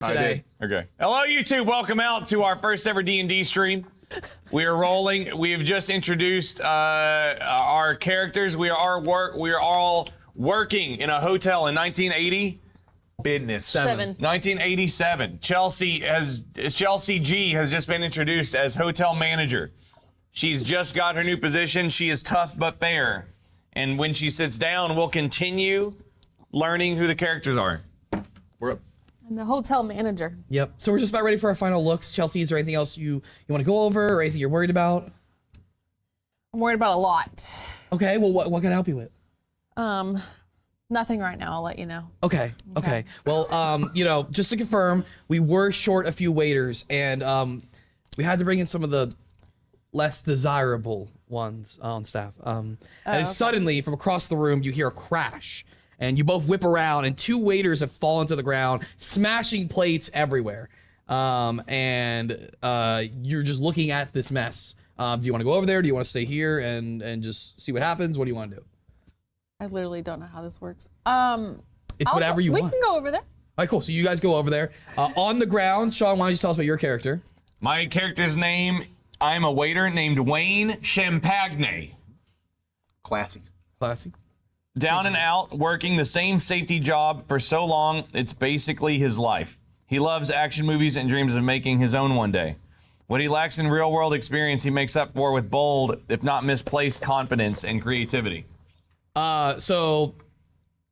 today. Okay. Hello, YouTube. Welcome out to our first ever D&D stream. We are rolling. We have just introduced our characters. We are all working in a hotel in 1980. Business. 1987. Chelsea G has just been introduced as hotel manager. She's just got her new position. She is tough but fair. And when she sits down, we'll continue learning who the characters are. We're up. I'm the hotel manager. Yep. So we're just about ready for our final looks. Chelsea, is there anything else you want to go over or anything you're worried about? I'm worried about a lot. Okay. Well, what can I help you with? Nothing right now. I'll let you know. Okay. Well, you know, just to confirm, we were short a few waiters, and we had to bring in some of the less desirable ones on staff. And suddenly, from across the room, you hear a crash, and you both whip around, and two waiters have fallen to the ground, smashing plates everywhere. And you're just looking at this mess. Do you want to go over there? Do you want to stay here and just see what happens? What do you want to do? I literally don't know how this works. It's whatever you want. We can go over there. All right, cool. So you guys go over there. On the ground, Sean, why don't you tell us about your character? My character's name, I'm a waiter named Wayne Champagne. Classy. Classy. Down and out, working the same safety job for so long, it's basically his life. He loves action movies and dreams of making his own one day. What he lacks in real-world experience, he makes up for with bold, if not misplaced, confidence and creativity. So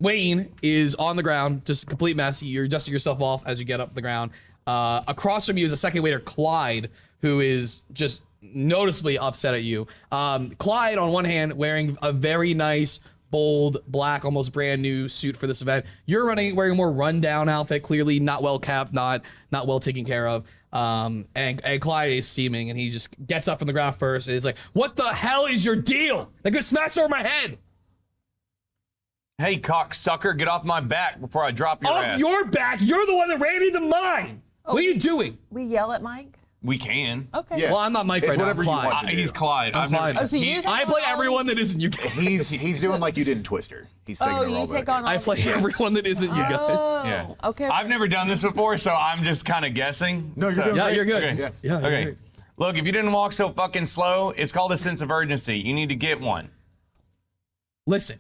Wayne is on the ground, just a complete mess. You're dusting yourself off as you get up the ground. Across from you is a second waiter, Clyde, who is just noticeably upset at you. Clyde, on one hand, wearing a very nice, bold, black, almost brand new suit for this event. You're wearing a more rundown outfit, clearly not well kept, not well taken care of. And Clyde is steaming, and he just gets up from the ground first, and is like, "What the hell is your deal? Like a smash over my head." Hey, cocksucker, get off my back before I drop your ass. Off your back? You're the one that ran into mine. What are you doing? We yell at Mike? We can. Okay. Yeah. Well, I'm not Mike It's right now. I'm whatever you Clyde. want to do. He's Clyde. I'm Clyde. Oh, so you I play everyone that isn't you guys. He's doing like you did in Twister. He's taking Oh, a role you take back. on all I play everyone that isn't you guys. Oh, Yeah. okay. I've never done this before, so I'm just kind of guessing. No, you're So- doing Yeah, great. you're good. Okay. Yeah. Yeah. Okay. you're great. Look, if you didn't walk so fucking slow, it's called a sense of urgency. You need to get one. Listen,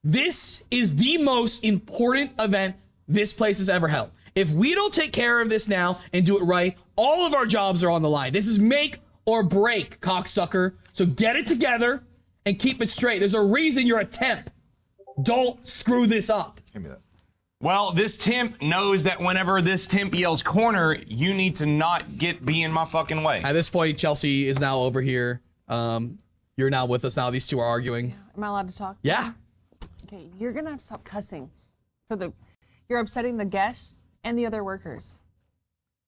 this is the most important event this place has ever held. If we don't take care of this now and do it right, all of our jobs are on the line. This is make or break, cocksucker. So get it together and keep it straight. There's a reason you're a temp. Don't screw this up. Give me that. Well, this temp knows that whenever this temp yells corner, you need to not be in my fucking way. At this point, Chelsea is now over here. You're now with us now. These two are arguing. Am I allowed to talk? Yeah. Okay, you're gonna have to stop cussing. You're upsetting the guests and the other workers.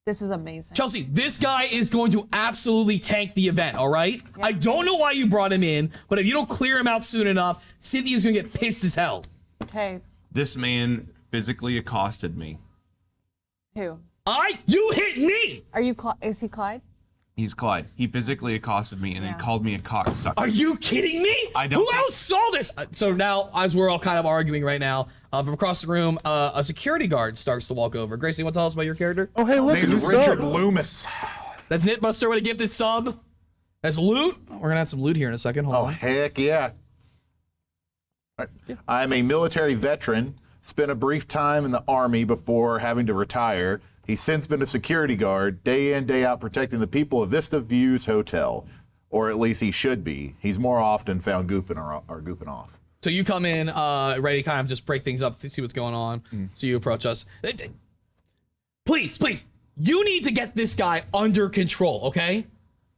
This is amazing. Chelsea, this guy is going to absolutely tank the event, all right? Yeah. I don't know why you brought him in, but if you don't clear him out soon enough, Cynthia's gonna get pissed as hell. Okay. This man physically accosted me. Who? You hit me! Are you? Is he Clyde? He's Clyde. He physically accosted me and then called me a cocksucker. Are you kidding me? I don't Who think- else saw this? So now, as we're all kind of arguing right now, from across the room, a security guard starts to walk over. Gracie, you want to tell us about your character? Oh, hey, look, Name's it's Richard Sub. Loomis. That's Knitbuster with a gifted sub. That's loot. We're gonna have some loot here in a second. Hold Oh, on. heck yeah. All right. I'm a military veteran, spent a brief time in the Army before having to retire. He's since been a security guard, day in, day out, protecting the people of Vista Views Hotel. Or at least he should be. He's more often found goofing off. So you come in ready to kind of just break things up to see what's going on. So you approach us. Please, you need to get this guy under control, okay?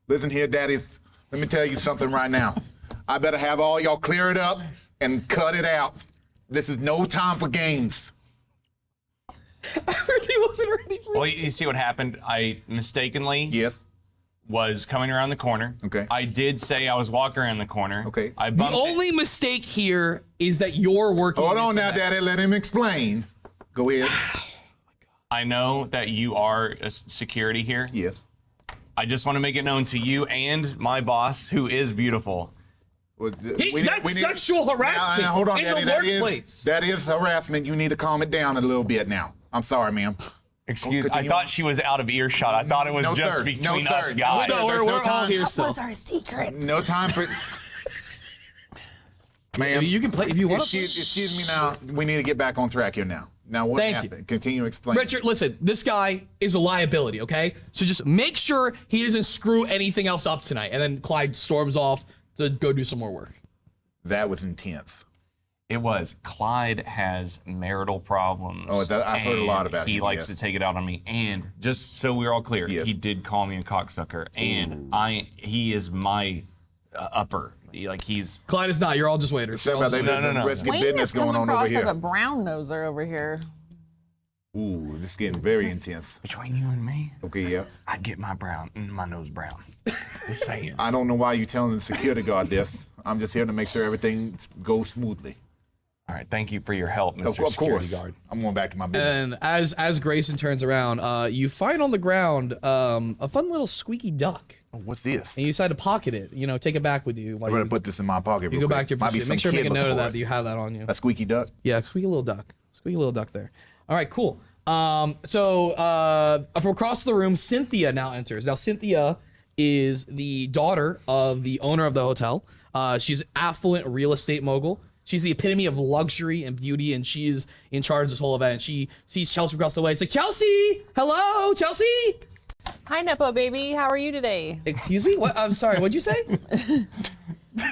Listen here, daddies. Let me tell you something right now. I better have all y'all clear it up and cut it out. This is no time for games. I really wasn't ready for Well, you see what happened? I mistakenly Yes. was coming around the corner. Okay. I did say I was walking around the corner. Okay. I The bumped only mistake here is that you're working. Hold this on now, event. daddy. Let him explain. Go ahead. I know that you are a security here. Yes. I just want to make it known to you and my boss, who is beautiful. Well, That's sexual harassment Now, hold on, in daddy. the workplace. That is harassment. You need to calm it down a little bit now. I'm sorry, ma'am. Excuse me. I continue thought on. she was out of earshot. I thought it was No, just sir. between No, us sir. guys. No, No, There's we're no all time. here That still. was our secret. No time for. Ma'am, You can play if you want. excuse me now. We need to get back on track here now. Now what Thank happened? you. Continue explaining. Richard, listen, this guy is a liability, okay? So just make sure he doesn't screw anything else up tonight. And then Clyde storms off to go do some more work. That was intense. It was. Clyde has marital problems. Oh, I've heard a lot and about He him, likes yes. to take it out on me. And just so we're all clear, Yes. he did call me a cocksucker. And he is my upper. He's. Clyde is not. You're all just waiters. Except You're all about just they No, no, no. risky Wayne business is going coming on over across like here. a brown noser over here. Ooh, this is getting very intense. Between you and me, Okay, yeah. I'd get my nose brown. Just saying. I don't know why you're telling the security guard this. I'm just here to make sure everything goes smoothly. All right, thank you for your help, Mr. Of Security course. Guard. I'm going back to my business. And as Grayson turns around, you find on the ground a fun little squeaky duck. Oh, what's this? And you decide to pocket it. You know, take it back with you. While I'm gonna you, put this in my pocket. you real go quick. back to your Might be pursuit. Make some sure to make a kid note of looking that, for that you have that on you. A squeaky duck. Yeah, squeaky little duck. Squeaky little duck there. All right, cool. So from across the room, Cynthia now enters. Now, Cynthia is the daughter of the owner of the hotel. She's an affluent real estate mogul. She's the epitome of luxury and beauty, and she is in charge of this whole event. She sees Chelsea across the way. It's like, Chelsea! Hello, Chelsea! Hi, Nepo baby. How are you today? Excuse me? What? I'm sorry, what'd you say?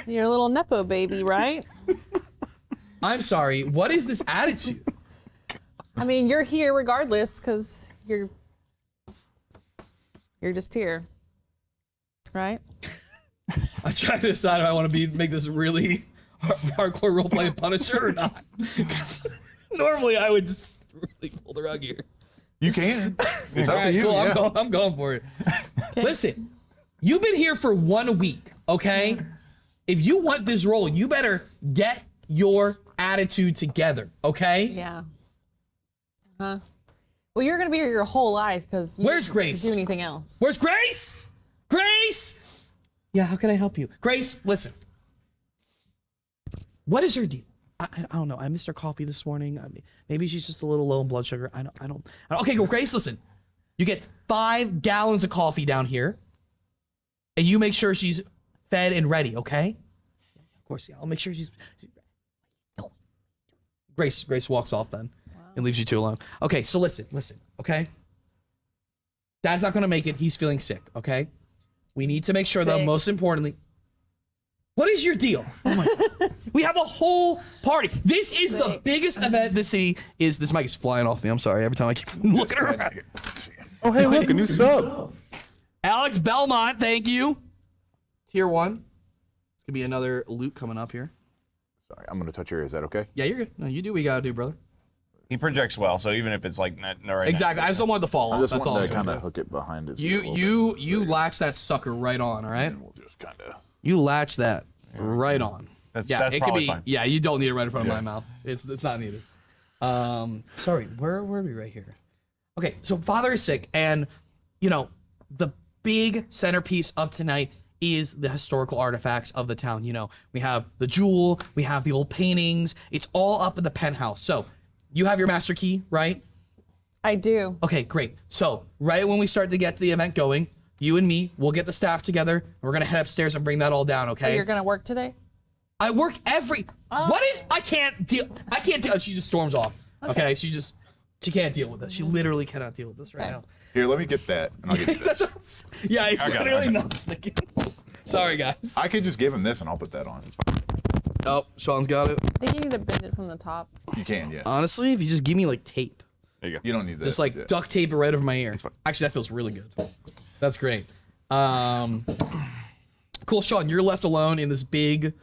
You're a little Nepo baby, right? I'm sorry, what is this attitude? I mean, you're here regardless because you're just here, right? I'm trying to decide if I want to make this really hardcore roleplay Punisher or not. 'Cause normally I would just really pull the rug here. You can. It's All up to right, you. cool. Yeah. I'm going for it. Listen, you've been here for 1 week, okay? If you want this role, you better get your attitude together, okay? Yeah. Huh? Well, you're gonna be here your whole life because you Where's didn't Grace? do anything else. Where's Grace? Grace! Yeah, how can I help you? Grace, listen. What is her deal? I don't know. I missed her coffee this morning. Maybe she's just a little low in blood sugar. I don't. Okay, go, Grace, listen. You get 5 gallons of coffee down here, and you make sure she's fed and ready, okay? Of course, yeah. I'll make sure she's no. Grace walks off then and leaves you two alone. Okay, so listen, okay? Dad's not gonna make it. He's feeling sick, okay? We need to make sure, though, Sick. most importantly, what is your deal? Oh my God. We have a whole party. This is the biggest event in the city. This mic is flying off me. I'm sorry. Every time I keep looking around. Oh, hey, look, a new sub. Alex Belmont, thank you. Tier 1. It's gonna be another loot coming up here. Sorry, I'm going to touch your ear. Is that okay? Yeah, you're good. No, you do what you gotta do, brother. He projects well, so even if it's like not right Exactly. I just don't want it to fall I off. just That's all. want I'm to trying kind to of hook it behind his do. ear a little bit. You latch that sucker right on, all right? We'll just kind of. You latch that right on. That's Yeah, it could probably be. fine. Yeah, you don't need it right in front of my mouth. It's not needed. Sorry, where were we right here? Okay, so father is sick, and you know the big centerpiece of tonight is the historical artifacts of the town. You know, we have the jewel, we have the old paintings. It's all up in the penthouse. So you have your master key, right? I do. Okay, great. So right when we start to get the event going, you and me, we'll get the staff together. And we're gonna head upstairs and bring that all down. Okay? You're gonna work today? I work every. What is? I can't deal. She just storms off. Okay. She can't deal with this. She literally cannot deal with this right now. Here, let me get that. And I'll give you this. That's what I'm yeah, it's got it, literally I got not sticking. Sorry, guys. I could just give him this and I'll put that on. Oh, Sean's got it. I think you need to bend it from the top. You can, yes. Honestly, if you just give me like tape, There you go. You don't need that. just like Yeah. duct tape it right over my ear. Actually, that feels really good. That's great. Cool, Sean. You're left alone in this big.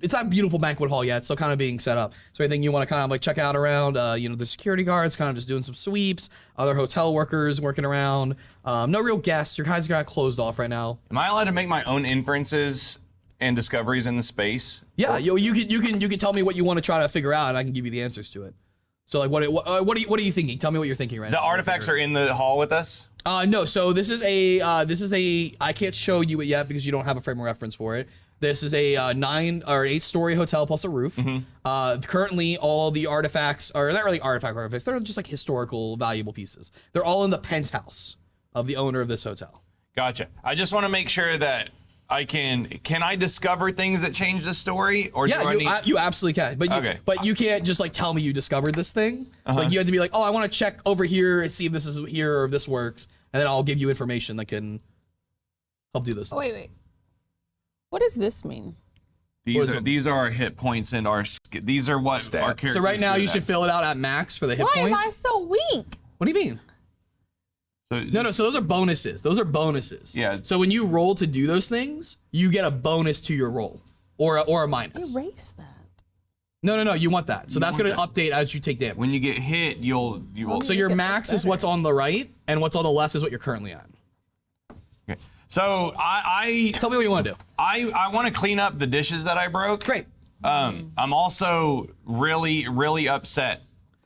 It's not a beautiful banquet hall yet. It's still kind of being set up. So anything you want to kind of like check out around, the security guards kind of just doing some sweeps, other hotel workers working around. No real guests. Your guys got closed off right now. Am I allowed to make my own inferences and discoveries in the space? Yeah, you can tell me what you want to try to figure out, and I can give you the answers to it. So like, what are you thinking? Tell me what you're thinking right now. The artifacts are in the hall with us? No. So this is a I can't show you it yet because you don't have a frame of reference for it. This is a 9 or 8-story hotel plus a roof. Currently, all the artifacts are not really artifacts. They're just like historical, valuable pieces. They're all in the penthouse of the owner of this hotel. Gotcha. I just want to make sure that I can I discover things that change the story, or Yeah, do I need? you absolutely can. But you can't just like tell me you discovered this thing. Like you have to be like, oh, I want to check over here and see if this is here or if this works, and then I'll give you information that can help do this. Oh, wait. What does this mean? These are our hit points and these are what Stats. our characters. So right now do you that. should fill it out at max for the hit Why point. am I so weak? What do you mean? So, No. So those are bonuses. Those are bonuses. Yeah. So when you roll to do those things, you get a bonus to your roll, or a minus. Erase that. No. You want that. So that's want going to update as you take damage. When you get hit, you will. So your get max is better. what's on the right, and what's on the left is what you're currently at. Okay. So I Tell me what you want to do. want to clean up the dishes that I broke. Great. I'm also really upset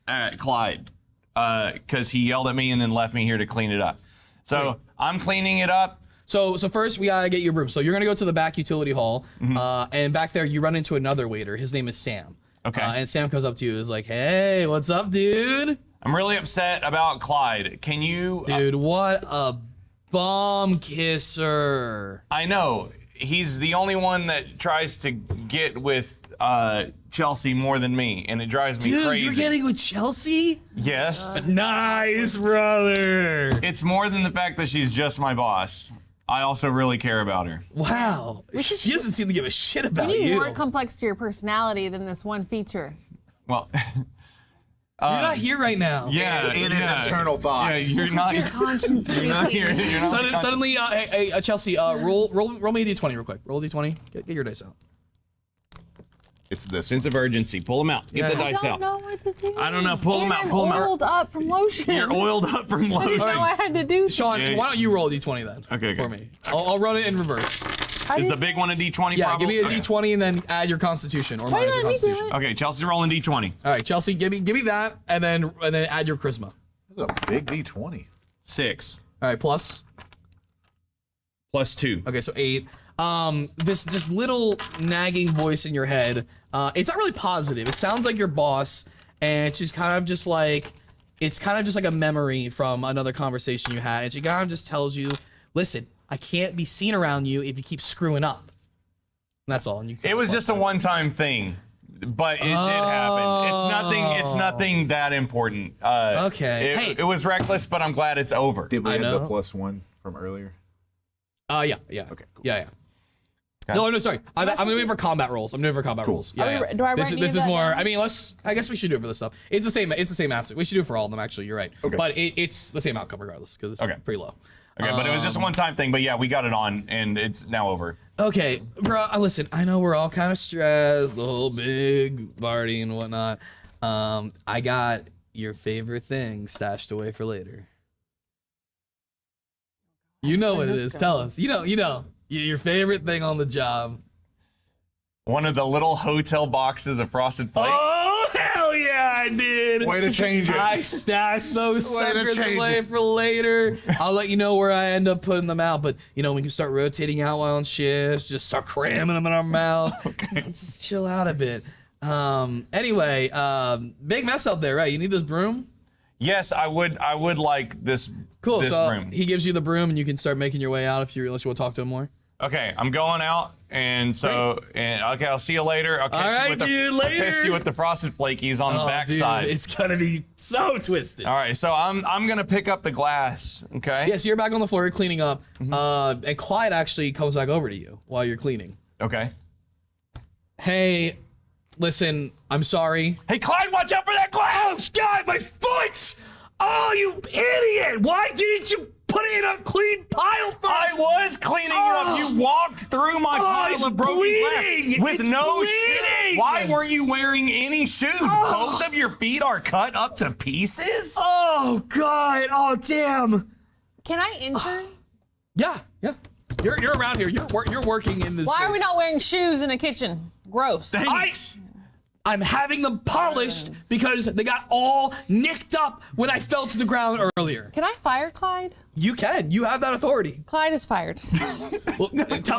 at Clyde because he yelled at me and then left me here to clean it up. So I'm cleaning it up. So first we gotta get your broom. So you're gonna go to the back utility hall, and back there you run into another waiter. His name is Sam. Okay. And Sam comes up to you and is like, "Hey, what's up, dude? I'm really upset about Clyde. Can you? Dude, what a bum kisser." I know he's the only one that tries to get with Chelsea more than me, and it drives me Dude, crazy. you're getting with Chelsea? Yes. Nice, brother. It's more than the fact that she's just my boss. I also really care about her. Wow. She doesn't seem to give a shit about You need you. more complex to your personality than this one feature. Well, You're not here right now. yeah. In his yeah. internal Yeah, thoughts. you're not. Your conscience You're not here. speaking. You're not. Suddenly, hey, Chelsea, roll me a d20 real quick. Roll a d20. Get your dice out. It's this. Sense of urgency. Pull them out. Get Yeah. the I dice don't out. know what to do. I don't know. Pull them And out. I'm Pull them out. oiled up from lotion. You're oiled up from I didn't know lotion. I had to do. Sean, Yeah. why don't you roll a d20 then? Okay, For good. me. I'll run it in reverse. Is the big one a D20? Yeah, probably? give me a Okay. d20 and then add your Constitution or Why minus you your let me do Constitution. it? Okay, Chelsea's rolling D20. All right, Chelsea, give me that and then add your Charisma. That's a big D20. 6 All right, plus. plus 2. Okay, so 8. This just little nagging voice in your head. It's not really positive. It sounds like your boss, and she's kind of just like, it's kind of just like a memory from another conversation you had, and she kind of just tells you, listen, I can't be seen around you if you keep screwing up. And that's all. And you It was just a one-time thing, but it did happen. It's nothing that important. Okay. It was reckless, but I'm glad it's over. Did we I have the know. +1 from earlier? Yeah. Okay, cool. Yeah. No, sorry. I'm doing it for combat rolls. I'm doing it for combat rolls. Yeah, Are we- yeah. do I This write any is of that more. down? I mean, I guess we should do it for this stuff. It's the same aspect. We should do it for all of them. Actually, you're right. Okay. But it's the same outcome regardless because it's Okay. pretty low. Okay, but it was just a one-time thing. But yeah, we got it on, and it's now over. Okay, bro. Listen, I know we're all kind of stressed, the whole big party and whatnot. I got your favorite thing stashed away for later. You know what it Where's is. this Tell going? us. You know. Your favorite thing on the job. One of the little hotel boxes of Frosted Flakes. Oh, hell yeah, I did. Way to change it. I stashed those Way to suckers change away it. for later. I'll let you know where I end up putting them out, but we can start rotating out while on shifts. Just start cramming them in our mouth. Okay. Just chill out a bit. Anyway, big mess out there, right? You need this broom? Yes, I would like this. Cool. This so room. he gives you the broom, and you can start making your way out unless you want to talk to him more. Okay, I'm going out, and okay, I'll see you later. I'll catch All right, you with dude, I'll catch later. you with the Frosted Flakies on the backside. Dude, it's gonna be so twisted. All right, so I'm gonna pick up the glass. Okay. Yeah, so you're back on the floor, you're cleaning up, and Clyde actually comes back over to you while you're cleaning. Okay. Hey, listen, I'm sorry. Hey, Clyde, watch out for that glass! God, my foot! Oh, you idiot! Why didn't you put it in a clean pile first? I was cleaning it up. You walked through my pile it's of broken bleeding. glass with It's no bleeding. shoes. Why weren't you wearing any shoes? Both of your feet are cut up to pieces. Oh, God. Oh, damn. Can I enter? Yeah. You're around here. You're working in this. Why are space. we not wearing shoes in a kitchen? Gross. I I'm having them polished because they got all nicked up when I fell to the ground earlier. Can I fire Clyde? You can. You have that authority. Clyde is fired. Well,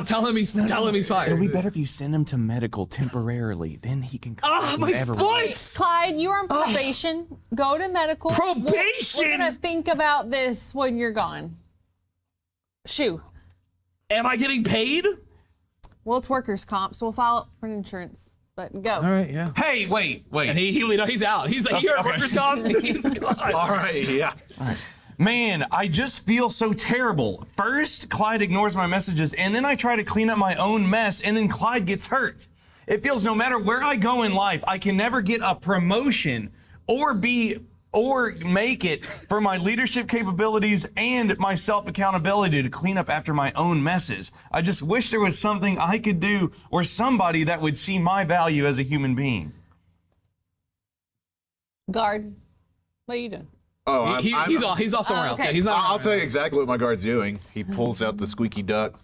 tell him he's fired. It'll be better if you send him to medical temporarily. Then he can come Ah, back my whenever. foot! Clyde, you are on probation. Go to medical. Probation? We're gonna think about this when you're gone. Shoo. Am I getting paid? Well, it's workers' comp, so we'll file it for an insurance. But go. All right, yeah. Hey, wait. And he's out. He's like, here at Okay. workers' comp. He's gone. All right, yeah. Man, I just feel so terrible. First, Clyde ignores my messages, and then I try to clean up my own mess, and then Clyde gets hurt. It feels no matter where I go in life, I can never get a promotion or make it for my leadership capabilities and my self-accountability to clean up after my own messes. I just wish there was something I could do or somebody that would see my value as a human being. Guard. What are you doing? Oh, He's off somewhere else. okay. Yeah, he's not. I'll tell you exactly what my guard's doing. He pulls out the squeaky duck,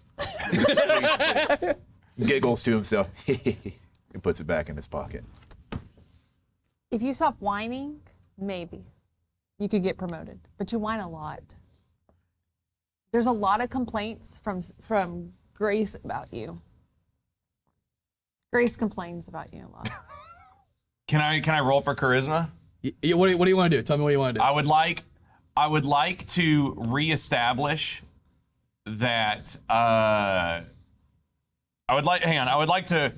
giggles to himself, and puts it back in his pocket. If you stop whining, maybe you could get promoted. But you whine a lot. There's a lot of complaints from Grace about you. Grace complains about you a lot. Can I roll for charisma? What do you want to do? Tell me what you want to do. I would like to reestablish that I would like to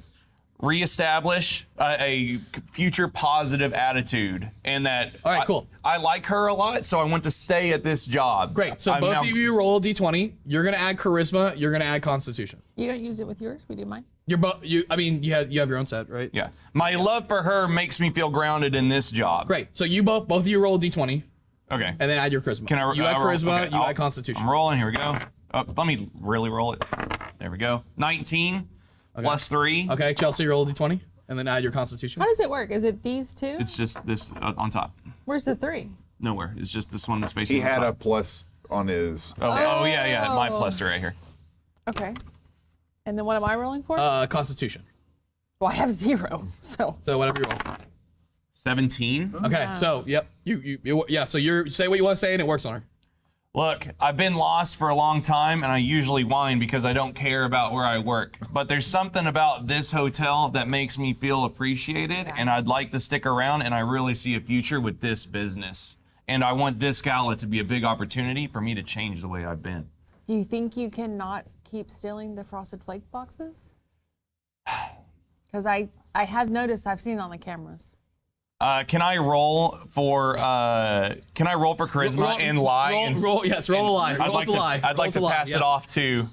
reestablish a future positive attitude, and that All right, cool. I like her a lot, so I want to stay at this job. Great. So both of you roll a d20. You're gonna add charisma. You're gonna add constitution. You don't use it with yours? We do mine. You're both. You have your own set, right? Yeah. My love for her makes me feel grounded in this job. Great. So you both of you roll a d20 Okay. and then add your charisma. Can I? You add roll? charisma. Okay, You I'll- add constitution. I'm rolling. Here we go. Let me really roll it. There we go. 19 plus 3. Okay, Chelsea, roll a d20 and then add your constitution. How does it work? Is it these two? It's just this on top. Where's the 3? Nowhere. It's just this one that's facing He the had a top. plus on his. Oh yeah. My plus are right here. Okay. And then what am I rolling for? Constitution. Well, I have 0, so. So whatever you roll. 17. Okay. So yep. Yeah. So you say what you want to say and it works on her. Look, I've been lost for a long time, and I usually whine because I don't care about where I work. But there's something about this hotel that makes me feel appreciated, and I'd like to stick around, and I really see a future with this business. And I want this gala to be a big opportunity for me to change the way I've been. Do you think you cannot keep stealing the Frosted Flake boxes? Because I have noticed, I've seen it on the cameras. Can I roll for charisma and lie? Roll a lie. I'd like to pass it off to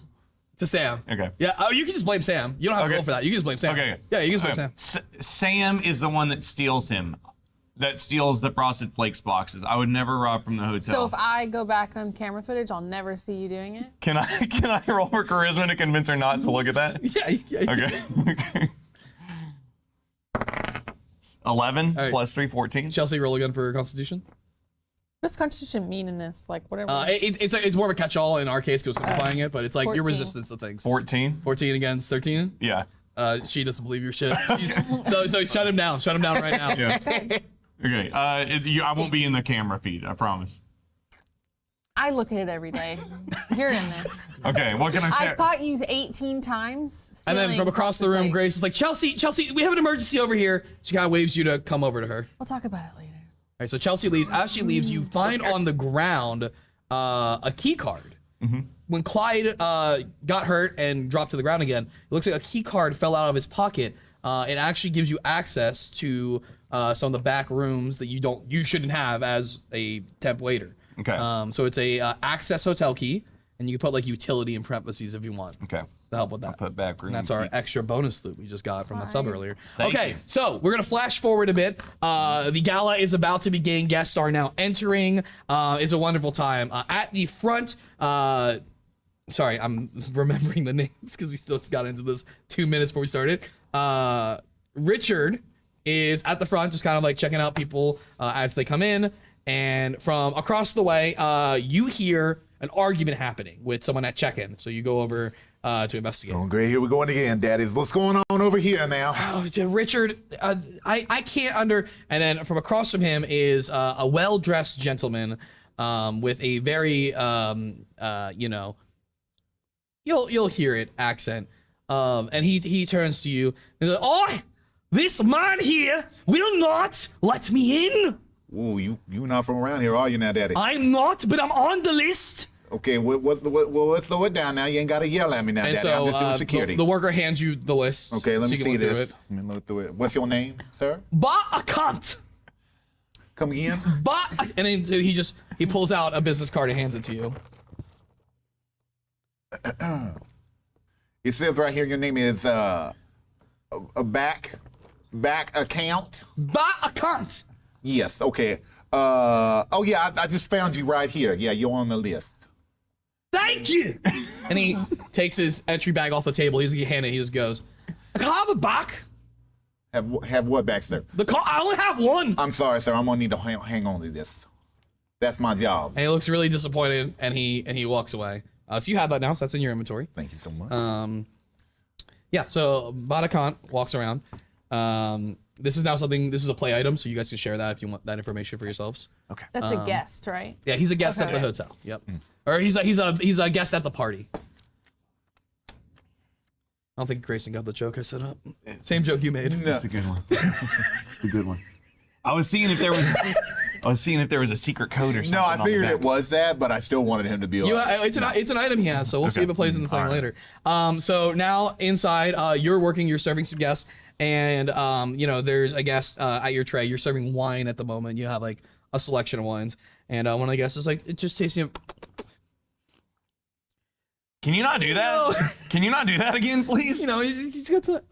Sam. Okay. Yeah. Oh, you can just blame Sam. You don't have to Okay. roll for that. You can just blame Sam. Okay. Yeah, you can just blame Sam. Sam is the one that steals him. That steals the Frosted Flakes boxes. I would never rob from the hotel. So if I go back on camera footage, I'll never see you doing it? Can I roll for charisma to convince her not to look at that? Yeah. Okay. 11 right. plus 3, 14. Chelsea, roll again for Constitution. What does Constitution mean in this? Like, whatever. It's more of a catch-all in our case because simplifying it, but it's like your 14. resistance to things. 14. 14 against 13. Yeah. She doesn't believe your shit. So shut him down. Shut him down right now. Yeah. Okay. I won't be in the camera feed. I promise. I look at it every day. You're in there. Okay. What can I say? I've caught you 18 times. And then stealing from across the Frosted room, Flakes. Grace is like, Chelsea, we have an emergency over here. She kind of waves you to come over to her. We'll talk about it later. All right, so Chelsea leaves. As she leaves, you find on the ground a key card. When Clyde got hurt and dropped to the ground again, it looks like a key card fell out of his pocket. It actually gives you access to some of the back rooms that you shouldn't have as a temp waiter. Okay. So it's a access hotel key, and you can put like utility in parentheses if you want. Okay. To help with that. Put back room. And that's our extra bonus loot we just got from the sub earlier. Thank Okay, you. so we're gonna flash forward a bit. The gala is about to begin. Guests are now entering. It's a wonderful time. At the front, sorry, I'm remembering the names because we still got into this 2 minutes before we started. Richard is at the front, just kind of like checking out people as they come in. And from across the way, you hear an argument happening with someone at check-in. So you go over to investigate. Oh, great. Here we're going again, Daddy. What's going on over here now? Oh, Richard, I can't And then from across from him is a well-dressed gentleman with a very, you know, you'll hear it, accent. And he turns to you and he's like, "Oh, this man here will not let me in. Ooh, you not from around here, are you now, Daddy? I'm not, but I'm on the list." Okay, let's slow it down now. You ain't got to yell at me now, And Daddy. so I'm just doing security. the worker hands you the list. Okay, let so me you can see look through this. it. Let me look through it. What's your name, sir? But I can't. Come again? But and then so he pulls out a business card and hands it to you. It says right here your name is a back account. But I can't. Yes. Okay. Oh yeah, I just found you right here. Yeah, you're on the list. Thank you. And he takes his entry bag off the table. He's gonna hand it. He just goes, "I can have it back. Have what back there? The car. I only have one." I'm sorry, sir. I'm gonna need to hang on to this. That's my job. And he looks really disappointed, and he walks away. So you have that now. So that's in your inventory. Thank you so much. Yeah. So Badakant walks around. This is now something. This is a play item, so you guys can share that if you want that information for yourselves. Okay. That's a guest, right? Yeah, he's a guest at the hotel. Yep. Or he's a guest at the party. I don't think Grayson got the joke I set up. Same joke you made. No. That's a good one. That's a good one. I was seeing if there was a secret code or something. No, I on the figured back. it was that, but I still wanted him to be. It's an item he has, so we'll see if it plays in the thing later. So now inside, you're working, you're serving some guests, and you know, there's a guest at your tray. You're serving wine at the moment. You have like a selection of wines, and one of the guests is like, "It just tastes." Can you not do that? No. Can you not do that again, please? You know, he's got the.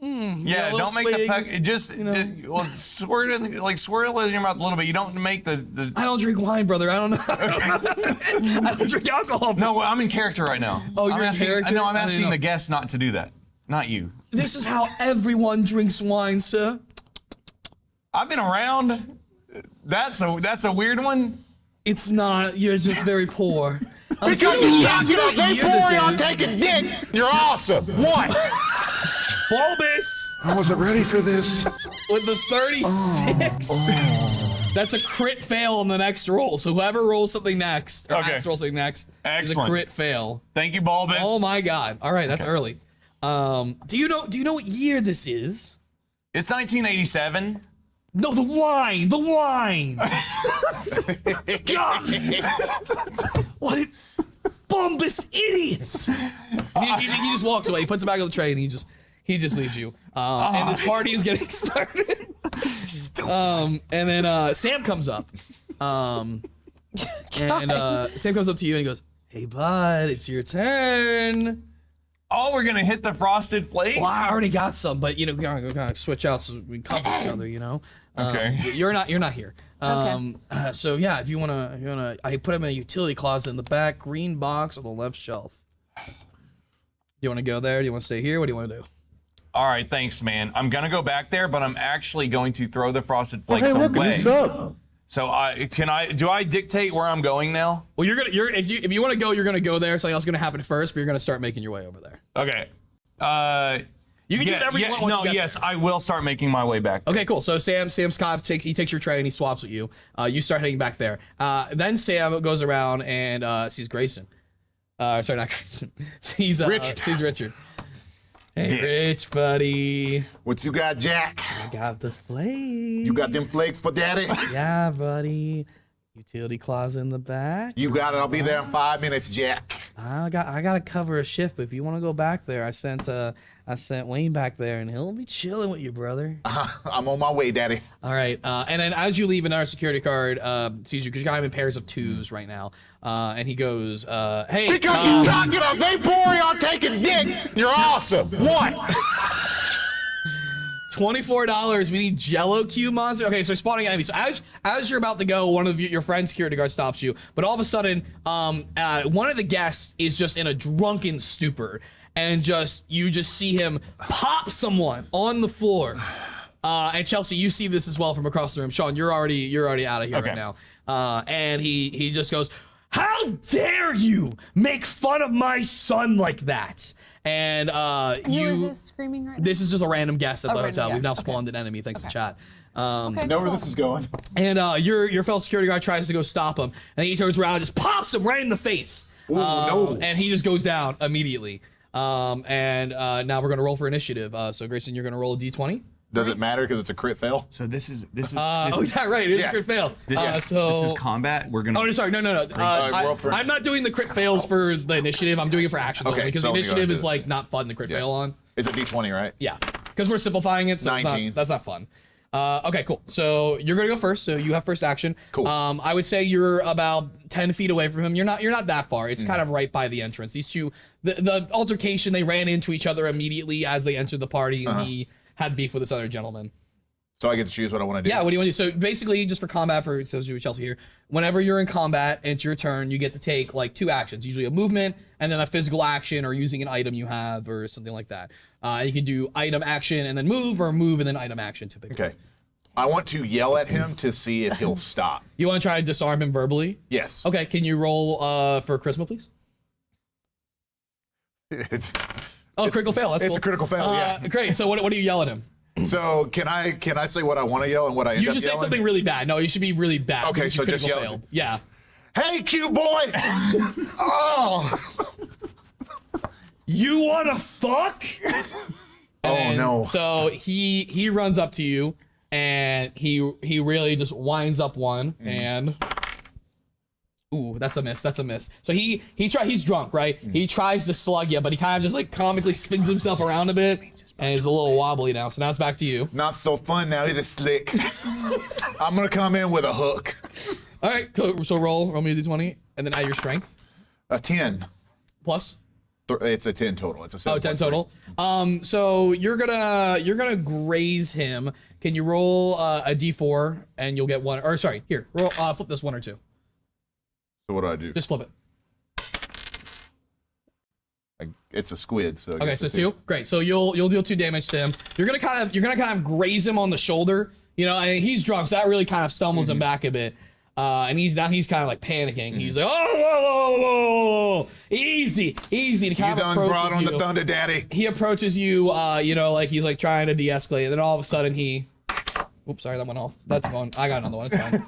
Yeah, little don't make the swig, peck. Just well, swirl it in your mouth a little bit. You don't make the. I don't drink wine, brother. I don't know. I don't drink alcohol. No, I'm in character right now. Oh, you're I'm in asking, character? No, I'm I didn't asking know. the guest not to do that, not you. This is how everyone drinks wine, sir. I've been around. That's a weird one. It's not. You're just very poor. Because you talk it up, they Year this pour on is. taking dick. You're awesome. What? Bulbous I wasn't ready for this. with the 36. That's a crit fail on the next roll. So whoever rolls something next, or Okay. has to roll something next, is a Excellent. crit fail. Thank you, Bulbous. Oh my god! All right, that's early. Do you know what year this is? It's 1987. No, the wine. God. What? Bumbus idiots. He just walks away. He puts it back on the tray and he just leaves you. And this party is getting started. And then Sam comes up. And Sam comes up to you and he goes, "Hey, bud, it's your turn." Oh, we're gonna hit the frosted flakes. Well, I already got some, but you know, we're gonna switch out so we can cover each other. You know. Okay. You're not here. So yeah, if you wanna, I put them in a utility closet in the back, green box on the left shelf. Do you want to go there? Do you want to stay here? What do you want to do? All right, thanks, man. I'm gonna go back there, but I'm actually going to throw the frosted flakes away. So do I dictate where I'm going now? Well, if you want to go, you're gonna go there. Something else is gonna happen first, but you're gonna start making your way over there. Okay. You can do whatever you want. once you get yes, I will start making my way back. Okay, cool. So Sam's he takes your tray and he swaps with you. You start heading back there. Then Sam goes around and sees Grayson. Sorry, not Grayson. Sees Richard. Hey, Dick. Rich, buddy. What you got, Jack? I got the flakes. You got them flakes for Daddy? Yeah, buddy. Utility closet in the back. You got it. I'll be there in 5 minutes, Jack. I gotta cover a shift, but if you want to go back there, I sent Wayne back there, and he'll be chilling with you, brother. I'm on my way, Daddy. All right, and then as you leave, another security guard sees you because you got him in pairs of twos right now, and he goes, "Hey, Because you talk it up, they pour on taking dick. You're awesome. What? $24. We need Jello cube monster. Okay, so spawning enemies. So as you're about to go, one of your friend's security guard stops you, but all of a sudden, one of the guests is just in a drunken stupor, and you just see him pop someone on the floor. And Chelsea, you see this as well from across the room. Sean, you're already out of here right now. And he just goes, How dare you make fun of my son like that? And Who is this screaming right now? this is just a random guest at the random hotel. We've guest, now okay. spawned an enemy thanks to chat. Okay, Know where cool. this is going. And your fellow security guard tries to go stop him, and he turns around and just pops him right in the face. Ooh, no. And he just goes down immediately. Now we're gonna roll for initiative. So Grayson, you're gonna roll a d20. Does it matter because it's a crit fail? So this is Oh, yeah, right. It is Yeah. a crit fail. this is combat. We're gonna. Oh, sorry, no. roll for- I'm not doing the crit fails for the initiative. I'm doing it for actions Okay, only because so the let me go initiative ahead and is do like not fun to crit fail on. It's a d20, right? Yeah, because we're simplifying it, so it's 19. that's not fun. Okay, cool. So you're gonna go first. So you have first action. Cool. I would say you're about 10 feet away from him. You're not that far. It's kind of right by the entrance. These two, the altercation, they ran into each other immediately as they entered the party, and he had beef with this other gentleman. So I get to choose what I want to do. Yeah, what do you want to do? So basically, just for combat, for Chelsea here, whenever you're in combat and it's your turn, you get to take like 2 actions, usually a movement and then a physical action or using an item you have or something like that. You can do item action and then move, or move and then item action typically. Okay. I want to yell at him to see if he'll stop. You want to try to disarm him verbally? Yes. Okay, can you roll for charisma, please? It's Critical fail. That's it's cool. a critical fail, yeah. Great. So what do you yell at him? So can I say what I want to yell and what I end You up should say yelling? something really bad. No, you should be really bad. Okay, because you so just critical yell- failed. Yeah. Hey, cute boy! Oh! You wanna fuck? Oh no! So he runs up to you and he really just winds up one and ooh, that's a miss. That's a miss. So he's drunk, right? He tries to slug you, but he kind of just like comically spins himself around a bit and he's a little wobbly now. So now it's back to you. Not so fun now. He's a slick. I'm gonna come in with a hook. All right, cool. So roll me a d20 and then add your strength A 10. plus. It's a 10 total. It's a 7. Oh, 10 total. So you're gonna graze him. Can you roll a d4 and you'll get one? Or sorry, here, roll. Flip this 1 or 2. So what do I do? Just flip it. It's a squid. So I Okay, guess so it's 2. Great. So you'll deal 2 damage to him. You're gonna kind of graze him on the shoulder. You know, and he's drunk, so that really kind of stumbles him back a bit. And he's kind of like panicking. He's like, whoa, easy. To You kind of done brought approaches on you. the thunder, daddy. He approaches you, like he's like trying to de-escalate, and then all of a sudden he, oops, sorry, that went off. That's fine. I got another one. It's fine.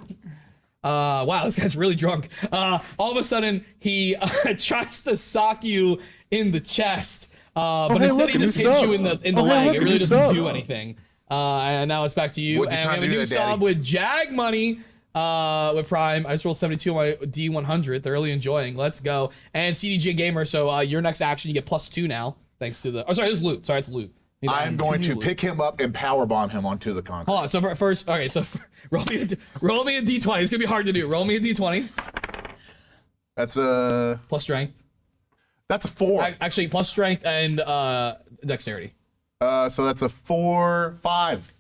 Wow, this guy's really drunk. All of a sudden he tries to sock you in the chest, but hey, instead look, he a just new hits sub. you in the Oh, hey, leg. look, It a really new doesn't sub. do anything. And now it's back to you. What'd you And try we to have a do new there, Daddy? sub with Jag Money. With Prime, I just rolled 72 on my D100. Thoroughly enjoying. Let's go. And CDG Gamer. So your next action, you get +2 now, thanks to the. Oh, sorry, this is loot. Sorry, it's loot. I'm going to pick him up and powerbomb him onto the concrete. Hold on. So first, okay. So roll me a D20. It's gonna be hard to do. Roll me a D20 That's a plus strength. 4. Actually, plus strength and dexterity. So that's a 4, 5.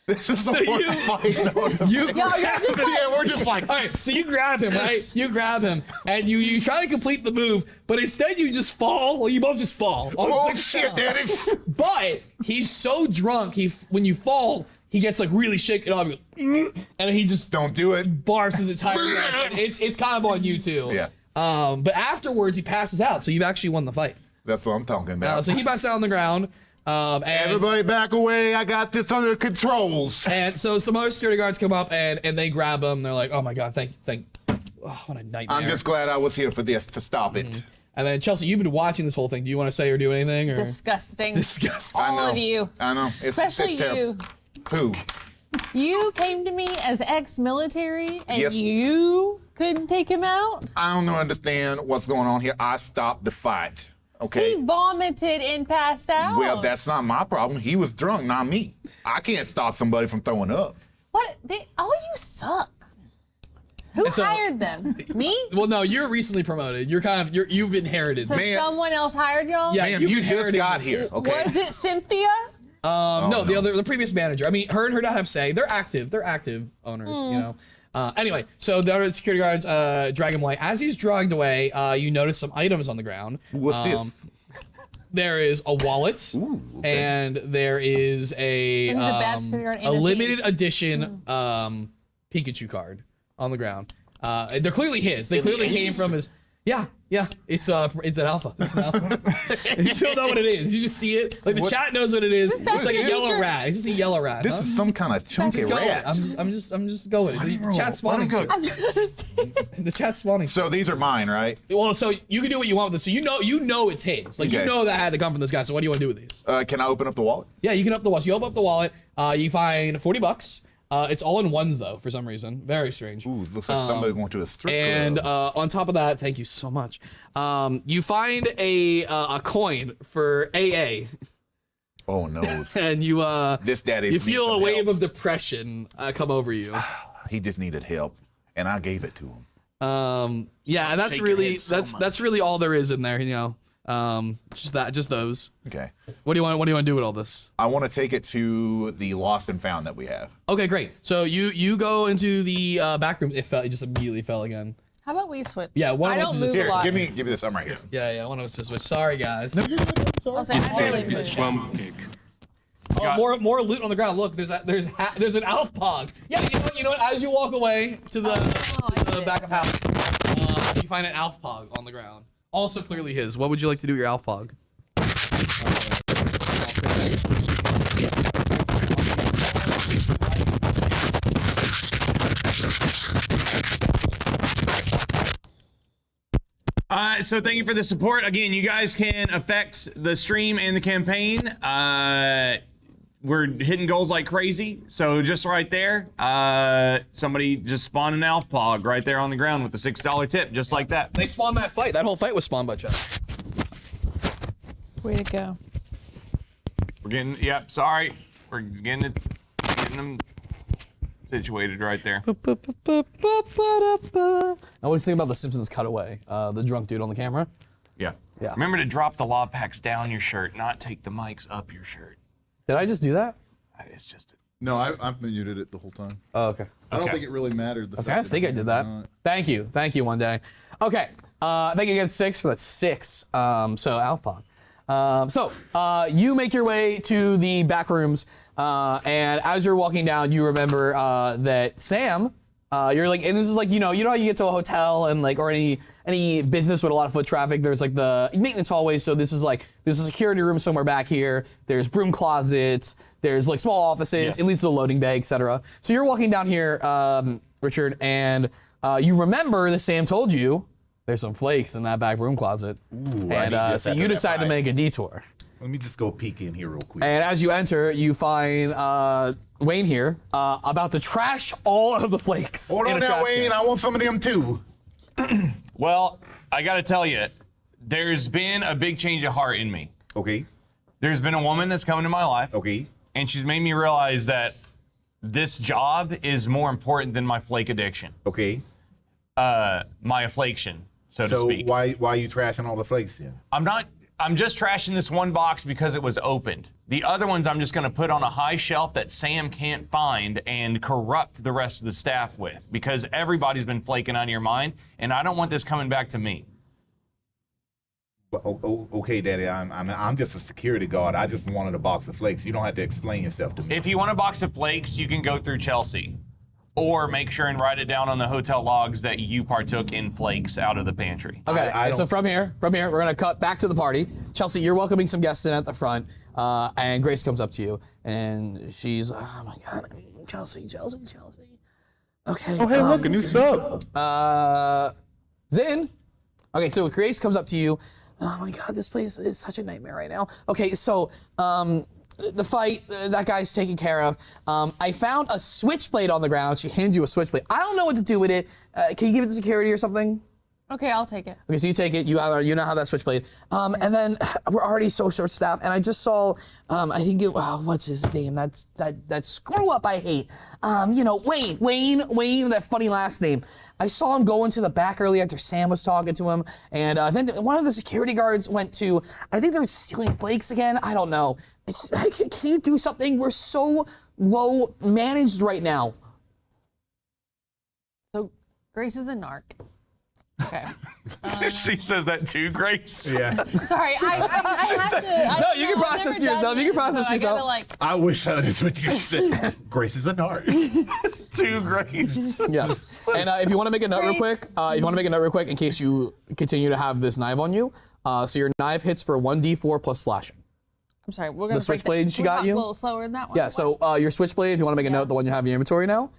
This is the So worst fight. You Yeah, we're just like. All right, so you grab him, right? You grab him, and you try to complete the move, but instead you just fall. Well, you both just fall. Oh shit, daddy! But he's so drunk, when you fall, he gets like really shaken up, and he just Don't do it. barfs his entire breath. It's kind of on you too. Yeah. But afterwards he passes out, so you've actually won the fight. That's what I'm talking about. So he passes out on the ground. And Everybody back away. I got this under controls. And so some other security guards come up and they grab him. They're like, "Oh my god, thank, oh, what a nightmare!" I'm just glad I was here for this to stop it. And then Chelsea, you've been watching this whole thing. Do you want to say or do anything? Or Disgusting. disgusting? All I know. of you. I know. It's Especially terrible. you. Who? You came to me as ex-military and Yes. you couldn't take him out? I don't understand what's going on here. I stopped the fight. Okay. He vomited and passed out. Well, that's not my problem. He was drunk, not me. I can't stop somebody from throwing up. What? All you suck. Who And so- hired them? Me? Well, no, you're recently promoted. You've inherited. So Man. someone else hired y'all? Yeah, Man, you've you just inherited got this. here. Okay. Was it Cynthia? No, the previous manager. I mean, her and her dad have say. They're active owners. You know. Anyway, so the other security guards drag him away. As he's dragged away, you notice some items on the ground. What's this? There is a wallet, and there is a, So he's a bad security guard and a a limited thief. edition Pikachu card on the ground. They're clearly his. They clearly came from his. Yeah. It's an alpha. It's an alpha. You don't know what it is. You just see it. Like the chat knows what it is. It's Back to like the a yellow Future? rat. It's just a yellow rat. This huh? is some kind of chunky Just going. rat. I'm just going. The chat's spawning. Let him go. I'm trying to understand. The chat's spawning. So these are mine, right? Well, so you can do what you want with it. So you know it's his. Like you Okay. know that had to come from this guy. So what do you want to do with these? Can I open up the wallet? Yeah, you can up the wallet. So you open up the wallet. You find $40. It's all in ones though, for some reason. Very strange. Ooh, looks like somebody going to a strip And club. on top of that, thank you so much. You find a coin for AA, Oh no, and you this daddy. you feel a wave of depression come over you. He just needed help, and I gave it to him. Yeah, and that's Shake your really head so that's really all there is in there. You know, just those. Okay. What do you want to do with all this? I want to take it to the lost and found that we have. Okay, great. So you go into the back room. It just immediately fell again. How about we switch? Yeah, one I of us don't is move just- a Here, lot. give me this. I'm right here. Yeah, one of us just switched. Sorry, guys. I'll say I barely move. Oh, more loot on the ground. Look, there's an Alf Pog. Yeah, you know what? As you walk away to the back of house, you find an Alf Pog on the ground. Also clearly his. What would you like to do with your Alf Pog? So thank you for the support. Again, you guys can affect the stream and the campaign. We're hitting goals like crazy. So just right there, somebody just spawned an Alf Pog right there on the ground with a $6 tip, just like that. They spawned that fight. That whole fight was spawned by Chuck. Way to go. We're getting, yep, sorry. We're getting them situated right there. Now, what do you think about the Simpsons cutaway? The drunk dude on the camera. Yeah. Yeah. Remember to drop the law packs down your shirt, not take the mics up your shirt. Did I just do that? It's just. No, I've muted it the whole time. Oh, okay. I don't Okay. think it really mattered. I think I did that. Thank you one day. Okay, thank you again, 6 for that 6. So Alf Pog. You make your way to the back rooms, and as you're walking down, you remember that Sam. You're like, and this is like you know how you get to a hotel and like or any business with a lot of foot traffic. There's like the maintenance hallways. So this is like there's a security room somewhere back here. There's broom closets. There's like small offices. Yeah. It leads to the loading bay, etc. So you're walking down here, Richard, and you remember that Sam told you there's some flakes in that back broom closet, need and this so after you that decide to fight. make a detour. Let me just go peek in here real quick. And as you enter, you find Wayne here about to trash all of the flakes. Hold in on a now, trash Wayne. can. I want some of them too. Well, I gotta tell you, there's been a big change of heart in me. Okay. There's been a woman that's come into my life, Okay. and she's made me realize that this job is more important than my flake addiction, Okay. my affliction, so to So speak. why are you trashing all the flakes then? I'm just trashing this one box because it was opened. The other ones I'm just gonna put on a high shelf that Sam can't find and corrupt the rest of the staff with, because everybody's been flaking on your mind, and I don't want this coming back to me. Okay, Daddy. I'm just a security guard. I just wanted a box of flakes. You don't have to explain yourself to me. If you want a box of flakes, you can go through Chelsea. Or make sure and write it down on the hotel logs that you partook in flakes out of the pantry. Okay, I so don't- from here, we're gonna cut back to the party. Chelsea, you're welcoming some guests in at the front, and Grace comes up to you, and she's, oh my God, Chelsea. Okay. Oh, hey, look, a new sub. Zin. Okay, so Grace comes up to you. Oh my God, this place is such a nightmare right now. Okay, so the fight, that guy's taken care of. I found a switchblade on the ground. She hands you a switchblade. I don't know what to do with it. Can you give it to security or something? Okay, I'll take it. Okay, so you take it. You now have that switchblade. And then we're already so short staffed. And I just saw, I think what's his name? That screw up I hate. Wayne, that funny last name. I saw him go into the back early after Sam was talking to him. And then one of the security guards went to, I think they're stealing flakes again. I don't know. Can you do something? We're so low managed right now. So Grace is a narc. Okay. She says that too, Grace. Yeah. Sorry, I have to. No, you can process yourself. You can process yourself. I gotta, like, I wish that is what you said. Grace is an art. To Grace. Yes. And if you want to make a note real quick, in case you continue to have this knife on you, so your knife hits for 1d4 plus slashing. I'm sorry, we're gonna The break switchblade that. she We'll got talk you? a little slower than that one. Yeah, so your switchblade, if you want to make a note, the one you have in your inventory now,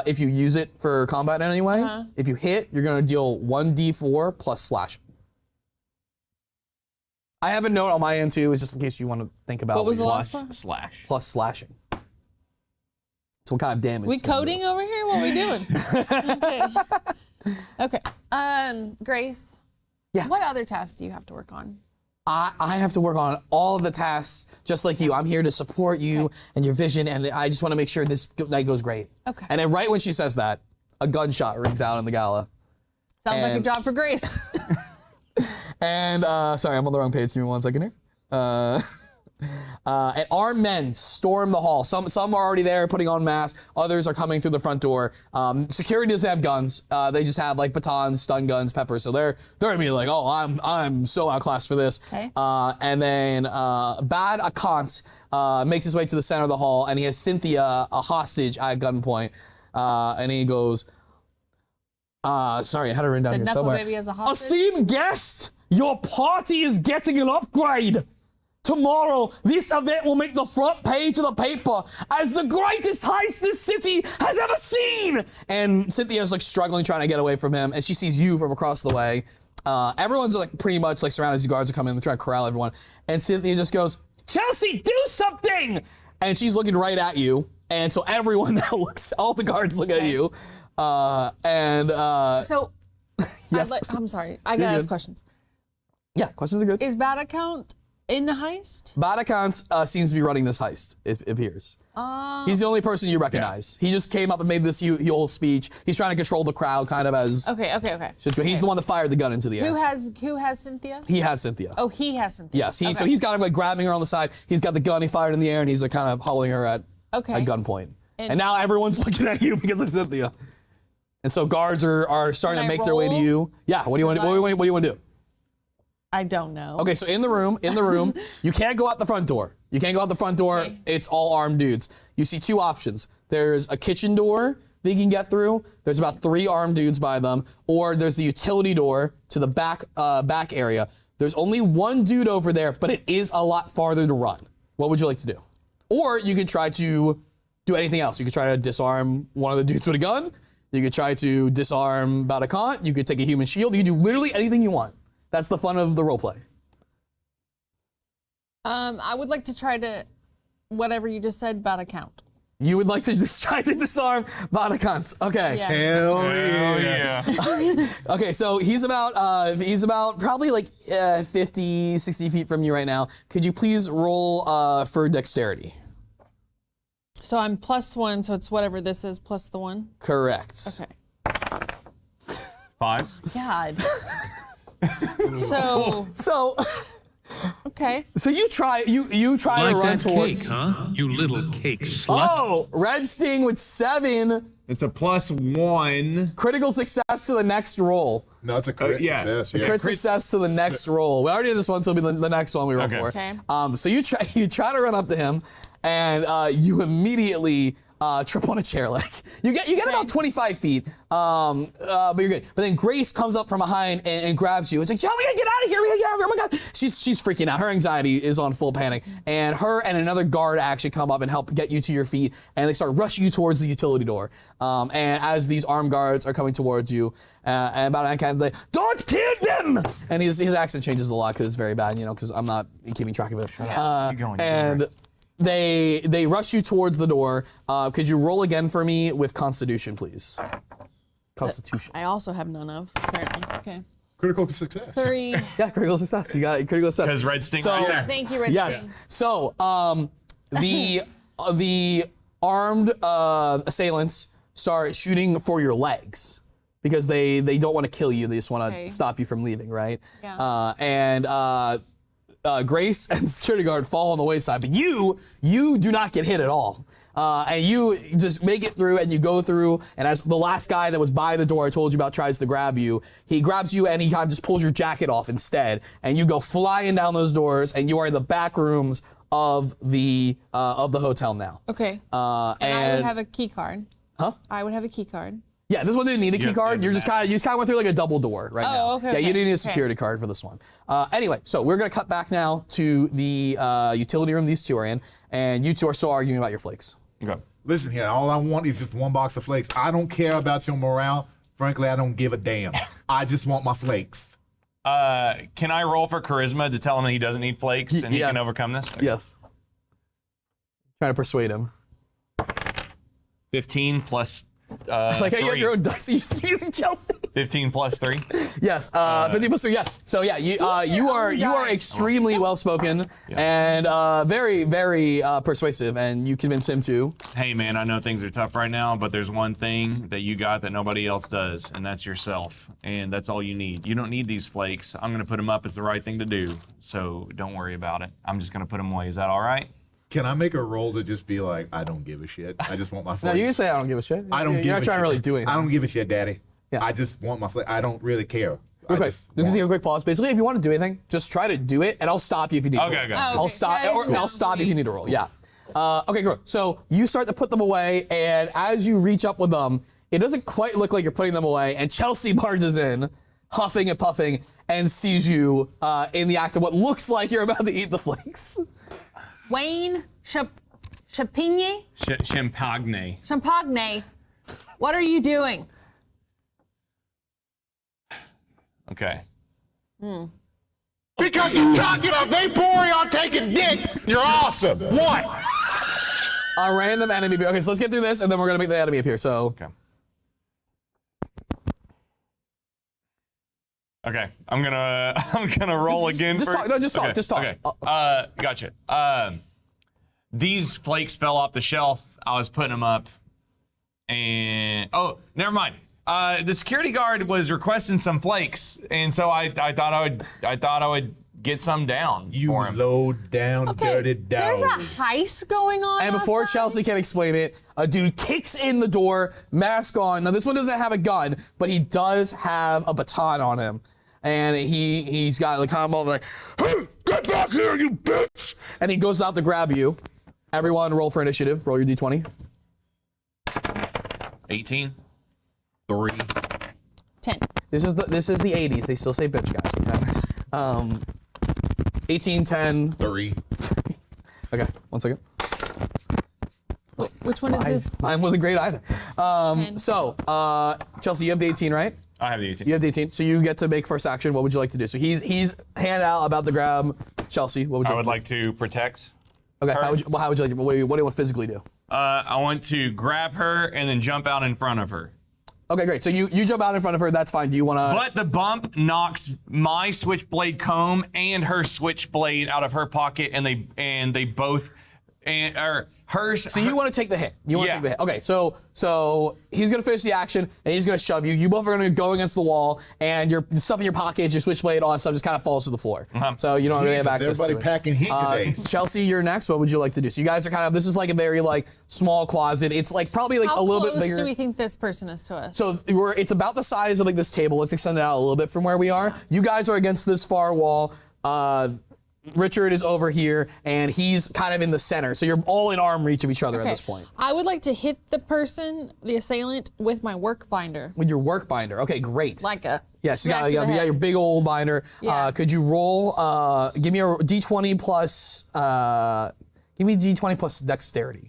if you use it for combat in any way, if you hit, you're going to deal 1d4 plus slashing. I have a note on my end too, it's just in case you want to think about What was the you last want. one? Slash. Plus slashing. So what kind of damage? We it's gonna do. coding over here? What we doing? Okay. Grace. Yeah. What other tasks do you have to work on? I have to work on all of the tasks, just like you. I'm here to support you and your vision, and I just want to make sure this night goes great. Okay. And then right when she says that, a gunshot rings out in the gala. Sounds like a And- job for Grace. And sorry, I'm on the wrong page. Give me 1 second here. And armed men storm the hall. Some are already there putting on masks. Others are coming through the front door. Security doesn't have guns. They just have like batons, stun guns, peppers. So they're gonna be like, oh, I'm so outclassed for this. Okay. And then Bad Akant makes his way to the center of the hall, and he has Cynthia a hostage at gunpoint. And he goes, sorry, I had it written down The here Knuckle somewhere. Baby as a hostage? Esteemed guest, your party is getting an upgrade. Tomorrow, this event will make the front page of the paper as the greatest heist this city has ever seen. And Cynthia's like struggling, trying to get away from him, and she sees you from across the way. Everyone's like pretty much like surrounded as the guards are coming in to try to corral everyone. And Cynthia just goes, Chelsea, do something! And she's looking right at you. And so everyone now looks, all the guards look at you. So, Yes. I'm sorry. I gotta You're ask good. questions. Yeah, questions are good. Is Bad Account in the heist? Badakant seems to be running this heist, it appears. He's the only person you recognize. He just came up and made this whole speech. He's trying to control the crowd kind of as... Okay. He's the one that fired the gun into the air. Who has Cynthia? He has Cynthia. Oh, he has Cynthia. Yes, Okay. so he's got him like grabbing her on the side. He's got the gun he fired in the air, and he's like kind of holding her at gunpoint. And now everyone's looking at you because of Cynthia. And so guards are starting Can to I make their way to roll? you. Yeah, what do you want to do? I don't know. Okay, so in the room, you can't go out the front door. Okay. It's all armed dudes. You see two options. There's a kitchen door that you can get through. There's about 3 armed dudes by them. Or there's the utility door to the back area. There's only 1 dude over there, but it is a lot farther to run. What would you like to do? Or you could try to do anything else. You could try to disarm one of the dudes with a gun. You could try to disarm Badakant. You could take a human shield. You could do literally anything you want. That's the fun of the roleplay. I would like to try to, whatever you just said, Bad Account. You would like to just try to disarm Badakant. Okay. Yeah. Hell Yeah. Okay, so he's about probably like 50, 60 feet from you right now. Could you please roll for dexterity? So I'm +1, so it's whatever this is plus the 1. Correct. Okay. 5. God. So So okay. you try to Like run that towards. cake, huh? You little cake slut. Oh, Red Sting with 7. It's a +1. Critical success to the next roll. No, it's a crit yeah. success. Yeah. Crit success to the next roll. We already did this one, so it'll be the next one we roll Okay. for. Okay. So you try to run up to him, and you immediately trip on a chair leg. You get about 25 feet, but you're good. But then Grace comes up from behind and grabs you. It's like, Joe, we gotta get out of here. We gotta get out of here. Oh my God. She's freaking out. Her anxiety is on full panic. And her and another guard actually come up and help get you to your feet, and they start rushing you towards the utility door. And as these armed guards are coming towards you, and about that kind of like, don't kill them! And his accent changes a lot because it's very bad, because I'm not keeping track of it. Keep going, And they rush you towards the door. Could you roll again for me with Constitution, please? Constitution. I also have none of, apparently. Okay. Critical success. 3. Yeah, critical success. You got it. Critical success. Because Red Sting So- right there. Thank you, Red Yes. Sting. So the armed assailants start shooting for your legs because they don't want to kill you. They just want to Okay. stop you from leaving, right? Yeah. And Grace and the security guard fall on the wayside, but you do not get hit at all. And you just make it through, and you go through, and as the last guy that was by the door I told you about tries to grab you, he grabs you and he kind of just pulls your jacket off instead, and you go flying down those doors, and you are in the back rooms of the hotel now. Okay. And I would have a key card. Huh? I would have a key card. Yeah, this one didn't need a key have- card. you You have just kind of went through like a double door right now. okay, Yeah, you okay, didn't need a okay. security card for this one. Anyway, so we're gonna cut back now to the utility room these two are in, and you two are still arguing about your flakes. Okay. Listen here, all I want is just one box of flakes. I don't care about your morale. Frankly, I don't give a damn. I just want my flakes. Can I roll for charisma to tell him that he doesn't need flakes and he yes. can overcome this? Okay. Yes. Trying to persuade him. 15 plus Like, hey, you have 3. your own dice. You're using Chelsea. 15 plus 3. Yes, 50 plus 3, yes. So yeah, you are extremely well spoken and very, very persuasive, and you convince him to. Hey man, I know things are tough right now, but there's one thing that you got that nobody else does, and that's yourself. And that's all you need. You don't need these flakes. I'm gonna put them up. It's the right thing to do. So don't worry about it. I'm just gonna put them away. Is that all right? Can I make a roll to just be like, I don't give a shit. I just want my No, flakes. you can say I don't give a shit. I don't give You're a not trying shit. to really do anything. I don't give a shit, Daddy. Yeah. I just want my flakes. I don't really care. I Okay, just just want- take a quick pause. Basically, if you want to do anything, just try to do it, and I'll stop you if you need to. Okay, roll. okay. Oh, I'll okay, stop, so that or is I'll down stop for if you me. need to roll. Yeah. Okay, great. So you start to put them away, and as you reach up with them, it doesn't quite look like you're putting them away, and Chelsea barges in, huffing and puffing, and sees you in the act of what looks like you're about to eat the flakes. Wayne Champagne? Champagne. What are you doing? Okay. Because you're talking about vapory on taking dick. You're awesome. What? A random enemy appear. Okay, so let's get through this, and then we're gonna make the enemy appear. So. Okay. Okay, I'm gonna roll again. Just for, talk. No, just talk. Okay, Just talk. Okay. Gotcha. These flakes fell off the shelf. I was putting them up, and oh, never mind. The security guard was requesting some flakes, and so I thought I would get some down You for him. low down, dirty dog. There's a heist going on. And before outside? Chelsea can explain it, a dude kicks in the door, mask on. Now this one doesn't have a gun, but he does have a baton on him. And he's got the combo like, hey, get back here, you bitch! And he goes out to grab you. Everyone roll for initiative. Roll your d20. 18. 3. 10. This is the 80s. They still say bitch, guys. Okay. 18, 10. 3. Okay, one second. Which one is this? Mine wasn't great either. 10. So, Chelsea, you have the 18, right? I have the 18. You have the 18, so you get to make first action. What would you like to do? So he's hand out about to grab Chelsea. What would you I would like like to protect. to do? Okay, her. how would you like to, what do you want to physically do? I want to grab her and then jump out in front of her. Okay, great. So you jump out in front of her. That's fine. Do you want to? But the bump knocks my switchblade comb and her switchblade out of her pocket, and they both or hers. So you want to take the hit. You want to Yeah. take the hit. Okay, so he's going to finish the action, and he's going to shove you. You both are going to go against the wall, and the stuff in your pockets, your switchblade, all that stuff just kind of falls to the floor. So you don't really have access to Everybody it. packing heat today. Chelsea, you're next. What would you like to do? So you guys are kind of, this is like a very like small closet. It's like probably like How a little close bit bigger. do we think this person is to us? So it's about the size of like this table. Let's extend it out a little bit from where we are. You guys are against this far wall. Richard is over here, and he's kind of in the center. So you're all in arm reach of each other at this point. I would like to hit the person, the assailant, with my work binder. With your work binder. Okay, great. Like a Yes, you smack got, to the head. your big old binder. Yeah. Could you roll? Give me a d20 plus. Give me d20 plus dexterity.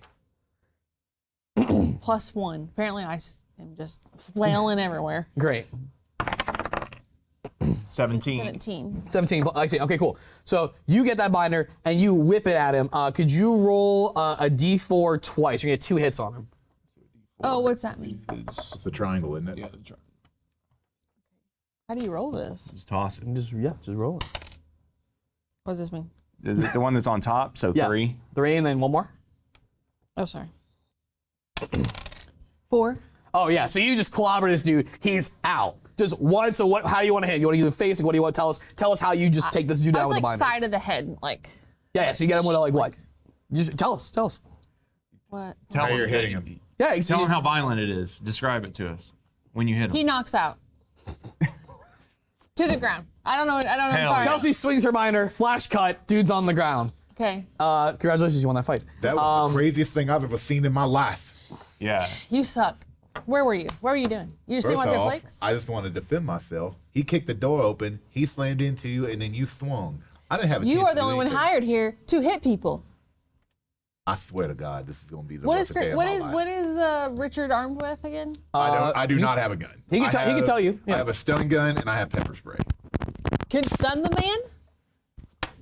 +1. Apparently, I am just flailing everywhere. Great. 17. 17. 17. I see. Okay, cool. So you get that binder and you whip it at him. Could you roll a d4 twice? You're gonna get 2 hits on him. Oh, what's that mean? It's a triangle, isn't it? Yeah, How do you roll this? Just toss it. Just roll it. What does this mean? Is it the one that's on top? So Yeah. 3. 3 and then one more. Oh, sorry. 4. Oh yeah. So you just clobber this dude. He's out. Just one. So what? How do you want to hit? You want to do the face? What do you want to tell us? Tell us how you just take this dude I down was with like the binder. side of the head, like. Yeah. So you get him with like what? You just tell us. Tell us. What? Tell How you're hitting him. Yeah, Tell him how violent it is. Describe it to us when you hit him. He knocks out. To the ground. I don't know. I'm Hell sorry. yeah. Chelsea swings her minor, flash cut, dude's on the ground. Okay. Congratulations, you won that fight. That was the craziest thing I've ever seen in my life. Yeah. You suck. Where were you? What were you doing? You just didn't want First their off, flakes? I just wanted to defend myself. He kicked the door open, he slammed into you, and then you swung. I didn't have a You chance are to the do only one anything. hired here to hit people. I swear to God, this is going to be the What roughest day of what my is life. what is Richard armed with again? I do not have a gun. he can I tell you, yeah. I have a stun gun and I have pepper spray. Can stun the man?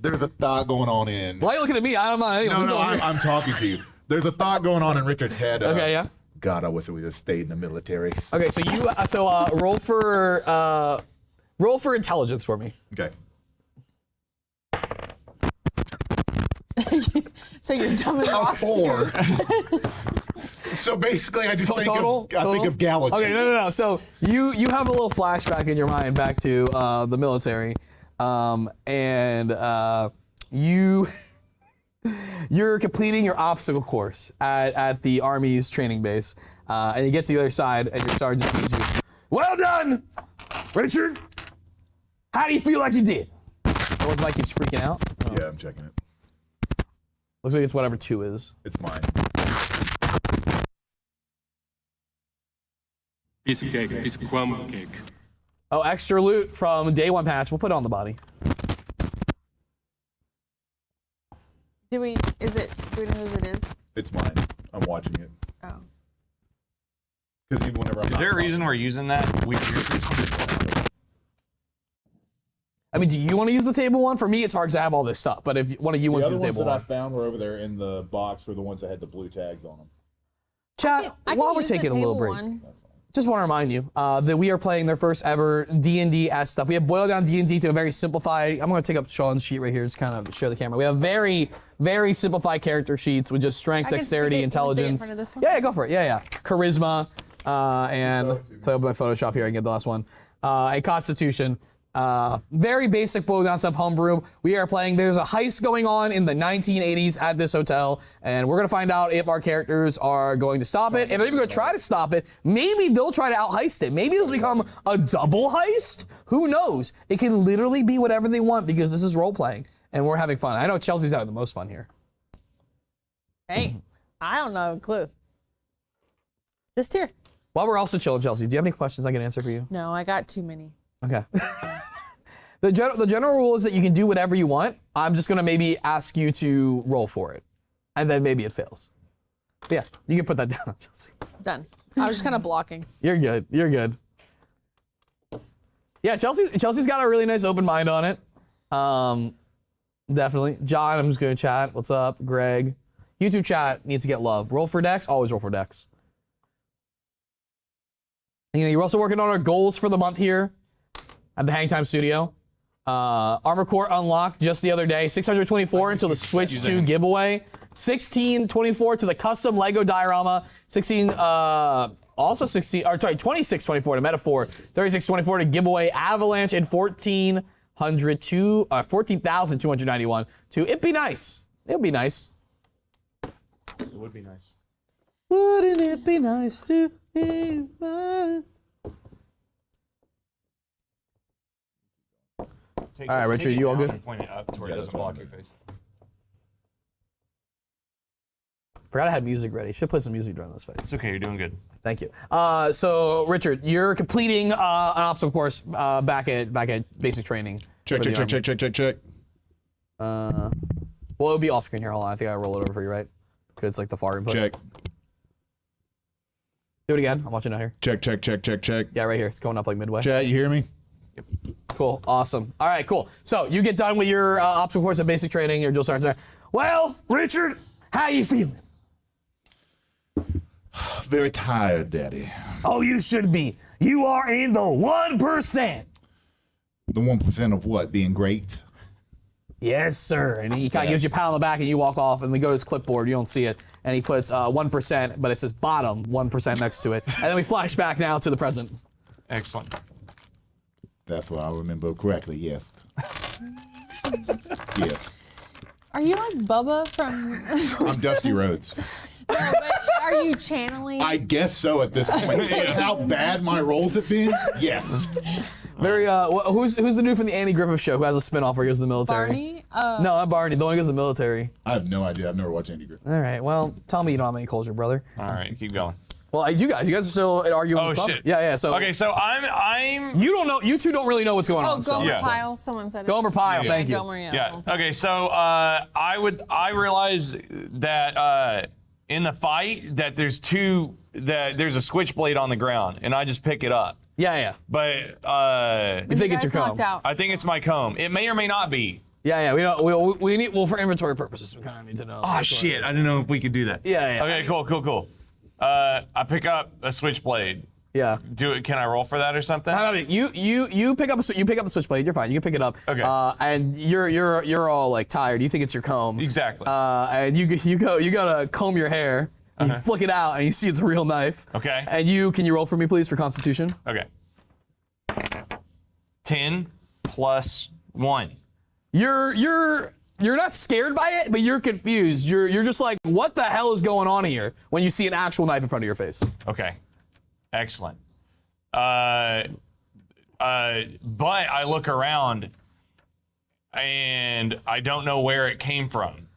There's a thought going on in. Why are you looking at me? I'm not. No, I'm talking to you. There's a thought going on in Richard's head. Okay, yeah. God, I wish we just stayed in the military. Okay, so you roll for intelligence for me. Okay. So you're dumb as A rocks. 4. So basically, I just think of Gallagher. Okay, no. So you have a little flashback in your mind back to the military, and you're completing your obstacle course at the Army's training base, and you get to the other side, and your sergeant sees you. Well done, Richard. How do you feel like you did? Or Mike keeps freaking out. Oh. Yeah, I'm checking it. Looks like it's whatever 2 is. It's mine. Piece of cake, piece of crumb cake. Oh, extra loot from day 1 patch. We'll put it on the body. Do we know whose it is? It's mine. I'm watching it. Oh. Because even whenever I'm Is there a reason we're using that? I mean, do you want to use the table one? For me, it's hard because I have all this stuff. But if one of you wants to use the table one. found were over there in the box were the ones that had the blue tags on them. Chat, I can while we're use the taking a little table break, one. just want to remind you that we are playing their first ever D&D-esque stuff. We have boiled down D&D to a very simplified, I'm going to take up Sean's sheet right here, just kind of share the camera. We have very, very simplified character sheets with just strength, I can dexterity, stick it- can we stick it in intelligence. front of this one? Yeah, go for it. Yeah. Charisma, and play up my Photoshop here, I can get the last one. A Constitution. Very basic boiled down stuff, homebrew. We are playing, there's a heist going on in the 1980s at this hotel, and we're gonna find out if our characters are going to stop it. If they're even gonna try to stop it, maybe they'll try to out-heist it. Maybe this will become a double heist? Who knows? It can literally be whatever they want because this is role-playing, and we're having fun. I know Chelsea's having the most fun here. Hey, I don't know a clue. Just here. While we're also chilling, Chelsea, do you have any questions I can answer for you? No, I got too many. Okay. The general rule is that you can do whatever you want. I'm just gonna maybe ask you to roll for it, and then maybe it fails. But yeah, you can put that down, Chelsea. Done. I was just kind of blocking. You're good. You're good. Yeah, Chelsea's got a really nice open mind on it. Definitely. John, I'm just gonna chat. What's up, Greg? YouTube chat needs to get love. Roll for Dex. Always roll for Dex. You know, you're also working on our goals for the month here at the Hangtime Studio. Armor Core unlocked just the other day. 624 until the Switch 2 giveaway. 1624 to the custom Lego diorama. 2624 to Metaphor. 3624 to giveaway Avalanche, and 14,291 to It'd Be Nice. It would be nice. It would be nice. Wouldn't it be nice to be mine? All right, Richard, you all good? Point it up to where it doesn't block your face. Forgot I had music ready. Should put some music during this fight. It's okay, you're doing good. Thank you. So, Richard, you're completing an obstacle course back at basic training. Check. Well, it'll be off screen here. Hold on. I think I roll it over for you, right? Because it's like the far input. Check. Do it again. I'm watching out here. Check. Yeah, right here. It's going up like midway. Chat, you hear me? Cool. Awesome. All right, cool. So you get done with your obstacle course at basic training. Your drill sergeant. Well, Richard, how you feeling? Very tired, Daddy. Oh, you should be. You are in the 1%. The 1% of what? Being great? Yes, sir. And he kind of gives you a pat on the back, and you walk off, and we go to his clipboard. You don't see it. And he puts 1%, but it says bottom 1% next to it. And then we flash back now to the present. Excellent. That's what I remember correctly, yes. Yeah. Are you like Bubba from? I'm Dusty Rhodes. But are you channeling? I guess so at this point. How bad my roles have been? Yes. Very. Who's the dude from the Andy Griffith Show who has a spinoff where he goes to the military? Barney? No, not Barney. The one who goes to the military. I have no idea. I've never watched Andy Griffith. All right. Well, tell me you don't have any culture, brother. All right, keep going. Well, you guys are still arguing Oh with stuff? shit. Yeah. So okay, so I'm. you don't know. You two don't really know what's going Oh, on. So. Gomer Yeah. Pyle. Someone said it. Gomer Pyle. Thank you. Gomer, Yeah. Okay. So I realize that in the fight that there's a switchblade on the ground, and I just pick it up. Yeah. But You think it's your guys knocked comb? out. I think it's my comb. It may or may not be. Yeah. We don't. We need. Well, for inventory purposes, we kind of need to know. Oh shit! I didn't know if we could do that. Yeah. Okay. Cool. I pick up a switchblade. Yeah. Can I roll for that or something? How about it? You pick up the switchblade. You're fine. You can pick it up. Okay. And you're all like tired. You think it's your comb. Exactly. And you gotta comb your hair. You flick it out and you see it's a real knife. Okay. And can you roll for me please for Constitution? Okay. 10 plus 1. You're not scared by it, but you're confused. You're just like, what the hell is going on here when you see an actual knife in front of your face? Okay. Excellent. But I look around and I don't know where it came from.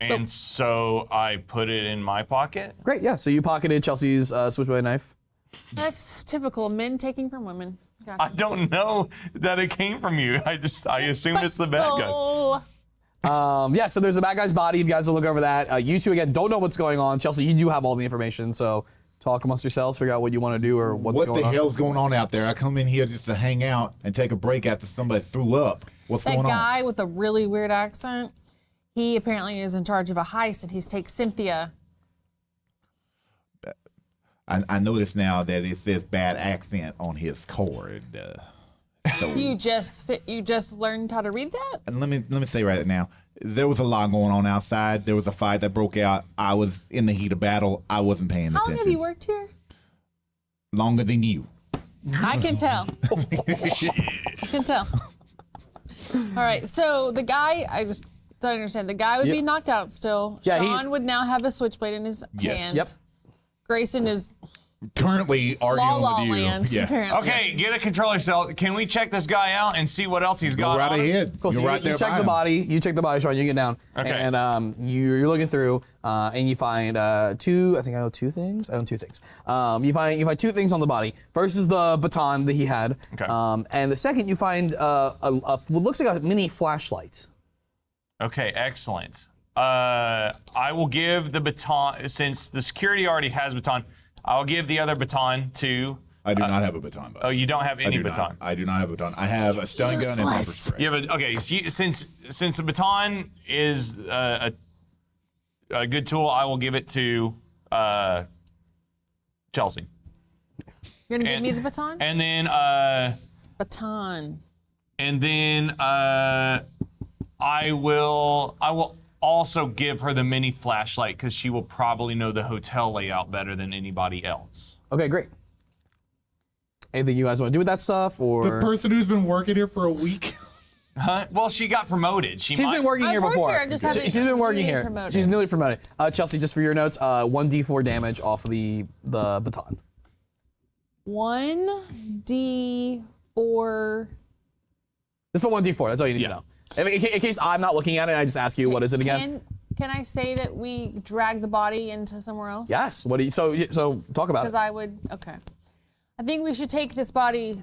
And so I put it in my pocket. Great, yeah. So you pocketed Chelsea's switchblade knife. That's typical men taking from women. Gotcha. I don't know that it came from you. I assume it's the bad guys. Oh. Yeah, so there's a bad guy's body. If you guys will look over that. You two, again, don't know what's going on. Chelsea, you do have all the information, so talk amongst yourselves, figure out what you want to do or what's What going the on. hell's going on out there? I come in here just to hang out and take a break after somebody threw up. What's That going on? guy with a really weird accent, he apparently is in charge of a heist and he's takes Cynthia. I notice now that it says bad accent on his cord. So, You just learned how to read that? and let me say right now, there was a lot going on outside. There was a fight that broke out. I was in the heat of battle. I wasn't paying How long attention. have you worked here? Longer than you. I can tell. I can tell. All right, so the guy, I just don't understand. The guy would be knocked out still. Yeah, Sean would now have a switchblade in his Yes. hand. Yep. Grayson is Currently arguing La La with you. Land, Yeah. apparently. Okay, get a controller cell. Can we check this guy out and see what else he's got? Go right on him? ahead. Cool, so You're right there you check by the him. body. You check the body, Sean. You get down, Okay. and you're looking through, and you find two. I think I know two things. I own two things. You find two things on the body. First is the baton that he had, Okay. and the second you find what looks like a mini flashlight. Okay, excellent. I will give the baton, since the security already has baton, I'll give the other baton to... I do not have a baton. By the Oh, way. you don't have I any do baton. Not. I do not have a baton. I have a stun gun and pepper spray. Yeah, but okay, since the baton is a good tool, I will give it to Chelsea. You're gonna give me the baton? And then Baton. I will also give her the mini flashlight because she will probably know the hotel layout better than anybody else. Okay, great. Anything you guys want to do with that stuff, or The person who's been working here for a week. Huh? Well, she got promoted. she's been working here I've worked before. here, I just haven't She's been working newly here. promoted. She's newly promoted. Chelsea, just for your notes, 1d4 damage off of the baton. 1d4. Just put 1d4. That's all you need Yeah. to know. In case I'm not looking at it, I just ask you, what is it again? Can I say that we drag the body into somewhere else? Yes. What do you? So talk about it. Because I would. Okay. I think we should take this body.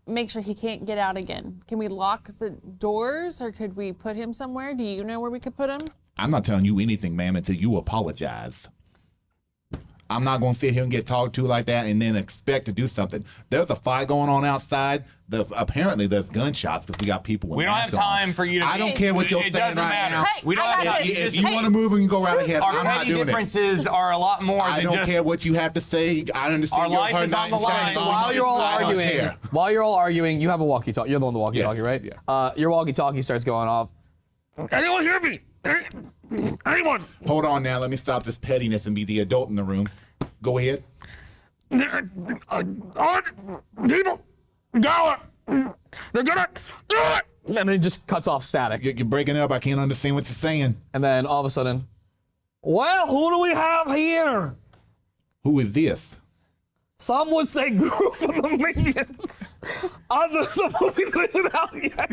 Make sure he can't get out again. Can we lock the doors, or could we put him somewhere? Do you know where we could put him? I'm not telling you anything, ma'am, until you apologize. I'm not going to sit here and get talked to like that and then expect to do something. There's a fight going on outside. Apparently, there's gunshots because we got people with We don't have masks on. time for you to. I don't care what you're It saying doesn't right matter. now. Hey, we don't I have got time. this. If This you is- want to move, we can go right ahead. Our I'm not petty doing it. differences are a lot more I than don't just. care what you have to say. I understand Our you're life her is on knight the in line. shining So armor. While you're all I don't arguing, care. you have a walkie-talkie. You're the one with the walkie-talkie, Yes, right? yeah. Your walkie-talkie starts going off. Anyone hear me? Anyone? Hold on now. Let me stop this pettiness and be the adult in the room. Go ahead. People, gala. They're gonna. And then it just cuts off static. You're breaking up. I can't understand what you're saying. And then all of a sudden, Well, who do we have here? Who is this? Some would say group of the minions. Others a movie that isn't out yet.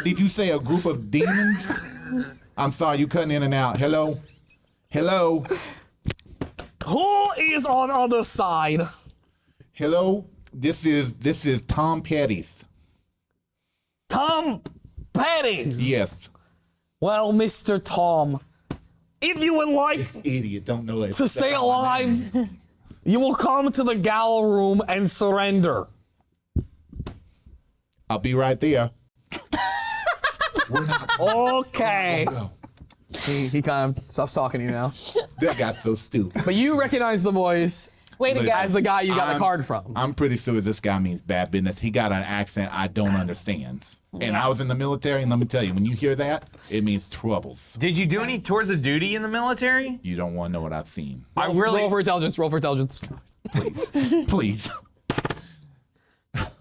Did you say a group of demons? I'm sorry, you cutting in and out. Hello? Hello? Who is on the other side? Hello? This is Tom Petty's. Tom Petty's. Yes. Well, Mr. Tom, if you would like Idiot, don't know that. to stay alive, you will come to the gala room and surrender. I'll be right there. Okay. He kind of stops talking to you now. That got so stupid. But you recognize the voice Way to go. as the guy you got the card from. I'm pretty sure this guy means bad business. He got an accent I don't understand. And I was in the military, and let me tell you, when you hear that, it means troubles. Did you do any tours of duty in the military? You don't want to know what I've seen. I really. Roll for intelligence. Roll for intelligence. Please.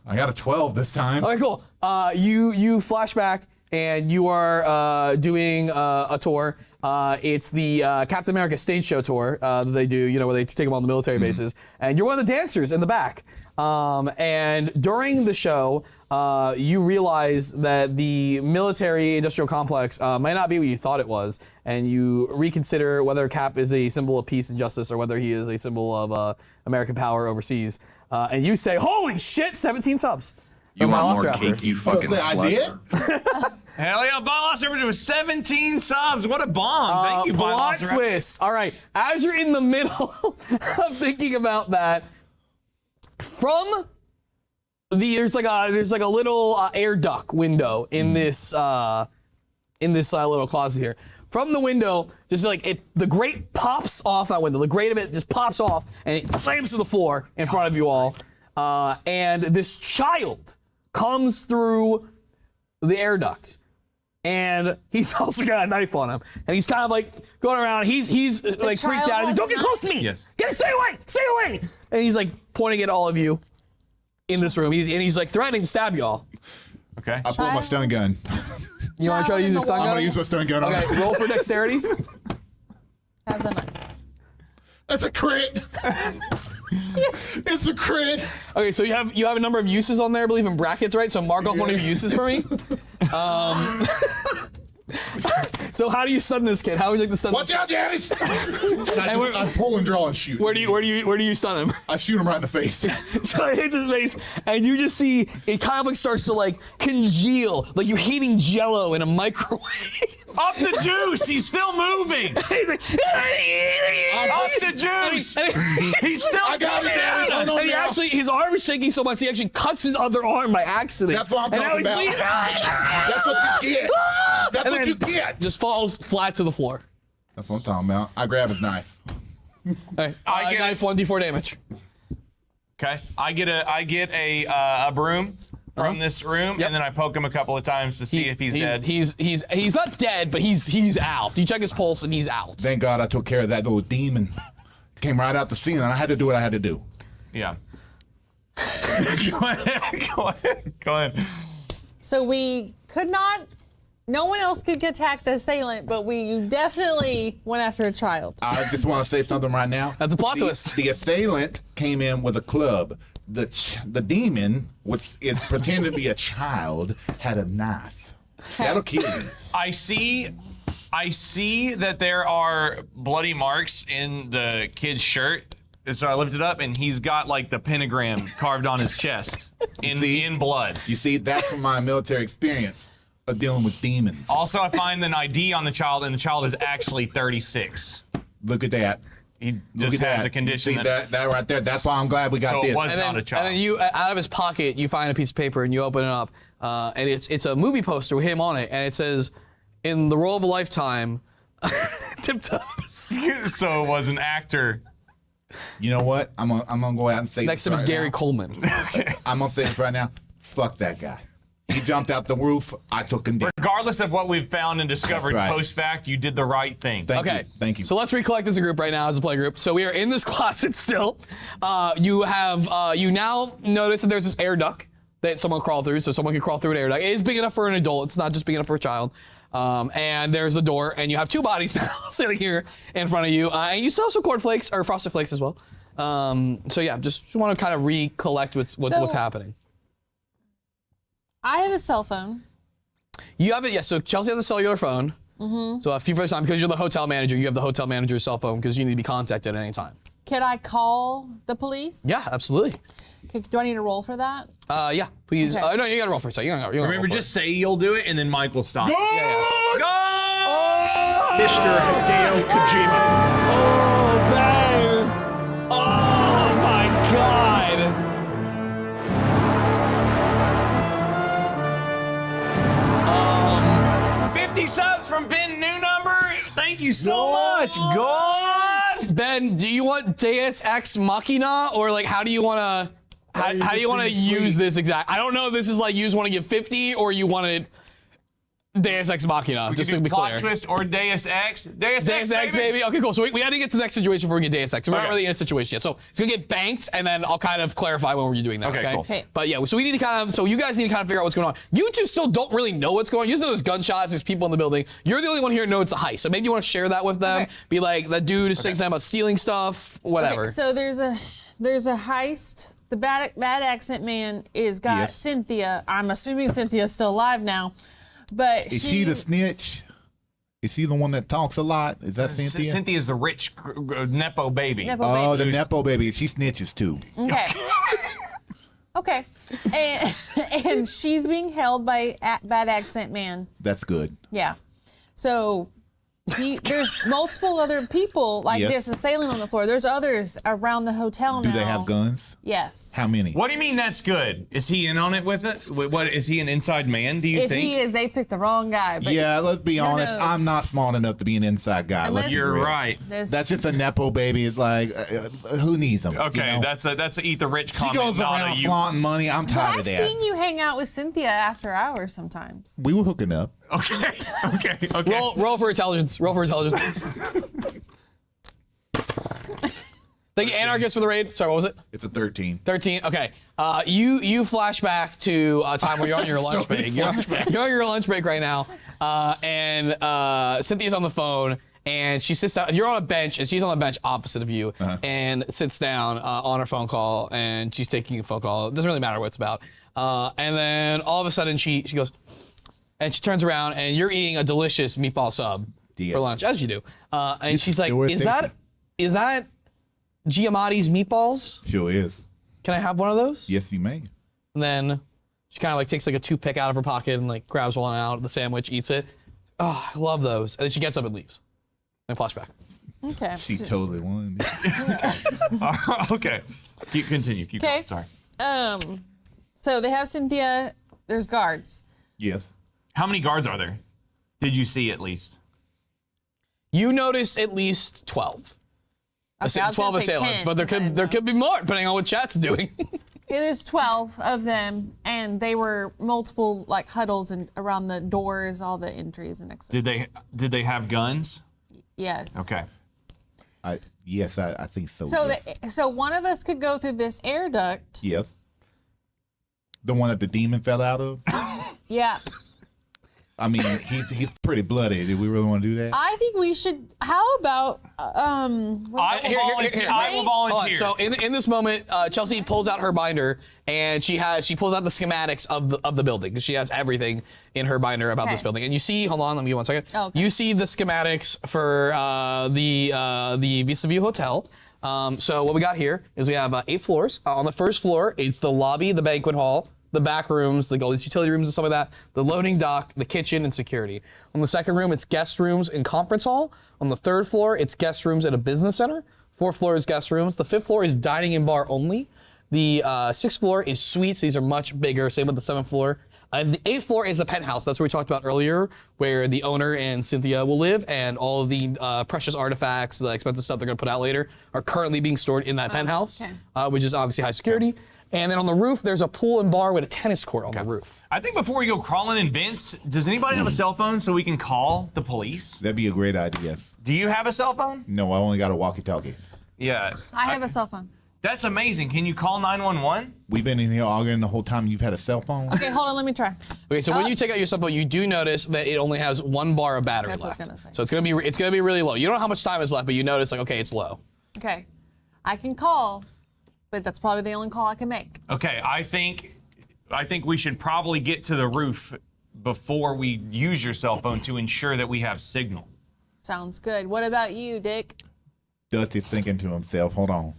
I got a 12 this time. Okay, cool. You flashback and you are doing a tour. It's the Captain America stage show tour that they do, where they take them on the military bases. And you're one of the dancers in the back. And during the show, you realize that the military industrial complex might not be what you thought it was. And you reconsider whether Cap is a symbol of peace and justice or whether he is a symbol of American power overseas. And you say, holy shit, 17 subs. You want more Velociraptor. cake, you fucking I slut. did? Hell yeah, Velociraptor with 17 subs. What a bomb. Thank you, Plot Velociraptor. twist. All right. As you're in the middle of thinking about that, from there's like a little air duct window in this little closet here. From the window, just like the grate pops off that window. The grate of it just pops off and it slams to the floor in front of you all. And this child comes through the air duct. And he's also got a knife on him. And he's kind of like going around. He's like freaked child out. He's like, has don't a get close to me. Yes. Stay away. Stay away. And he's like pointing at all of you in this room. He's like threatening to stab y'all. Okay. I pulled my stun gun. You want to try to use your stun I'm gun? going to use my stun gun on Okay, him. roll for dexterity. Has a knife. That's a crit. It's a crit. Okay, so you have a number of uses on there, I believe in brackets, right? So mark off one of your uses for me. So how do you stun this kid? How would you like to stun Watch this out, Daddy! I pull and draw and shoot. Where do you stun him? I shoot him right in the face. So it hits his face, and you just see it kind of like starts to like congeal, like you're heating Jello in a microwave. Up the juice. He's still moving. He's like, Up the juice. He's still I got it, Daddy. and he actually, his arm is shaking so much he actually cuts his other arm by accident. That's what I'm And now talking he's about. bleeding. That's what you get. That's And what then you get. just falls flat to the floor. That's what I'm talking about. I grab his knife. Hey, I get knife 1d4 damage. Okay. I get a broom from this room, Yep. and then I poke him a couple of times to see if he's dead. He's not dead, but he's out. You check his pulse and he's out. Thank God I took care of that little demon. Came right out the scene, and I had to do what I had to do. Yeah. Go ahead. So we could not. No one else could attack the assailant, but you definitely went after a child. I just want to say something right now. That's a plot twist. The assailant came in with a club. The demon, which is pretending to be a child, had a knife. That'll kill you. I see that there are bloody marks in the kid's shirt. And so I lift it up, and he's got like the pentagram carved on his chest in blood. You see, that's from my military experience of dealing with demons. Also, I find an ID on the child, and the child is actually 36. Look at that. He Look just at has that. a condition You see that right there? That's why I'm glad we got So it this. was And then, not a child. and then you, out of his pocket, you find a piece of paper and you open it up, and it's a movie poster with him on it, and it says, "In the role of a lifetime, Tiptoes." So it was an actor. You know what? I'm gonna go out and say Next to him this is right Gary now. Coleman. I'm gonna say this right now. Fuck that guy. He jumped out the roof. I took him down. Regardless of what we've found and discovered That's right. post-fact, you did the right thing. Okay. Thank you. So let's recollect as a group right now, as a play group. So we are in this closet still. You now notice that there's this air duct that someone crawled through, so someone can crawl through an air duct. It is big enough for an adult. It's not just big enough for a child. And there's a door, and you have 2 bodies now sitting here in front of you. And you still have some cornflakes or frosted flakes as well. So yeah, just want to kind of recollect what's happening. I have a cell phone. You have it, yes. So Chelsea has a cellular phone. So a few first time, because you're the hotel manager, you have the hotel manager's cell phone because you need to be contacted at any time. Can I call the police? Yeah, absolutely. Okay, do I need to roll for that? Yeah, please. Okay. No, you gotta roll for a second. Remember, just say you'll do it, and then Mike will stop. Mr. Hideo Kojima. Oh, man. Oh, my God. 50 subs from Ben New Number. Thank you so much. God. Ben, do you want Deus Ex Machina, or like how do you want to how do you want to use this exact? I don't know if this is like you just want to give 50 or you want it Deus Ex Machina, just to be plot clear. twist or Deus Ex. Deus Deus Ex, baby. Okay, cool. So we had to get to the next situation before we get Deus Ex. We're not really in a situation yet. So it's gonna get banked, and then I'll kind of clarify when we're doing that. Okay, cool. Okay. But yeah, so we need to kind of, so you guys need to kind of figure out what's going on. You two still don't really know what's going on. You just know there's gunshots, there's people in the building. You're the only one here who knows it's a heist. So maybe you want to share that with them. Okay. Be like, that dude is saying something about stealing stuff, whatever. Okay, so there's a heist. The bad accent man is got Yes. Cynthia. I'm assuming Cynthia's still alive now, but Is she the snitch? Is she the one that talks a lot? Is that Cynthia? Cynthia's the rich Nepo baby. Nepo Oh, baby. the Nepo baby. She snitches too. Okay. Okay. And she's being held by bad accent man. That's good. Yeah. So there's multiple other people like Yes. this assailing on the floor. There's others around the hotel now. Do they have guns? Yes. How many? What do you mean that's good? Is he in on it with it? What is he an inside man? Do you If think? he is, they picked the wrong guy. But Yeah, let's be honest. knows? I'm not smart enough to be an inside guy. Let's be You're real. right. this- That's just a Nepo baby. It's like, who needs them? Okay, you know? that's a eat the rich She comment. goes not around a you. flaunting money. I'm But tired I've of that. seen you hang out with Cynthia after hours sometimes. We were hooking up. Okay, okay. Roll for intelligence. Roll for intelligence. Thank you, Anarchist, for the raid. Sorry, what was it? It's a 13. 13. Okay. You flash back to a time where you're on your lunch break. You're on your lunch break right now, and Cynthia's on the phone, and she sits down. You're on a bench, and she's on the bench opposite of you, and sits down on her phone call, and she's taking a phone call. It doesn't really matter what it's about. And then all of a sudden, she goes, and she turns around, and you're eating a delicious meatball sub for lunch, as you do. And she's like, sure "Is that Giamatti's meatballs? Sure is. Can I have one of those?" Yes, you may. And then she kind of like takes like a toothpick out of her pocket and like grabs one out of the sandwich, eats it. Oh, I love those. And then she gets up and leaves. And flashback. Okay. She totally won. Okay. Continue. Keep Okay. going. Sorry. So they have Cynthia. There's guards. Yes. How many guards are there? Did you see at least? You noticed at least 12. Okay, I was 12 gonna say assailants, 10, but there could be more depending on what chat's doing. Yeah, there's 12 of them, and they were multiple like huddles and around the doors, all the entries and exits. Did they have guns? Yes. Okay. Yes, I think so. So yes. so one of us could go through this air duct. Yes. The one that the demon fell out of? Yeah. I mean, he's pretty bloody. Do we really want to do that? I think we should. How about I will Here. volunteer. I will Hold on. volunteer. So in this moment, Chelsea pulls out her binder and she pulls out the schematics of the building because she has everything in her binder about this Okay. building. And you see, hold on, let me give 1 second. Oh, okay. You see the schematics for the Vista View Hotel. So what we got here is we have 8 floors. On the first floor, it's the lobby, the banquet hall, the back rooms, like all these utility rooms and stuff like that, the loading dock, the kitchen, and security. On the second room, it's guest rooms and conference hall. On the third floor, it's guest rooms at a business center. Fourth floor is guest rooms. The fifth floor is dining and bar only. The sixth floor is suites. These are much bigger. Same with the seventh floor. The eighth floor is the penthouse. That's what we talked about earlier, where the owner and Cynthia will live, and all of the precious artifacts, the expensive stuff they're going to put out later, are currently being stored in that penthouse, okay. Which is obviously high security. And then on the roof, there's a pool and bar with a tennis court on the roof. I think before we go crawling in vents, does anybody have a cell phone so we can call the police? That'd be a great idea. Do you have a cell phone? No, I only got a walkie-talkie. Yeah. I have a cell phone? That's amazing. Can you call 911? We've been in here arguing the whole time. You've had a cell phone. Okay, hold on. Let me try. Okay, so when you take out your cell phone, you do notice that it only has 1 bar of battery That's what I left. was gonna say. So it's gonna be really low. You don't know how much time is left, but you notice like, okay, it's low. Okay, I can call, but that's probably the only call I can make. Okay, I think we should probably get to the roof before we use your cell phone to ensure that we have signal. Sounds good. What about you, Dick? Dusty's thinking to himself, hold on.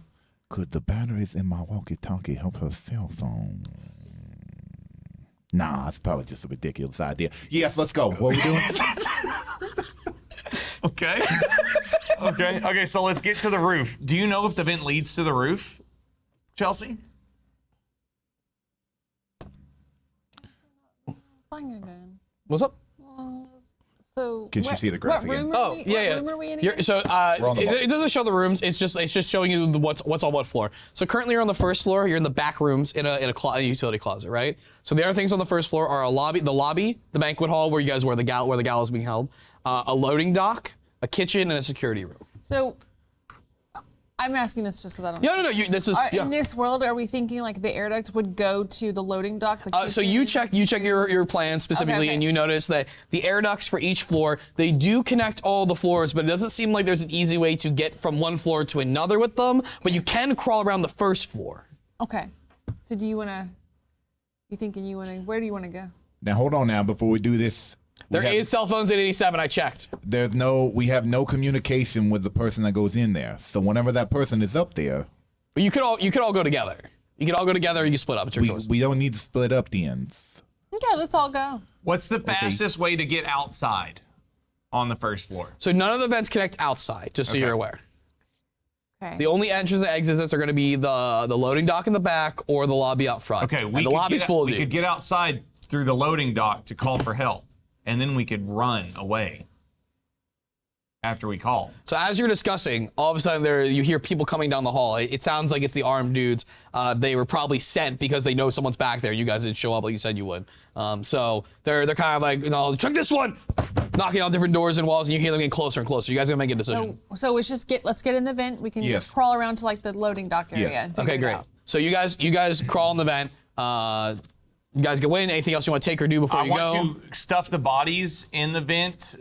Could the batteries in my walkie-talkie help her cell phone? Nah, it's probably just a ridiculous idea. Yes, let's go. What are we doing? Okay. Okay, so let's get to the roof. Do you know if the vent leads to the roof, Chelsea? Fine again. What's up? So Can she see the graph what again? room Oh, are we, yeah, what yeah. room are we in You're- again? so We're on the it doesn't show the rooms. It's just showing you what's on what floor. So currently you're on the first floor. You're in the back rooms in a utility closet, right? So the other things on the first floor are the lobby, the banquet hall where you guys where the gala is being held, a loading dock, a kitchen, and a security room. So I'm asking this just because I don't know. No. This is yeah. In this world, are we thinking like the air duct would go to the loading dock? The So you check your plan specifically, Okay. and you notice that the air ducts for each floor, they do connect all the floors, but it doesn't seem like there's an easy way to get from one floor to another with them. But you can crawl around the first floor. Okay. So do you want to? Where do you want to go? Now, hold on now before we do this. There is cell phones at 87. I checked. We have no communication with the person that goes in there. So whenever that person is up there, But you could all go together. You could all go together. You can split up. It's your choice. we don't need to split up the ends. Okay, let's all go. What's the fastest way to get outside on the first floor? So none of the vents connect outside, just so you're aware. Okay. The only entrance and exits are going to be the loading dock in the back or the lobby out front. Okay, and the lobby's full of we dudes. could get outside through the loading dock to call for help, and then we could run away after we call. So as you're discussing, all of a sudden you hear people coming down the hall. It sounds like it's the armed dudes. They were probably sent because they know someone's back there. You guys didn't show up like you said you would. So they're kind of like, check this one, knocking on different doors and walls, and you hear them getting closer and closer. You guys gotta make a decision. So let's get in the vent. We can Yes. just crawl around to like the loading dock area. Yes. And figure Okay, it great. out. So you guys crawl in the vent. You guys go in. Anything else you want to take or do before I you go? want to stuff the bodies in the vent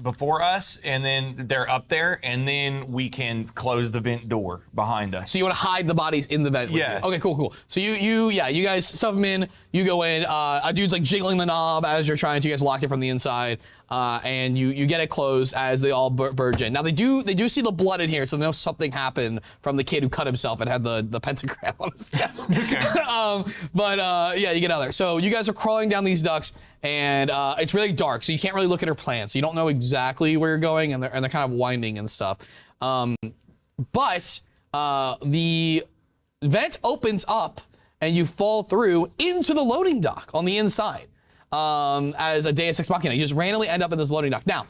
before us, and then they're up there, and then we can close the vent door behind us. So you want to hide the bodies in the vent? with Yes. you. Okay, cool. So you guys stuff them in. You go in. A dude's like jiggling the knob as you're trying to. You guys locked it from the inside, and you get it closed as they all burge in. Now they do see the blood in here, so they know something happened from the kid who cut himself and had the pentagram on his chest. Okay. Yeah, you get out there. So you guys are crawling down these ducts, and it's really dark, so you can't really look at her plans. So you don't know exactly where you're going, and they're kind of winding and stuff. But the vent opens up, and you fall through into the loading dock on the inside. As a Deus Ex Machina, you just randomly end up in this loading dock. Now,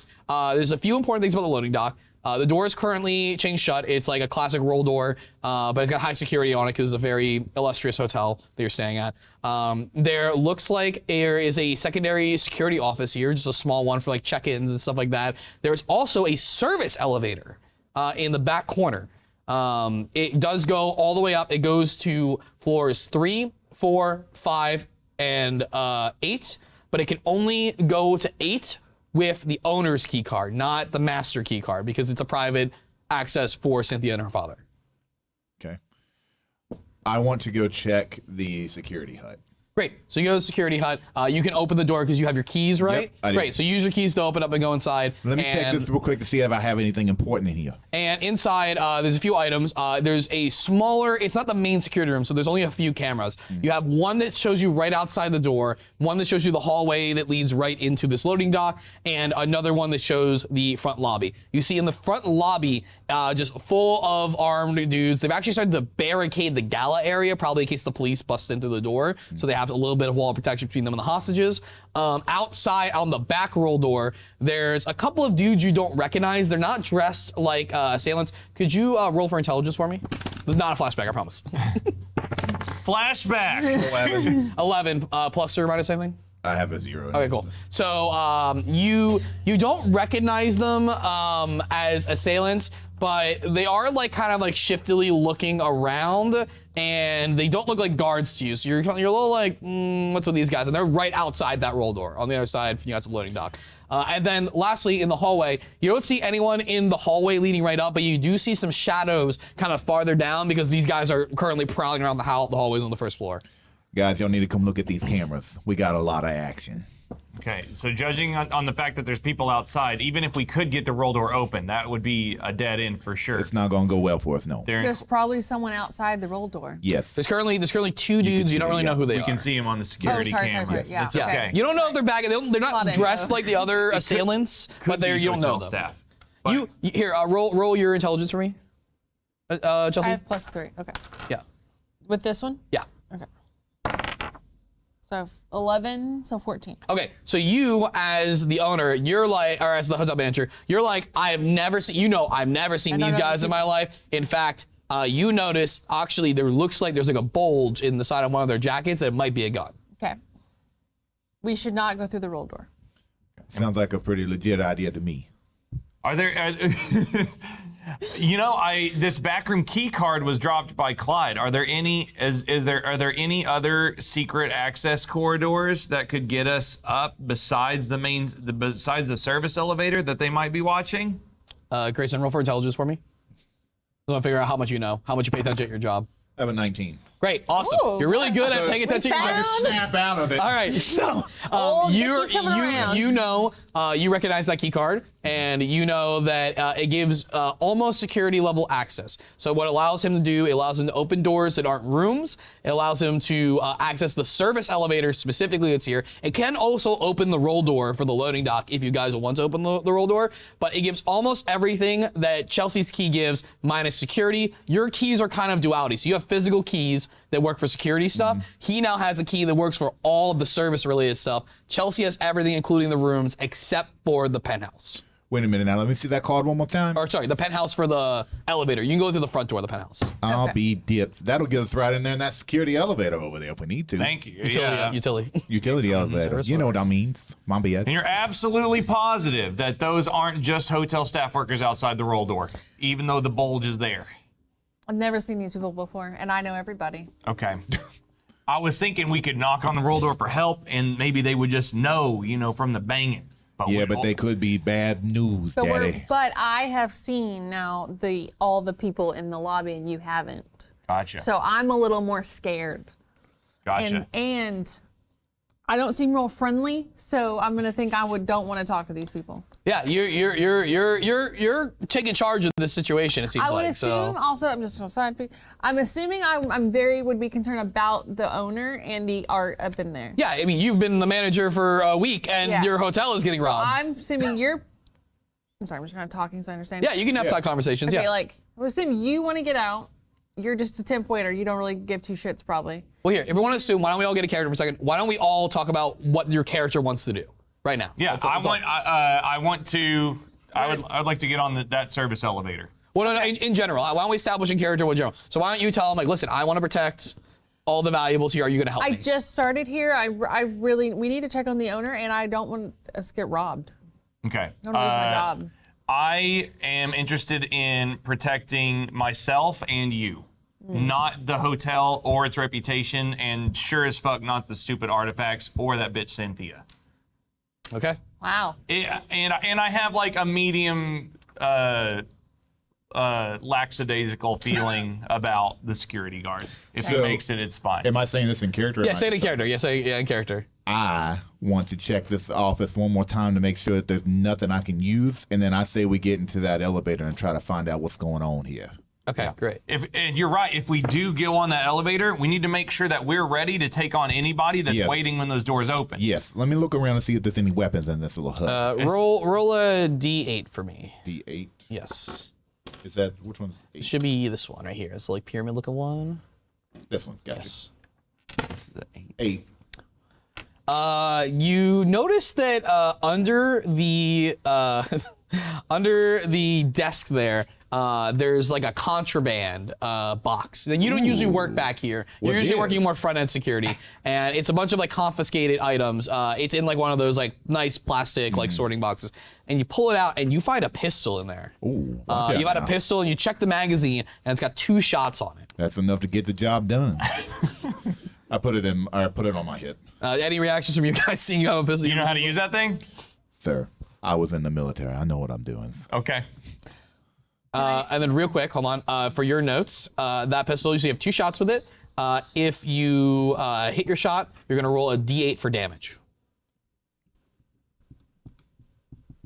there's a few important things about the loading dock. The door is currently chained shut. It's like a classic roll door, but it's got high security on it because it's a very illustrious hotel that you're staying at. There looks like there is a secondary security office here, just a small one for like check-ins and stuff like that. There's also a service elevator in the back corner. It does go all the way up. It goes to floors 3, 4, 5, and 8, but it can only go to 8 with the owner's key card, not the master key card, because it's a private access for Cynthia and her father. Okay. I want to go check the security hut. Great. So you go to the security hut. You can open the door because you have your keys, right? Yep, I do. Great. So you use your keys to open up and go inside. Let me check this real quick to see if I have anything important in here. And inside, there's a few items. There's a smaller, it's not the main security room, so there's only a few cameras. You have one that shows you right outside the door, one that shows you the hallway that leads right into this loading dock, and another one that shows the front lobby. You see in the front lobby, just full of armed dudes. They've actually started to barricade the gala area, probably in case the police bust into the door. So they have a little bit of wall of protection between them and the hostages. Outside on the back roll door, there's a couple of dudes you don't recognize. They're not dressed like assailants. Could you roll for intelligence for me? This is not a flashback, I promise. Flashback. 11 plus or minus anything? I have a 0. Okay, cool. So you don't recognize them as assailants, but they are like kind of like shiftily looking around, and they don't look like guards to you. So you're a little like, what's with these guys? And they're right outside that roll door on the other side. You know, it's a loading dock. And then lastly, in the hallway, you don't see anyone in the hallway leading right up, but you do see some shadows kind of farther down because these guys are currently prowling around the hallways on the first floor. Guys, y'all need to come look at these cameras. We got a lot of action. Okay, so judging on the fact that there's people outside, even if we could get the roll door open, that would be a dead end for sure. It's not gonna go well for us, no. There's probably someone outside the roll door. Yes. There's currently 2 dudes. You don't really know who they are. We can see them on the security sorry, cameras. yeah. It's Yeah. okay. You don't know if they're back. They're not Lot of dressed info. like the other assailants, but Could be you don't know hotel them. staff. But You here? Roll your intelligence for me, Chelsea. I have +3. Okay. Yeah. With this one? Yeah. Okay. So 11, so 14. Okay, so you as the owner, you're like, or as the hotel manager, you're like, I've never seen these guys in my life. In fact, you notice actually there looks like there's like a bulge in the side of one of their jackets. It might be a gun. Okay. We should not go through the roll door. Sounds like a pretty legit idea to me. Are there? This backroom key card was dropped by Clyde. Are there any? Are there any other secret access corridors that could get us up besides besides the service elevator that they might be watching? Grayson, roll for intelligence for me. I want to figure out how much you know, how much you pay attention at your job. I have a 19. Great, awesome. Ooh. You're really good at paying attention. found- I just snap out of it. All right, so Vicky's coming around. you recognize that key card, and you know that it gives almost security level access. So what it allows him to do, it allows him to open doors that aren't rooms. It allows him to access the service elevator specifically that's here. It can also open the roll door for the loading dock if you guys want to open the roll door, but it gives almost everything that Chelsea's key gives minus security. Your keys are kind of duality. So you have physical keys that work for security stuff. He now has a key that works for all of the service related stuff. Chelsea has everything, including the rooms, except for the penthouse. Wait a minute now. Let me see that card one more time. Or sorry, the penthouse for the elevator. You can go through the front door of the penthouse. I'll be dipped. That'll get us right in there in that security elevator over there if we need to. Thank you. Utility. Utility elevator. service You know what that means. My bad. And you're absolutely positive that those aren't just hotel staff workers outside the roll door, even though the bulge is there. I've never seen these people before, and I know everybody. Okay. I was thinking we could knock on the roll door for help, and maybe they would just know, from the banging. Yeah, but they could be bad news, Daddy. But I have seen now all the people in the lobby, and you haven't. Gotcha. So I'm a little more scared. Gotcha. And I don't seem real friendly, so I'm gonna think don't want to talk to these people. Yeah, you're taking charge of this situation. It seems I would like assume so. also, I'm just gonna side piece. I'm assuming would be concerned about the owner and the art up in there. Yeah, I mean you've been the manager for a week, and Yeah. your hotel is getting So robbed. I'm assuming I'm sorry, I'm just kind of talking so I understand. Yeah, you can have side conversations. Okay, Yeah. like I would assume you want to get out. You're just a temp waiter. You don't really give two shits, probably. Well, here, if we want to assume, why don't we all get a character for a second? Why don't we all talk about what your character wants to do right now? Yeah, That's all. I'd like to get on that service elevator. Well, no, in general, why don't we establish a character in general? So why don't you tell him, like, listen, I want to protect all the valuables here. Are you going to help I me? just started here. We need to check on the owner, and I don't want us to get robbed. Okay. I don't want to lose my job. I am interested in protecting myself and you. Not the hotel or its reputation, and sure as fuck not the stupid artifacts or that bitch Cynthia. Okay. Wow. And I have like a medium lackadaisical feeling about the security guard. If it So- makes it, it's fine. Am I saying this in character? or Yeah, am I say it in just- character. Yeah, say in character. I want to check this office one more time to make sure that there's nothing I can use, and then I say we get into that elevator and try to find out what's going on here. Okay, great. And you're right. If we do go on that elevator, we need to make sure that we're ready to take on anybody that's Yes. waiting when those doors open. Yes, let me look around and see if there's any weapons in this little hut. Roll a D8 for me. D8. Yes. Is that which one's It 8? should be this one right here. It's like pyramid looking one. This one. Gotcha. Yes. This is an 8. 8. You notice that under the under the desk there, there's like a contraband box. And you don't usually work back here. You're What usually is? working more front end security, and it's a bunch of like confiscated items. It's in like one of those like nice plastic like sorting boxes, and you pull it out and you find a pistol in there. Ooh, watch out You find a now. pistol and you check the magazine, and it's got 2 shots on it. That's enough to get the job done. I put it on my hip. Any reactions from you guys seeing you have a pistol? You know how to use that thing? Sir, I was in the military. I know what I'm doing. Okay. And then real quick, hold on. For your notes, that pistol, usually have 2 shots with it. If you hit your shot, you're gonna roll a D8 for damage.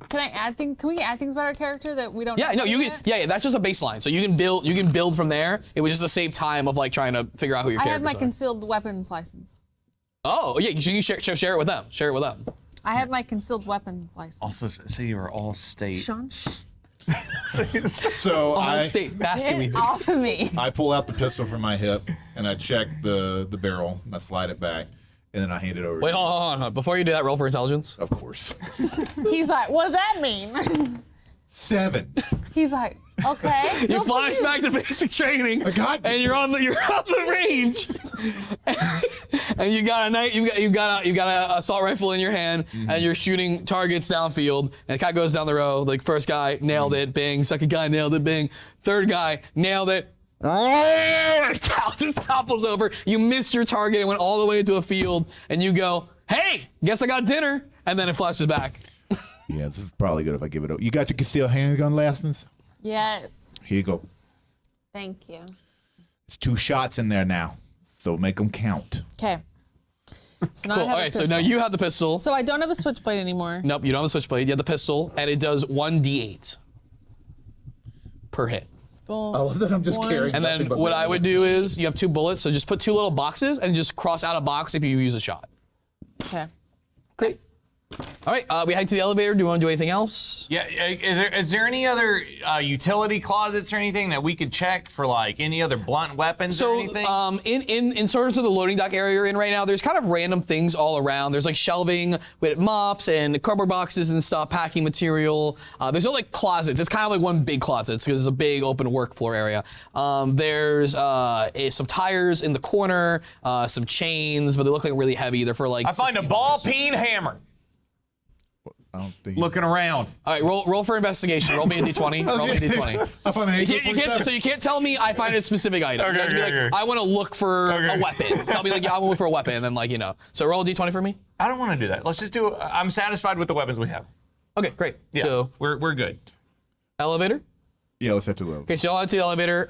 Can I add things? Can we add things about our character that we don't? Yeah, no, know you can. yet? Yeah, that's just a baseline. So you can build. You can build from there. It was just to save time of like trying to figure out who your I characters have my are. concealed weapons license. Oh, yeah, you should share it with them. Share it with them. I have my concealed weapons license. Also, say you are all state. Sean, shh. So Ohio State basket Get weaving. off of me. I pull out the pistol from my hip and I check the barrel and I slide it back and then I hand it over. Wait, to you. hold on. Before you do that, roll for intelligence. Of course. He's like, what's that mean? 7. He's like, okay. You flash back to basic training, I got you. and you're on the range, and you got a assault rifle in your hand, and you're shooting targets downfield, and it kind of goes down the row. Like first guy nailed it, bing. Second guy nailed it, bing. Third guy nailed it. Just topples over. You missed your target and went all the way into a field, and you go, "Hey, guess I got dinner," and then it flashes back. Yeah, this is probably good if I give it up. You got your concealed handgun license? Yes. Here you go. Thank you. It's 2 shots in there now, so make them count. Okay. So now I Cool. have a Okay, so pistol. now you have the pistol. So I don't have a switchblade anymore. Nope, you don't have a switchblade. You have the pistol, and it does 1d8 per hit. I love that I'm just One. carrying. And then what I would do is you have 2 bullets, so just put 2 little boxes and just cross out a box if you use a shot. Okay. Great. All right, we head to the elevator. Do you want to do anything else? Yeah, is there any other utility closets or anything that we could check for like any other blunt weapons or So, anything? in sort of the loading dock area you're in right now, there's kind of random things all around. There's like shelving with mops and cardboard boxes and stuff, packing material. There's no like closets. It's kind of like one big closet because it's a big open work floor area. There's some tires in the corner, some chains, but they look like really heavy. They're for like. I find a 16 ball bucks. peen hammer. I don't think Looking around. All right, roll for investigation. Roll me a d20. Roll me a d20. I found an You can't tell me I find a specific item. Okay, You have to be okay, like, okay. I want to look for Okay. a weapon. Tell me like, yeah, I want to look for a weapon, and then like, you know. So roll a d20 for me. I don't want to do that. Let's just do. I'm satisfied with the weapons we have. Okay, great. Yeah, So we're good. elevator. Yeah, let's head to the level. Okay, so y'all head to the elevator.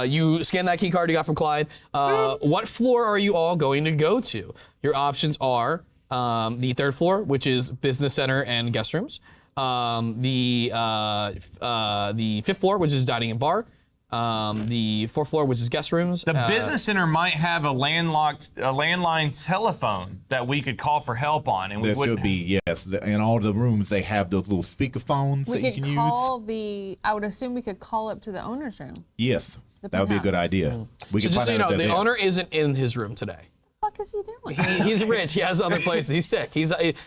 You scan that key card you got from Clyde. What floor are you all going to go to? Your options are the 3rd floor, which is business center and guest rooms. The 5th floor, which is dining and bar. The 4th floor, which is guest rooms. The business center might have a landline telephone that we could call for help on, and we There wouldn't. should be, yes. In all the rooms, they have those little speakerphones We that you could can call the. I would assume we could call up to the owner's room. use. Yes, that would be a good penthouse. idea. We So can just so you find out know, if they're the there. owner isn't in his room today. What the fuck is he doing? He's rich. He has other places. He's sick.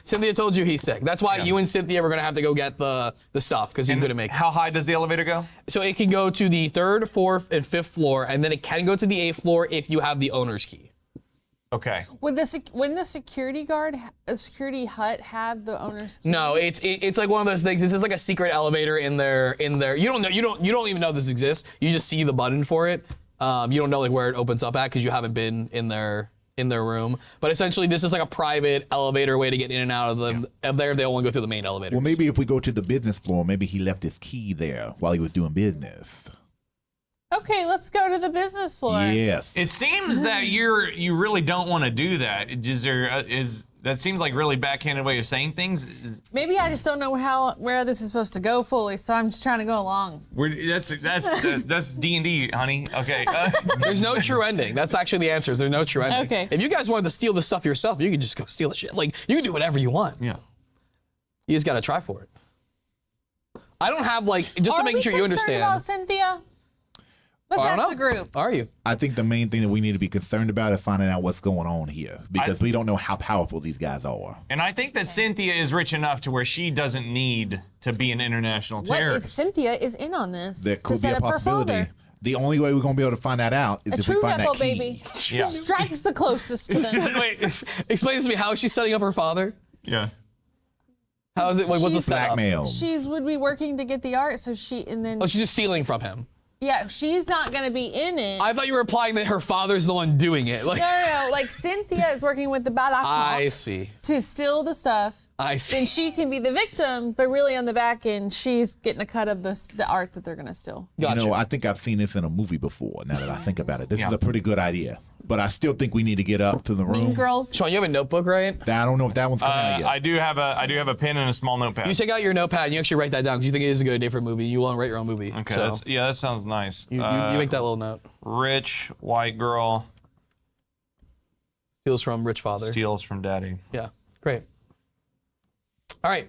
Cynthia told you he's sick. That's why you and Cynthia were gonna have to go get the stuff because he couldn't make it. How high does the elevator go? So it can go to the 3rd, 4th, and 5th floor, and then it can go to the 8th floor if you have the owner's key. Okay. When the security hut have the owner's key? No, it's like one of those things. This is like a secret elevator in there. You don't even know this exists. You just see the button for it. You don't know like where it opens up at because you haven't been in their room. But essentially, this is like a private elevator way to get in and out of there. If they only go through the main elevator. Well, maybe if we go to the business floor, maybe he left his key there while he was doing business. Okay, let's go to the business floor. Yes. It seems that you really don't want to do that. That seems like really backhanded way of saying things. Maybe I just don't know where this is supposed to go fully, so I'm just trying to go along. That's D&D, honey. Okay. There's no true ending. That's actually the answer. There's no true ending. Okay. If you guys wanted to steal the stuff yourself, you could just go steal the shit. Like you can do whatever you want. yeah. You just gotta try for it. I don't have like just to Are make we sure you concerned understand. about Cynthia? Let's I don't ask know. the group. Are you? I think the main thing that we need to be concerned about is finding out what's going on here because we don't know how powerful these guys are. And I think that Cynthia is rich enough to where she doesn't need to be an international What if terrorist. Cynthia is in on this That to could be set a up her possibility. father? The only way we're going to be able to find that out is A if we true find Nepo that key. baby. Yeah. Strikes the closest to them. Wait, explain this to me. How is she setting up her father? Yeah. How is it? What's the She's setup? Blackmail. She's would be working to get the art, so she and then Oh, she's just stealing from him. yeah, she's not gonna be in it. I thought you were implying that her father's the one doing it. Like, no. Like Cynthia is working with the I Balatot see. to steal the stuff. I see. Then she can be the victim, but really on the back end, she's getting a cut of the art that they're gonna steal. Gotcha. You know, I think I've seen this in a movie before. Now that I think about it, this Yeah. is a pretty good idea. But I still think we need to get up to the room. Mean Girls. Sean, you have a notebook, right? I don't know if that one's coming out yet. I do have a pen and a small notepad. You take out your notepad and you actually write that down because you think it is a good idea for a movie. You want to write your own movie. Okay, So that sounds nice. you make that little note. Rich white girl Steals from rich father. steals from daddy. Yeah, great. All right,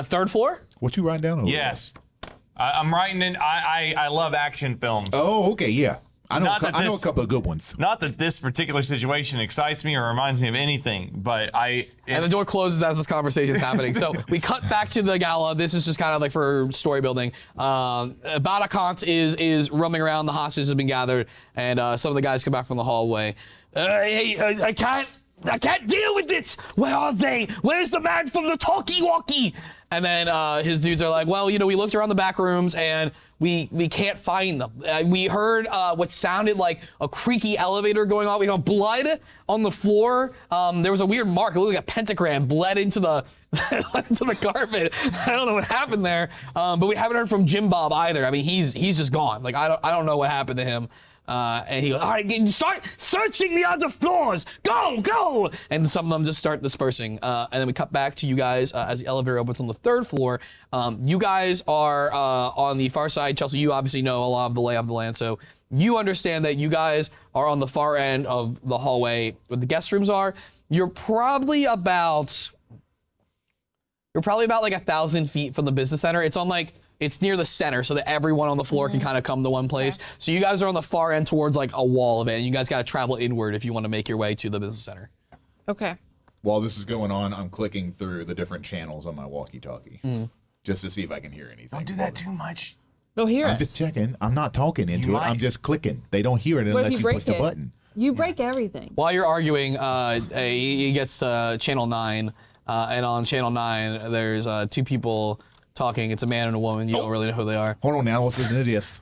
third floor. What you writing down over there? Yes, I'm writing in. I love action films. Oh, okay, yeah. I know, Not that I know a this- couple of good ones. Not that this particular situation excites me or reminds me of anything, but And the door closes as this conversation is happening. So we cut back to the gala. This is just kind of like for story building. Badakant is roaming around. The hostages have been gathered, and some of the guys come back from the hallway. Hey, I can't deal with this. Where are they? Where's the man from the talkie-walkie? And then his dudes are like, well, you know, we looked around the back rooms and we can't find them. We heard what sounded like a creaky elevator going on. We got blood on the floor. There was a weird mark. It looked like a pentagram bled into the into the carpet. I don't know what happened there. But we haven't heard from Jim Bob either. I mean, he's just gone. Like I don't know what happened to him. And he goes, all right, start searching the other floors. Go! And some of them just start dispersing. And then we cut back to you guys as the elevator opens on the third floor. You guys are on the far side. Chelsea, you obviously know a lot of the lay of the land, so you understand that you guys are on the far end of the hallway where the guest rooms are. You're probably about like 1,000 feet from the business center. It's near the center so that everyone on the floor can kind of come to one place. Okay. So you guys are on the far end towards like a wall of it, and you guys got to travel inward if you want to make your way to the business center. Okay. While this is going on, I'm clicking through the different channels on my walkie-talkie just to see if I can hear anything. don't do that too much. Go hear I'm us. just checking. I'm not talking into it. might. I'm just clicking. They don't hear it What if unless you you break push the it? button. You break everything. While you're arguing, he gets channel 9, and on channel 9, there's two people talking. It's a man and a woman. You don't really know who they are. Hold on now. Let's listen to this.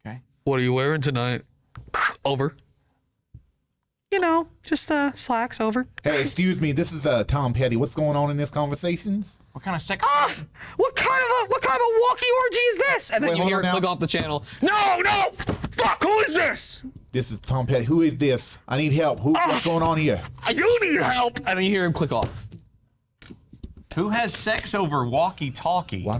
Okay. What are you wearing tonight? Over. You know, just slacks. Over. Hey, excuse me. This is Tom Petty. What's going on in this conversation? What kind of sex? What kind of a walkie orgy is this? And then Wait, you hold hear on it now. click off the channel. No! Fuck! Who is this? This is Tom Petty. Who is this? I need help. What's going on here? You need help! And then you hear him click off. Who has sex over walkie-talkie? Why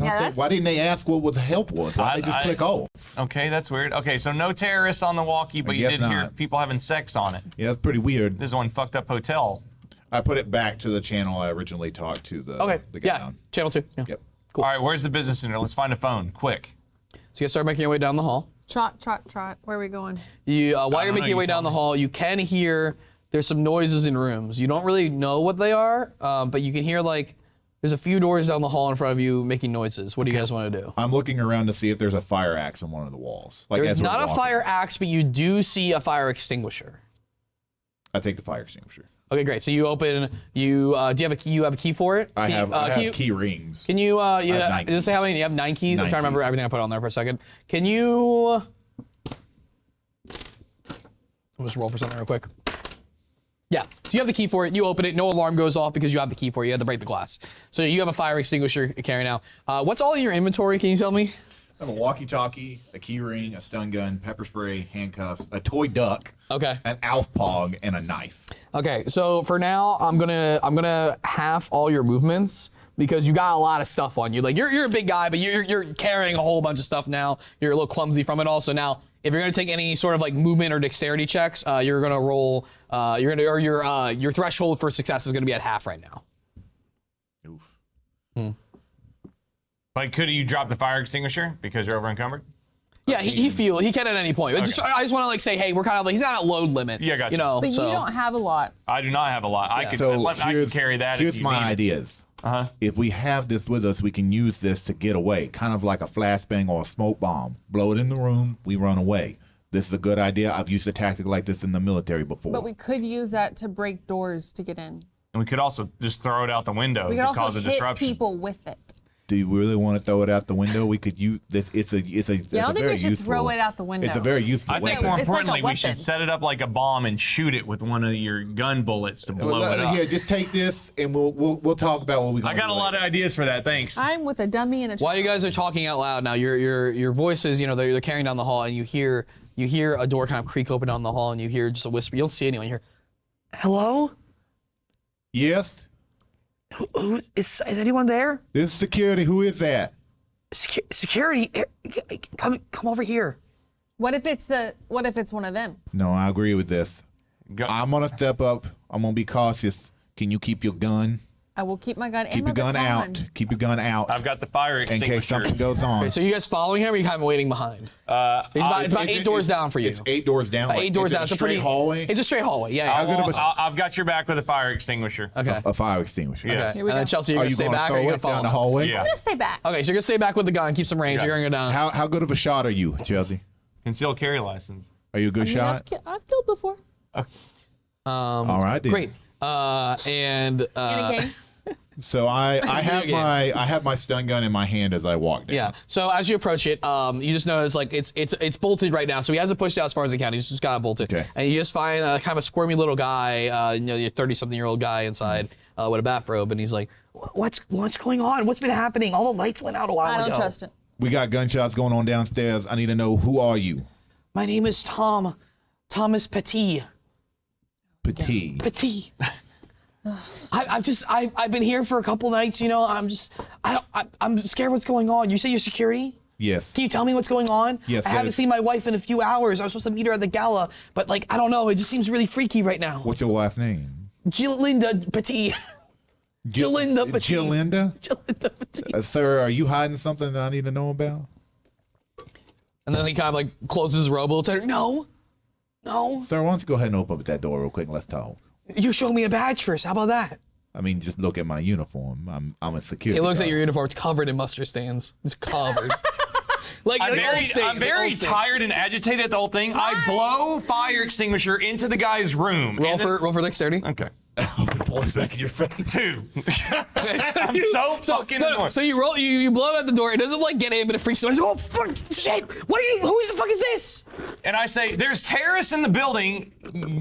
didn't they ask what the help was? Why they just click off? Okay, that's weird. Okay, so no terrorists on the walkie, but you guess did hear not. people having sex on it. Yeah, that's pretty weird. This is one fucked up hotel. I put it back to the channel I originally talked to the guy Yeah. on. Channel 2. Yeah. Yep. All right, where's the business center? Let's find a phone, quick. So you guys start making your way down the hall. Trot. Where are we going? You, while you're know, making your you way tell down the me. hall, you can hear there's some noises in rooms. You don't really know what they are, but you can hear like there's a few doors down the hall in front of you making noises. What do you guys want to do? I'm looking around to see if there's a fire axe on one of the walls. Like There's as we're not a walking. fire axe, but you do see a fire extinguisher. I take the fire extinguisher. Okay, great. So you open. Do you have a key? You have a key for it? I Key- have can you- key rings. Can you? have Yeah. 9 Does it say how many? You have 9 keys. I'm 9 trying to remember keys. everything I put on there for a second. Can you? I'll just roll for something real quick. Yeah. So you have the key for it. You open it. No alarm goes off because you have the key for it. You had to break the glass. So you have a fire extinguisher carry now. What's all in your inventory? Can you tell me? I have a walkie-talkie, a key ring, a stun gun, pepper spray, handcuffs, a toy duck, Okay. an Alf Pog, and a knife. Okay, so for now, I'm gonna half all your movements because you got a lot of stuff on you. Like you're a big guy, but you're carrying a whole bunch of stuff now. You're a little clumsy from it all. So now, if you're gonna take any sort of like movement or dexterity checks, you're gonna roll. Your threshold for success is gonna be at half right now. Oof. But could you drop the fire extinguisher because you're over encumbered? Yeah, he can at any point. I just want to like say, hey, we're kind of like he's not at load limit. Yeah, gotcha. You know, But so. you don't have a lot. I do not have a lot. I could carry that. Here's if you my need it. ideas. If we have this with us, we can use this to get away, kind of like a flashbang or a smoke bomb. Blow it in the room, we run away. This is a good idea. I've used a tactic like this in the military before. But we could use that to break doors to get in. And we could also just throw it out the window We to could also cause a hit disruption. people with it. Do you really want to throw it out the window? We could use this. It's a Yeah, I don't think very we should useful, throw it out the window. It's a very useful I think weapon. more It's like a importantly, we should weapon. set it up like a bomb and shoot it with one of your gun bullets to blow it up. Here, just take this, and we'll talk about what we're going I to do. got a lot of ideas for that. Thanks. I'm with a dummy and a While you guys are talking out loud now, your voices, you know, they're carrying down the hall, and you hear a door kind of creak open down the hall, and you hear just a whisper. You don't see anyone. You hear, "Hello? Yes, Who is anyone there? this is security. Who is that? Security, come over here." What if it's one of them? No, I agree with this. Go- I'm gonna step up. I'm gonna be cautious. Can you keep your gun? I will keep my gun Keep and your my gun baton. out. Keep your gun out I've got the fire in extinguisher. case something goes on. Okay, so you guys following him, or you kind of waiting behind? It's about 8 doors down for you. It's 8 doors down. Like, 8 doors is it down. A It's a straight pretty hallway. It's a straight hallway. Yeah. I'll yeah. go to the- I've got your back with a fire extinguisher. Okay. a fire extinguisher. Yeah. Okay. Here we And then go. Chelsea, you're Are gonna you stay gonna back, or throw you're gonna it follow down the him? hallway? Yeah. I'm gonna stay back. Okay, so you're gonna stay back with the gun, keep some range. Yeah. You're gonna go down. How good of a shot are you, Chelsea? Concealed carry license. Are you a good shot? I've killed before. All right, then. Great. And In a game. So I have game. I have my stun gun in my hand as I walk down. yeah. So as you approach it, you just notice like it's bolted right now. So he hasn't pushed out as far as he can. He's just got it bolted. Okay. And you just find kind of a squirmy little guy, you know, your 30-something-year-old guy inside with a bathrobe, and he's like, "What's going on? What's been happening? All the lights went out a while I ago." don't trust it. We got gunshots going on downstairs. I need to know, who are you? My name is Thomas Petit. Petit. Petit. I've been here for a couple nights. You know, I'm scared. What's going on? You say you're security? Yes. Can you tell me what's going on? Yes, I that haven't is- seen my wife in a few hours. I was supposed to meet her at the gala, but like I don't know. It just seems really freaky right now. What's your wife's name? Jilinda Petit. Jilinda Petit. Jilinda? Jilinda Petit. Sir, are you hiding something that I need to know about? And then he kind of like closes his robe a little tighter. No. Sir, why don't you go ahead and open up that door real quick and let's talk. You show me a badge first. How about that? I mean, just look at my uniform. I'm a security He looks at guard. your uniform. It's covered in mustard stains. It's covered. Like I'm very, old stains, I'm very old stains. tired and agitated at the whole thing. I blow fire extinguisher into the guy's room. Roll and then- for dexterity. Okay. Bullets back in your face. 2. I'm so fucking annoyed. So you roll, you blow it out the door. It doesn't like get in, but it freaks you out. Oh fuck, shit! What are you? Who the fuck is this? And I say, there's terrorists in the building.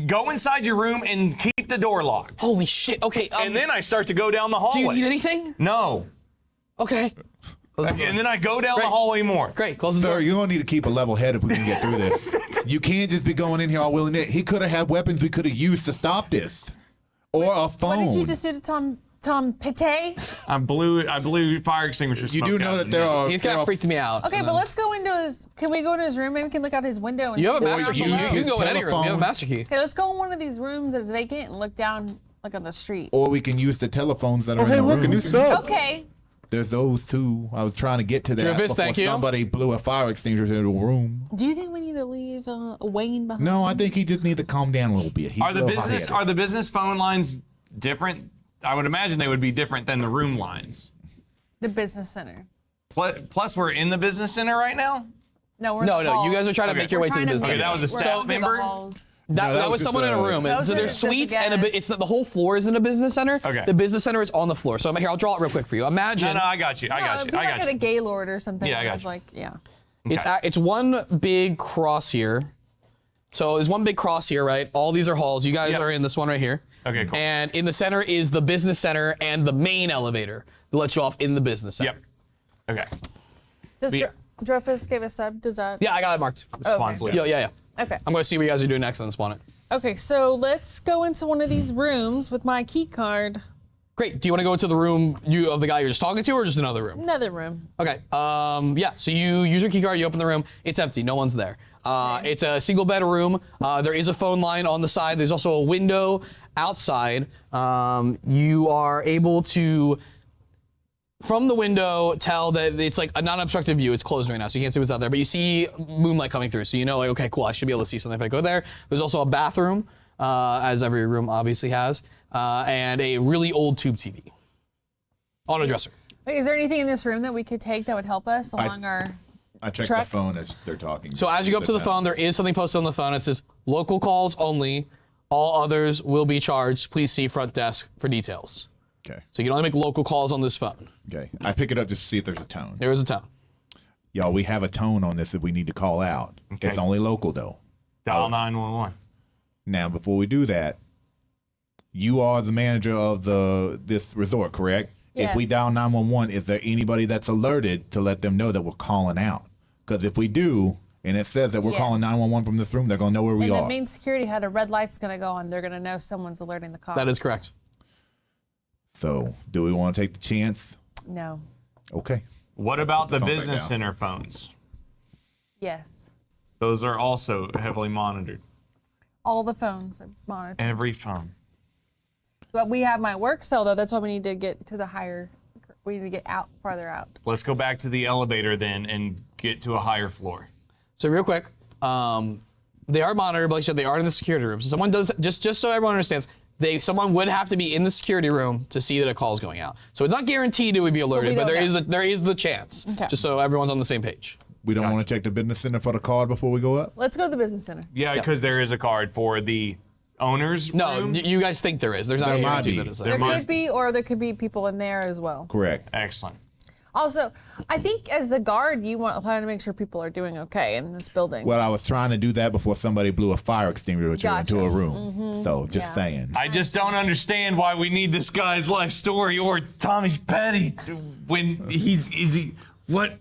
Go inside your room and keep the door locked. Holy shit! Okay. And then I start to go down the do you hallway. need anything? No. Okay. Close the door. And then I go down Great. the hallway more. Great. Close the Sir, door. you're gonna need to keep a level head if we can get through this. You can't just be going in here all willing. He could have had weapons we could have used to stop this, or a phone. What did you just do to Tom Pete? I blew fire extinguisher You smoke do know out. that there are. He's there kind are- of freaked me out. Okay, but let's go into his. Can we go to his room? Maybe we can look out his window. And You have a see the master house key. below. You can go in any room. You have a Telephone. master key. Okay, let's go in one of these rooms that's vacant and look down, like on the street. Or we can use the telephones that are in Hey, the look, a room. new sub. Okay. There's those two. I was trying to get to that Jervis, before thank you. somebody blew a fire extinguisher into the room. Do you think we need to leave Wayne behind? No, I think he just needs to calm down a little bit. He's Are a the little business hot-headed. phone lines different? I would imagine they would be different than the room lines. The business center. Plus, we're in the business center right now. No, we're in No, the no. You guys are halls. trying to make your way to the business. Okay, that was a We're staff going through the member? halls. That that was was someone just, in a room. Those So are there's just suites and guests. it's the whole floor is in a business center. Okay. The business center is on the floor. So here, I'll draw it real quick for you. Imagine No, I got you. I No, got it'd you. be I like got at a you. Gaylord or something. Yeah, I where got it's you. like, yeah. it's one big cross here. So there's one big cross here, right? All these are halls. You guys Yep. are in this one right here. Okay, cool. And in the center is the business center and the main elevator that lets you off in the business center. Yep. Okay. Does Be- Dreyfus give a sub? Does that? Yeah, I got it marked. Spawn flip. Yeah. Okay. I'm gonna see what you guys are doing next and then spawn it. Okay, so let's go into one of these rooms with my key card. Great. Do you want to go into the room of the guy you're just talking to, or just another room? Another room. Okay. Yeah. So you use your key card. You open the room. It's empty. No one's there. It's a single bed room. There is a phone line on the side. There's also a window outside. You are able to from the window tell that it's like a non-obstructed view. It's closed right now, so you can't see what's out there. But you see moonlight coming through, so you know, like, okay, cool. I should be able to see something if I go there. There's also a bathroom, as every room obviously has, and a really old tube TV on a dresser. Wait, is there anything in this room that we could take that would help us along our? I checked Truck? the phone as they're talking. So as you go up to the phone, there is something posted on the phone. It says, local calls only. All others will be charged. Please see front desk for details. Okay. So you can only make local calls on this phone. Okay. I pick it up just to see if there's a tone. There is a tone. Y'all, we have a tone on this if we need to call out. Okay. It's only local though. Dial 911. Now, before we do that, you are the manager of this resort, correct? If we Yes. dial 911, is there anybody that's alerted to let them know that we're calling out? Because if we do, and it says that we're calling Yes. 911 from this room, they're gonna know where we And are. the main security had a red light's gonna go on. They're gonna know someone's alerting the cops. That is correct. So, do we want to take the chance? No. Okay. What about the phone back business down. center phones? Yes. Those are also heavily monitored. All the phones are monitored. Every phone. But we have my work cell though. That's why we need to get to the higher. We need to get out farther out. Let's go back to the elevator then and get to a higher floor. So real quick, they are monitored, but like I said, they are in the security room. So someone does, just so everyone understands, someone would have to be in the security room to see that a call is going out. So it's not guaranteed it would be alerted, but don't there is the chance. Okay. Just so everyone's on the same page. We don't want to check the business center for the card before we go up? Let's go to the business center. Yeah, because there is a card for the owner's No, room. you guys think there is. There's not a There might guarantee be. that it's There there. might- Could be, or there could be people in there as well. Correct. Excellent. Also, I think as the guard, you want to make sure people are doing okay in this building. Well, I was trying to do that before somebody blew a fire extinguisher Gotcha. into a room. So, just Yeah. saying. I just don't understand why we need this guy's life story or Tommy Petty when what?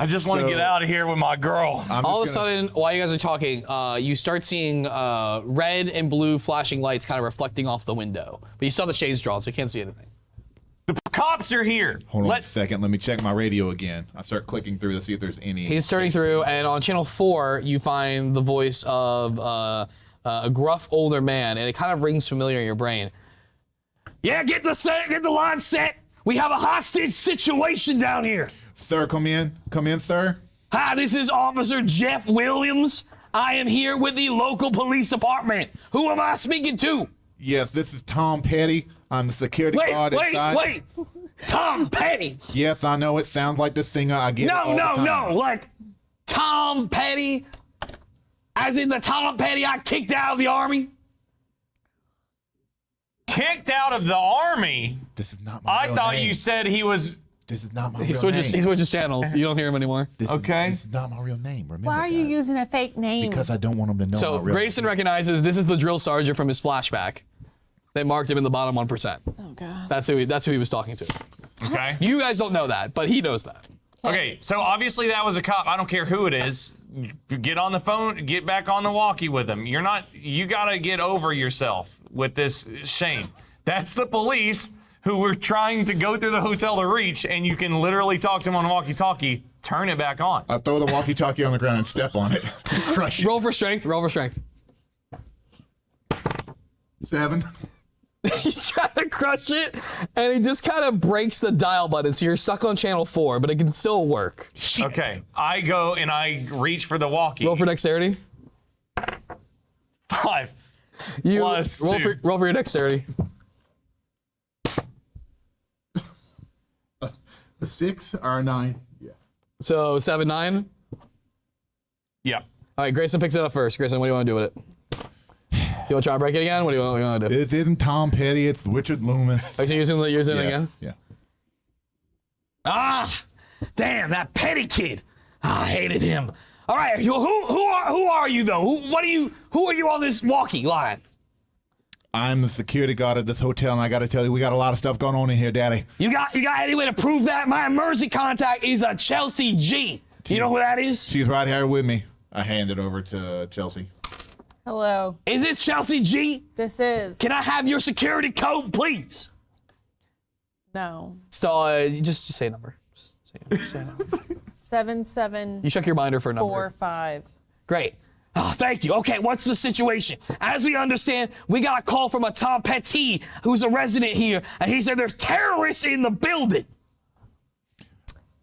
I just want to So- get out of here with my girl. I'm All of a just gonna- sudden, while you guys are talking, you start seeing red and blue flashing lights kind of reflecting off the window. But you saw the shades drawn, so you can't see anything. The cops are here. Hold on a second. Let me check my radio again. I start clicking through to see if there's any. He's turning through, and on channel 4, you find the voice of a gruff older man, and it kind of rings familiar in your brain. Yeah, get the line set. We have a hostage situation down here. Sir, come in. Come in, sir. Hi, this is Officer Jeff Williams. I am here with the local police department. Who am I speaking to? Yes, this is Tom Petty. I'm the security guard inside. Wait. Tom Petty. Yes, I know it sounds like the singer. I get it all the time. No. Like Tom Petty, as in the Tom Petty I kicked out of the army. Kicked out of the army. This is not my I real thought name. you said he was. This is not my He real switches name. channels. You don't hear him anymore. Okay. This is not my real name. Remember Why are you that. using a fake name? Because I don't want them to know So my real Grayson name. recognizes this is the drill sergeant from his flashback. They marked him in the bottom 1%. Oh God. That's who he was talking to. Okay. You guys don't know that, but he knows that. Okay, so obviously that was a cop. I don't care who it is. Get on the phone, get back on the walkie with him. You gotta get over yourself with this Shane. That's the police who were trying to go through the hotel to reach, and you can literally talk to him on a walkie-talkie, turn it back on. I throw the walkie-talkie on the ground and step on it. Crush it. Roll for strength. 7. He's trying to crush it, and he just kind of breaks the dial button, so you're stuck on channel 4, but it can still work. Okay, I go and I reach for the walkie. Roll for dexterity. 5. You Plus roll 2. roll for your dexterity. A 6 or a 9? Yeah. So 7, 9. Yeah. All right, Grayson picks it up first. Grayson, what do you want to do with it? You want to try to break it again? What do you want to do? This isn't Tom Petty. It's Richard Loomis. Are you using it again? Yeah. Ah, damn, that Petty kid. I hated him. All right, who are you though? Who are you on this walkie line? I'm the security guard at this hotel, and I got to tell you, we got a lot of stuff going on in here, Daddy. You got any way to prove that? My emergency contact is a Chelsea G. You know who that is? She's right here with me. I hand it over to Chelsea. Hello. Is it Chelsea G? This is. Can I have your security code, please? No. So just say a number. Just say a number. 7 7 You check your binder for a number. 4 5. Great. Oh, thank you. Okay, what's the situation? As we understand, we got a call from a Tom Petty, who's a resident here, and he said there's terrorists in the building.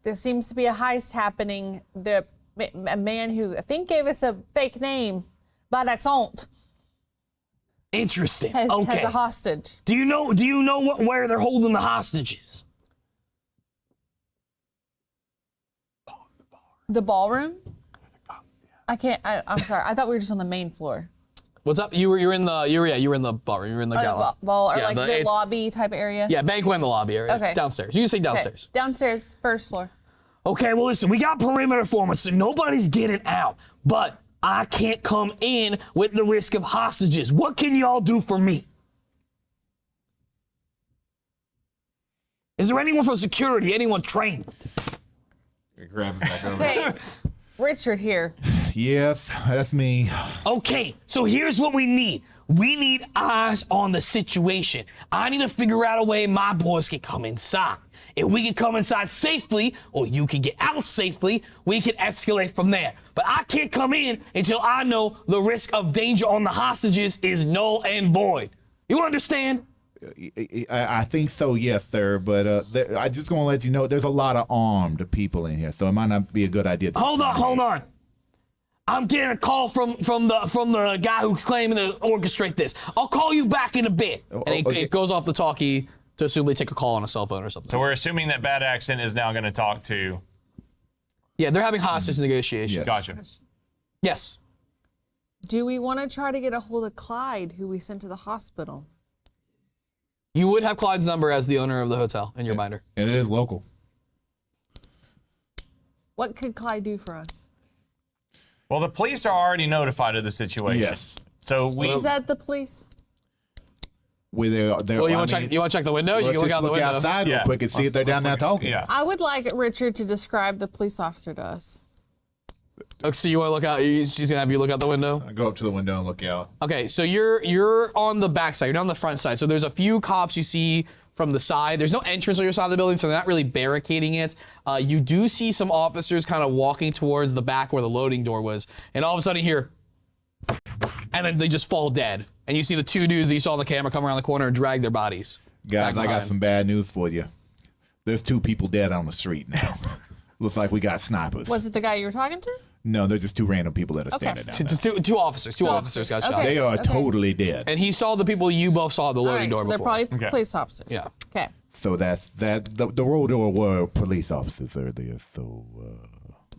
There seems to be a heist happening. A man who I think gave us a fake name, by accent, Interesting. has Okay. a hostage. Do you know where they're holding the hostages? The ballroom? I'm sorry. I thought we were just on the main floor. What's up? You were in the ballroom. You were in the gala. Ball or Yeah, like the lobby type area? Yeah, banquet in the lobby area. Okay. Downstairs. You can say Okay. downstairs. Downstairs, first floor. Okay, well, listen, we got perimeter formers, so nobody's getting out. But I can't come in with the risk of hostages. What can y'all do for me? Is there anyone from security, anyone trained? Grab him back over. Okay, Richard here. Yes, that's me. Okay, so here's what we need. We need eyes on the situation. I need to figure out a way my boys can come inside. If we can come inside safely, or you can get out safely, we can escalate from there. But I can't come in until I know the risk of danger on the hostages is null and void. You understand? I think so, yes, sir. But I just want to let you know there's a lot of armed people in here, so it might not be a good idea. Hold on. I'm getting a call from the guy who's claiming to orchestrate this. I'll call you back in a bit. And it goes off the talkie to assume they take a call on a cell phone or something. So we're assuming that Bad Accent is now going to talk to. Yeah, they're having hostage negotiations. Yes. Gotcha. Yes. Do we want to try to get a hold of Clyde, who we sent to the hospital? You would have Clyde's number as the owner of the hotel in your binder. And it is local. What could Clyde do for us? Well, the police are already notified of the situation. Yes. So we. Is that the police? Where they're, Well, you want to check the window? You Let's can look just out the look window. outside real Yeah. quick and see if they're down there talking. Yeah. I would like Richard to describe the police officer to us. Okay, so you want to look out? She's gonna have you look out the window. I go up to the window and look out. Okay, so you're on the back side. You're not on the front side. So there's a few cops you see from the side. There's no entrance on your side of the building, so they're not really barricading it. You do see some officers kind of walking towards the back where the loading door was, and all of a sudden you hear, and then they just fall dead. And you see the two dudes that you saw on the camera come around the corner and drag their bodies. Guys, back I got behind. some bad news for you. There's 2 people dead on the street now. Looks like we got snipers. Was it the guy you were talking to? No, they're just 2 random people that are Okay. standing down Just two officers. Two officers got shot. Okay. They are totally dead. And he saw the people you both saw at the All loading right, door so they're before. probably police officers. Yeah. Okay. So that's that. The road door were police officers earlier. So,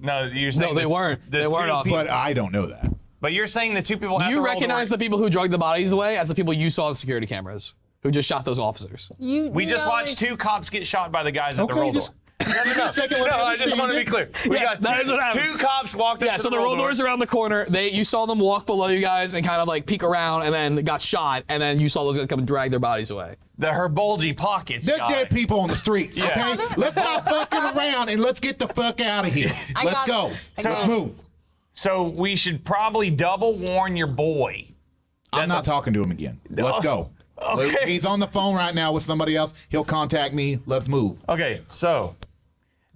No, you're saying they the- weren't. the They weren't two off. people- but I don't know that. But you're saying the 2 people. At You the recognize the people who drugged the bodies away as the people you saw on security cameras who just shot those officers. We just watched 2 cops get shot by the guys at the Okay, roll door. just- No, I just want to be clear. We Yes, that is what got happened. 2 cops walked Yeah, into so the roll doors around the corner. You saw them walk below you guys and kind of like peek around, and then got shot, and then you saw those guys come and drag their bodies away. her bulgy pockets. There's guy. dead people on the streets. Yeah. Okay, let's stop fucking around and let's get the fuck out of here. Let's go. Let's move. So we should probably double warn your boy. I'm not talking to him again. Let's go. Okay. He's on the phone right now with somebody else. He'll contact me. Let's move. Okay, so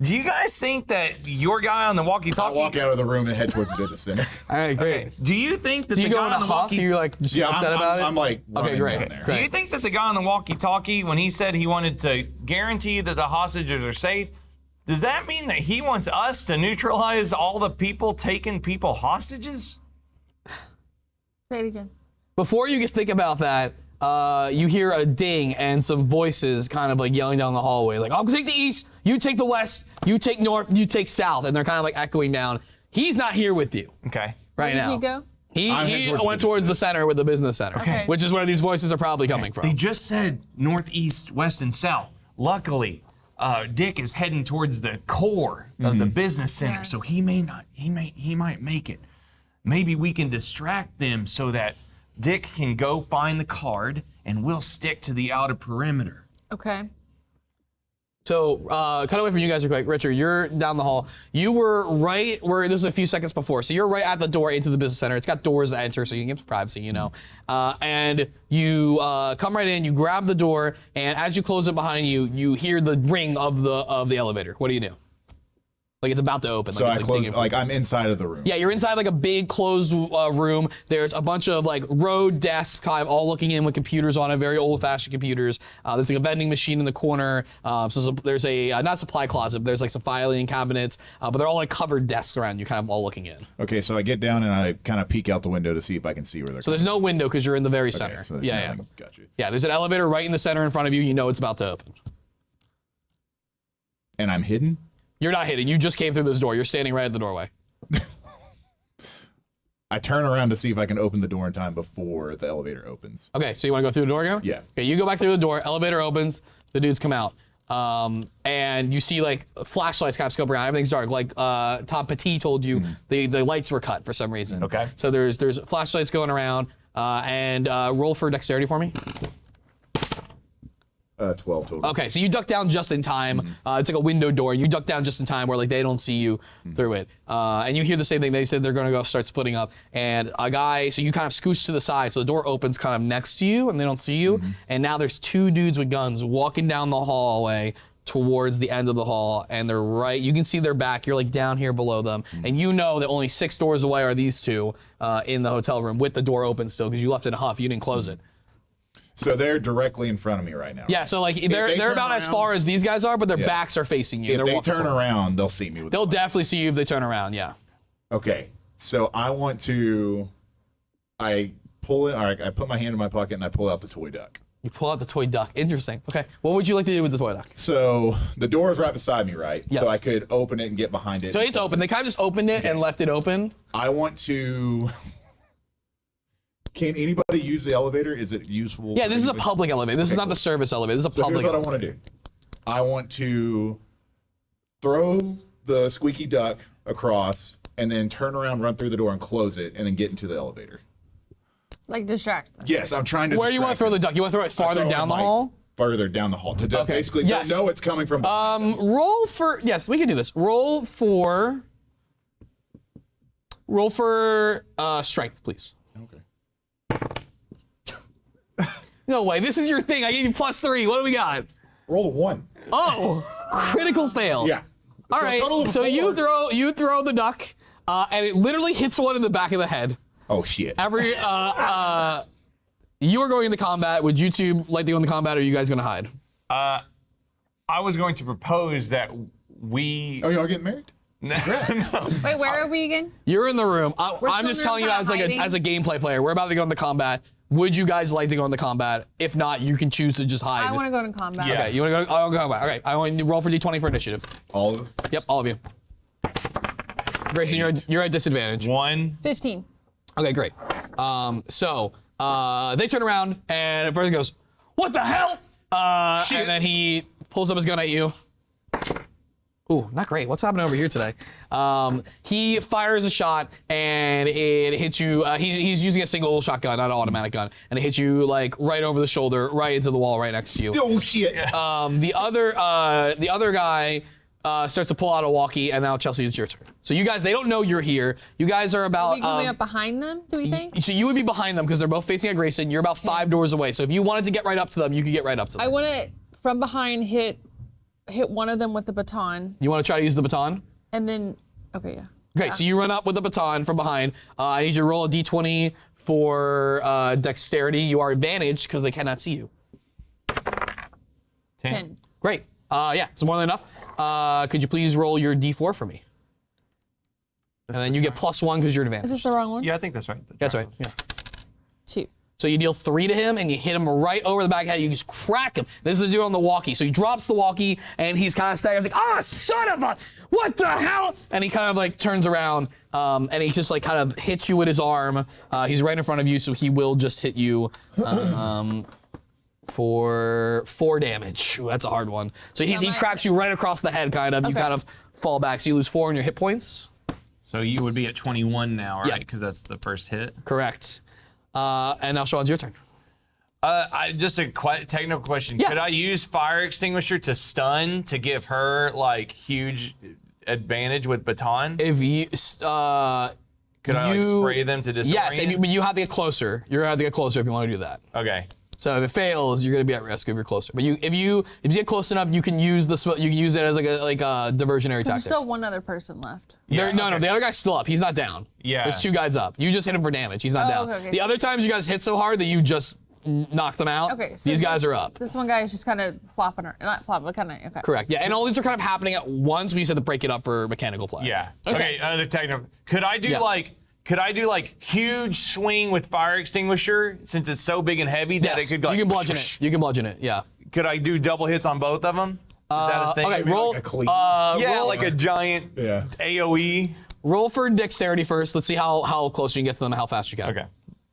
do you guys think that your guy on the I walkie-talkie? walk out of the room and head towards the business center. All right, great. Okay, do you think that Do you the go guy in on a the huff? walkie? You like just upset about it? I'm like, Okay, running great. down there. Do you think that the guy on the walkie-talkie, when he said he wanted to guarantee that the hostages are safe, does that mean that he wants us to neutralize all the people taking people hostages? Say it again. Before you can think about that, you hear a ding and some voices kind of like yelling down the hallway, like, I'll take the east, you take the west, you take north, you take south, and they're kind of like echoing down. He's not here with you Okay. right Where now. did he go? I'm He heading towards the went business towards the center with the business center, Okay. which is where these voices are probably coming from. They just said northeast, west, and south. Luckily, Dick is heading towards the core of the business center, so he might make it. Maybe we can distract them so that Dick can go find the card, and we'll stick to the outer perimeter. Okay. So, cut away from you guys real quick. Richard, you're down the hall. You were right where, this is a few seconds before, so you're right at the door into the business center. It's got doors that enter, so you can get some privacy, you know. And you come right in, you grab the door, and as you close it behind you, you hear the ring of the elevator. What do you do? Like it's about to open. So like, I it's, like, close, digging like I'm inside of the room. Yeah, you're inside like a big closed room. There's a bunch of like road desks kind of all looking in with computers on it, very old-fashioned computers. There's like a vending machine in the corner. There's a, not supply closet, but there's like some filing cabinets, but they're all like covered desks around you, kind of all looking in. Okay, so I get down and I kind of peek out the window to see if I can see where they're So there's no window because you're in the very center. so there's Yeah. nothing. Gotcha. Yeah, there's an elevator right in the center in front of you. You know it's about to open. And I'm hidden? You're not hidden. You just came through this door. You're standing right at the doorway. I turn around to see if I can open the door in time before the elevator opens. Okay, so you want to go through the door again? Yeah. Okay, you go back through the door. Elevator opens. The dudes come out. And you see like flashlights kind of scope around. Everything's dark. Like Tom Petit told you, the lights were cut for some reason. Okay. So there's flashlights going around. And roll for dexterity for me. 12 total. Okay, so you duck down just in time. It's like a window door, and you duck down just in time where like they don't see you through it. And you hear the same thing. They said they're gonna go start splitting up. And a guy, so you kind of scooch to the side, so the door opens kind of next to you, and they don't see you. And now there's two dudes with guns walking down the hallway towards the end of the hall, and they're right. You can see their back. You're like down here below them, and you know that only 6 doors away are these two in the hotel room with the door open still because you left it in a huff. You didn't close it. So they're directly in front of me right now. Yeah, so like they they're turn about as around- far as these guys are, but their Yeah. backs are facing you. If They're they walking turn forward. around, they'll see me. With They'll definitely see you if they turn around. Yeah. Okay, so I want to. I pull it. All right, I put my hand in my pocket and I pull out the toy duck. You pull out the toy duck. Interesting. Okay. What would you like to do with the toy duck? So the door is right beside me, right? Yes. So I could open it and get behind it. So it's open. They kind of just opened it and left it open. I want to. Can anybody use the elevator? Is it useful? Yeah, for this is a anybody? public elevator. This is not cool. the service elevator. This is a So public here's what I elevator. want to do. I want to throw the squeaky duck across and then turn around, run through the door and close it and then get into the elevator. Like distract them. Yes, I'm trying to. Where do you want to throw the duck? You want to throw it farther down the hall? Further down the hall. To Okay. basically Yes. know it's coming from behind them. Roll for, yes, we can do this. Roll for strength, please. Okay. No way. This is your thing. I gave you +3. What do we got? Roll a 1. Oh, critical fail. Yeah. All So right. total of So you 4. throw the duck, and it literally hits one in the back of the head. Oh shit. Every you are going into combat. Would you two like to go into combat, or are you guys going to hide? I was going to propose that we. Oh, y'all getting married? No. Wait, where are we again? You're in the room. I'm still just in telling you front as of like hiding? as a gameplay player. We're about to go into combat. Would you guys like to go into combat? If not, you can choose to just hide. I want to go to combat. Yeah. Okay, you want to go? I'll go combat. Okay, I want you to roll for d20 for initiative. All of Yep, all of you. Grayson, you're at disadvantage. 1. 15. Okay, great. So they turn around and first goes, "What the hell?" And then he pulls up his gun at you. Ooh, not great. What's happening over here today? He fires a shot and it hits you. He's using a single shotgun, not an automatic gun, and it hits you like right over the shoulder, right into the wall, right next to you. Oh shit. The other guy starts to pull out a walkie, and now Chelsea, it's your turn. So you guys, they don't know you're here. You guys are Are about. we coming up behind them, do we think? So you would be behind them because they're both facing at Grayson. You're about 5 doors away. So if you wanted to get right up to them, you could get right up to them. I want to, from behind, hit one of them with the baton, You want to try to use the baton? and then, okay, yeah. Okay, so you run up with the baton from behind. I need you to roll a d20 for dexterity. You are advantaged because they cannot see you. 10. Great. Yeah, it's more than enough. Could you please roll your d4 for me? And then you get +1 because you're advantaged. Is this the wrong one? Yeah, I think that's right. That's right. Yeah. 2. So you deal 3 to him, and you hit him right over the back of the head. You just crack him. This is the dude on the walkie. So he drops the walkie, and he's kind of staggering. He's like, "Ah, son of a, what the hell?" And he kind of like turns around, and he just like kind of hits you with his arm. He's right in front of you, so he will just hit you for 4 damage. Ooh, that's a hard one. So he cracks you right across the head, kind of. You Okay. kind of fall back. So you lose 4 in your hit points. So you would be at 21 now, Yeah. right? Because that's the first hit. Correct. And now, Sean, it's your turn. Just a technical question. Yeah. Could I use fire extinguisher to stun to give her like huge advantage with baton? If you, Could I like spray them to disorient? Yes, but you have to get closer. You're gonna have to get closer if you want to do that. Okay. So if it fails, you're gonna be at risk if you're closer. But if you get close enough, you can use it as like a diversionary There's tactic. still one other person left. No, the other guy's still up. He's not down. Yeah. There's 2 guys up. You just hit him for damage. He's not down. okay, The other times you guys hit so hard that you just knocked them out. Okay, so these guys are up. This one guy is just kind of flopping, not flopping, but kind of, okay. Correct. Yeah, and all these are kind of happening at once. We said to break it up for mechanical play. Yeah. Okay. The technical. Could I do Yeah. like huge swing with fire extinguisher since it's so big and heavy that Yes, it could go? you can bludgeon it. You can bludgeon it. Yeah. Could I do double hits on both of them? Is that a thing? Okay, Maybe roll. like a cleat. Yeah, roll, like a giant Yeah. AOE. roll for dexterity first. Let's see how close you can get to them and how fast you can. Okay.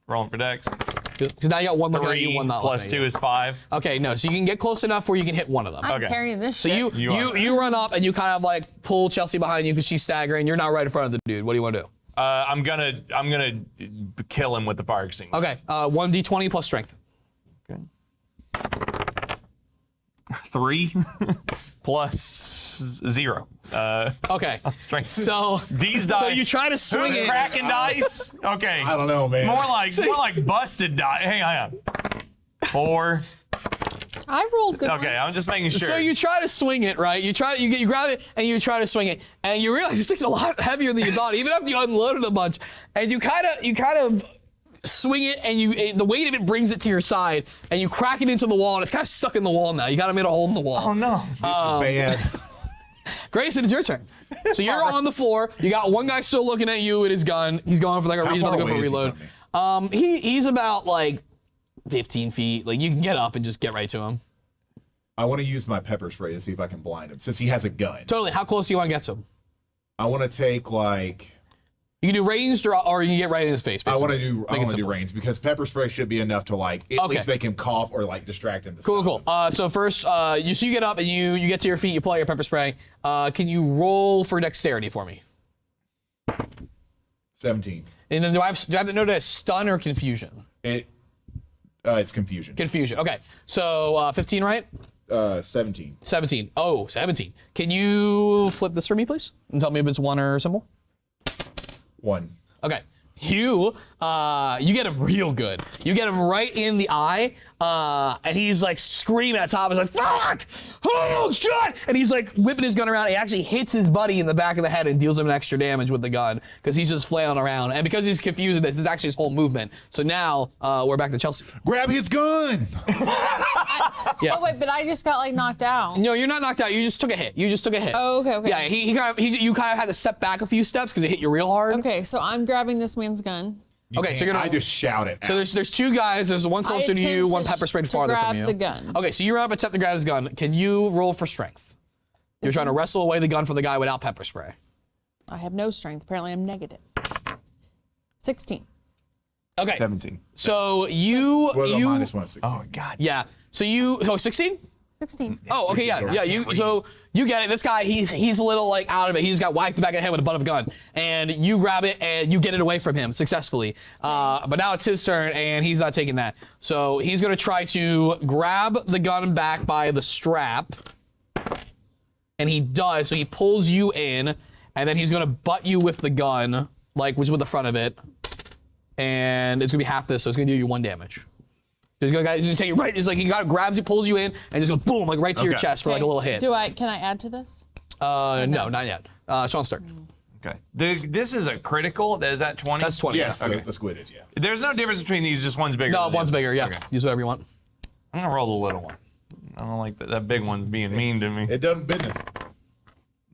Rolling for dex. Because now you got one looking at you, 3 one not plus looking 2 at is 5. you. Okay, no. So you can get close enough where you can hit one of them. I'm Okay. carrying this So shit. you run up and you kind of like pull Chelsea behind you because she's staggering. You're not right in front of the dude. What do you want to do? I'm gonna kill him with the fire extinguisher. Okay, 1d20 plus strength. Okay. 3 plus 0. Okay. Strength. So These dice. So you try to swing Who's it. cracking dice? Okay. I don't know, man. More like busted dice. Hang on. 4. I rolled good Okay, I'm ones. just making sure. So you try to swing it, right? You grab it and you try to swing it, and you realize this thing's a lot heavier than you thought, even after you unloaded a bunch. And you kind of swing it, and the weight of it brings it to your side, and you crack it into the wall, and it's kind of stuck in the wall now. You got to make a hole in the wall. Oh no. Bad. Grayson, it's your turn. So you're on the floor. You got one guy still looking at you with his gun. He's going for How he's far about to go for away a is he reload. from me? He's about like 15 feet. Like you can get up and just get right to him. I want to use my pepper spray to see if I can blind him, since he has a gun. Totally. How close do you want to get to him? I want to take like. You can do ranged or you can get right in his face. I want to basically. do. Make I it want to do simple. range because pepper spray should be enough to like at Okay. least make him cough or like distract him. To Cool, stop cool. him. So first, you get up and you get to your feet. You pull out your pepper spray. Can you roll for dexterity for me? 17. And then do I have to note as stun or confusion? It's confusion. Confusion. Okay. So 15, right? 17. 17. Oh, 17. Can you flip this for me, please? And tell me if it's 1 or symbol? 1. Okay. You get him real good. You get him right in the eye, and he's like screaming at top. He's like, fuck! Oh, shit! And he's like whipping his gun around. He actually hits his buddy in the back of the head and deals him an extra damage with the gun because he's just flailing around. And because he's confused, this is actually his whole movement. So now we're back to Chelsea. Grab his gun! Yeah. Oh wait, but I just got like knocked out. No, you're not knocked out. You just took a hit. Oh, okay. Yeah, you kind of had to step back a few steps because it hit you real hard. Okay, so I'm grabbing this man's gun. Okay, so you're gonna. I just shout it. So there's 2 guys. There's one closer to you, attempt one to pepper sprayed to farther grab from you. the gun. Okay, so you run up and attempt to grab his gun. Can you roll for strength? You're trying to wrestle away the gun from the guy without pepper spray. I have no strength. Apparently, I'm negative. 16. Okay. 17. So you Well, you minus 1. 16. Oh god. yeah. So you 16? 16. Oh, okay, yeah. So you get it. This guy, he's a little like out of it. He just got whacked in the back of the head with a butt of a gun, and you grab it and you get it away from him successfully. But now it's his turn, and he's not taking that. So he's gonna try to grab the gun back by the strap, and he does. So he pulls you in, and then he's gonna butt you with the gun, like which is with the front of it, and it's gonna be half this. So it's gonna do you 1 damage. He's gonna take you right. It's like he grabs you, pulls you in, and just goes boom, like right to your Okay. chest for like a little hit. Can I add to this? No, not yet. Sean's turn. Okay. This is a critical. Is that 20? That's 20. Yes, Okay. the squid is, yeah. There's no difference between these. Just one's bigger. No, than the one's other. bigger. Yeah. Okay. Use whatever you want. I'm gonna roll the little one. I don't like that big one's being mean to me. It does business.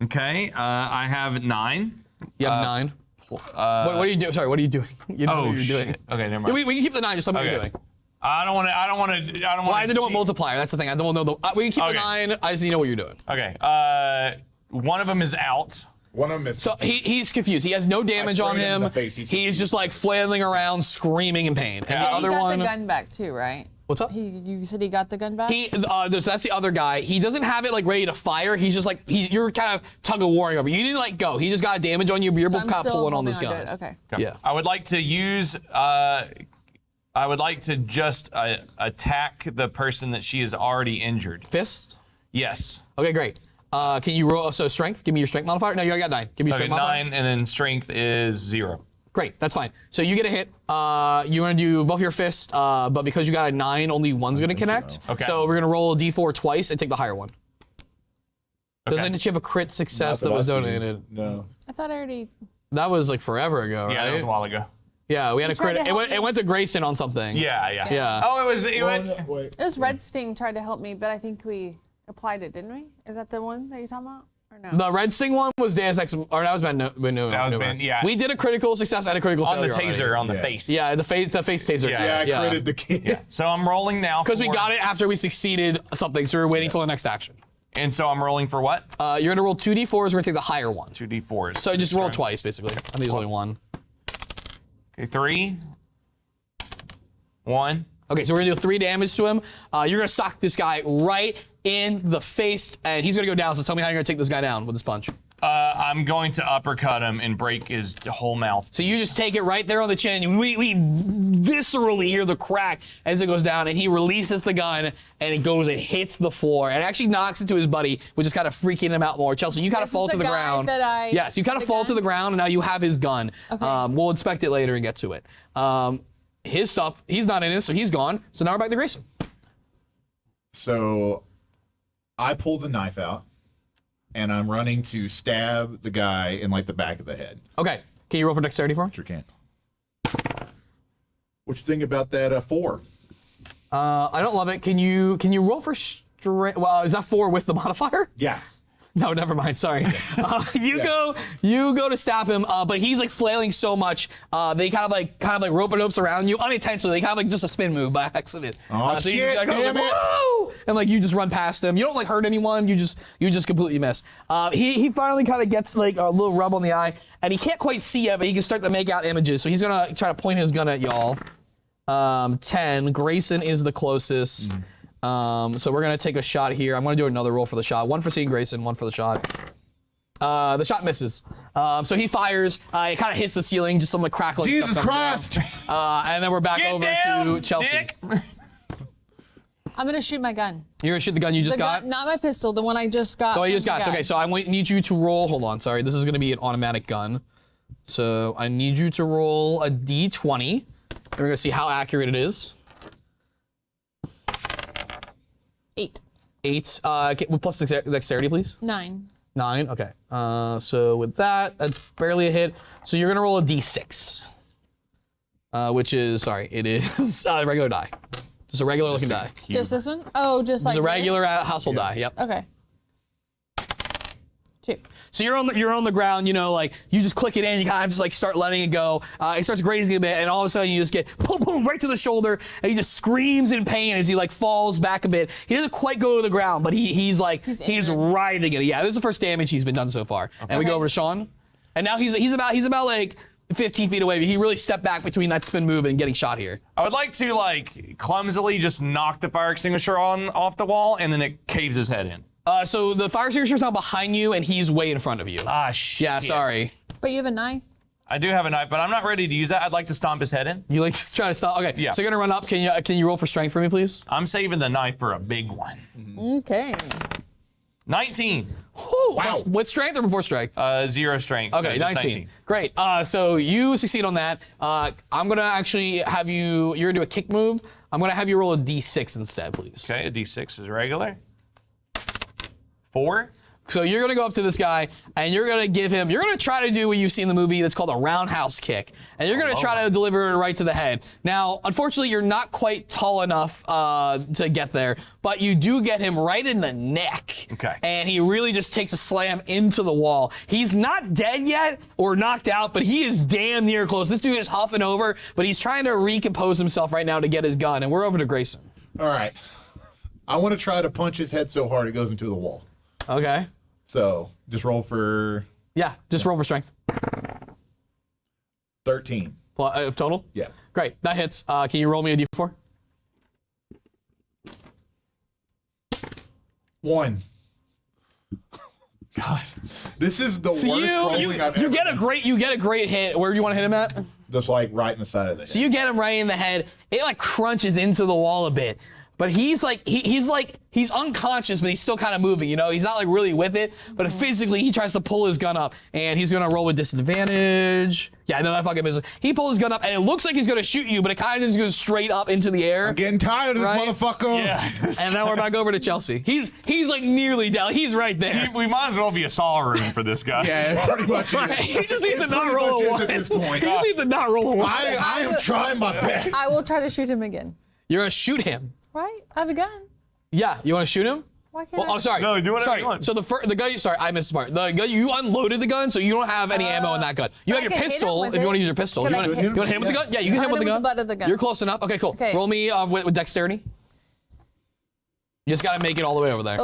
Okay. I have 9. You have 9. What are you doing? Sorry, what are you doing? You know Oh what you're shit. doing. Okay, never Yeah, mind. we can keep the 9. Just tell me what you're Okay. doing. I don't want to. Well, I have to know what multiplier. That's the thing. I don't know the. We can keep the Okay. 9. I just need to know what you're doing. Okay. One of them is out. One of them is. So he's confused. He has no damage on sprayed him in him. the face. He's He's just like flailing around, screaming in pain. And Yeah. the He other got one. the gun back too, right? What's up? You said he got the gun back? That's the other guy. He doesn't have it like ready to fire. He's just like you're kind of tug of warring over. You didn't like go. He just got damage on you. But you're So both I'm kind of still pulling on this holding gun. onto it. Okay. Yeah. I would like to use. I would like to just attack the person that she is already injured. Fist. Yes. Okay, great. Can you roll? So strength. Give me your strength modifier. No, you already got 9. Give me your Okay, strength modifier. 9, and then strength is 0. Great, that's fine. So you get a hit. You want to do both your fists, but because you got a 9, only one's going to connect. Okay. So we're going to roll a d4 twice and take the higher one. Okay. Doesn't she have a crit success Not that was I've seen. donated? No. I thought I already. That was like forever ago, right? Yeah, that was a while ago. Yeah, we had a tried crit. to help It me. went to Grayson on something. Yeah. Yeah. Oh, it went. Wait. It was Red Sting tried to help me, but I think we applied it, didn't we? Is that the one that you're talking about? Or no? The Red Sting one was Deus Ex, or that was Ben. No, That was Ben, yeah. We did a critical success and a critical On the failure taser, already. on the face. Yeah, the face taser. Yeah, Yeah, I critted the kid. So I'm rolling now. Because we got it after we succeeded something, so we were waiting till the next action. And so I'm rolling for what? You're gonna roll 2d4s. We're gonna take the higher one. 2d4s. So just roll twice, basically. I think there's only one. Okay, 3. 1. Okay, so we're gonna do 3 damage to him. You're gonna sock this guy right in the face, and he's gonna go down. So tell me how you're gonna take this guy down with this punch. I'm going to uppercut him and break his whole mouth. So you just take it right there on the chin. We viscerally hear the crack as it goes down, and he releases the gun, and it goes and hits the floor, and it actually knocks into his buddy, which is kind of freaking him out more. Chelsea, you kind of This fall is to the the guy ground. that I- Yes, you kind of the fall to gun? the ground, and now you have his gun. Okay. We'll inspect it later and get to it. His stuff, he's not in it, so he's gone. So now we're back to Grayson. So I pull the knife out, and I'm running to stab the guy in like the back of the head. Okay, can you roll for dexterity for me? Sure can. What you think about that 4? I don't love it. Can you roll for strength? Well, is that 4 with the modifier? Yeah. No, never mind. Sorry. You go to stab him, but he's like flailing so much. They kind of like rope and ropes around you unintentionally. They kind of like just a spin move by accident. Oh, so you shit, just, damn it. Woo! And like you just run past him. You don't like hurt anyone. You just completely miss. He finally kind of gets like a little rub on the eye, and he can't quite see yet, but he can start to make out images. So he's gonna try to point his gun at y'all. 10. Grayson is the closest. So we're gonna take a shot here. I'm gonna do another roll for the shot. 1 for seeing Grayson, 1 for the shot. The shot misses. So he fires. It kind of hits the ceiling, just some like crackling. Jesus stuff Christ! And then we're back Get over down, to Chelsea. Dick. I'm gonna shoot my gun. You're gonna shoot the gun you just The gun, gun, not my pistol, the one I just got. Oh, you from just the got. guy. Okay, so I need you to roll. Hold on, sorry. This is gonna be an automatic gun. So I need you to roll a d20. We're gonna see how accurate it is. 8. 8. Plus dexterity, please. 9. 9. Okay. So with that, that's barely a hit. So you're gonna roll a d6, which is it is a regular die. Just a regular looking die. Just this one? Oh, just like It's a regular this? household die. Yep. Okay. 2. So you're on the ground, like you just click it in, you kind of just like start letting it go. It starts grazing a bit, and all of a sudden you just get boom, boom, right to the shoulder, and he just screams in pain as he like falls back a bit. He doesn't quite go to the ground, but he's injured. writhing it. Yeah, this is the first damage he's been done so far. And we go over to Sean, and now he's about like 15 feet away. But he really stepped back between that spin move and getting shot here. I would like to like clumsily just knock the fire extinguisher off the wall, and then it caves his head in. So the fire extinguisher's now behind you, and he's way in front of you. Ah, shit. Yeah, sorry. But you have a knife? I do have a knife, but I'm not ready to use that. I'd like to stomp his head in. You like to try to stop? Okay. Yeah. So you're gonna run up. Can you roll for strength for me, please? I'm saving the knife for a big one. Okay. 19. Wow. With strength or before strength? 0 strength. Okay, so just 19. Great. So you succeed on that. I'm gonna actually have you. You're gonna do a kick move. I'm gonna have you roll a d6 instead, please. Okay, a d6 is regular. 4. So you're gonna go up to this guy, and you're gonna try to do what you see in the movie that's called a roundhouse kick, and you're gonna try to deliver it right to the head. Now, unfortunately, you're not quite tall enough to get there, but you do get him right in the neck. Okay. And he really just takes a slam into the wall. He's not dead yet or knocked out, but he is damn near close. This dude is huffing over, but he's trying to recompose himself right now to get his gun, and we're over to Grayson. All right. I want to try to punch his head so hard it goes into the wall. Okay. So just roll for Yeah, just roll for strength. 13. Total? Yeah. Great, that hits. Can you roll me a d4? 1. God, this is the worst rolling I've you ever get a great hit. Where do you want to hit him at? Just like right in the side of the head. So you get him right in the head. It like crunches into the wall a bit. But he's unconscious, but he's still kind of moving, you know? He's not like really with it, but physically he tries to pull his gun up and he's gonna roll with disadvantage. Yeah, no, that fucking misses. He pulls his gun up and it looks like he's gonna shoot you, but it kind of just goes straight up into the air. I'm getting tired of this Right? motherfucker. Yeah. And now we're back over to Chelsea. He's like nearly down. He's right there. We might as well be a saw room for this guy. Yeah, it's pretty much Right. it. He just needs to It's not pretty roll a much it one. at this point. He just needs to not roll a one. I am trying my best. I will try to shoot him again. You're gonna shoot him. Right? I have a gun. Yeah, you want to shoot him? Why can't Well, I? oh, sorry. No, do whatever sorry. you want. So the gun. Sorry, I missed part. The gun. You unloaded the gun, so you don't have any ammo in that gun. You but have I your can hit him pistol with if you want to it. use your pistol. Can You I want to hit hit him with the gun? Yeah, you can hit him with the gun. the butt of the gun. You're close enough. Okay, cool. Okay. Roll me with dexterity. You just gotta make it all the way over there.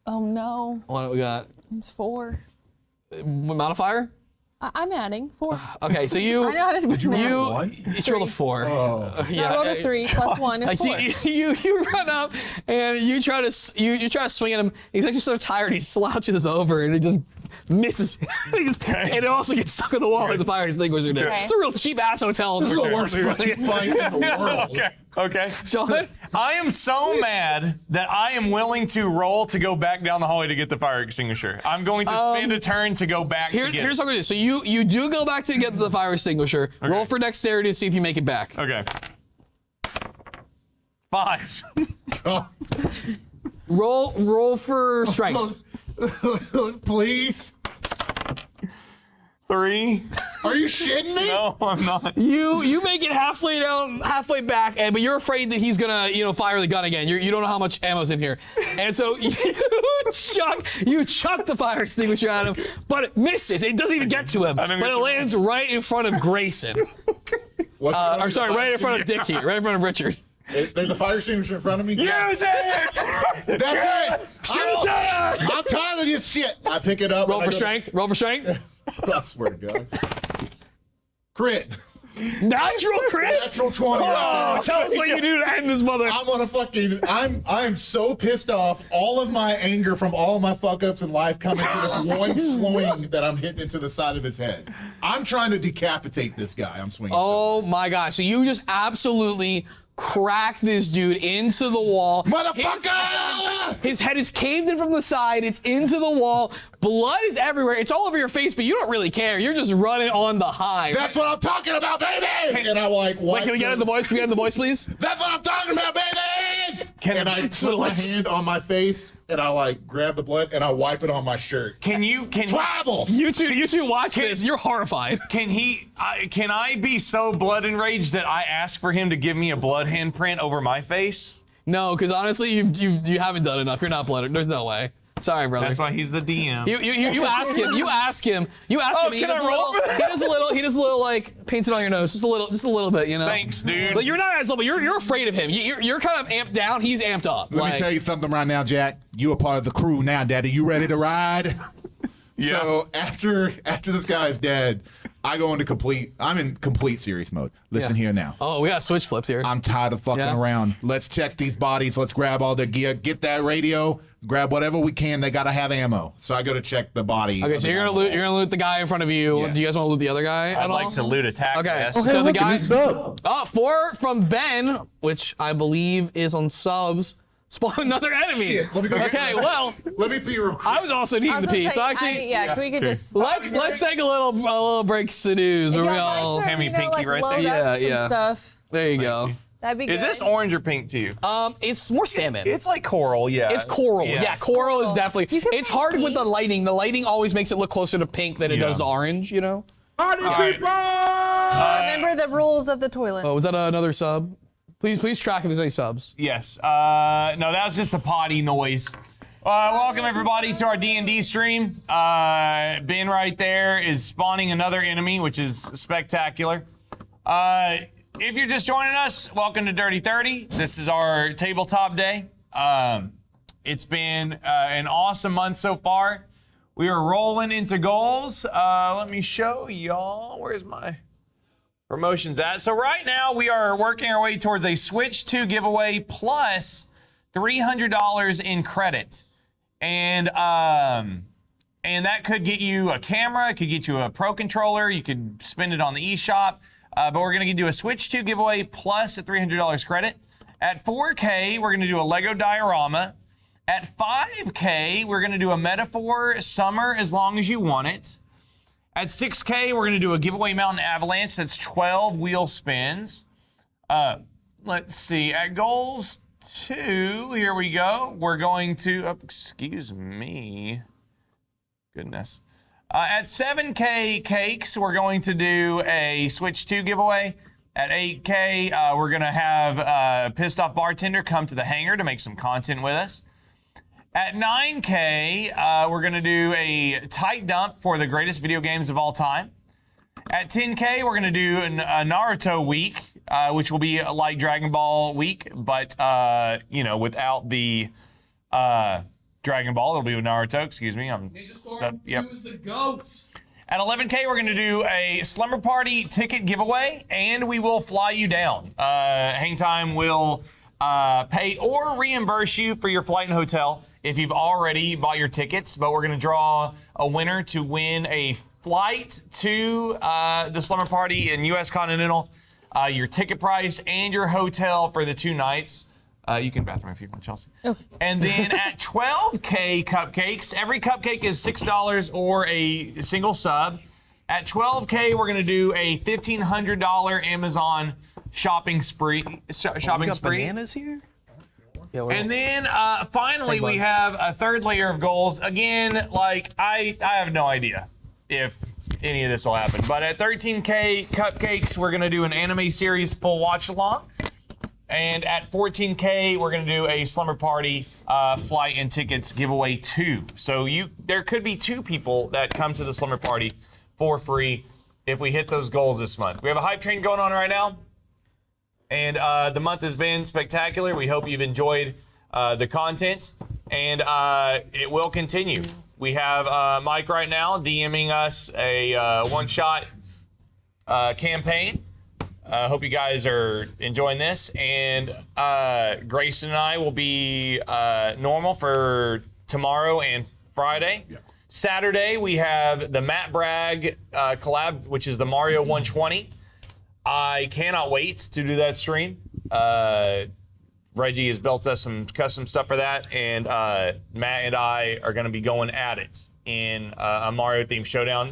Oh no. What we got? It's 4. Modifier? I'm adding 4. Okay, so you. I know how to do math. You rolled a 4. I rolled a 3 plus 1 is 4. You run up and you try to swing at him. He's actually so tired he slouches over and he just misses. And it also gets stuck on the wall like the fire extinguisher did. Okay. It's a real cheap ass hotel. This is the worst fucking fight in the world. Okay. Sean? I am so mad that I am willing to roll to go back down the hallway to get the fire extinguisher. I'm going to spend a turn to go back to get Here's it. what we're gonna do. So you do go back to get the fire extinguisher. Roll for dexterity to see if you make it back. Okay. 5. Roll for strength. Please. 3. Are you shitting me? No, I'm not. You make it halfway down, halfway back, but you're afraid that he's gonna, fire the gun again. You don't know how much ammo's in here, and so you chuck the fire extinguisher at him, but it misses. It doesn't even get to him, but it lands right in front of Grayson. Or sorry, right in front of Dickie, right in front of Richard. There's a fire extinguisher in front of me. Use it! That's it. I'm tired of this shit. I pick it up. Roll and I for go to- strength. Roll for strength. I swear to God. Crit. Natural crit. Natural 20. Oh, tell us what you do to end this mother. I'm on a fucking. I'm so pissed off. All of my anger from all my fuck ups in life come into this one swing that I'm hitting into the side of his head. I'm trying to decapitate this guy. I'm swinging. Oh my gosh! So you just absolutely crack this dude into the wall. Motherfucker! His head is caved in from the side. It's into the wall. Blood is everywhere. It's all over your face, but you don't really care. You're just running on the high. That's what I'm talking about, baby. And I like. Wait, can we get in the voice? Can we get in the voice, please? That's what I'm talking about, baby. And I put my hand on my face and I like grab the blood and I wipe it on my shirt. Can Tribal. You two watch this. You're horrified. can I be so blood enraged that I ask for him to give me a blood handprint over my face? No, because honestly, you haven't done enough. You're not blooded. There's no way. Sorry, brother. That's why he's the DM. You ask him. You ask him. He can does I roll for that? He does a little like paints it on your nose, just a little bit, you know. Thanks, dude. But you're not as but you're afraid of him. You're kind of amped down. He's amped up. Let me tell you something right now, Jack. You a part of the crew now, Daddy. You ready to ride? Yeah. So after this guy is dead, I'm in complete serious mode. Listen here now. Oh, we got switch flips here. I'm tired of fucking Yeah. around. Let's check these bodies. Let's grab all their gear. Get that radio. Grab whatever we can. They gotta have ammo. So I go to check the body. Okay, so you're gonna loot the guy in front of you. Yes. Do you guys want to loot the other guy at I'd all? like to loot attack Okay, this. so the guy. 4 from Ben, which I believe is on subs. Spawn another enemy. Shit, let me go get Okay, that. well, Let me be real quick. I was also needing the pee, so actually. can we get just Let's take a little break to news. Where we all, Hammy Pinky right load there. up some Yeah. stuff. there you go. That'd be good. Is this orange or pink to you? It's more salmon. It's like coral, yeah. It's coral. Yeah, coral is definitely. You can It's paint hard with pink. the lighting. The lighting always makes it look closer to pink than it does to orange. You know. Party people! Remember the rules of the toilet. Oh, was that another sub? Please track if there's any subs. Yes. No, that was just a potty noise. Welcome everybody to our D&D stream. Ben right there is spawning another enemy, which is spectacular. If you're just joining us, welcome to Dirty 30. This is our tabletop day. It's been an awesome month so far. We are rolling into goals. Let me show y'all. Where's my promotions at? So right now we are working our way towards a Switch 2 giveaway plus $300 in credit. And that could get you a camera, it could get you a Pro Controller, you could spend it on the eShop. But we're gonna do a Switch 2 giveaway plus a $300 credit. At 4K, we're going to do a Lego diorama. At 5K, we're going to do a metaphor summer as long as you want it. At 6K, we're going to do a giveaway mountain avalanche. That's 12 wheel spins. Let's see. At goals 2, here we go. We're going to, excuse me. Goodness. At 7K cakes, we're going to do a Switch 2 giveaway. At 8K, we're going to have a pissed off bartender come to the hangar to make some content with us. At 9K, we're going to do a tight dump for the greatest video games of all time. At 10K, we're going to do a Naruto week, which will be like Dragon Ball week, but, without the Dragon Ball. It'll be with Naruto, excuse me. Who's the goat? At 11K, we're going to do a slumber party ticket giveaway, and we will fly you down. Hang Time will pay or reimburse you for your flight and hotel if you've already bought your tickets, but we're going to draw a winner to win a flight to the slumber party in U.S. Continental, your ticket price, and your hotel for the 2 nights. You can bathroom if you want, Chelsea. Okay. And then at 12K cupcakes, every cupcake is $6 or a single sub. At 12K, we're going to do a $1,500 Amazon shopping spree. Bananas here? Yeah, and then finally, we have a third layer of goals. Again, I have no idea if any of this will happen. But at 13K cupcakes, we're going to do an anime series full watch along. And at 14K, we're going to do a slumber party flight and tickets giveaway 2. So there could be 2 people that come to the slumber party for free if we hit those goals this month. We have a hype train going on right now. And the month has been spectacular. We hope you've enjoyed the content. And it will continue. We have Mike right now DMing us a one-shot campaign. I hope you guys are enjoying this. And Grayson and I will be normal for tomorrow and Friday. Yeah. Saturday, we have the Matt Bragg collab, which is the Mario 120. I cannot wait to do that stream. Reggie has built us some custom stuff for that, and Matt and I are going to be going at it in a Mario themed showdown,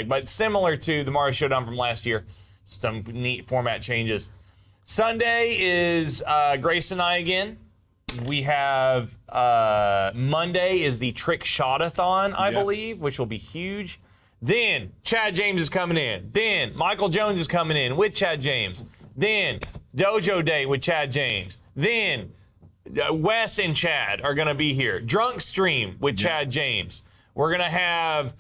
but similar to the Mario Showdown from last year. Some neat format changes. Sunday is Grace and I again. We have Monday is the Trick Shot-a-thon, I believe, which will be huge. Then Chad James is coming in. Then Michael Jones is coming in with Chad James. Then Dojo Day with Chad James. Then Wes and Chad are going to be here. Drunk Stream with Chad James. We're going to have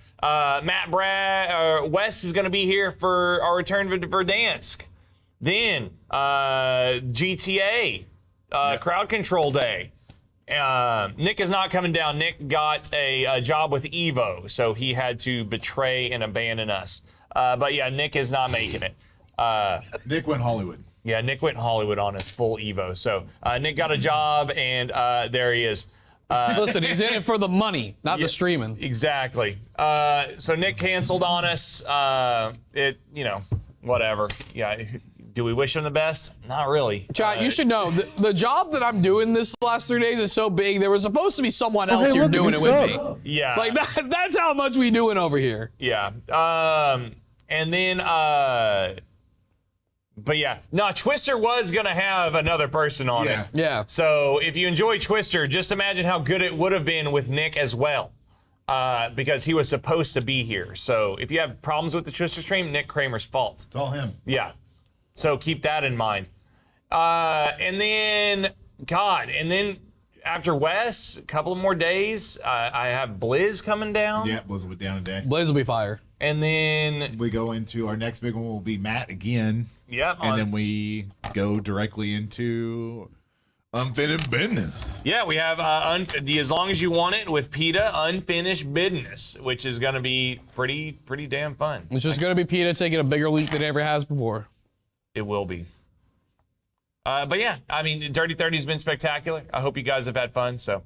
Wes is going to be here for our return to Verdansk. Then GTA, Crowd Control Day. Nick is not coming down. Nick got a job with Evo, so he had to betray and abandon us. But yeah, Nick is not making it. Nick went Hollywood. Yeah, Nick went Hollywood on his full Evo. So Nick got a job, and there he is. Listen, he's in it for the money, not the streaming. Exactly. So Nick canceled on us. Whatever. Yeah. Do we wish him the best? Not really. Chat, you should know, the job that I'm doing this last 3 days is so big, there was supposed to be someone else here doing it with me. Yeah. Like, that's how much we doing over here. Yeah. And then, but yeah. No, Twister was going to have another person on it. Yeah. So if you enjoy Twister, just imagine how good it would have been with Nick as well. Because he was supposed to be here. So if you have problems with the Twister stream, Nick Kramer's fault. It's all him. Yeah. So keep that in mind. And then after Wes, a couple of more days, I have Blizz coming down. Yeah, Blizz will be down today. Blizz will be fire. And then we go into our next big one will be Matt again. Yep. And then we go directly into Unfinished Business. Yeah, we have the As Long As You Want It with PETA Unfinished Business, which is going to be pretty damn fun. It's just going to be PETA taking a bigger leap than it ever has before. It will be. But yeah, I mean, Dirty 30 has been spectacular. I hope you guys have had fun. So,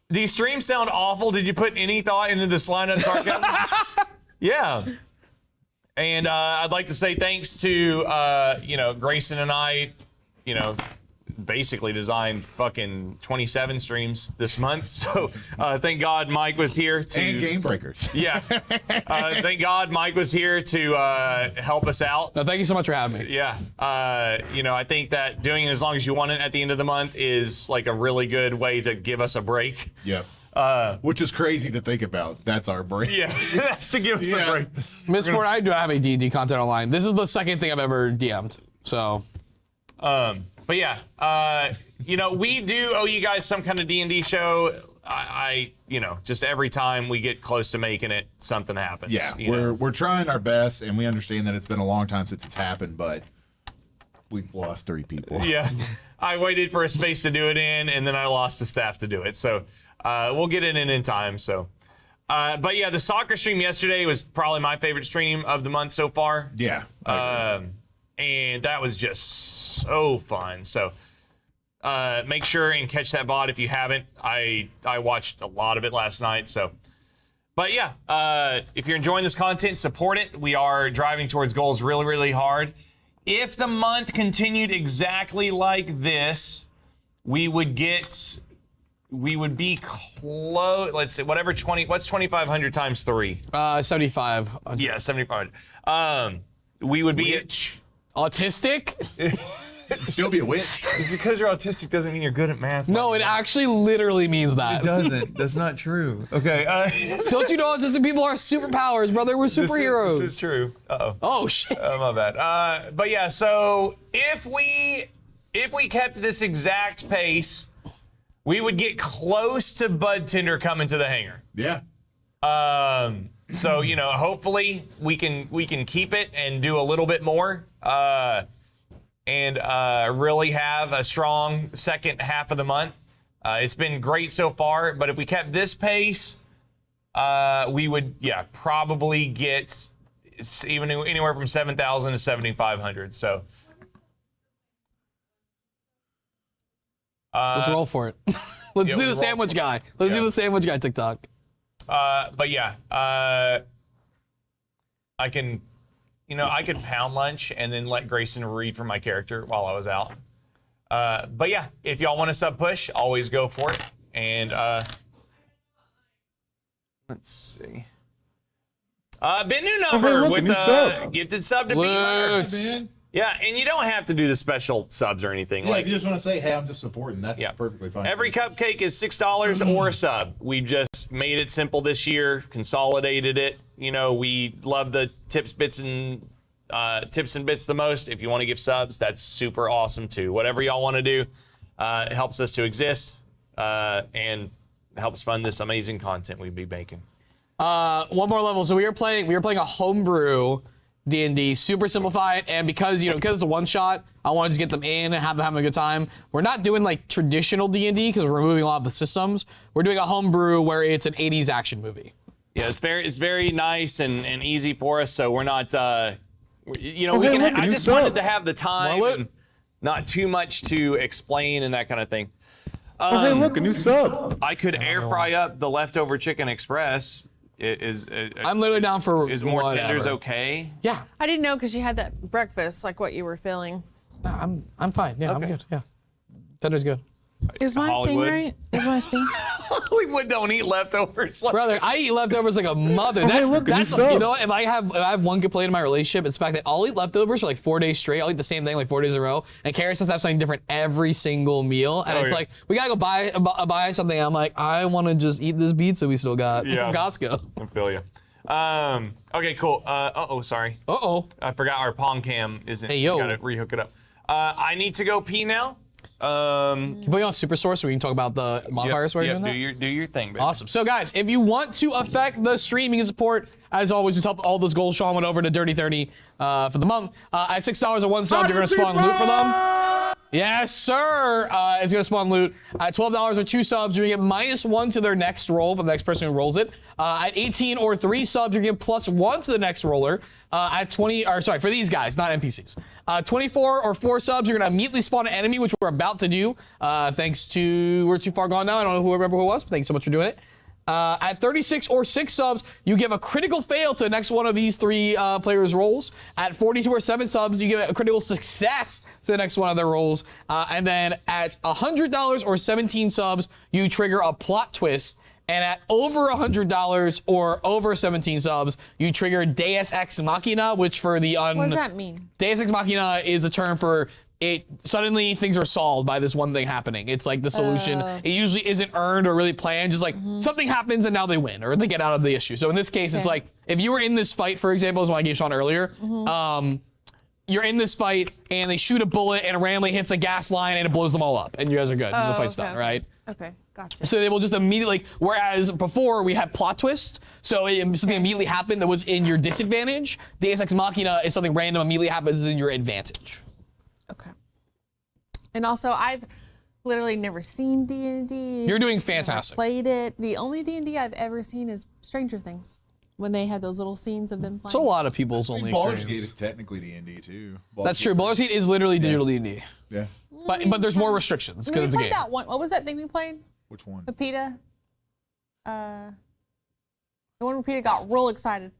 these streams sound awful. Did you put any thought into the slide up sarcasm? Yeah. And I'd like to say thanks to, Grayson and I, basically designed fucking 27 streams this month. So thank God Mike was here to... And Game Breakers. Yeah. Thank God Mike was here to help us out. No, thank you so much for having me. Yeah. I think that doing it as long as you want it at the end of the month is like a really good way to give us a break. Yep. Which is crazy to think about. That's our break. Yeah, that's to give us a break. Miss Ford, I do have a D&D content online. This is the second thing I've ever DM'd. So... But yeah, we do owe you guys some kind of D&D show. Just every time we get close to making it, something happens. Yeah, we're trying our best, and we understand that it's been a long time since it's happened, but we've lost 3 people. Yeah, I waited for a space to do it in, and then I lost the staff to do it. So we'll get it in time. So, but yeah, the soccer stream yesterday was probably my favorite stream of the month so far. Yeah. And that was just so fun. So make sure and catch that VOD if you haven't. I watched a lot of it last night. So, but yeah, if you're enjoying this content, support it. We are driving towards goals really, really hard. If the month continued exactly like this, we would be close. Let's see, what's 2,500 times 3? 75. Yeah, 7,500. We would be Autistic? Still be a witch. Just because you're autistic doesn't mean you're good at math. No, it actually literally means that. It doesn't. That's not true. Okay. Don't you know autistic people are superpowers, brother? We're superheroes. This is true. Uh-oh. Oh, shit. Oh, my bad. But yeah, so if we kept this exact pace, we would get close to Bud Tender coming to the hangar. Yeah. So, hopefully we can keep it and do a little bit more. And really have a strong second half of the month. It's been great so far, but if we kept this pace, we would, probably get even anywhere from 7,000 to 7,500. So let's roll for it. Let's do the sandwich guy. Let's do the sandwich guy TikTok. But yeah, I could pound lunch and then let Grayson read for my character while I was out. But yeah, if y'all want to sub push, always go for it. And let's see. Ben New Number with the gifted sub to Beamer. Yeah, and you don't have to do the special subs or anything. Yeah, if you just want to say, hey, I'm just supporting, that's perfectly fine. Every cupcake is $6 or a sub. We just made it simple this year, consolidated it. We love the tips and bits the most. If you want to give subs, that's super awesome too. Whatever y'all want to do, it helps us to exist and helps fund this amazing content we'd be making. One more level. So we were playing a homebrew D&D, super simplified, and because it's a one shot, I wanted to get them in and have them having a good time. We're not doing like traditional D&D because we're removing a lot of the systems. We're doing a homebrew where it's an 80s action movie. Yeah, it's very nice and easy for us. So we're not, I just wanted to have the time, and not too much to explain and that kind of thing. Hey, look, a new sub. I could air fry up the leftover chicken express. I'm literally down for Is more whatever. tenders okay? Yeah. I didn't know because you had that breakfast, like what you were feeling. No, I'm fine. Yeah, Okay. I'm good. Yeah. Tender's good. Is my Hollywood. thing right? Is my thing? Hollywood don't eat leftovers. Brother, I eat leftovers like a mother. That's you know what? If I have one complaint in my relationship, it's the fact that I'll eat leftovers for like 4 days straight. I'll eat the same thing like 4 days in a row. And Karis has to have something different every single meal. And it's like, we gotta go buy something. I'm like, I want to just eat this pizza we still got from Costco. I feel you. Okay, cool. Sorry. I forgot our Pong Cam isn't. Hey, yo. Gotta rehook it up. I need to go pee now. Can you put you on Super Source so we can talk about the modifiers while you're doing that? Do your thing, baby. Awesome. So guys, if you want to affect the stream, you can support, as always, just help all those goals. Sean went over to Dirty 30 for the month. At $6 or one sub, you're gonna spawn loot for them. Yes, sir. It's gonna spawn loot. At $12 or 2 subs, you're gonna get -1 to their next roll for the next person who rolls it. At 18 or 3 subs, you're gonna get +1 to the next roller. At 20, or sorry, for these guys, not NPCs. 24 or 4 subs, you're gonna immediately spawn an enemy, which we're about to do. Thanks to, we're too far gone now. I don't remember who it was, but thanks so much for doing it. At 36 or 6 subs, you give a critical fail to the next one of these 3 players' rolls. At 42 or 7 subs, you give a critical success to the next one of their rolls. And then at $100 or 17 subs, you trigger a plot twist. And at over $100 or over 17 subs, you trigger Deus Ex Machina, which for the What does that mean? Deus Ex Machina is a term for it. Suddenly things are solved by this one thing happening. It's like the solution. It usually isn't earned or really planned. Just like something happens and now they win or they get out of the issue. So in this case, it's like if you were in this fight, for example, is what I gave Sean earlier. You're in this fight and they shoot a bullet and it randomly hits a gas line and it blows them all up and you guys are good. The fight's done, right? Okay, gotcha. So they will just immediately, whereas before we had plot twist, so something immediately happened that was in your disadvantage. Deus Ex Machina is something random immediately happens in your advantage. Okay. And also, I've literally never seen D&D. You're doing fantastic. Played it. The only D&D I've ever seen is Stranger Things, when they had those little scenes of them playing. So a lot of people's only Baldur's experience. Gate is technically D&D too. That's true. Baldur's Gate is literally digital D&D. Yeah. But there's more restrictions We because it's a played game. that one. What was that thing we played? Which one? With PETA? The one where PETA got real excited.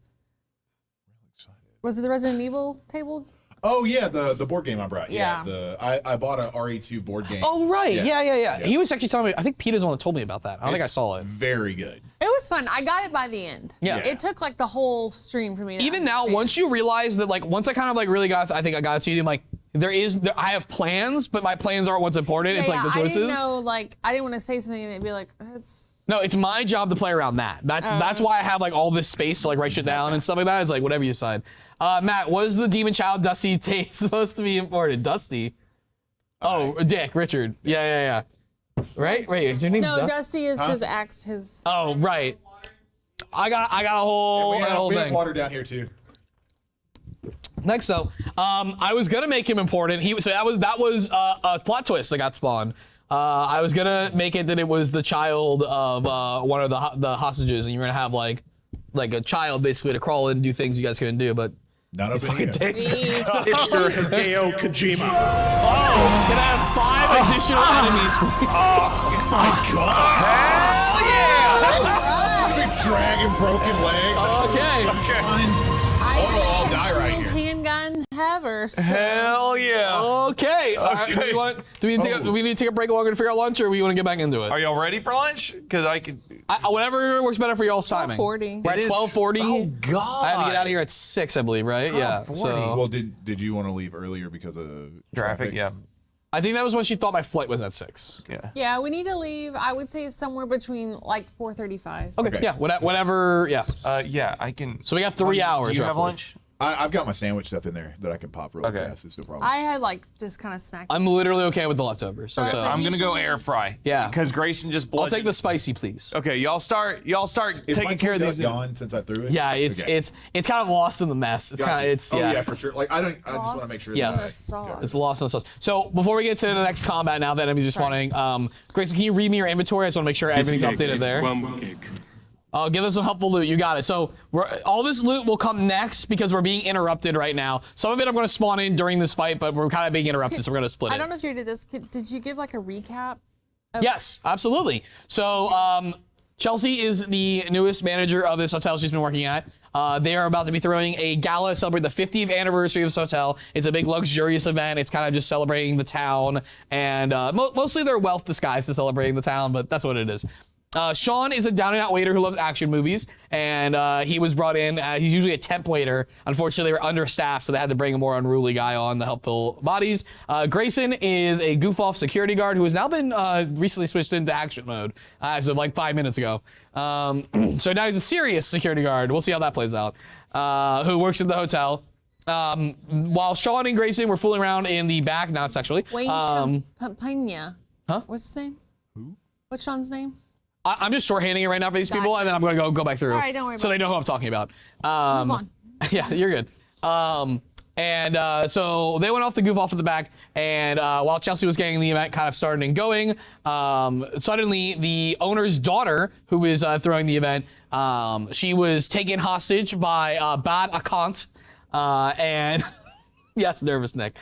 Was it the Resident Evil table? Oh yeah, the board game I brought. Yeah. I bought a RE2 board game. Oh right, yeah. He was actually telling me. I think Peter's the one that told me about that. I don't think I saw it. Very good. It was fun. I got it by the end. Yeah. It took like the whole stream for me to Even now, understand. once you realize that, like, once I kind of like really got, I think I got it to you. I'm like, I have plans, but my plans aren't what's important. It's like the choices. I didn't know, like, I didn't want to say something and it'd be like, it's... No, it's my job to play around that. That's why I have like all this space to like write shit down and stuff like that. It's like whatever you decide. Matt, was the demon child Dusty supposed to be important? Dusty? Oh, Dick, Richard. Yeah. Right? Wait, is your name No, Dusty? Dusty is his axe, his... Oh, right. I got a whole, We that have, whole we have thing. water down here too. Next up, I was gonna make him important. That was a plot twist that got spawned. I was gonna make it that it was the child of one of the hostages, and you're gonna have like a child basically to crawl in and do things you guys couldn't do, but Not up in fucking here. dicks. Mr. Hideo Kojima. Oh, can I have 5 additional enemies, please? Oh my god! Hell yeah! Big dragon, broken leg. Okay. I'll die right here. handgun haver. So. Hell yeah! Okay. All right. Do we need to take a break longer to figure out lunch, or we want to get back into it? Are y'all ready for lunch? Because I could. Whatever works better for y'all's timing. 12:40. We're at It is- 12:40. Oh, God. I had to get out of here at 6, I believe, right? Yeah. 12:40. So Well, did you want to leave earlier because of Traffic, yeah. I think that was when she thought my flight was at 6. Yeah. Yeah, we need to leave, I would say somewhere between like 4:35. Okay. Yeah. Whatever. Yeah. Yeah, I can. So we got 3 hours. Do you have roughly. lunch? I've got my sandwich stuff in there that I can pop real Okay. fast. It's no problem. I had like just kind of snack. I'm literally okay with the leftovers. Okay. So So I'm you gonna go should- air fry. Yeah. Because Grayson just I'll bludgeoned. take the spicy, please. Okay, y'all start Is taking my care of food these. gone since I threw it? Yeah. It's Okay. it's kind of lost in the mess. It's Gotcha. kind of it's oh, yeah. yeah, for sure. Like I just want to make sure. Yes. That I, It's lost in the sauce. So before we get to the next combat, now that enemies are spawning, Grayson, can you read me your inventory? I just want to make sure everything's updated there. Crumb cake. Give us some helpful loot. You got it. So all this loot will come next because we're being interrupted right now. Some of it I'm going to spawn in during this fight, but we're kind of being interrupted, so we're going to split it. I don't know if you did this. Did you give like a recap? Yes, absolutely. So Chelsea is the newest manager of this hotel she's been working at. They are about to be throwing a gala to celebrate the 50th anniversary of this hotel. It's a big luxurious event. It's kind of just celebrating the town and mostly their wealth disguised to celebrating the town, but that's what it is. Sean is a down-and-out waiter who loves action movies, and he was brought in. He's usually a temp waiter. Unfortunately, they were understaffed, so they had to bring a more unruly guy on to help fill bodies. Grayson is a goof-off security guard who has now been recently switched into action mode as of like 5 minutes ago. So now he's a serious security guard. We'll see how that plays out. Who works at the hotel. While Sean and Grayson were fooling around in the back, not sexually. Wayne Champagne. Huh? What's his name? Who? What's Sean's name? I'm just shorthanding it right now for these people, and then I'm going to go back through. All right, don't worry so about they know who I'm talking about. Move on. Yeah, you're good. So they went off the goof off at the back, and while Chelsea was getting the event kind of started and going, suddenly the owner's daughter, who is throwing the event, she was taken hostage by Bad Akant, and yes, nervous Nick.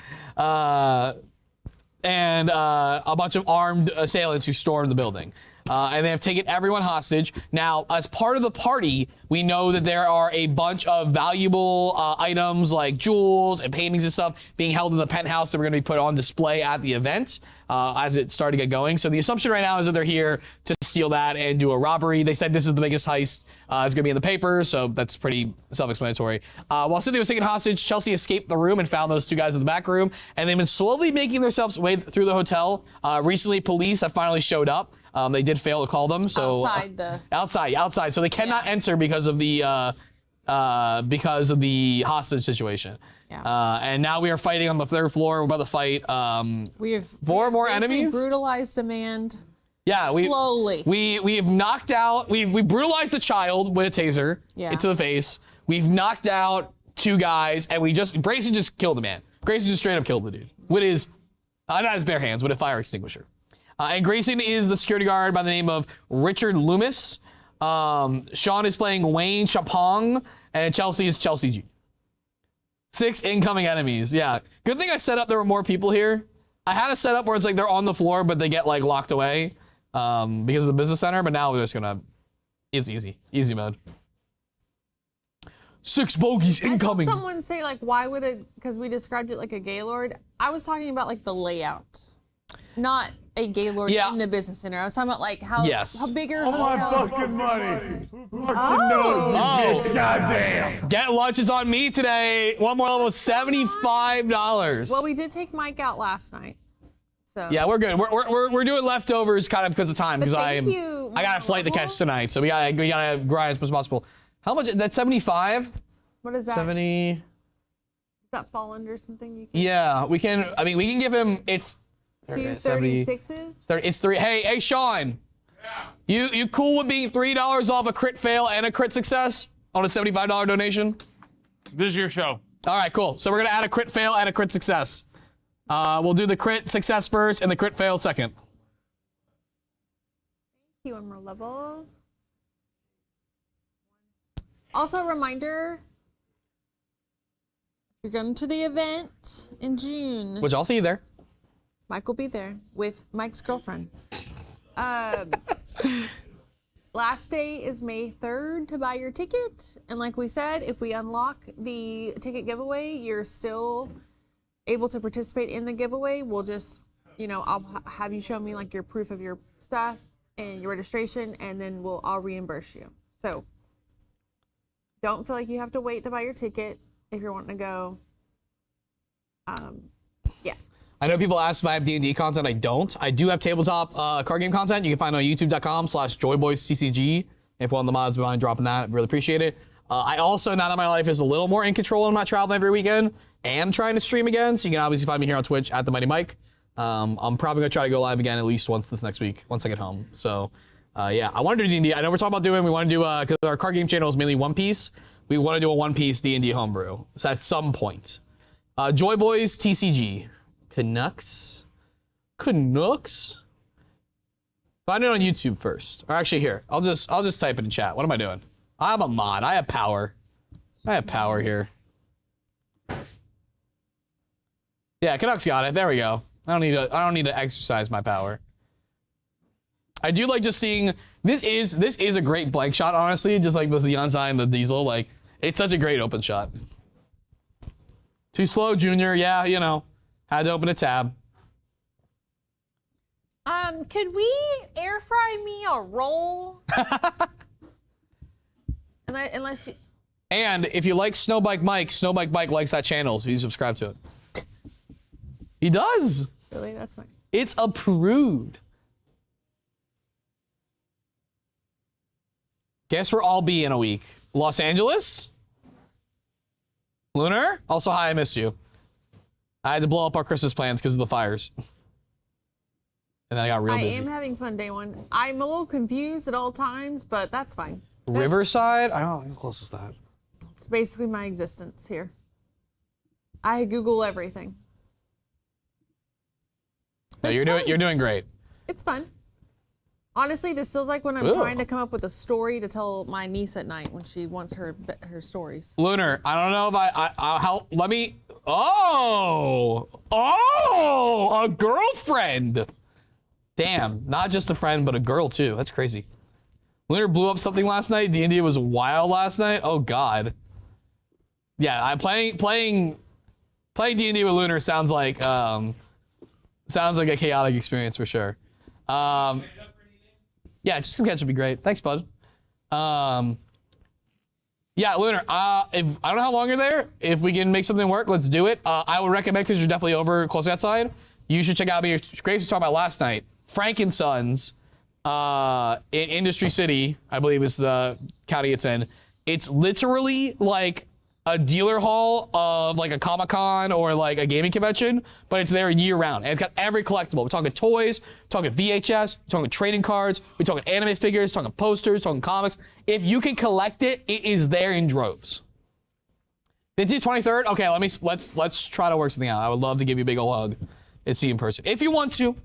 and a bunch of armed assailants who stormed the building. And they have taken everyone hostage. Now, as part of the party, we know that there are a bunch of valuable items like jewels and paintings and stuff being held in the penthouse that were going to be put on display at the event as it started to get going. So the assumption right now is that they're here to steal that and do a robbery. They said this is the biggest heist. It's going to be in the paper, so that's pretty self-explanatory. While Cynthia was taken hostage, Chelsea escaped the room and found those two guys in the back room, and they've been slowly making themselves way through the hotel. Recently, police have finally showed up. They did fail to call them, so outside. So they cannot enter because of the hostage situation. Yeah. And now we are fighting on the third floor. We're about to fight. We have four more enemies. Brutalized a man. Yeah, Slowly. We have knocked out. We brutalized a child with a taser into the face. We've knocked out two guys, and Grayson just killed a man. Grayson just straight up killed the dude with his not his bare hands, with a fire extinguisher. And Grayson is the security guard by the name of Richard Loomis. Sean is playing Wayne Chapong, and Chelsea is Chelsea G. 6 incoming enemies. Yeah. Good thing I set up there were more people here. I had a setup where it's like they're on the floor, but they get like locked away because of the business center. But now we're just gonna. It's easy. Easy mode. 6 bogeys incoming. I saw someone say like, why would it? Because we described it like a Gaylord. I was talking about like the layout, not a Gaylord in the business center. I was talking about like how bigger hotels. fucking money. Oh. Goddamn. Get lunches on me today. One more level, $75. Well, we did take Mike out last night, so Yeah, we're good. We're doing leftovers kind of because of time because I got a flight to catch tonight, so we gotta grind as much as possible. How much? That's 75. What is that? 70. Does that fall under something you can? Yeah, we can. I mean, we can give him. It's 236s. It's 3. Hey, Sean. Yeah. You cool with being $3 off a crit fail and a crit success on a $75 donation? This is your show. All right, cool. So we're gonna add a crit fail and a crit success. We'll do the crit success first and the crit fail second. One more level. Also, a reminder. You're going to the event in June. Which I'll see you there. Mike will be there with Mike's girlfriend. Last day is May 3rd to buy your ticket. And like we said, if we unlock the ticket giveaway, you're still able to participate in the giveaway. We'll just, I'll have you show me like your proof of your stuff and your registration, and then I'll reimburse you. So don't feel like you have to wait to buy your ticket if you're wanting to go. Yeah. I know people ask if I have D&D content. I don't. I do have tabletop card game content. You can find it on youtube.com/joyboystcg. If one of the mods would mind dropping that, I'd really appreciate it. I also, now that my life is a little more in control and I'm not traveling every weekend, am trying to stream again. So you can obviously find me here on Twitch at The Mighty Mike. I'm probably going to try to go live again at least once this next week, once I get home. So, yeah, I want to do D&D. I know we're talking about we want to do, because our card game channel is mainly One Piece. We want to do a One Piece D&D homebrew. So at some point. Joy Boys TCG. Canucks. Find it on YouTube first. Or actually here, I'll just type it in chat. What am I doing? I'm a mod. I have power. Here. Yeah, Canucks got it. There we go. I don't need to exercise my power. I do like just seeing this is a great blank shot, honestly, just like with the Yanzai and the Diesel. Like, it's such a great open shot. Too slow, Junior. Yeah, had to open a tab. Could we air fry me a roll? Unless you... And if you like Snowbike Mike likes that channel, so you subscribe to it. He does. Really? That's nice. It's approved. Guess where I'll be in a week? Los Angeles? Lunar? Also, hi, I miss you. I had to blow up our Christmas plans because of the fires. And then I got real busy. I am having fun day one. I'm a little confused at all times, but that's fine. Riverside? I don't know how close is that. It's basically my existence here. I Google everything. No, you're doing great. It's fun. Honestly, this feels like when I'm Ooh. trying to come up with a story to tell my niece at night when she wants her stories. Lunar, I don't know if I'll help. Let me. Oh, a girlfriend. Damn, not just a friend, but a girl too. That's crazy. Lunar blew up something last night. D&D was wild last night. Oh God. Yeah, I'm playing D&D with Lunar sounds like a chaotic experience for sure. Yeah, just some catch would be great. Thanks, bud. Yeah, Lunar. If I don't know how long you're there. If we can make something work, let's do it. I would recommend, because you're definitely over close outside, you should check out Grace was talking about last night. Frank and Sons, in Industry City, I believe is the county it's in. It's literally like a dealer hall of like a Comic-Con or like a gaming convention, but it's there year round. And it's got every collectible. We're talking toys, we're talking VHS, we're talking trading cards, we're talking anime figures, talking posters, talking comics. If you can collect it, it is there in droves. 23rd? Okay, let's try to work something out. I would love to give you a big old hug and see you in person. If you want to.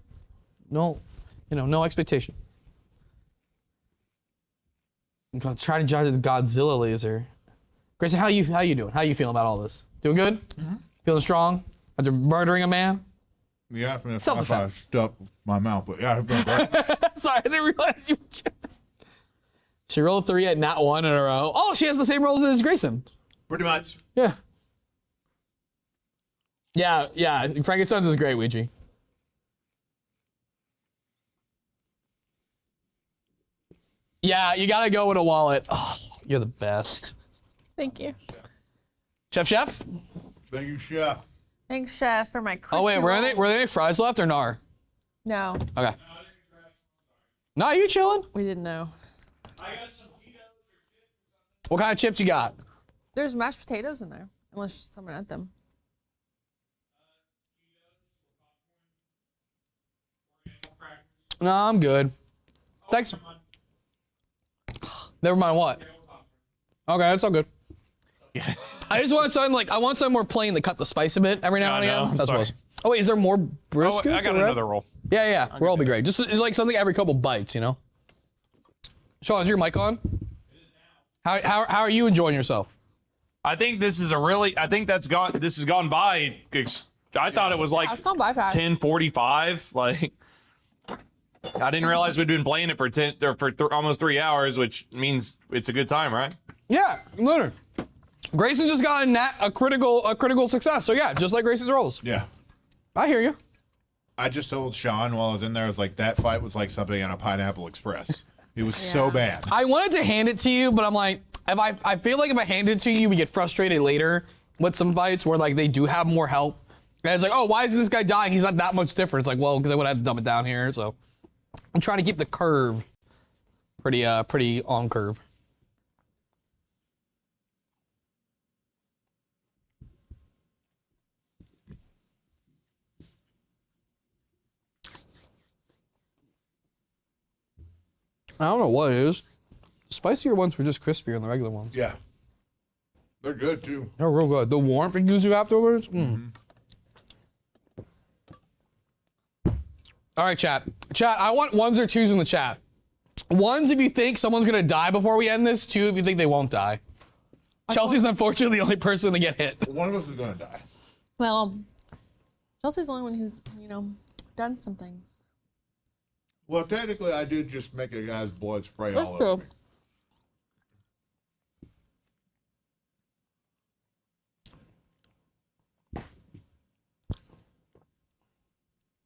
No, no expectation. I'm gonna try to judge the Godzilla laser. Grayson, how you doing? How you feeling about all this? Doing good? Feeling strong after murdering a man? Yeah, I Self-defense. stuck my mouth, but yeah. Sorry, I didn't realize you. She rolled 3 at not 1 in a row. Oh, she has the same rolls as Grayson. Pretty much. Yeah. Yeah. Frankenstein's is great, Ouija. Yeah, you gotta go with a wallet. Oh, you're the best. Thank you. Chef? Thank you, Chef. Thanks, Chef, for my crispy Oh wait, were roll. there any fries left or nar? No, Okay. No, you chilling? we didn't know. What kind of chips you got? There's mashed potatoes in there, unless someone ate them. No, I'm good. Thanks. Never mind what. Okay, that's all good. I just want something I want something more plain to cut the spice a bit every now and no, again. I'm That's sorry. what. Oh wait, is there more brisket? I got another roll. Yeah. Roll will be great. Just it's like something every couple bites, you know. Sean, is your mic on? How are you enjoying yourself? I think this is this has gone by. I thought it was like It's gone by fast. 10:45. Like, I didn't realize we'd been playing it for almost 3 hours, which means it's a good time, right? Yeah, Lunar. Grayson just got a critical success. So yeah, just like Grayson's rolls. Yeah. I hear you. I just told Sean while I was in there, I was like, that fight was like something on a Pineapple Express. It was so bad. I wanted to hand it to you, but I'm like, I feel like if I hand it to you, we get frustrated later with some fights where like they do have more health. And it's like, oh, why is this guy dying? He's not that much different. It's like, well, because I would have to dump it down here. So I'm trying to keep the curve pretty on curve. I don't know what it is. Spicier ones were just crispier than the regular ones. Yeah. They're good too. They're real good. The warmth it gives you afterwards. All right, chat. Chat, I want 1s or 2s in the chat. 1s if you think someone's gonna die before we end this. 2 if you think they won't die. Chelsea's unfortunately the only person to get hit. One of us is gonna die. Well, Chelsea's the only one who's, done some things. Well, technically, I did just make a guy's blood spray That's all true. over me.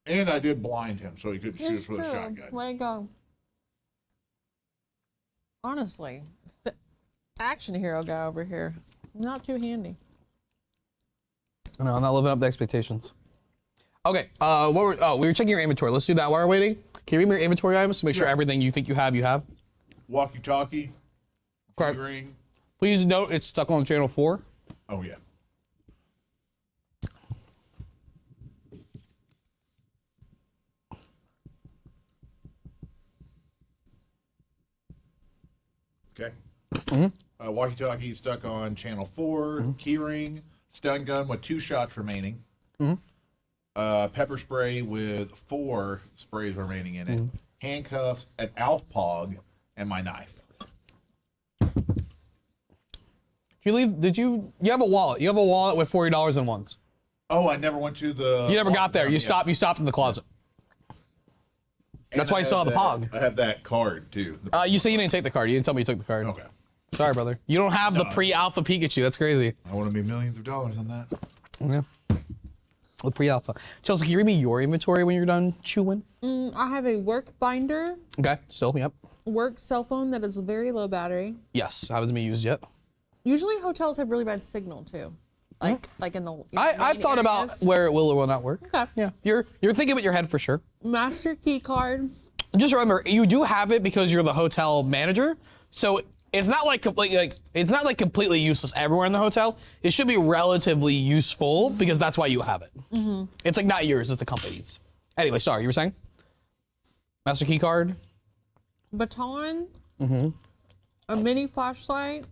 And I did blind him, so he couldn't shoot us with a shotgun. Way to go. Honestly, action hero guy over here. Not too handy. No, I'm not living up to expectations. Okay, we were checking your inventory. Let's do that while we're waiting. Can you read me your inventory items to make sure everything you think you have, you have? Walkie-talkie. Correct. Ring. Please note it's stuck on channel 4. Oh, yeah. Okay. Walkie-talkie stuck on channel 4. Keyring. Stun gun with 2 shots remaining. Pepper spray with 4 sprays remaining in it. handcuffs, an Alf Pog, and my knife. You have a wallet. You have a wallet with $40 in ones. Oh, I never went to the. You never got there. You Yeah. stopped in the closet. That's why you saw the Pog. I have that card too. You say you didn't take the card. You didn't tell me you took the card. Okay. Sorry, brother. You don't have the pre-alpha Pikachu. That's crazy. I want to be millions of dollars on that. Yeah. The pre-alpha. Chelsea, can you read me your inventory when you're done chewing? I have a work binder, Okay. Still, yep. work cell phone that is very low battery. Yes. Haven't been used yet. Usually hotels have really bad signal too. Like in the I've main thought about areas. where it will or will not work. Okay. Yeah. You're thinking with your head for sure. Master key card. Just remember, you do have it because you're the hotel manager. So it's not like completely useless everywhere in the hotel. It should be relatively useful because that's why you have it. It's like not yours, it's the company's. Anyway, sorry, you were saying? Master key card. Baton. A mini flashlight.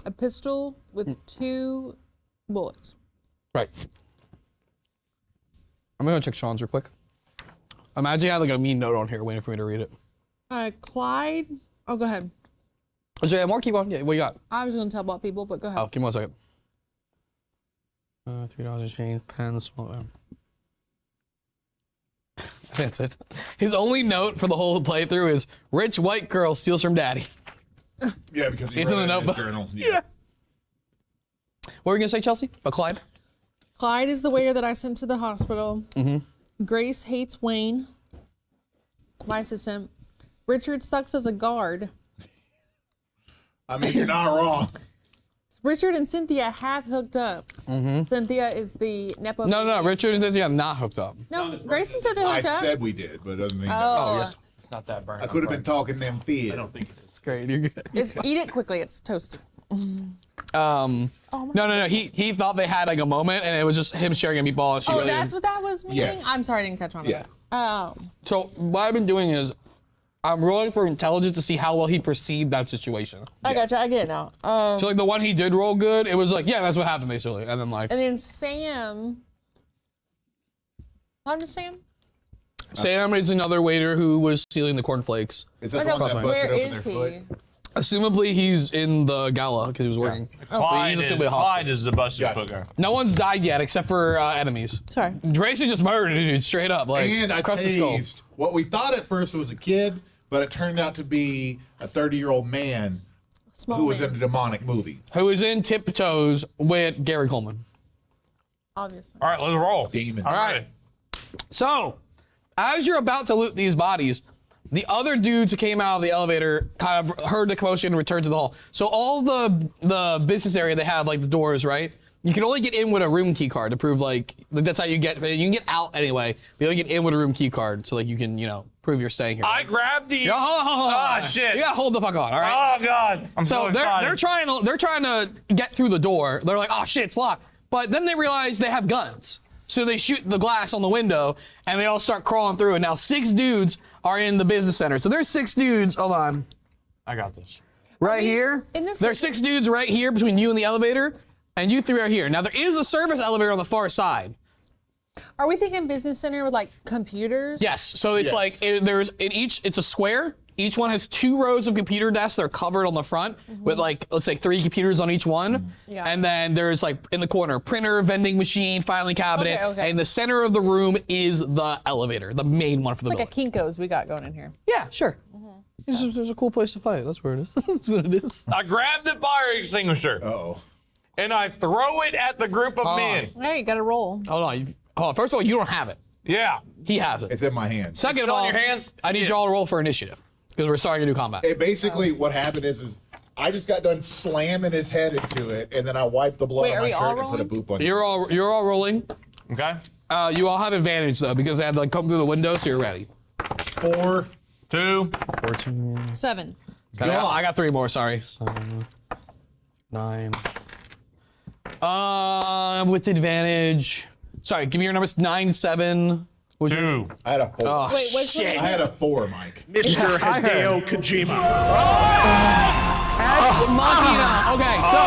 A pistol with 2 bullets. Right. I'm gonna check Sean's real quick. Imagine I had like a mean note on here waiting for me to read it. Clyde. Oh, go ahead. Is there more? Keep on. Yeah, what you got? I was going to tell about people, but go ahead. Oh, give me 1 second. $3 change, pen, small. That's it. His only note for the whole playthrough is rich white girl steals from daddy. Yeah, because he It's in wrote the it in his notebook. journal. Yeah. What were you gonna say, Chelsea? About Clyde? Clyde is the waiter that I sent to the hospital. Grace hates Wayne, my assistant. Richard sucks as a guard. I mean, you're not wrong. Richard and Cynthia have hooked up. Cynthia is the Nepo. No, baby. Richard and Cynthia are not hooked up. No, Grace and Cynthia I hooked up. said we did, but it doesn't mean that. Oh, yes. It's not that burnt. I could have been talking them fears. It's great. You're good. Eat it quickly. It's toasty. No. He thought they had like a moment, and it was just him sharing a meatball. And she Oh, really that's what that was meaning? Yes. I'm sorry I didn't catch on to Yeah. that. Oh. So what I've been doing is, I'm rolling for intelligence to see how well he perceived that situation. I gotcha. I get it now. So like the one he did roll good, it was like, yeah, that's what happened basically. And then like And then Sam. How did Sam? Sam is another waiter who was stealing the cornflakes. Is that I the know, one that but busted where open is their he? foot? Assumably he's in the gala because he was working. Clyde, he's is, assumably a Clyde hostage. is the busted Gotcha. foot guy. No one's died yet except for enemies. Sorry. Grayson just murdered a dude straight up, like And I across the skull. tased what we thought at first was a kid, but it turned out to be a 30-year-old man Small who was man, in a demonic movie. Who was in Tiptoes with Gary Coleman. obviously. All right, let's roll. Demon. All right. So, as you're about to loot these bodies, the other dudes who came out of the elevator kind of heard the commotion and returned to the hall. So all the business area, they have like the doors, right? You can only get in with a room key card to prove like that's how you can get out anyway. But you only get in with a room key card so like you can, prove you're staying here. I grabbed the. Yeah, hold on. Ah, shit. You gotta hold the fuck on, all right? Oh God. I'm so So they're excited. they're trying to get through the door. They're like, oh shit, it's locked. But then they realize they have guns. So they shoot the glass on the window and they all start crawling through. And now 6 dudes are in the business center. So there's 6 dudes. Hold on. I got this. Right here. in this There's 6 dudes right here between you and the elevator. And you 3 are here. Now there is a service elevator on the far side. Are we thinking business center with like computers? Yes. So it's like it's a square. Each one has 2 rows of computer desks. They're covered on the front with like, let's say 3 computers on each one. Yeah. And then there's like in the corner, printer, vending machine, filing cabinet. Okay, okay. And in the center of the room is the elevator, the main one for the It's like a building. Kinko's we got going in here. Yeah, sure. There's a cool place to fight. That's where it is. That's what it is. I grabbed the fire extinguisher Uh-oh. and I throw it at the group of men. Hey, you got to roll. Hold on. First of all, you don't have it. Yeah. He has it. It's in my hand. Second of still in all, your hands? I need Shit. you all to roll for initiative because we're starting a new combat. Basically, what happened is I just got done slamming his head into it, and then I wiped the blood Wait, on are my we all shirt and put a rolling? boop on it. You're all rolling. Okay. You all have advantage though because they had to like come through the window, so you're ready. 4. 2. 14. 7. Okay, I got 3 more. Sorry. 9. With advantage. Sorry, give me your numbers. 9, 7. What's your- 2. I had a 4. Oh, Wait, which one shit. is I had it? a 4, Mike. Mr. Hideo Kojima. Ex Machina. Okay, so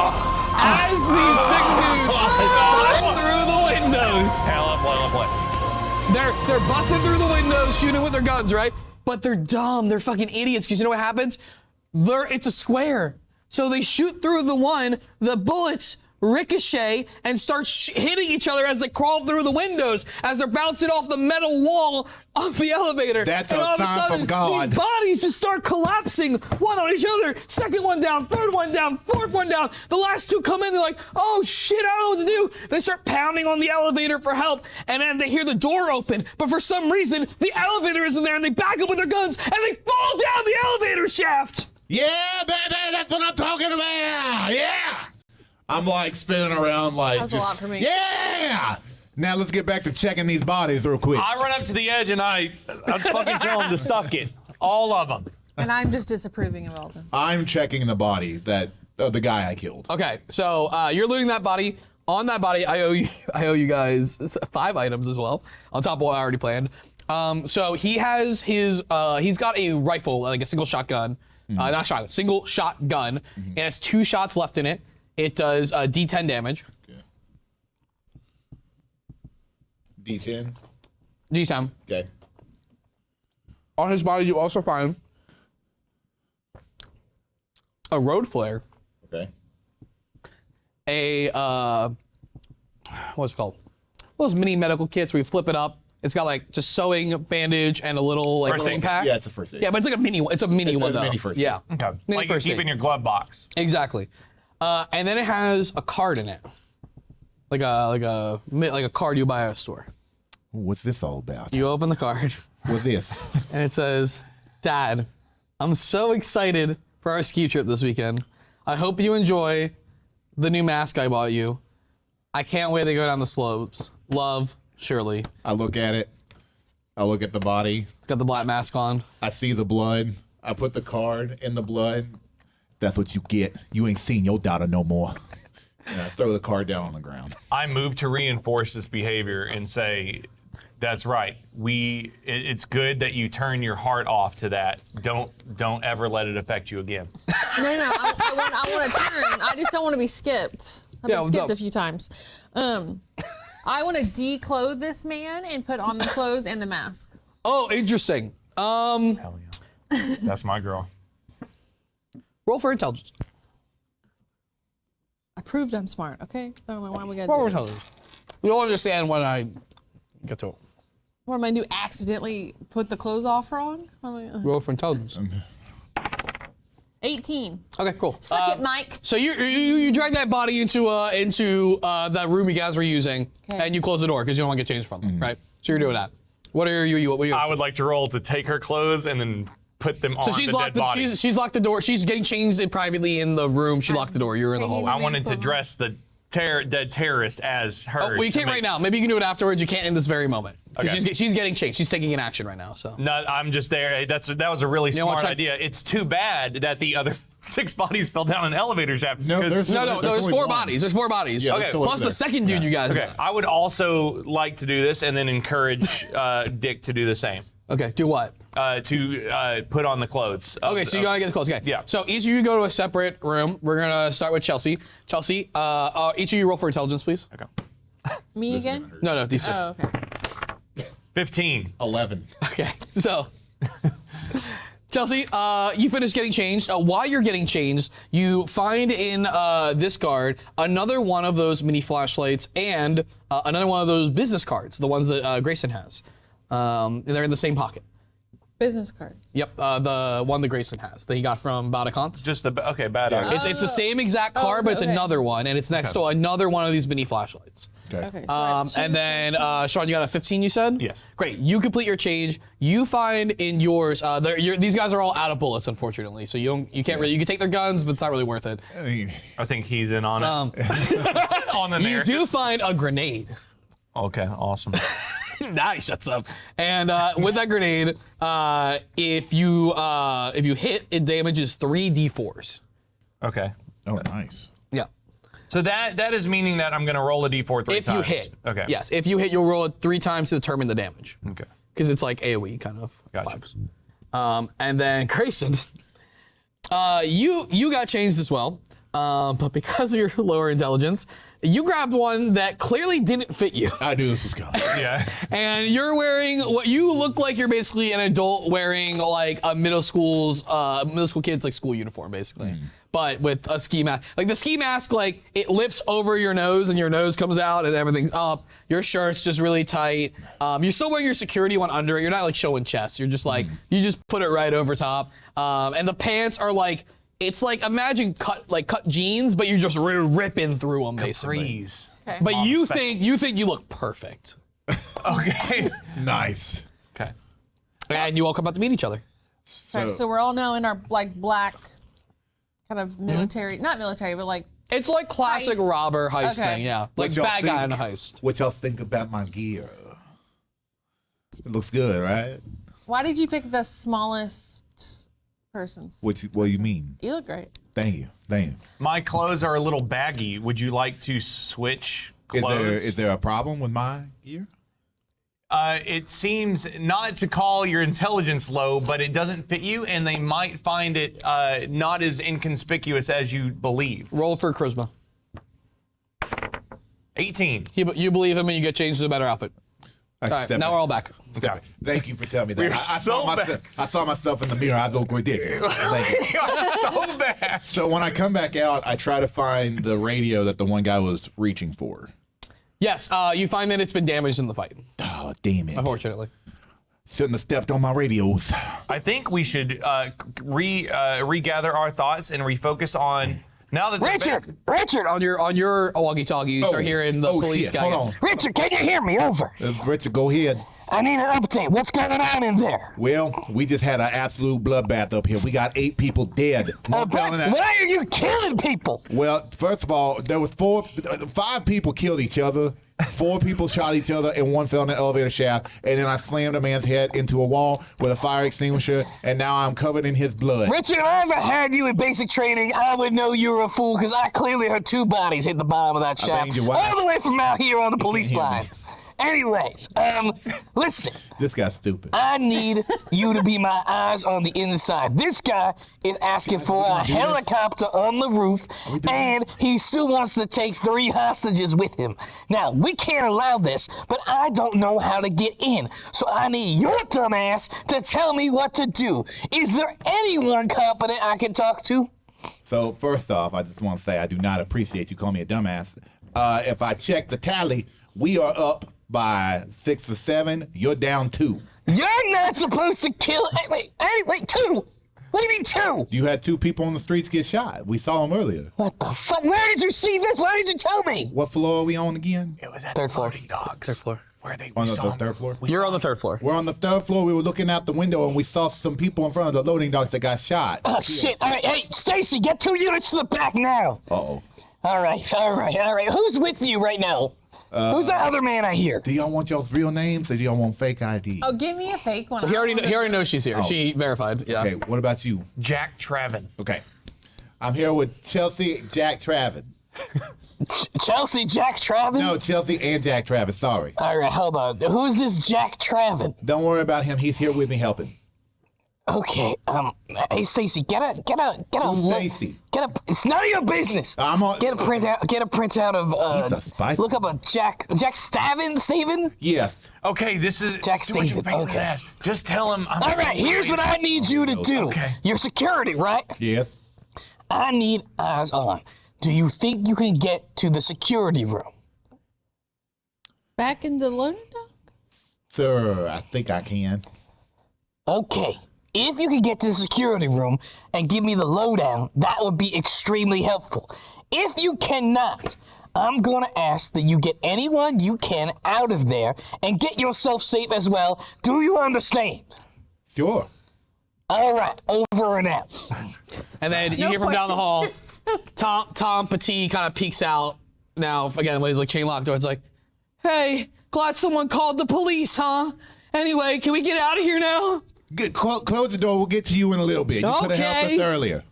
as these 6 dudes bust through the windows, Hell, play. They're busting through the windows, shooting with their guns, right? But they're dumb. They're fucking idiots. Because you know what happens? It's a square. So they shoot through the bullets ricochet and start hitting each other as they crawl through the windows, as they're bouncing off the metal wall of the elevator. That's and a all of sign sudden, from God. These bodies just start collapsing, one on each other. Second one down, third one down, fourth one down. The last two come in, they're like, oh shit, I don't know what to do. They start pounding on the elevator for help, and then they hear the door open, but for some reason, the elevator isn't there, and they back up with their guns, and they fall down the elevator shaft. Yeah, baby, that's what I'm talking about. Yeah. I'm like spinning around like That's a lot for me. Yeah. Now let's get back to checking these bodies real quick. I run up to the edge and I fucking tell them to suck it. All of them. And I'm just disapproving of all this. I'm checking the body of the guy I killed. Okay, so you're looting that body. On that body, I owe you guys 5 items as well, on top of what I already planned. So he has he's got a rifle, like a single shotgun, not shotgun, single shotgun. It has 2 shots left in it. It does D10 damage. Okay. D10. D10. Okay. On his body, you also find a road flare. Okay. A what's it called? Those mini medical kits where you flip it up. It's got like just sewing, bandage, and a little like First little aid. pack. Yeah, it's a first aid. Yeah, but it's like a mini one. It's a mini one a though. mini first aid. Yeah. Okay. Mini Like you first keep aid. in your glove box. Exactly. And then it has a card in it, like a card you buy at a store. What's this all about? You open the card, What's this? and it says, "Dad, I'm so excited for our ski trip this weekend. I hope you enjoy the new mask I bought you. I can't wait to go down the slopes. Love, Shirley." I look at it. I look at the body. It's got the black mask on. I see the blood. I put the card in the blood. That's what you get. You ain't seen your daughter no more. And I throw the card down on the ground. I move to reinforce this behavior and say, that's right. It's good that you turn your heart off to that. Don't ever let it affect you again. No, I want to turn. I just don't want to be skipped. I've Yeah, been what's skipped up? a few times. I want to declothe this man and put on the clothes and the mask. Oh, interesting. Hell yeah. That's my girl. Roll for intelligence. I proved I'm smart, okay? I don't know why we got to Roll for do this. intelligence. You'll understand when I get to it. What am I do? Accidentally put the clothes off wrong? Roll for intelligence. 18. Okay, cool. Suck it, Mike. So you drag that body into that room you guys were using, and you close the door because you don't want to get changed from them, right? So you're doing that. What are you? What are you? I would like to roll to take her clothes and then put them So on she's the locked. dead body. She's locked the door. She's getting changed privately in the room. She locked the door. You're in the hallway. I wanted to dress the dead terrorist as her. Oh, well, you to can't make- right now. Maybe you can do it afterwards. You can't in this very moment. 'Cause Okay. She's getting changed. She's taking an action right now. So. No, I'm just there. That was a really know what, smart check- idea. It's too bad that the other 6 bodies fell down an elevator shaft. No, because- No. There's only 4 one. bodies. There's 4 bodies. Yeah, Okay. there's still Plus there. the second dude you guys Okay, got. I would also like to do this and then encourage Dick to do the same. Okay. Do what? To put on the clothes. Okay, so you gotta get the clothes. Okay. Yeah. So each of you go to a separate room. We're gonna start with Chelsea. Chelsea, each of you roll for intelligence, please. Okay. Me again? No, these two. Oh, okay. 15. 11. Okay. So, Chelsea, you finish getting changed. While you're getting changed, you find in this card another one of those mini flashlights and another one of those business cards, the ones that Grayson has. And they're in the same pocket. Business cards. Yep, the one that Grayson has that he got from Badakant. Just bad idea. It's the same exact card, but it's okay. another one, and it's next to another one of these mini flashlights. Okay. So I have two And then, Sean, you got a 15, you said? Yes. Great. You complete your change. You find in yours, these guys are all out of bullets, unfortunately. So you can't really, you can take their guns, but it's not really worth it. I mean, I think he's in on it. On the You narrative. do find a grenade. Okay, awesome. Nice, shuts up. And with that grenade, if you hit, it damages 3 d4s. Okay. oh, nice. Yeah. So that is meaning that I'm going to roll a d4 3 If times. you hit. Okay. Yes, if you hit, you'll roll it 3 times to determine the damage. Okay. Because it's like AoE kind of Gotcha. vibes. And then Grayson, you got changed as well, but because of your lower intelligence, you grabbed one that clearly didn't fit you. I knew this was coming. Yeah. And you're wearing what you look like you're basically an adult wearing like a middle school kid's like school uniform basically. But with a ski mask. Like the ski mask, like it lips over your nose and your nose comes out and everything's up. Your shirt's just really tight. You're still wearing your security one under it. You're not like showing chest. You're just like, you just put it right over top. And the pants are like, it's like, imagine cut jeans, but you're just ripping through them basically. Freeze. Okay. But you think you look perfect. Okay. Nice. Okay. And you all come out to meet each other. Okay, so we're all now in our like black kind of military, not military, but like It's like classic Heist. robber heist Okay. thing, yeah. Like What y'all bad guy think? in a heist. What y'all think about my gear? It looks good, right? why did you pick the smallest persons? What you mean? You look great. Thank you. Thank you. My clothes are a little baggy. Would you like to switch clothes? Is there a problem with my gear? It seems not to call your intelligence low, but it doesn't fit you, and they might find it not as inconspicuous as you believe. Roll for charisma. 18. You believe him and you get changed to a better outfit. All right, now we're all back. Step back. Thank you for telling me that. We're I saw myself in the mirror. I look ridiculous. Thank you. So bad. So when I come back out, I try to find the radio that the one guy was reaching for. Yes, you find that it's been damaged in the fight, Oh, damn it. unfortunately. Shouldn't have stepped on my radios. I think we should regather our thoughts and refocus on now that Richard, On your walkie-talkie, you start hearing the police shit. guy. Hold on. Richard, can you hear me? Over. Richard, go ahead. I need an update. What's going on in there? Well, we just had an absolute bloodbath up here. We got 8 people dead. One fell in that- Why are you killing people? Well, first of all, there was 5 people killed each other, 4 people shot each other, and 1 fell in the elevator shaft. And then I slammed a man's head into a wall with a fire extinguisher, and now I'm covered in his blood. Richard, if I ever had you in basic training, I would know you were a fool because I clearly heard 2 bodies hit the bottom of that shaft. banged your wife. All the way from out here on the police hear me. line. Anyways, listen. This guy's stupid. I need you to be my eyes on the inside. This guy is asking for a helicopter on the roof, and he still wants to take 3 hostages with him. Now, we can't allow this, but I don't know how to get in. So I need your dumb ass to tell me what to do. Is there anyone competent I can talk to? So first off, I just want to say I do not appreciate you calling me a dumbass. If I check the tally, we are up by 6 or 7. You're down 2. You're not supposed to kill. Wait, 2? What do you mean 2? You had 2 people on the streets get shot. We saw them earlier. What the fuck? Where did you see this? Why did you tell me? What floor are we on again? It was at Third floor. Dogs. Third floor. Where they On we the saw 'em. third floor? You're on the 3rd floor. We're on the 3rd floor. We were looking out the window and we saw some people in front of the loading docks that got shot. Oh, shit. All right, hey, Stacy, get 2 units to the back now. Uh-oh. All right. Who's with you right now? Who's that other man I hear? Do y'all want y'all's real names or do y'all want fake ID? Oh, give me a fake one. He already knows she's here. Oh. She verified. Yeah. Okay, what about you? Jack Travin. Okay. I'm here with Chelsea, Jack Travin. Chelsea Jack Travin? No, Chelsea and Jack Travis, sorry. All right, hold on. Who's this Jack Travin? Don't worry about him. He's here with me helping. Okay, hey Stacy, get a Who's look- Stacy? it's none of your business. I'm on. Get a printout of He's a spicy. look up a Jack Steven? Yes. Okay, this is Jack too much of a Stephen, pain in the okay. ass. Just tell him. I'm All right, here's what I need you to do. Okay. Your security, right? Yes. I need eyes on. Do you think you can get to the security room? Back in the loading dock? Sir, I think I can. Okay. If you could get to the security room and give me the lowdown, that would be extremely helpful. If you cannot, I'm going to ask that you get anyone you can out of there and get yourself safe as well. Do you understand? Sure. All right, over and out. And then you hear from down the hall, Just- Tom Petit kind of peeks out. Now, again, when he's like chain locked door, it's like, hey, glad someone called the police, huh? Anyway, can we get out of here now? Close the door. We'll get to you in a little bit. You could have helped us Okay. earlier.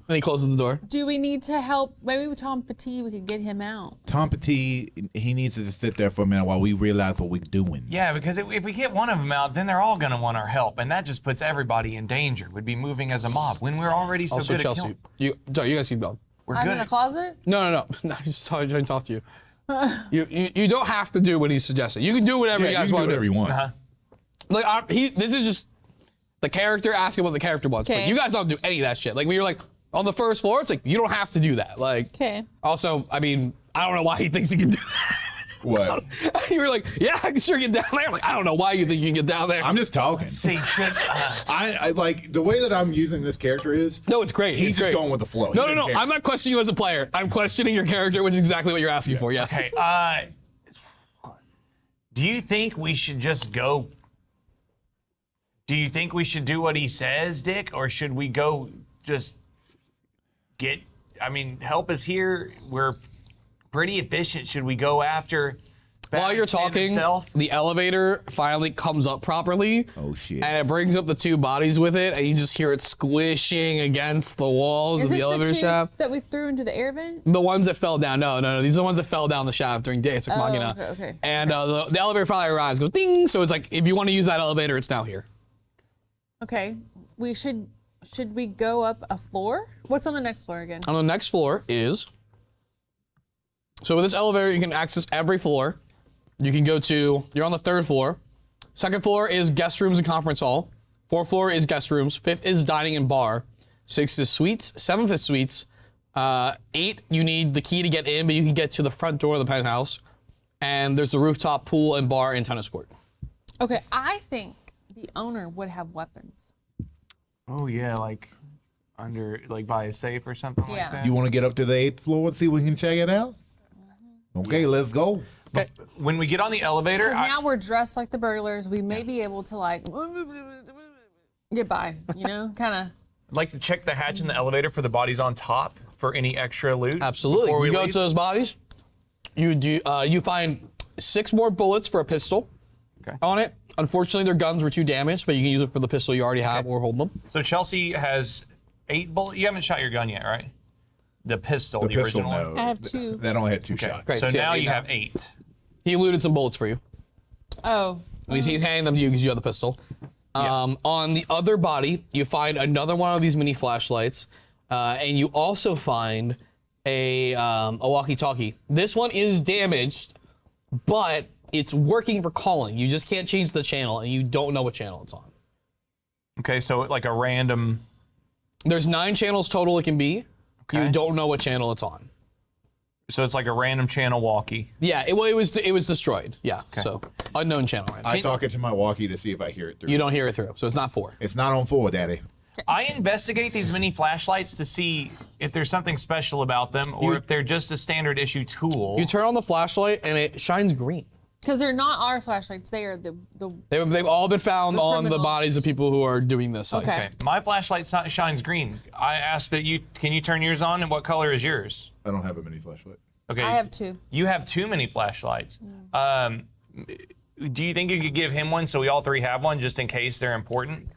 Then he closes the door. Do we need to help? Maybe with Tom Petit, we could get him out. Tom Petit, he needs to just sit there for a minute while we realize what we're doing. Yeah, because if we get one of them out, then they're all going to want our help, and that just puts everybody in danger. We'd be moving as a mob when we're already so Also, good Chelsea, at killing. you guys keep going. I'm in the closet? No. He's trying to talk to you. You don't have to do what he's suggesting. You can do whatever you Yeah, guys you can want do to whatever do. you want. Like this is just the character asking what the character wants. But Okay. you guys don't do any of that shit. Like when you're like on the first floor, it's like you don't have to do that. Like Okay. also, I mean, I don't know why he thinks he can do that. What? You were like, yeah, I can sure get down there. I'm like, I don't know why you think you can get down there. I'm just talking. See, should I like the way that I'm using this character is. No, it's great. He's It's just great. going with the flow. No, He no. doesn't care. I'm not questioning you as a player. I'm questioning your character, which is exactly what you're asking for. Yes. Okay. Do you think we should just go? Do you think we should do what he says, Dick, or should we go just get? I mean, help is here. We're pretty efficient. Should we go after? While you're Sam talking, himself? the elevator finally comes up properly. Oh shit. And it brings up the two bodies with it, and you just hear it squishing against the walls Is of the this elevator the two shaft. that we threw into the air vent? The ones that fell down. No. These are the ones that fell down the shaft during Deus Ex Machina. okay. And the elevator finally arrives, goes ding. So it's like, if you want to use that elevator, it's now here. Okay. We should we go up a floor? What's on the next floor again? On the next floor is. So with this elevator, you can access every floor. You can go to. You're on the 3rd floor. 2nd floor is guest rooms and conference hall. 4th floor is guest rooms. 5th is dining and bar. 6th is suites. 7th is suites. 8, you need the key to get in, but you can get to the front door of the penthouse. And there's a rooftop pool and bar and tennis court. Okay, I think the owner would have weapons. Oh yeah, like under, like by a safe or something Yeah. like that. You want to get up to the 8th floor and see if we can check it out? Okay, let's go. When we get on the elevator, Because now we're dressed like the burglars. We may be able to like get by, you know, kind of. I'd like to check the hatch in the elevator for the bodies on top for any extra loot. Absolutely. before we You go leave. to those bodies. You do. You find 6 more bullets for a pistol. Okay. On it. Unfortunately, their guns were too damaged, but you can use it for the pistol you already have or hold them. So Chelsea has 8 bullets. You haven't shot your gun yet, right? The pistol, the Pistol, original one. no. I have 2. That only had 2 shots. Great. So So now yeah, you eight have 8. He looted some bullets for you. Oh. He's handing them to you because you have the pistol. On the other body, you find another one of these mini flashlights, and you also find a walkie-talkie. This one is damaged, but it's working for calling. You just can't change the channel, and you don't know what channel it's on. Okay, so like a random. There's 9 channels total it can be. Okay. You don't know what channel it's on. So it's like a random channel walkie. Yeah, it was destroyed. Yeah, so unknown channel. Right? I talk it to my walkie to see if I hear it through. You don't hear it through, so it's not 4. It's not on 4, Daddy. I investigate these mini flashlights to see if there's something special about them or if they're just a standard issue tool. You turn on the flashlight and it shines green. Because they're not our flashlights. They are the They've all been found The on the criminals. bodies of people who are doing this. Okay. Okay, my flashlight shines green. I asked that can you turn yours on, and what color is yours? I don't have a mini flashlight. Okay. I have 2. You have 2 mini flashlights. Do you think you could give him one so we all 3 have one just in case they're important?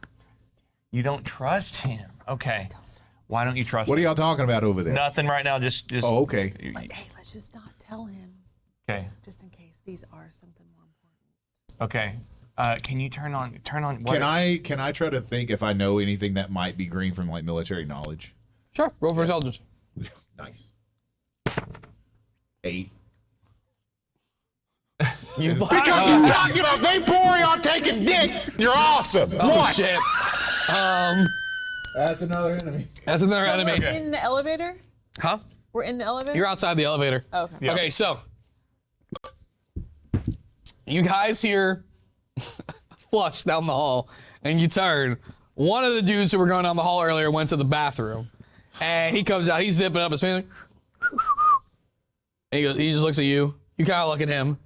You don't trust him. Okay. Why don't you trust What are him? y'all talking about over there? Nothing right now. Just. Oh, okay. But hey, let's just not tell him, Okay. just in case these are something more important. Okay. Can you turn on? What Can I try to think if I know anything that might be green from like military knowledge? Sure, roll for intelligence. Nice. 8. You Because you talking about they boring on taking dick. You're awesome. Oh shit. That's another enemy. That's another So enemy. we're in the elevator? Huh? We're in the elevator? You're outside the elevator. Oh, okay. Okay, so you guys hear flush down the hall, and you turn. One of the dudes who were going down the hall earlier went to the bathroom, and he comes out. He's zipping up his pants. And he just looks at you. You kind of look at him,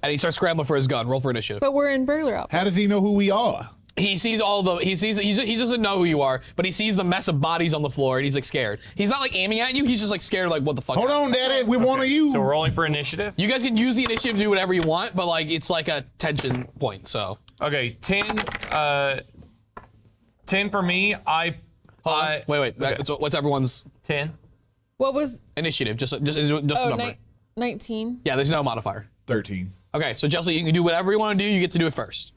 and he starts scrambling for his gun. Roll for initiative. But we're in burglar outfits. How does he know who we are? He sees he doesn't know who you are, but he sees the mess of bodies on the floor, and he's like scared. He's not like aiming at you. He's just like scared, like what the fuck. Hold on, Daddy. We one of you. So we're rolling for initiative. You guys can use the initiative to do whatever you want, but like it's like a tension point. So Okay. 10 for me. wait. Okay. So what's everyone's 10. What was. initiative? Just a number. 19. Yeah, there's no modifier. 13. Okay, so Chelsea, you can do whatever you want to do. You get to do it first.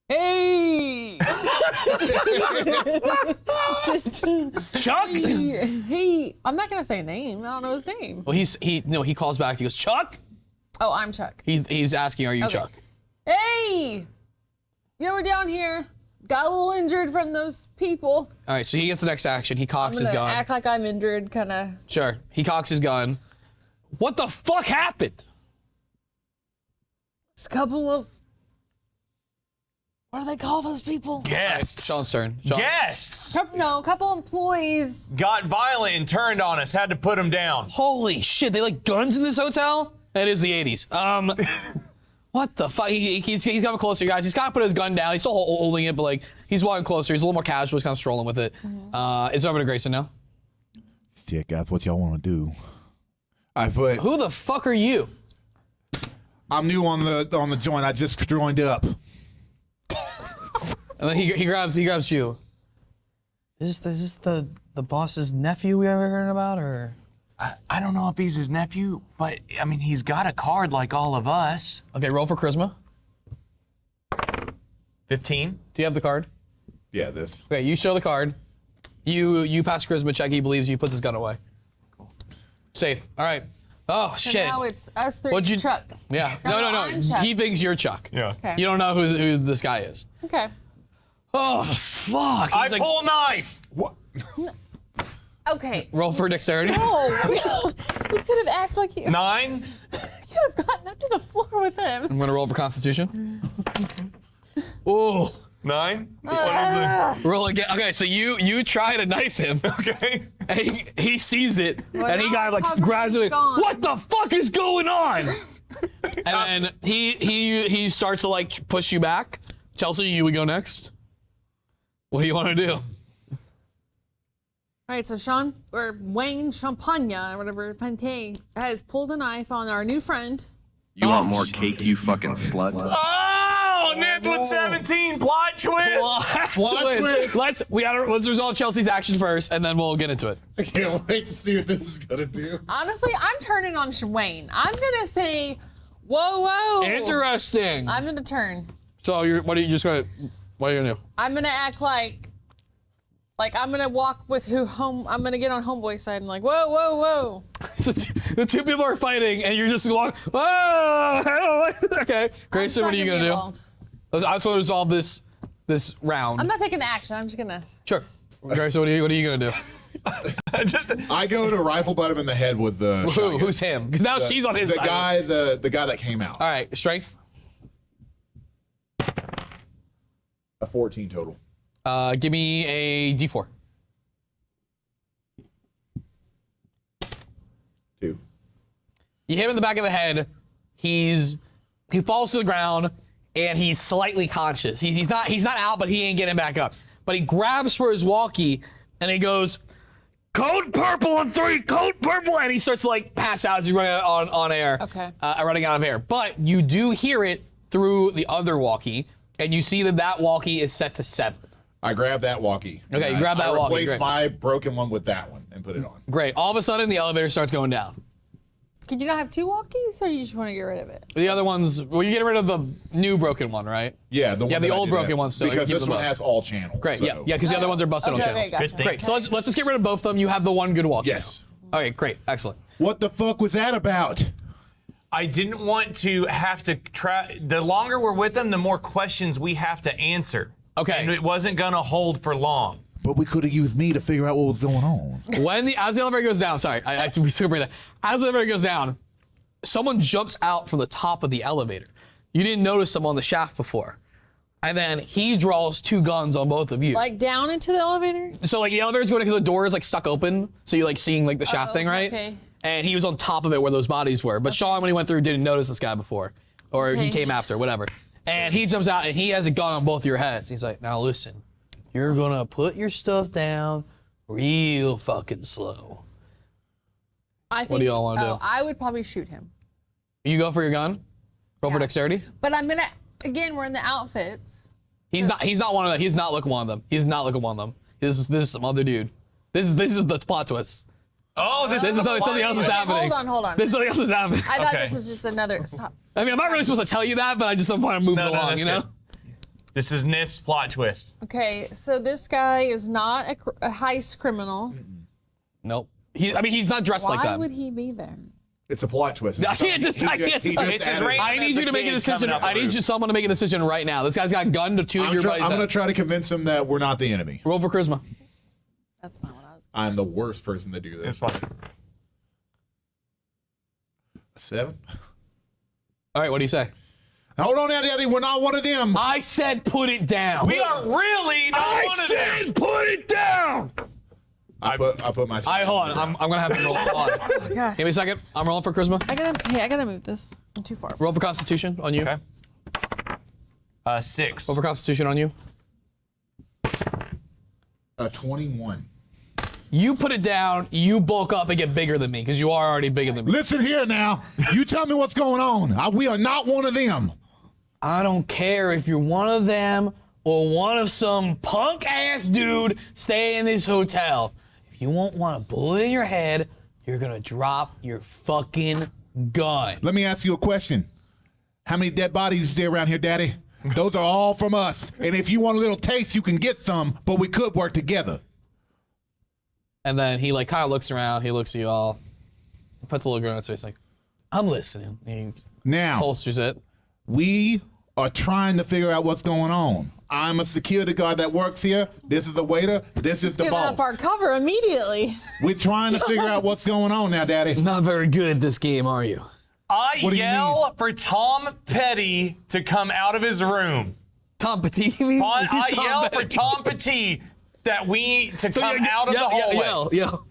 Hey! Just Chuck? I'm not gonna say a name. I don't know his name. Well, he calls back. He goes, Chuck? Oh, I'm Chuck. He's asking, are you Okay. Chuck? Hey, you were down here. Got a little injured from those people. All right, so he gets the next action. He I'm cocks his gonna gun. act like I'm injured, kind of. Sure. He cocks his gun. What the fuck happened? It's a couple of. What do they call those people? Guests. Sean's turn. Sean. Guests No, a couple employees. got violent and turned on us. Had to put them down. Holy shit, they like guns in this hotel? That is the 80s. What the fuck? He's coming closer, guys. He's got to put his gun down. He's still holding it, but like he's walking closer. He's a little more casual. He's kind of strolling with it. It's over to Grayson now. Yeah, guys, what y'all want to do? I put. Who the fuck are you? I'm new on the joint. I just joined up. And then he grabs you. Is this the boss's nephew we ever heard about, or? I don't know if he's his nephew, but I mean, he's got a card like all of us. Okay, roll for charisma. 15. Do you have the card? Yeah, this. Okay, you show the card. You pass charisma check. He believes you. Puts his gun away. Cool. Safe. All right. Oh So shit. now it's us three. What'd you- Chuck. Yeah. No, No. I'm Chuck. He thinks you're Chuck. Yeah. Okay. You don't know who this guy is. Okay. Oh fuck. I He's like, pull knife. What? Okay. roll for dexterity. Oh, we could have acted like you 9. could have gotten up to the floor with him. I'm gonna roll for Constitution. Ooh. 9. Roll again. Okay, so you try to knife him. Okay. And he sees it, and he now kind of like Puzzle's grabs it. gone. What the fuck is going on? And then he starts to like push you back. Chelsea, you would go next. What do you want to do? All right, so Sean, or Wayne Champagne, or whatever, Pante, has pulled a knife on our new friend. You want more cake, you fucking slut? Oh, Nith with 17. Plot twist. twist. Let's resolve Chelsea's action first, and then we'll get into it. I can't wait to see what this is gonna do. Honestly, I'm turning on Wayne. I'm gonna say, whoa. Interesting. I'm gonna turn. So what are you gonna do? I'm gonna act like I'm gonna walk with I'm gonna get on homeboy's side and like, whoa. So the two people are fighting, and you're just going, whoa. Okay, Grayson, what are you gonna do? I just want to resolve this round. I'm not taking action. I'm just gonna. Sure. Grayson, what are you gonna do? I go to rifle butt him in the head with the. shotgun. Who's him? Because now she's on his The side. guy, the guy that came out. All right, strength. A 14 total. Give me a D4. 2. You hit him in the back of the head. He falls to the ground, and he's slightly conscious. He's not out, but he ain't getting back up. But he grabs for his walkie, and he goes, "Code purple on 3, code purple," and he starts to like pass out as he's running on air. Okay. Running out of air. But you do hear it through the other walkie, and you see that walkie is set to 7. I grab that walkie. Okay, you I- grab that I walkie, replace great. my broken one with that one and put it on. Great. All of a sudden, the elevator starts going down. Could you not have 2 walkies, or you just want to get rid of it? The other ones, well, you get rid of the new broken one, right? Yeah, the one Yeah, the that I old did broken that. one still. You Because keep this them one both. has all channels. Great. so. Yeah, because the other ones are busted on Okay, channels. gotcha. Good thing. Great. So let's just get rid of both of them. You have the one good walkie. Yes. now. Okay. Great. Excellent. What the fuck was that about? I didn't want to have to try. The longer we're with them, the more questions we have to answer. Okay. And it wasn't gonna hold for long. But we could have used me to figure out what was going on. As the elevator goes down, sorry, we still bring that. As the elevator goes down, someone jumps out from the top of the elevator. You didn't notice them on the shaft before, and then he draws 2 guns on both of you. Like down into the elevator? So like the elevator's going because the door is like stuck open, so you're like seeing like the shaft thing, right? okay. And he was on top of it where those bodies were. But Sean, when he went through, didn't notice this guy before, or he Okay. came after, whatever. And he jumps out and he has a gun on both your heads. He's like, "Now listen, you're gonna put your stuff down real fucking slow." I think, do y'all wanna do? I would probably shoot him. You go for your gun. Roll for Yeah. dexterity. But I'm gonna, again, we're in the outfits. He's not one of them. He's not looking one of them. He's not looking one of them. This is some other dude. This is the plot twist. Oh, this This is something else is Okay, happening. hold on. This is something else is happening. I thought Okay. this was just another. Stop. I mean, I'm not really supposed to tell you that, but I just want to move it along, that's you know? good. This is Nith's plot twist. Okay, so this guy is not a heist criminal. Nope. He's not dressed like Why that. would he be there? It's a plot twist. I can't just. I can't. It's as random I need as you a to make a kid decision. coming up I the need roof. someone to make a decision right now. This guy's got a gun to two I'm your going buddies. to try to convince him that we're not the enemy. Roll for charisma. That's not what I was. I'm the worst person to do this. It's fine. 7. All right. What do you say? Hold on, Daddy. We're not one of them. I said put it down. We are really not one of them. put it down. I put my. All right, hold on. I'm gonna have to roll. Hold on. Give me a second. I'm rolling for charisma. I gotta move this. I'm too far. Roll for Constitution on you. Okay. 6. Roll for Constitution on you. 21. You put it down. You bulk up and get bigger than me because you are already bigger than me. Listen here now. You tell me what's going on. We are not one of them. I don't care if you're one of them or one of some punk ass dude staying in this hotel. If you won't want a bullet in your head, you're gonna drop your fucking gun. Let me ask you a question. How many dead bodies is there around here, Daddy? Those are all from us. And if you want a little taste, you can get some, but we could work together. And then he like kind of looks around. He looks at you all. He puts a little grin on his face, like, "I'm listening." He Now, holsters it. we are trying to figure out what's going on. I'm a security guard that works here. This is a waiter. This is the Giving boss. up our cover immediately. We're trying to figure out what's going on now, Daddy. Not very good at this game, are you? I What do you yell for Tom Petty to come out of his room. Tom Petit, you mean? I yell for Tom Petty that we to come out of the hallway. Yell.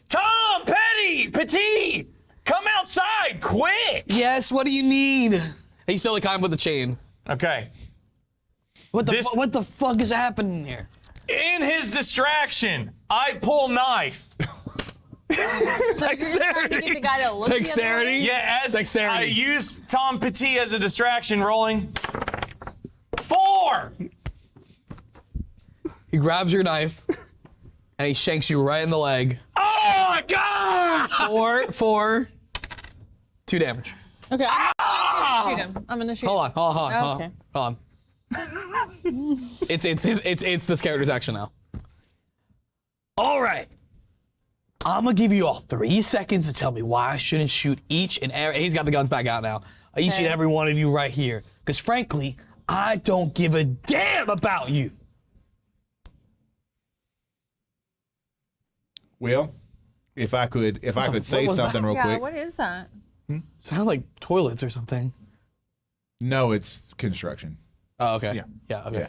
Tom Petty, come outside quick. Yes, what do you need? He's still like kind of with the chain. Okay. What the fuck is happening here? In his distraction, I pull knife. So you're just trying to get the guy to look Dexterity? the other way? Yeah, as Dexterity. I use Tom Petty as a distraction, rolling 4. He grabs your knife and he shanks you right in the leg. Oh my God! for 2 damage. Okay, I'm gonna shoot him. I'm gonna shoot Hold him. on. Okay. Hold on. It's this character's action now. All right. I'm gonna give you all 3 seconds to tell me why I shouldn't shoot each and every. He's got the guns back out now. Each and every one of you right here. Because frankly, I don't give a damn about you. Well, if I could say was something that? real Yeah, quick. what is that? Sounded like toilets or something. No, it's construction. Oh, okay. Yeah, okay.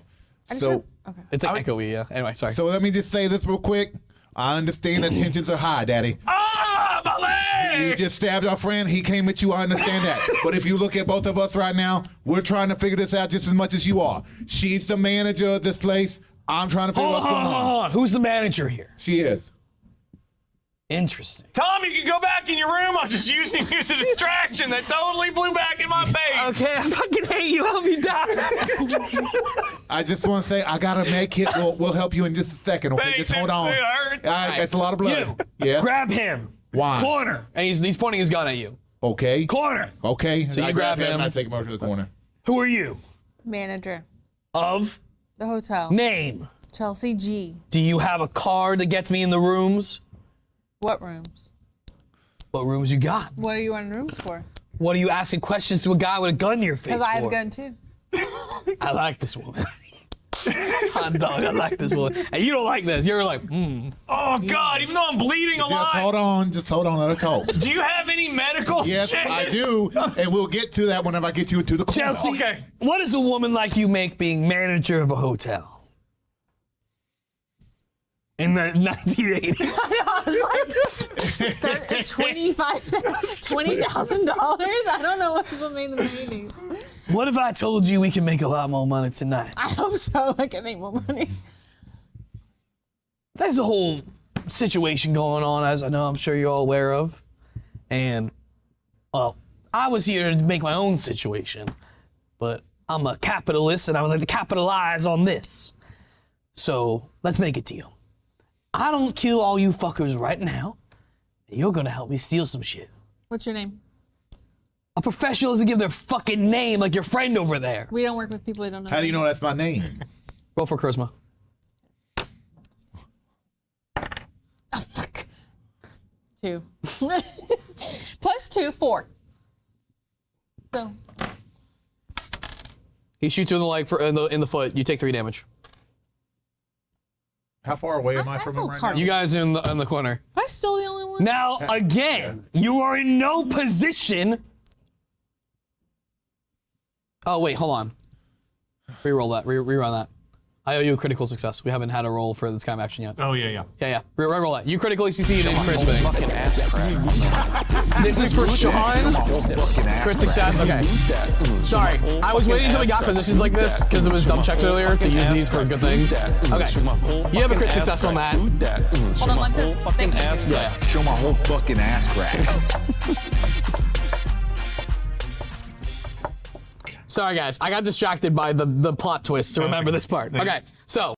Yeah. So, Okay. It's like echoey, yeah. Anyway, sorry. so let me just say this real quick. I understand that tensions are high, Daddy. Ah, my leg! You just stabbed our friend. He came at you. I understand that. But if you look at both of us right now, we're trying to figure this out just as much as you are. She's the manager of this place. I'm trying to figure out what's going on. Who's the manager here? She is. Interesting. Tom, you can go back in your room. I was just using you as a distraction that totally blew back in my face. Okay, I fucking hate you. Help me die. I just want to say I got a med kit. We'll help you in just a second. Okay, Thanks, just hold on. it hurts. It's a lot of blood. Yeah. Grab him. Why? Corner. And he's pointing his gun at you. Okay. Corner. Okay. So you grab him. and I take him over to the corner. Who are you? Manager. Of The hotel. name. Chelsea G. Do you have a card that gets me in the rooms? What rooms? What rooms you got? What are you in rooms for? What are you asking questions to a guy with a gun to your face Because I have a for? gun too. I like this woman. Hot dog, I like this woman. And you don't like this. You're like, Oh, God, even though I'm bleeding a Just lot. hold on. Just hold on. Let her talk. Do you have any medical Yes, shit? I do. And we'll get to that whenever I get you into the corner. Chelsea, Okay. what does a woman like you make being manager of a hotel? In the 1980s. I was like, $20,000? I don't know what people made in the 80s. What if I told you we can make a lot more money tonight? I hope so. I can make more money. There's a whole situation going on, as I know I'm sure you're all aware of. And, well, I was here to make my own situation. But I'm a capitalist, and I would like to capitalize on this. So, let's make a deal. I don't kill all you fuckers right now. You're gonna help me steal some shit. What's your name? A professional doesn't give their fucking name like your friend over there. We don't work with people who don't know. How do you know that's my name? Roll for charisma. Oh, fuck. 2. Plus 2, 4. So. He shoots you in the leg in the foot. You take 3 damage. How far away am I from him right now? You guys are in the corner. Am I still the only one? Now, again, you are in no position. Oh, wait, hold on. Reroll that. Rerun that. I owe you a critical success. We haven't had a roll for this kind of action yet. Oh, yeah. Yeah. Reroll that. You critically succeeded in crit spinning. This is for Sean. Crit success. Okay. Sorry. I was waiting until we got positions like this because it was dumb checks earlier to use these for good things. Okay. You have a crit success on that. Hold on, let them. Yeah. Show my whole fucking ass crack. Sorry, guys. I got distracted by the plot twist to remember this part. Okay, so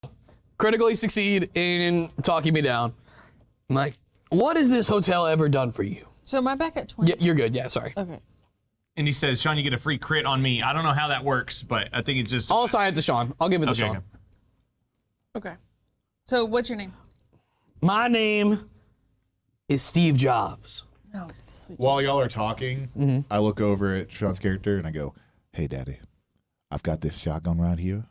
critically succeed in talking me down. I'm like, what has this hotel ever done for you? So am I back at 20? Yeah, you're good. Yeah, sorry. Okay. And he says, Sean, you get a free crit on me. I don't know how that works, but I think it's just. I'll assign it to Sean. I'll give it to Sean. Okay. Okay. So what's your name? My name is Steve Jobs. Oh, it's sweet. While y'all are talking, I look over at Sean's character and I go, "Hey, Daddy, I've got this shotgun right here.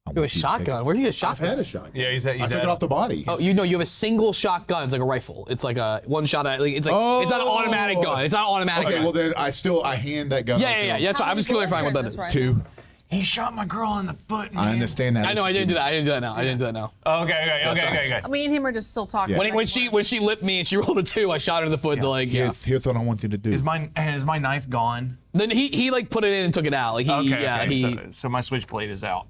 You have a shotgun? Where do you get a I've shotgun? had a shotgun. Yeah, I took it off the body. Oh, you know, you have a single shotgun. It's like a rifle. It's like a one shot. It's like it's not an automatic gun. It's not an automatic Okay, gun. well then I hand that gun. Yeah. That's fine. I'm just clarifying what that is. 2. He shot my girl in the foot, man. I understand that. I know. I didn't do that. I didn't do that now. Okay. Me and him are just still talking. Yeah. When she lipped me and she rolled a 2, I shot her in the foot to like Here's what I want you to do. Is my knife gone? Then he like put it in and took it out. Like So my switchblade is out.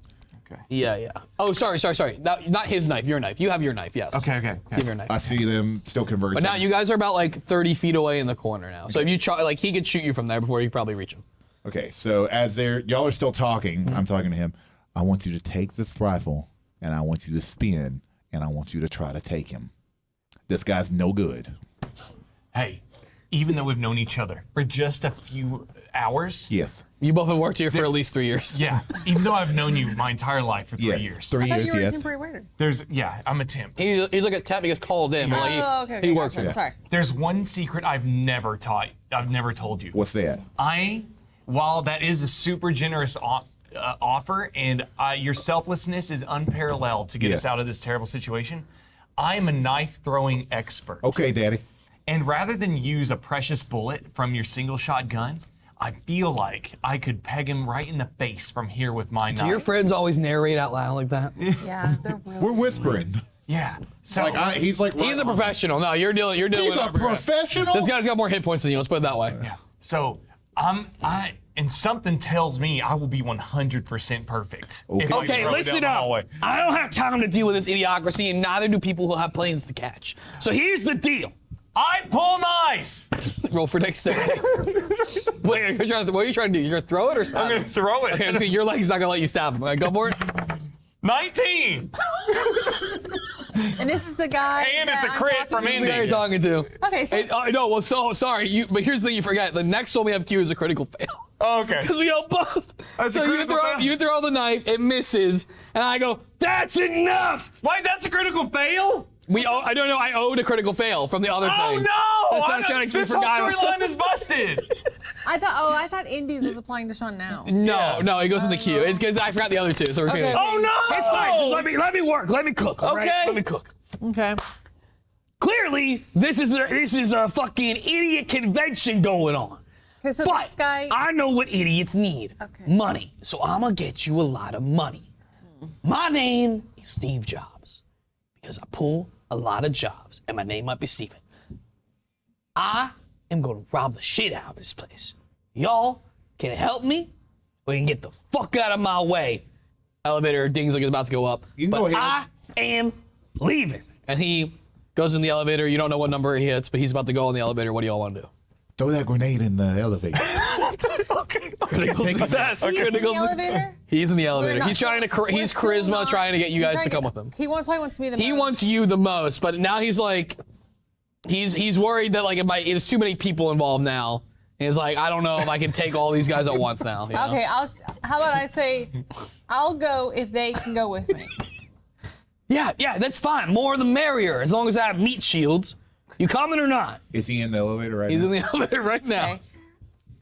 Okay. Yeah. Oh, sorry. Not his knife. Your knife. You have your knife. Yes. Okay. You have your knife. I see them still conversing. But now you guys are about like 30 feet away in the corner now. So if you try, like he could shoot you from there before you probably reach him. Okay, so as y'all are still talking, I'm talking to him. I want you to take this rifle, and I want you to spin, and I want you to try to take him. This guy's no good. Hey, even though we've known each other for just a few hours. Yes. You both have worked here for at least 3 years. Yeah. Even though I've known you my entire life for 3 years. 3 I thought years, you were a yes. temporary waiter. I'm a temp. He's like a temp. He gets called in. But like Okay. he works Gotcha. here. Sorry. There's one secret I've never told you. What's that? While that is a super generous offer, and your selflessness is unparalleled to get us out of this terrible situation, I am a knife throwing expert. Okay, Daddy. And rather than use a precious bullet from your single shot gun, I feel like I could peg him right in the face from here with my knife. Do your friends always narrate out loud like that? Yeah, they're really We're whispering. Yeah. So He's like. He's a professional. No, you're dealing. He's a professional. This guy's got more hit points than you. Let's put it that way. Yeah. So and something tells me I will be 100% perfect. if I Okay, throw it listen down the up. hallway. I don't have time to deal with this idiocracy, and neither do people who have planes to catch. So here's the deal. I pull knife. Roll for dexterity. Wait, what are you trying to do? You're gonna throw it or stab I'm gonna him? throw it. Okay, so your leg's not gonna let you stab him. All right, go for it. 19. And this is the guy. And it's that a I'm crit talking from to. Who are you Indy. talking to? Okay, so No, well, so sorry. But here's the thing you forget. The next one we have queued is a critical fail. Okay. Because we know both. That's a So critical fail. you throw the knife, it misses, and I go, "That's enough." Wait, that's a critical fail? I don't know. I owed a critical fail from the other Oh thing. no! That's not Shannon, we This whole forgot. storyline is busted. I thought Indies was applying to Sean now. No, it goes in the queue. It's because I forgot the other two, so we're good. Okay. Oh no! It's fine. Just let me work. Let me cook. all right? Okay. Let me cook. okay. Clearly, this is a fucking idiot convention going on. Okay, so But this guy. I know what idiots need. Okay. Money. So I'm gonna get you a lot of money. My name is Steve Jobs because I pull a lot of jobs, and my name might be Steven. I am gonna rob the shit out of this place. Y'all can help me, or you can get the fuck out of my way. Elevator dings like it's about to go up. You but go ahead. I am leaving. And he goes in the elevator. You don't know what number he hits, but he's about to go in the elevator. What do y'all want to do? Throw that grenade in the elevator. Critical success. He's in the Critical- elevator. He's in the We're elevator. not He's trying to. we're He's still charisma not- trying to get you he's guys to trying come with him. He probably wants me the He most. wants you the most, but now he's like, he's worried that like there's too many people involved now, And he's like, I don't know if I can take all these guys at once now. You know? Okay, how about I say, I'll go if they can go with me. Yeah, that's fine. More the merrier, as long as I have meat shields. You coming or not? Is he in the elevator right He's now? in the elevator right now. Okay.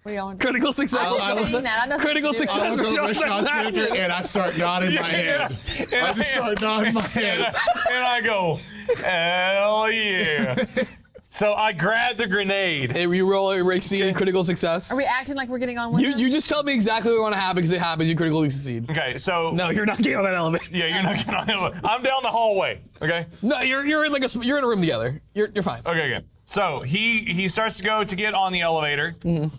What are y'all want to do? Critical success. I was saying that. I'm not Critical supposed to do it. success. I look over Sean's character and I start nodding my head. I just start nodding my head. And I go, hell yeah. So I grab the grenade. Hey, you roll a Rexy critical success. Are we acting like we're getting on with it? You just tell me exactly what want to happen because it happens. You critically succeed. Okay, so No, you're not getting on that elevator. yeah, you're not getting on the elevator. I'm down the hallway. Okay. No, you're in you're in a room together. You're fine. Okay, good. So he starts to go to get on the elevator, and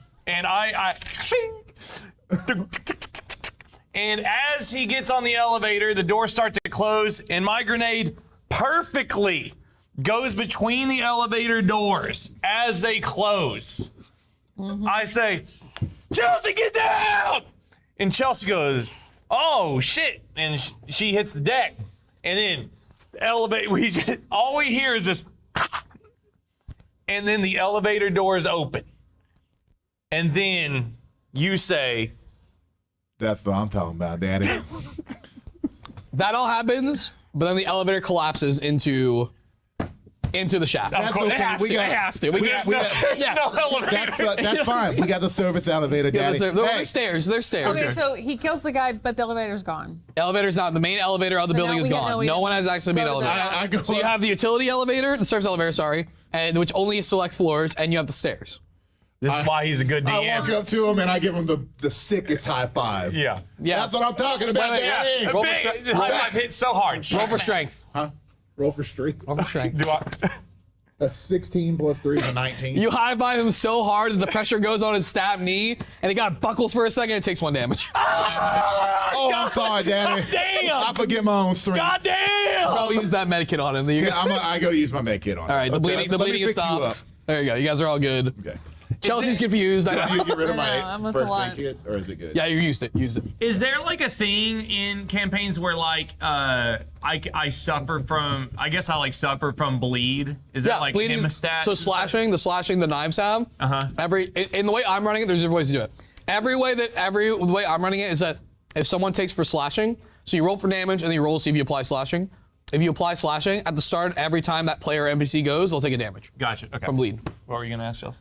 and as he gets on the elevator, the doors start to close, and my grenade perfectly goes between the elevator doors as they close. I say, Chelsea, get down! And Chelsea goes, oh shit! And she hits the deck, and then the elevator. All we hear is this. And then the elevator doors open. And then you say, That's what I'm talking about, Daddy. That all happens, but then the elevator collapses into the shaft. That's course. okay. It has to. there's no elevator. That's fine. We got the service elevator, Yeah, Daddy. there's stairs. There's stairs. Okay, so he kills the guy, but the elevator's gone. Elevator's not. The main elevator of the So building now is we have- gone. we No don't one has actually made go to elevator. the- I go So you up. have the utility elevator, the service elevator, sorry, and which only select floors, and you have the stairs. This is why he's a good I walk DM. up to him and I give him the sickest high five. Yeah. Yeah. That's what I'm talking about, Wait, Daddy. Roll for Big, strength. the high five hit so hard. Roll for strength. Huh? Roll for streak. Roll for strength. Do I? That's 16 plus 3 is a 19. You high five him so hard that the pressure goes on his stab knee, and he got buckles for a second. It takes 1 damage. Oh, I'm sorry, Daddy. Damn! I forget my own strength. God damn! Probably use that med kit on him. I go to use my med kit on. All right, the bleeding is stopped. There you go. You guys are all good. Okay. Chelsea's confused. I Do you know. get rid of I know, my I'm first alive. aid kit, or is it good? Yeah, you used it. Is there like a thing in campaigns where like I suffer from, I guess I like suffer from bleed? Is that like bleeding is- hemostat? So slashing the knives have. In the way I'm running it, there's different ways to do it. The way I'm running it is that if someone takes for slashing, so you roll for damage and then you roll to see if you apply slashing. If you apply slashing at the start, every time that player or NPC goes, they'll take a damage Gotcha. Okay. from bleeding. What were you gonna ask, Chelsea?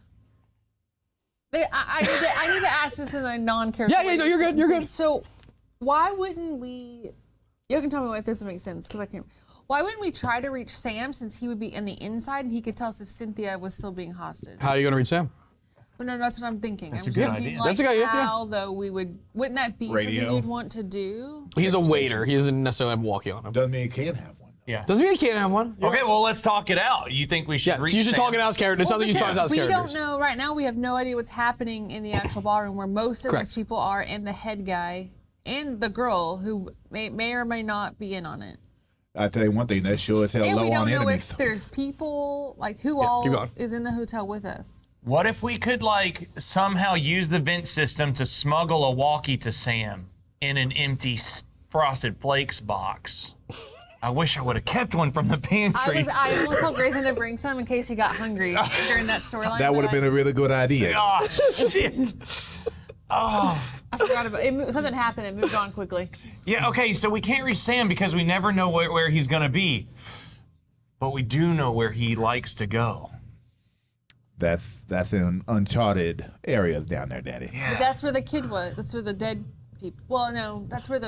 I need to ask this in a non-character Yeah, no, you're good. You're good. So, why wouldn't we? You can tell me why this doesn't make sense because I can't. Why wouldn't we try to reach Sam since he would be in the inside and he could tell us if Cynthia was still being hostage? How are you gonna reach Sam? Well, no, that's what I'm thinking. I'm a good thinking idea. like That's a good idea, yeah. how though wouldn't that be Radio. something you'd want to do? He's a waiter. He doesn't necessarily have walkie on him. Doesn't mean you can't have one. Yeah. Doesn't mean he can't have one. Okay, well let's talk it out. You think we should Yeah, reach you should Sam? talk it out as characters. It's something you talk Because out as we characters. don't know right now. We have no idea what's happening in the actual ballroom where most of Correct. these people are, and the head guy and the girl who may or may not be in on it. I tell you one thing, that sure as hell And low we on don't know enemies. if there's people like who keep all going. is in the hotel with us. What if we could like somehow use the vent system to smuggle a walkie to Sam in an empty Frosted Flakes box? I wish I would have kept one from the pantry. I almost told Grayson to bring some in case he got hungry during that storyline. That would but have been a really good idea. Oh, shit. I forgot about it. Something happened. It moved on quickly. Yeah, okay, so we can't reach Sam because we never know where he's gonna be. But we do know where he likes to go. That's an uncharted area down there, Daddy. But that's where the kid was. That's where the dead people. Well, no, that's where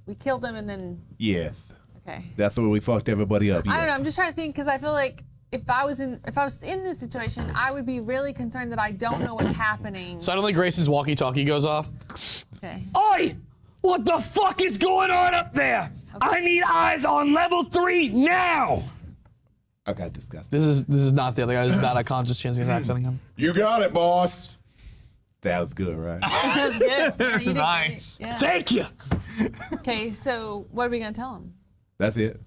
we killed them and then. Yes. Okay. That's where we fucked everybody up. I don't know. yes. I'm just trying to think because I feel like if I was in this situation, I would be really concerned that I don't know what's happening. Suddenly, Grace's walkie-talkie goes off. Okay. Oi! What the fuck is going on up there? I need eyes on level 3 now! I got this guy. This is not the other guy. This is bad. I can't just chance accenting him. You got it, boss. That was good, right? That's good. Yeah, you did Nice. great. Yeah. Thank you! Okay, so what are we gonna tell him? That's it.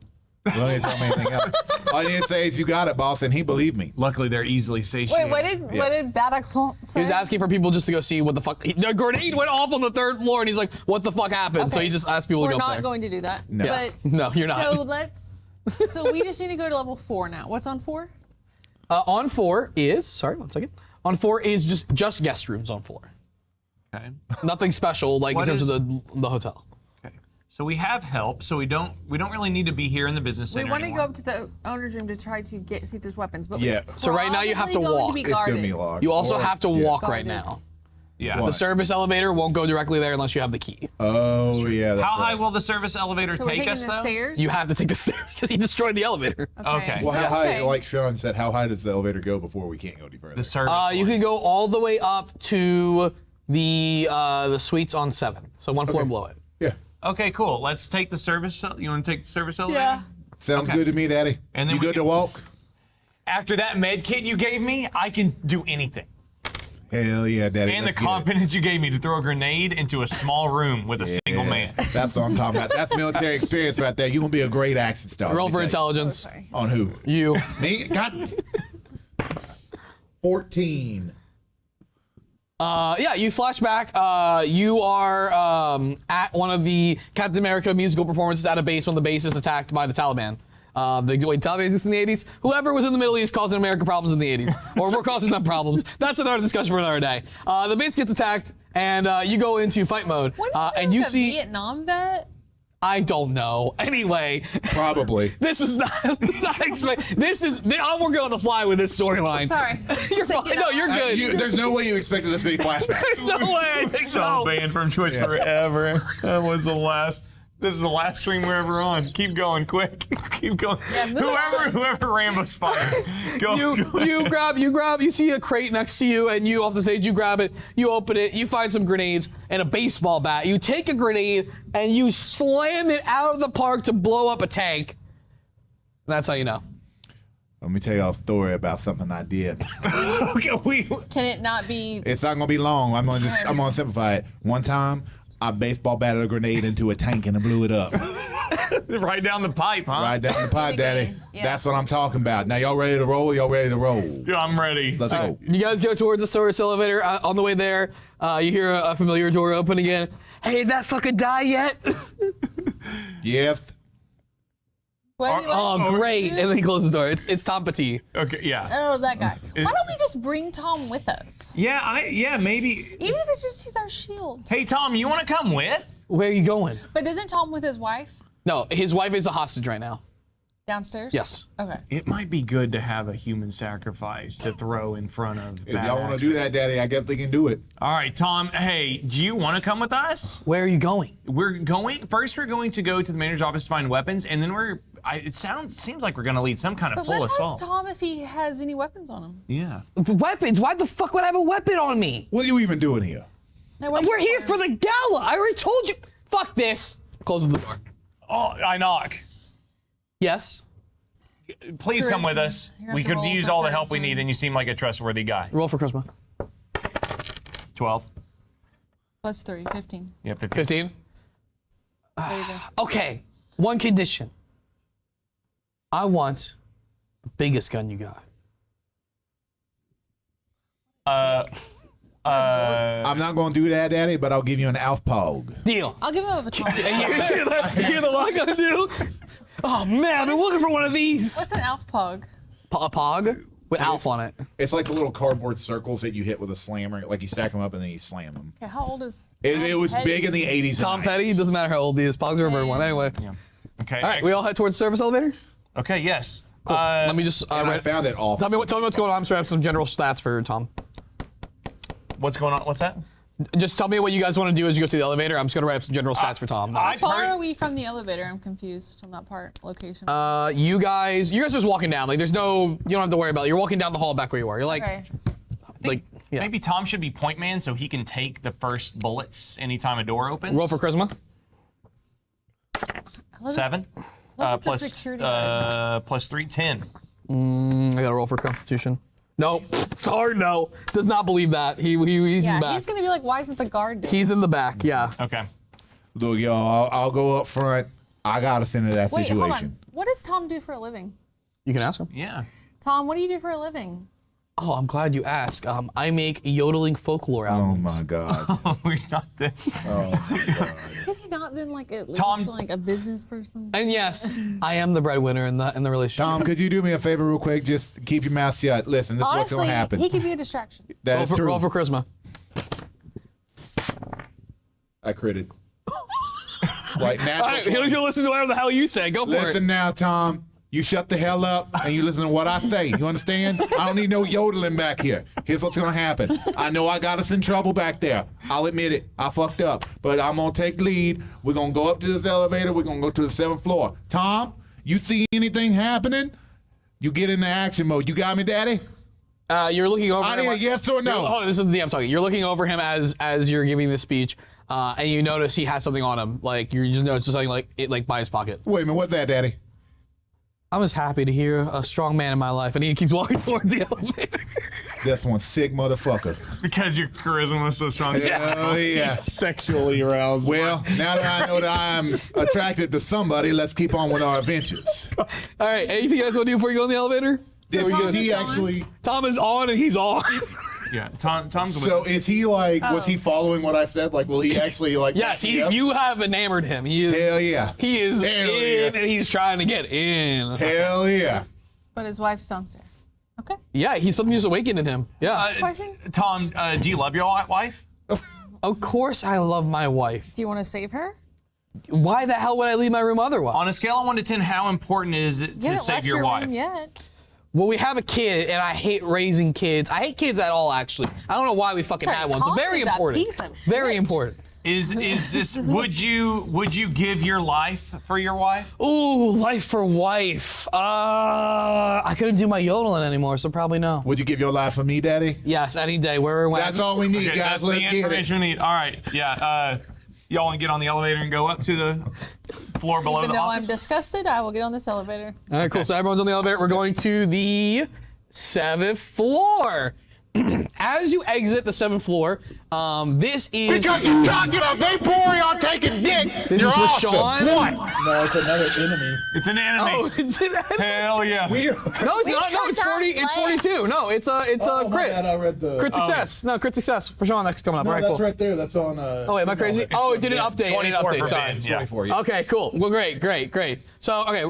Don't need to tell me anything else. All you need to say is you got it, boss, and he believed me. Luckily, they're easily satiated. Wait, what did Baddock say? He was asking for people just to go see what the fuck. The grenade went off on the 3rd floor, and he's like, "What the fuck happened?" So Okay. he just asked people We're to go up not there. going to do that. No. But No, you're not. so so we just need to go to level 4 now. What's on 4? On 4 is, sorry, 1 second. On 4 is just guest rooms on 4. Okay. Nothing special like What in terms is- of the hotel. Okay. So we have help, so we don't really need to be here in the business center We want to anymore. go up to the owner's room to try to see if there's weapons. But Yeah. it's So right now you have to probably going walk. be It's gonna be guarded. locked. You also Or- have to yeah. walk right Guarded. now. Yeah. The service elevator won't go directly there unless you have the key. Oh yeah. That's How high right. will the service elevator So we're take taking us the though? stairs. You have to take the stairs because he destroyed the elevator. Okay. Well, how That's high? okay. Like Sean said, how high does the elevator go before we can't go any further? The service. You line. can go all the way up to the suites on 7. So one floor below it. Yeah. Okay, cool. Let's take the service. You want to take the service elevator? Yeah. Sounds Okay. good to me, Daddy. And then you we good can- to walk? After that med kit you gave me, I can do anything. Hell yeah, Daddy. And the let's get it. confidence you gave me to throw a grenade into a small room with a single Yeah, man. That's what I'm talking about. That's military experience right there. You're gonna be a great action star. Roll let me for tell intelligence. you. On who? You. Me? God. 14. Yeah, you flash back. You are at one of the Captain America musical performances at a base when the base is attacked by the Taliban. The Taliban exists in the 80s. Whoever was in the Middle East causing America problems in the 80s. Or we're causing them problems. That's another discussion for another day. The base gets attacked, and you go into fight mode. What And you see... Vietnam vet? I don't know. Anyway, Probably. this is not expect. This is. I'm working on the fly with this storyline. Sorry. You're fine. No, you're good. There's no way you expected this many flashbacks. There's no way. I think so. Banned from Twitch forever. That was the last. This is the last stream we're ever on. Keep going, quick. Keep going. Whoever Rambo's fired. Go. You grab. You see a crate next to you, and you off the stage. You grab it. You open it. You find some grenades and a baseball bat. You take a grenade and you slam it out of the park to blow up a tank. That's how you know. Let me tell y'all a story about something I did. Okay, Can it not be? It's not gonna be long. I'm gonna simplify it. One time, I baseball batted a grenade into a tank and it blew it up. right down the pipe, huh? Right down the pipe, Daddy. Yeah. That's what I'm talking about. Now y'all ready to roll? Y'all ready to roll? Yeah, I'm ready. Let's go. You guys go towards the service elevator. On the way there, you hear a familiar door open again. Hey, did that fucker die yet? Yes. What, Oh, great! And then he closes the door. It's Tom Petit. Okay, yeah. Oh, that guy. Why don't we just bring Tom with us? Yeah, maybe. Even if it's just he's our shield. Hey, Tom, you want to come with? Where are you going? But isn't Tom with his wife No, his wife is a hostage right now. downstairs? Yes. Okay. It might be good to have a human sacrifice to throw in front of. If y'all want to do that, Daddy, I guess they can do it. All right, Tom. Hey, do you want to come with us? Where are you going? We're going to go to the manager's office to find weapons, and then it seems like we're gonna lead some kind of But full let's assault. ask Tom if he has any weapons on him. Yeah. Weapons? Why the fuck would I have a weapon on me? What are you even doing here? Now, what are We're you here for the gala. I already told you. Fuck this. Closes the door. Oh, I knock. Yes. Please come with Charisma. us. You're gonna We have to could roll use for all the help we charisma. need, and you seem like a trustworthy guy. Roll for charisma. 12. Plus 3, 15. Yeah, 15. 15. There you go. Okay. One condition. I want the biggest gun you got. I'm not going to do that, Daddy, but I'll give you an Alfpog. Deal. I'll give him a baton. You know what I'm gonna do? Oh man, I've been looking for one of these. What's an Alf Pug? A pog with Alf on it. It's like the little cardboard circles that you hit with a slammer. Like you stack them up and then you slam them. Okay, how old is It was Petty? big in the 80s. and Tom 90s. Petty. Doesn't matter how old he is. Pogs are a bird one anyway. Okay. All right, we all head towards the service elevator. Okay, yes. Cool. Let me just And I write. found it awful. Tell me what's going on. I'm just gonna have some general stats for Tom. What's going on? What's that? Just tell me what you guys want to do as you go to the elevator. I'm just gonna write up some general stats for Tom. How far are we from the elevator? I'm confused on that part. Location. You guys are just walking down. Like there's no, you don't have to worry about it. You're walking down the hall back where you are. You're like, okay. yeah. Maybe Tom should be point man so he can take the first bullets anytime a door opens. Roll for charisma. 7. Look at the security guard. Plus 3, 10. I gotta roll for Constitution. Nope. It's hard. No. Does not believe that. He's in the Yeah, back. he's gonna be like, why isn't the guard doing He's in the back. Yeah. Okay. Look, y'all, I'll go up front. I got us into that Wait, situation. hold on. What does Tom do for a living? You can ask him. Yeah. Tom, what do you do for a living? Oh, I'm glad you asked. I make yodeling folklore Oh albums. my God. We've done this. Have you not been like at least Tom- like a business person? And yes, I am the breadwinner in the relationship. Tom, could you do me a favor real quick? Just keep your mouth shut. Listen, this is what's Honestly, going to happen. he could be a distraction. That's true. Roll for charisma. I critted. Like All natural. right, he'll go listen to whatever the hell you say. Go for Listen it. now, Tom. You shut the hell up and you listen to what I say. You understand? I don't need no yodeling back here. Here's what's gonna happen. I know I got us in trouble back there. I'll admit it. I fucked up. But I'm gonna take lead. We're gonna go up to this elevator. We're gonna go to the 7th floor. Tom, you see anything happening? You get into action mode. You got me, Daddy? You're looking over. I him. need a yes or no. Oh, this is the DM talking. You're looking over him as you're giving this speech, and you notice he has something on him. Like you just notice something like by his pocket. Wait a minute. What's that, Daddy? I'm just happy to hear a strong man in my life, and he keeps walking towards the elevator. That's one sick motherfucker. Because your charisma was so strong. Hell yeah. Sexually aroused. Well, now that I know that I'm attracted to somebody, let's keep on with our adventures. All right, anything you guys want to do before you go in the elevator? Is he actually? Tom is on, and he's on. Yeah, Tom's So is he like? Was he following what I said? Like, will he actually like? Yes, Yep. you have enamored him. He is, Hell yeah. he is Hell in, yeah. and he's trying to get in. Hell yeah. But his wife's downstairs. Okay. Yeah, he's something just awakened in him. Yeah. Question? Tom, do you love your wife? Of course, I love my wife. Do you want to save her? Why the hell would I leave my room otherwise? On a scale of 1 to 10, how important is it You to haven't save left your wife? room yet. Well, we have a kid, and I hate raising kids. I hate kids at all, actually. I don't know why we fucking Sorry, had one. So Tom very is a important. piece of Very shit. important. Is this? Would you give your life for your wife? Ooh, life for wife. I couldn't do my yodeling anymore, so probably no. Would you give your life for me, Daddy? Yes, any day. Where when? That's all we need, Okay, guys. that's Let's the get it. information we need. All right, yeah. Y'all want to get on the elevator and go up to the floor below Even the though I'm office? disgusted, I will get on this elevator. All right, cool. So everyone's on the elevator. We're going to the 7th floor. As you exit the 7th floor, this is Because you talking about they boring on taking dick. this You're is with awesome. Sean. What? No, it's another enemy. It's an enemy. Oh, it's an enemy. Hell yeah. No, it's not. No, it's 40. It's 42. No, it's a Oh my crit. God, I read the. Crit success. No, crit success for Sean. That's coming up. No, All right, that's cool. right there. That's on. Oh, wait, am I crazy? Oh, it didn't update. It didn't 24 update. for Sorry. Ben, yeah. 24, yeah. Okay, cool. Well, great. So, okay,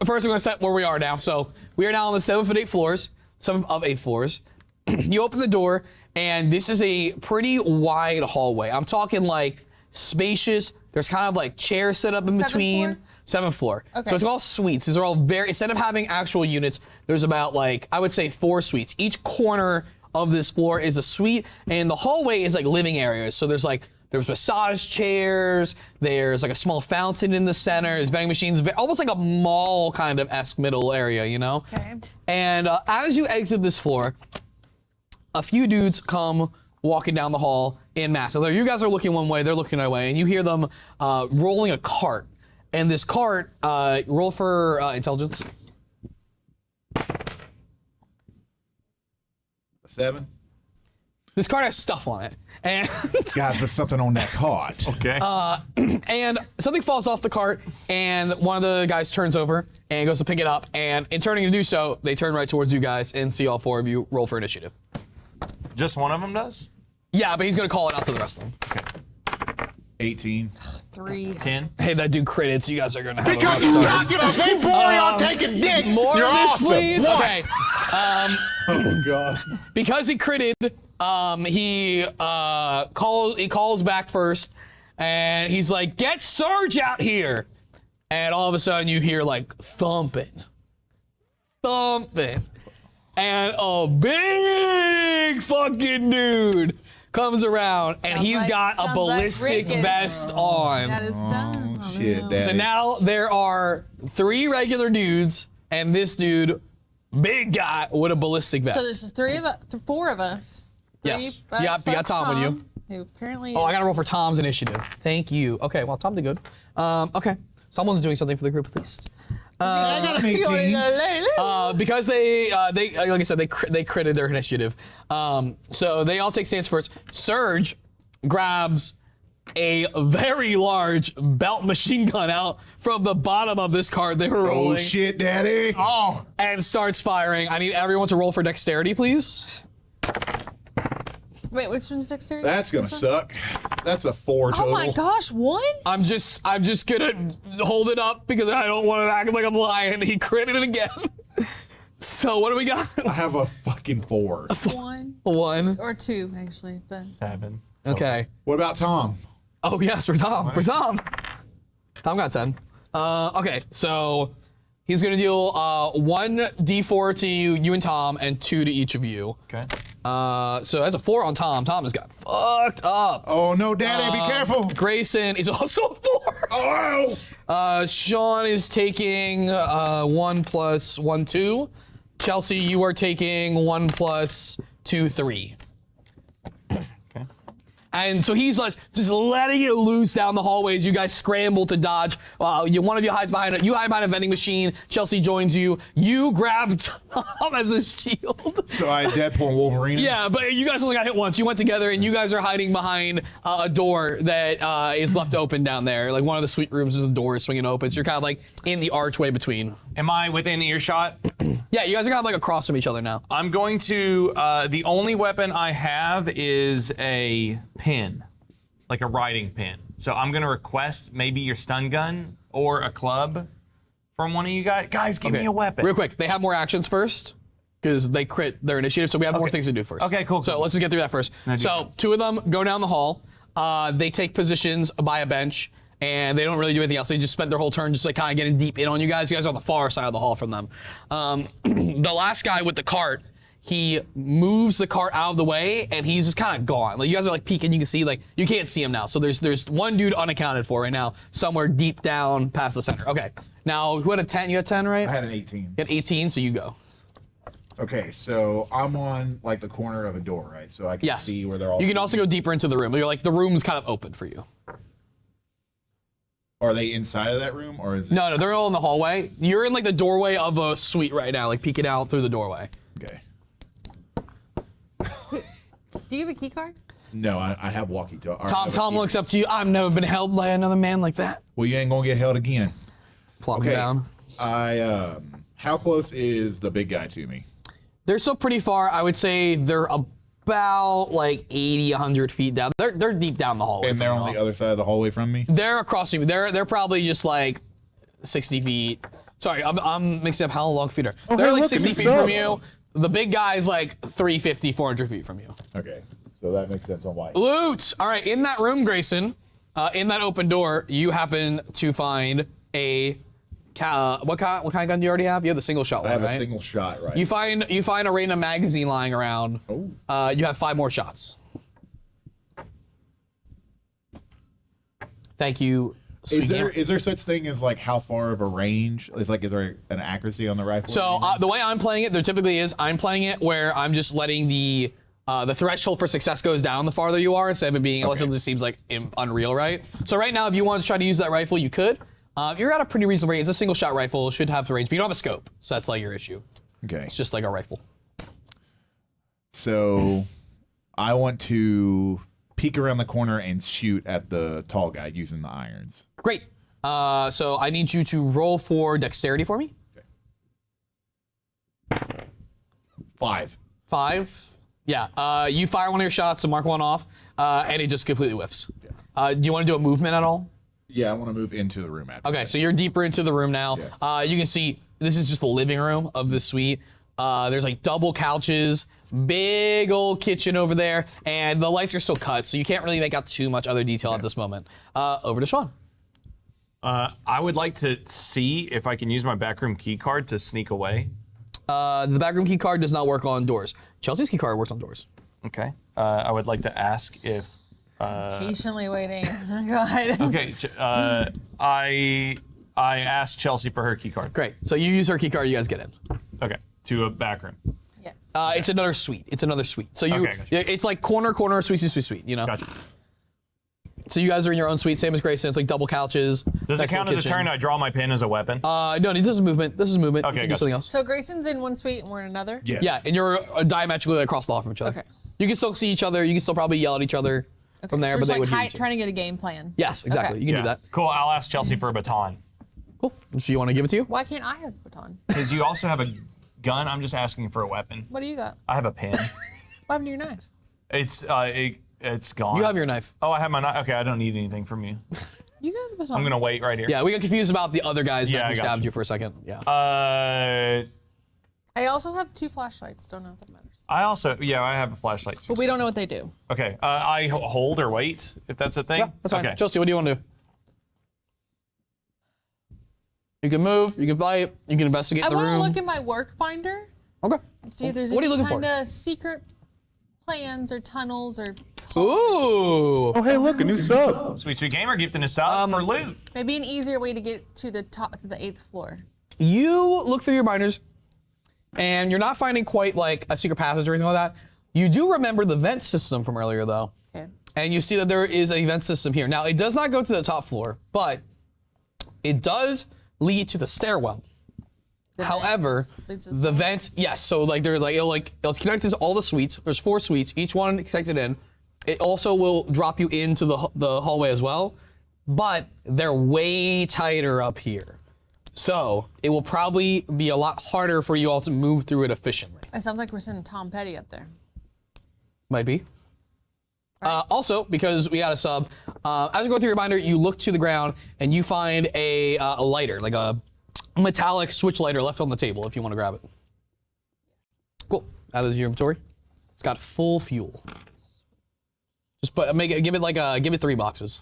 first we're gonna set where we are now. So we are now on the 7th of 8 floors. 7 of 8 floors. You open the door, and this is a pretty wide hallway. I'm talking like spacious. There's kind of like chairs set up in Seventh between. floor? 7th floor. Okay. So it's all suites. These are all very, instead of having actual units, there's about like, I would say 4 suites. Each corner of this floor is a suite, and the hallway is like living areas. So there's massage chairs, there's like a small fountain in the center, there's vending machines, almost like a mall kind of esque middle area, you know? Okay. And as you exit this floor, a few dudes come walking down the hall in mass. So you guys are looking one way, they're looking another way, and you hear them rolling a cart. And this cart, roll for intelligence. 7. This cart has stuff on it. And Guys, there's something on that card. Okay. and something falls off the cart, and one of the guys turns over and goes to pick it up. And in turning to do so, they turn right towards you guys and see all 4 of you roll for initiative. Just one of them does? Yeah, but he's gonna call it out to the rest of them. 18. 3. 10? Hey, that dude critted, so you guys are gonna have Because a you rough start. talking about they boring on taking dick. More You're of this, awesome. please. What? Okay. Oh God. Because he critted, he calls back first, and he's like, "Get Surge out here!" And all of a sudden, you hear like thumping, and a big fucking dude comes around, and Sounds he's like- got a sounds like ballistic Rick is- vest on. That is done. Oh, Shit, no. Daddy. So now there are 3 regular dudes, and this dude, big guy with a ballistic vest. So this is 4 of us. Yes. Three, You got plus Tom with you. Who apparently Oh, I is- gotta roll for Tom's initiative. Thank you. Okay, well, Tom did good. Okay, someone's doing something for the group at least. I got an 18. Because they like I said, they critted their initiative. So they all take stance first. Surge grabs a very large belt machine gun out from the bottom of this cart they were rolling. Oh shit, daddy. Oh, And starts firing. I need everyone to roll for dexterity, please. Wait, which one's dexterity? That's gonna suck. That's a 4 total. Oh my gosh, one? I'm just gonna hold it up because I don't want to act like I'm lying. He critted it again. So what do we got? I have a fucking 4. One 1. or two, actually. But 7. Okay. What about Tom? Oh yes, for Tom. For Tom. Tom got 10. Okay, so he's gonna deal 1 d4 to you and Tom, and 2 to each of you. Okay. So that's a 4 on Tom. Tom has got fucked up. Oh no, daddy, be careful. Grayson is also a 4. Oh! Sean is taking 1 plus 1, 2. Chelsea, you are taking 1 plus 2, 3. Okay. And so he's like just letting it loose down the hallways. You guys scramble to dodge. One of you hides behind it. You hide behind a vending machine. Chelsea joins you. You grab Tom as a shield. So I Deadpool and Wolverine. Yeah, but you guys only got hit once. You went together, and you guys are hiding behind a door that is left open down there. Like one of the suite rooms is a door swinging open. So you're kind of like in the archway between. Am I within earshot? Yeah, you guys are kind of like across from each other now. I'm going to, the only weapon I have is a pin, like a riding pin. So I'm going to request maybe your stun gun or a club from one of you guys. Guys, give me a weapon. Real quick, they have more actions first because they crit their initiative, so we have more things to do first. Okay, cool. So let's just get through that first. So 2 of them go down the hall. They take positions by a bench, and they don't really do anything else. They just spent their whole turn just like kind of getting deep in on you guys. You guys are on the far side of the hall from them. The last guy with the cart, he moves the cart out of the way, and he's just kind of gone. Like you guys are like peeking, you can see like you can't see him now. So there's one dude unaccounted for right now, somewhere deep down past the center. Okay, now who had a 10? You had 10, right? I had an 18. You had 18, so you go. Okay, so I'm on like the corner of a door, right? So I can Yes. see where they're all. You can also go deeper into the room. You're like the room's kind of open for you. Are they inside of that room, or is it? No, they're all in the hallway. You're in like the doorway of a suite right now, like peeking out through the doorway. Okay. do you have a key card? No, I have walkie-talkie. Tom looks up to you. I've never been held by another man like that. Well, you ain't gonna get held again. Plop Okay. down. How close is the big guy to me? They're still pretty far. I would say they're about like 80, 100 feet down. They're deep down the hallway. And they're from on you the all. other side of the hallway from me? They're across from you. They're probably just like 60 feet. Sorry, I'm mixing up how long feet are. They're like look, it 60 mixed feet from up. you. The big guy's like 350, 400 feet from you. Okay, so that makes sense on why. Loot! All right, in that room, Grayson, in that open door, you happen to find a what kind of gun do you already have? You have the single shot I one, have right? a single shot, right? You find a random magazine lying around. Oh. You have 5 more shots. Thank you. Is Sweet. there such thing as like how far of a range? Is there an accuracy on the rifle? So the way I'm playing it, there typically is. I'm playing it where I'm just letting the threshold for success goes down the farther you are instead of it being, unless it just seems like unreal, right? So right now, if you want to try to use that rifle, you could. You're at a pretty reasonable range. It's a single shot rifle, should have the range, but you don't have a scope, so that's like your issue. Okay. It's just like a rifle. So I want to peek around the corner and shoot at the tall guy using the irons. Great. So I need you to roll for dexterity for me. 5. 5. Yeah. You fire one of your shots to mark one off, and it just completely whiffs. Do you want to do a movement at all? Yeah, I want to move into the room after. Okay, so you're deeper into the room now. Yeah. You can see this is just the living room of the suite. There's like double couches, big old kitchen over there, and the lights are still cut, so you can't really make out too much other detail at this moment. Over to Sean. I would like to see if I can use my backroom key card to sneak away. The backroom key card does not work on doors. Chelsea's key card works on doors. Okay. I would like to ask if. Patiently waiting. Go ahead. Okay. I asked Chelsea for her key card. Great. So you use her key card, you guys get in. Okay. To a backroom. Yes. It's another suite. It's another suite. So you, Okay, gotcha. it's like corner, suite, you know? Gotcha. So you guys are in your own suite, same as Grayson. It's like double couches. Does it nice count little as a kitchen. turn? I draw my pin as a weapon. No, this is movement. This is movement. Okay, You can do gotcha. something else. So Grayson's in one suite and we're in another? Yes. Yeah, and you're diametrically across the hall from each other. Okay. You can still see each other. You can still probably yell at each other. from there, so but it's they like would hear you too. trying to get a game plan. Yes, exactly. Okay. You can do Yeah. that. Cool. I'll ask Chelsea for a baton. Cool. So you want to give it to you? Why can't I have a baton? Because you also have a gun. I'm just asking for a weapon. What do you got? I have a pen. What happened to your knife? It's gone. You have your knife. Oh, I have my knife. Okay, I don't need anything from you. You got the baton. I'm gonna wait right here. Yeah, we got confused about the other guy's Yeah, knife I who got stabbed you. you for a second. Yeah. I also have 2 flashlights. Don't know if that matters. I also, I have a flashlight too. But we don't know what they do. Okay, I hold or wait if that's a thing. Yeah, that's fine. Okay. Chelsea, what do you want to do? You can move. You can fight. You can investigate I the want to room. look at my work binder. Okay. See if there's What are you any looking for? kind of secret plans or tunnels or Ooh. Oh, hey, look, a new sub. Sweet Sweet Gamer gifting us up for loot. maybe an easier way to get to the top to the 8th floor. You look through your binders, and you're not finding quite like a secret passage or anything like that. You do remember the vent system from earlier, though. Okay. And you see that there is a vent system here. Now, it does not go to the top floor, but it does lead to the stairwell. However, leads to the vent, yes. So like there's like it's connected to all the suites. There's 4 suites, each one connected in. It also will drop you into the hallway as well, but they're way tighter up here. So it will probably be a lot harder for you all to move through it efficiently. It sounds like we're sending Tom Petty up there. Might be. Also, because we had a sub, as you go through your binder, you look to the ground and you find a lighter, like a metallic switch lighter left on the table if you want to grab it. Cool. That is your inventory. It's got full fuel. Just give it 3 boxes.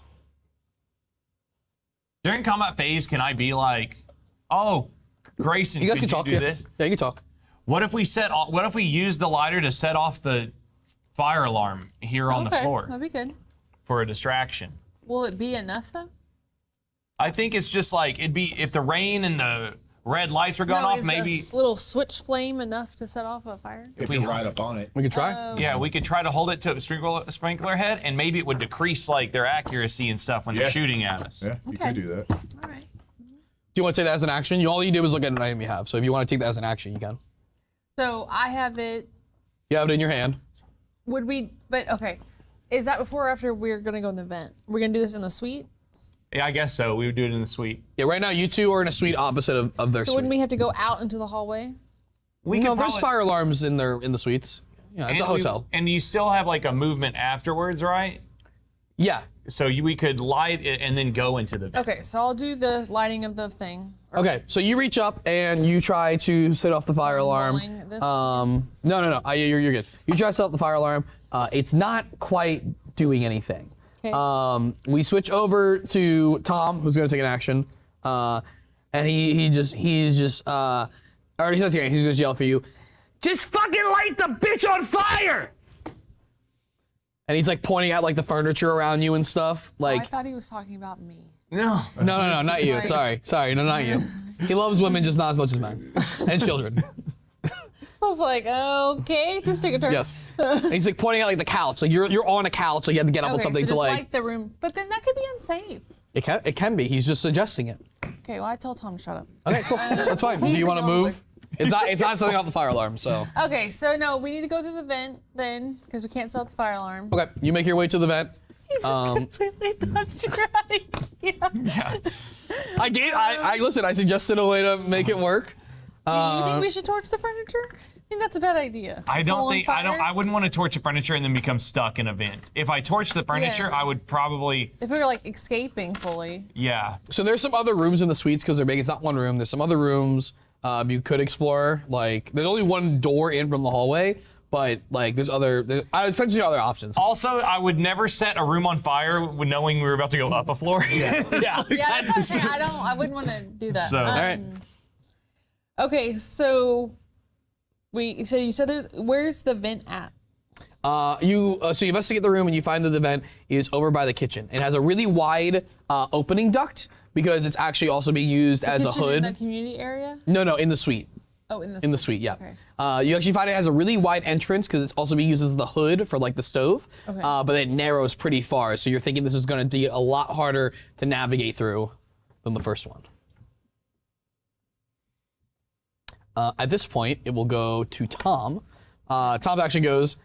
During combat phase, can I be like, oh, Grayson, You guys could can talk. do Yeah. this? Yeah, you can talk. What if we use the lighter to set off the fire alarm here on the Okay, floor that'd be good. for a distraction? Will it be enough though? I think it's just like it'd be if the rain and the red lights were going No, off, is maybe. a little switch flame enough to set off a fire? If you're right up on it. We could try. Yeah, we could try to hold it to a sprinkler head, and maybe it would decrease like their accuracy and stuff when they're shooting at us. Yeah, you Okay. could do that. All right. Do you want to take that as an action? All you do is look at an item you have. So if you want to take that as an action, you can. So I have it. You have it in your hand. Would we? But okay. Is that before or after we're gonna go in the vent? We're gonna do this in the suite. Yeah, I guess so. We would do it in the suite. Yeah, right now you two are in a suite opposite of their So suite. wouldn't we have to go out into the hallway? No, there's fire alarms in the suites. Yeah, it's a hotel. And you still have like a movement afterwards, right? Yeah. So we could light it and then go into the vent. Okay, so I'll do the lighting of the thing. Okay, so you reach up and you try to set off the fire alarm. rolling this? No. You're good. You try to set off the fire alarm. It's not quite doing anything. Okay. We switch over to Tom, who's going to take an action, and he's just already says here. He's just yell for you. Just fucking light the bitch on fire! And he's like pointing at like the furniture around you and stuff. Like I thought he was talking about me. No. no, not you. Sorry, no, not you. He loves women, just not as much as men and children. I was like, okay, just take a turn. Yes. And he's like pointing at like the couch. Like you're on a couch, so you have to get up on Okay, something so to just like. light the room, but then that could be unsafe. It can be. He's just suggesting it. Okay, well I told Tom to shut up. Okay, cool. That's fine. Do you want to move? It's not setting off the fire alarm. So. Okay, so no, we need to go through the vent then, because we can't set off the fire alarm. Okay, you make your way to the vent. He just completely touched your idea. I listen. I suggested a way to make it work. Do you think we should torch the furniture? I think that's a bad idea. I Full don't on think fire? I wouldn't want to torch the furniture and then become stuck in a vent. If I torch the furniture, Yeah. I would probably If we were like escaping fully. yeah. So there's some other rooms in the suites because they're big. It's not one room. There's some other rooms you could explore. Like there's only one door in from the hallway, but like there's potentially other options. Also, I would never set a room on fire with knowing we were about to go up a floor. Yeah. Yeah, that's what I'm saying. I wouldn't want to do that. So- All right. Okay, so you said where's the vent at? So you investigate the room and you find that the vent is over by the kitchen. It has a really wide opening duct because it's actually also being used as a Kitchen hood. in the community area? No, in the suite. Oh, in the In the suite, yeah. Okay. You actually find it has a really wide entrance because it's also being used as the hood for like the stove. Okay. But it narrows pretty far, so you're thinking this is going to be a lot harder to navigate through than the first one. At this point, it will go to Tom. Tom actually goes.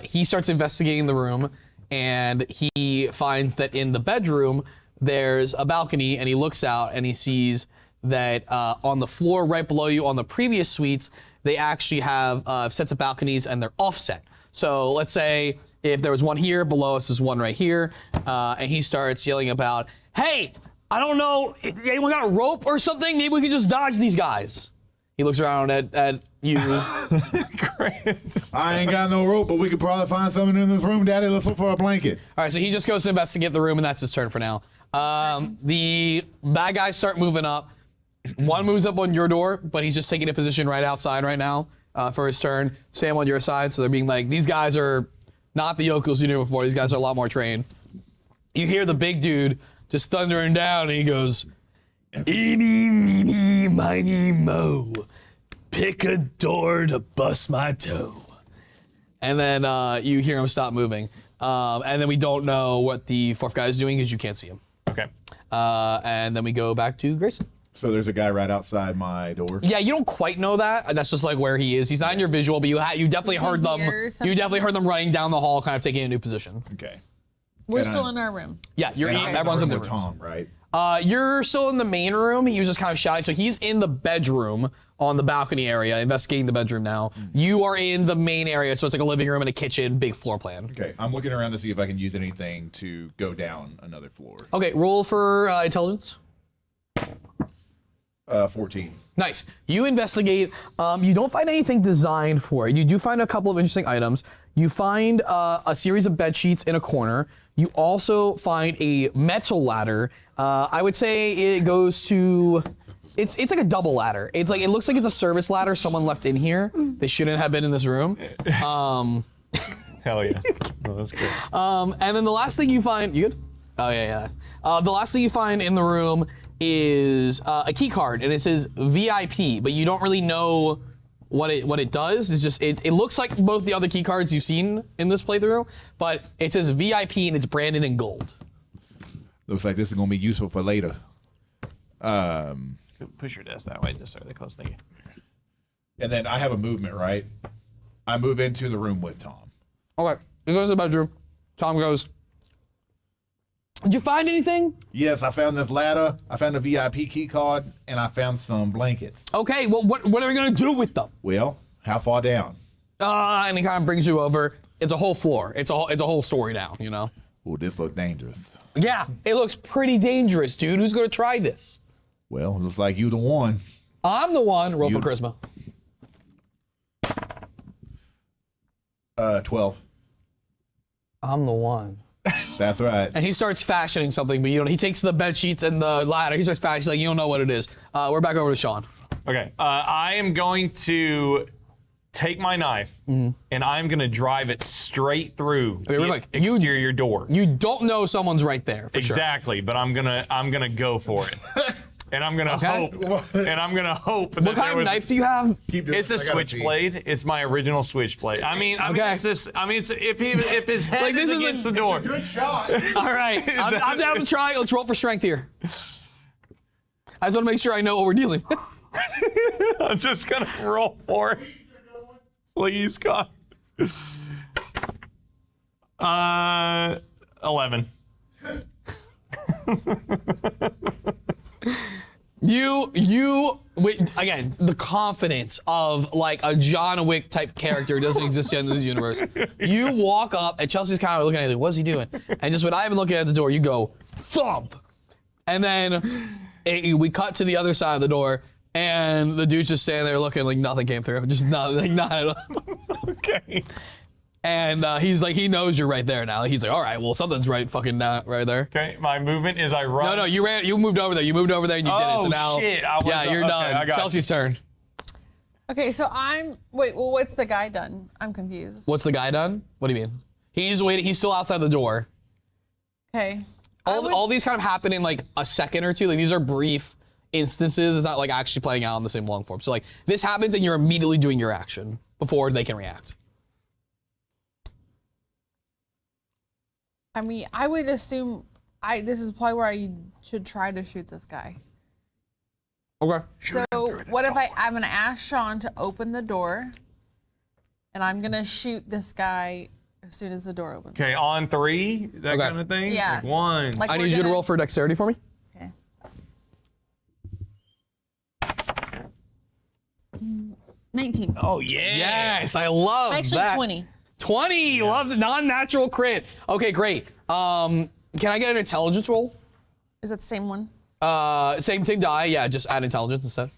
He starts investigating the room, and he finds that in the bedroom there's a balcony, and he looks out and he sees that on the floor right below you on the previous suites, they actually have sets of balconies and they're offset. So let's say if there was one here, below us is one right here, and he starts yelling about, hey, I don't know, anyone got a rope or something? Maybe we could just dodge these guys. He looks around at you. I ain't got no rope, but we could probably find something in this room, Daddy. Let's look for a blanket. All right, so he just goes to investigate the room, and that's his turn for now. The bad guys start moving up. One moves up on your door, but he's just taking a position right outside right now for his turn. Sam on your side, so they're being like, these guys are not the yokels you knew before. These guys are a lot more trained. You hear the big dude just thundering down, and he goes, eeny, meeny, miny, mo. Pick a door to bust my toe. And then you hear him stop moving. And then we don't know what the fourth guy is doing because you can't see him. Okay. And then we go back to Grayson. So there's a guy right outside my door. Yeah, you don't quite know that. That's just like where he is. He's not in your visual, but you definitely heard them. You definitely heard them running down the hall, kind of taking a new position. Okay. We're still in our room. Yeah, everyone's in the room. Tom, right? You're still in the main room. He was just kind of shouting. So he's in the bedroom on the balcony area, investigating the bedroom now. You are in the main area, so it's like a living room and a kitchen, big floor plan. Okay, I'm looking around to see if I can use anything to go down another floor. Okay, roll for intelligence. 14. Nice. You investigate. You don't find anything designed for it. You do find a couple of interesting items. You find a series of bed sheets in a corner. You also find a metal ladder. I would say it goes to. It's like a double ladder. It looks like it's a service ladder someone left in here. They shouldn't have been in this room. Hell yeah. Oh, that's good. And then the last thing you find. You good? Oh yeah. The last thing you find in the room is a key card, and it says VIP, but you don't really know what it does. It's just it looks like both the other key cards you've seen in this playthrough, but it says VIP and it's branded in gold. Looks like this is gonna be useful for later. Push your desk that way, just so they're close. Thank you. And then I have a movement, right? I move into the room with Tom. Okay, he goes to the bedroom. Tom goes, did you find anything? Yes, I found this ladder. I found a VIP key card, and I found some blankets. Okay, well, what are we gonna do with them? Well, how far down? And he kind of brings you over. It's a whole floor. It's a whole story now. You know. Oh, this looks dangerous. Yeah, it looks pretty dangerous, dude. Who's gonna try this? Well, looks like you the one. I'm the one. Roll for charisma. 12. I'm the one. That's right. And he starts fashioning something, but you don't. He takes the bed sheets and the ladder. He starts fashioning. He's like, you don't know what it is. We're back over to Sean. Okay. I am going to take my knife and I'm going to drive it straight through the exterior door. You don't know someone's right there. For exactly, but I'm gonna go for it. And I'm gonna hope. And I'm gonna hope. What kind of knife do you have? It's a switchblade. It's my original switchblade. I mean, it's this. I mean, it's if his head Like, this is is against the door. Good shot. All right, I'm down to try. Let's roll for strength here. I just want to make sure I know what we're dealing with. I'm just gonna roll for it. Please, God. 11. Again, the confidence of like a John Wick type character doesn't exist in this universe. You walk up and Chelsea's kind of looking at you like, what's he doing? And just when I haven't looking at the door, you go thump, and then we cut to the other side of the door, and the dude's just standing there looking like nothing came through, just not at all. Okay. And he's like, he knows you're right there now. He's like, all right, well, something's right fucking right there. Okay, my movement is I run. No, you moved over there. You moved over there and you did it. So now, shit. you're done. I got Chelsea's turn. Okay, so wait, well, what's the guy done? I'm confused. What's the guy done? What do you mean? He's waiting. He's still outside the door. Okay. All these kind of happen in like a second or two. Like these are brief instances. It's not like actually playing out in the same long form. So like this happens and you're immediately doing your action before they can react. I mean, I would assume this is probably where I should try to shoot this guy. Okay. So what if I'm gonna ask Sean to open the door, and I'm gonna shoot this guy as soon as the door opens. Okay, on 3, that Okay. kind of thing? Yeah. Like 1. Like I we're need you to gonna- roll for dexterity for me. Okay. 19. Oh, yeah. Yes, I love Actually, that. 20. 20. Love the non-natural crit. Okay, great. Can I get an intelligence roll? Is that the same one? Same die. Yeah, just add intelligence instead.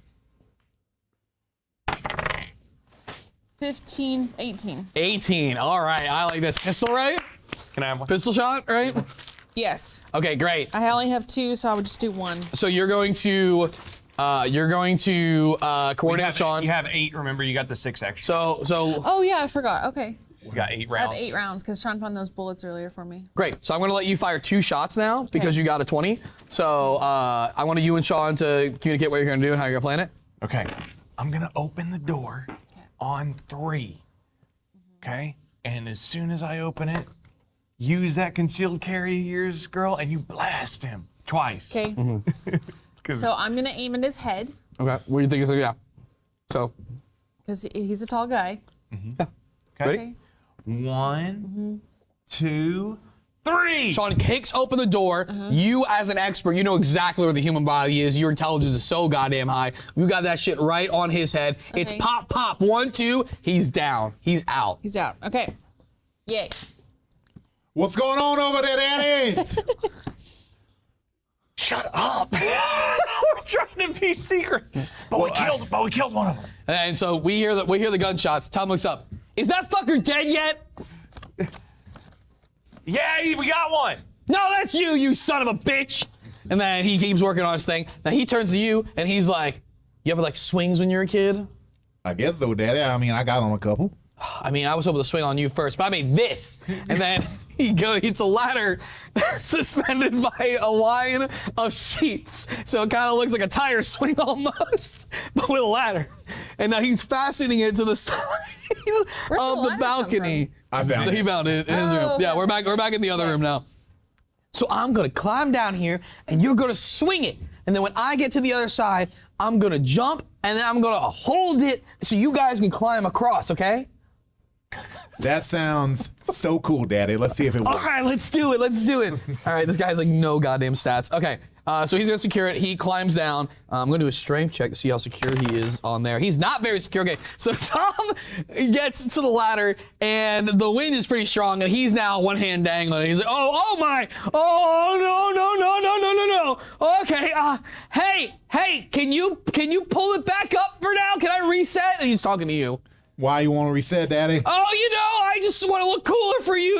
15, 18. 18. All right, I like this. Pistol, right? Can I have one? Pistol shot, right? Yes. Okay, great. I only have 2, so I would just do 1. So you're going to coordinate Sean. You have 8, remember, you got the 6 extra. So Oh, yeah, I forgot. Okay. You got 8 I have rounds. 8 rounds because Sean found those bullets earlier for me. great. So I'm going to let you fire 2 shots now because you got a 20. So I want you and Sean to communicate what you're going to do and how you're going to plan it. Okay, I'm gonna open the door on 3. Okay, and as soon as I open it, use that concealed carry of yours, girl, and you blast him twice. Okay. So I'm going to aim at his head Okay. What do you think is yeah? So because he's a tall guy. ready? Okay. 1, 2, 3. Sean kicks open the door. You, as an expert, you know exactly where the human body is. Your intelligence is so goddamn high. You got that shit right on his head. It's Okay. pop, pop. 1, 2. He's down. He's out. He's out. Okay. Yay. What's going on over there, Daddy? Shut up. We're trying to be secret. But we killed one of them. And so we hear the gunshots. Tom looks up. Is that fucker dead yet? Yeah, we got one. No, that's you, you son of a bitch. And then he keeps working on his thing. Now he turns to you and he's like, you ever like swings when you were a kid? I guess so, Daddy. I mean, I got on a couple. I mean, I was able to swing on you first, but I made this. And then it's a ladder suspended by a line of sheets. So it kind of looks like a tire swing almost, but with a ladder. And now he's fastening it to the side of the ladder balcony. I found So he it. found it in his room. Oh, Yeah, okay. we're back in the other room now. So I'm gonna climb down here and you're gonna swing it. And then when I get to the other side, I'm gonna jump and then I'm gonna hold it so you guys can climb across, okay? That sounds so cool, Daddy. Let's see if it All works. right, let's do it. All right, this guy has like no goddamn stats. Okay, so he's gonna secure it. He climbs down. I'm gonna do a strength check to see how secure he is on there. He's not very secure. Okay, so Tom gets to the ladder and the wind is pretty strong and he's now one hand dangling. He's like, oh my, no. Okay, hey, can you pull it back up for now? Can I reset? And he's talking to you. Why you want to reset, Daddy? Oh, I just want to look cooler for you,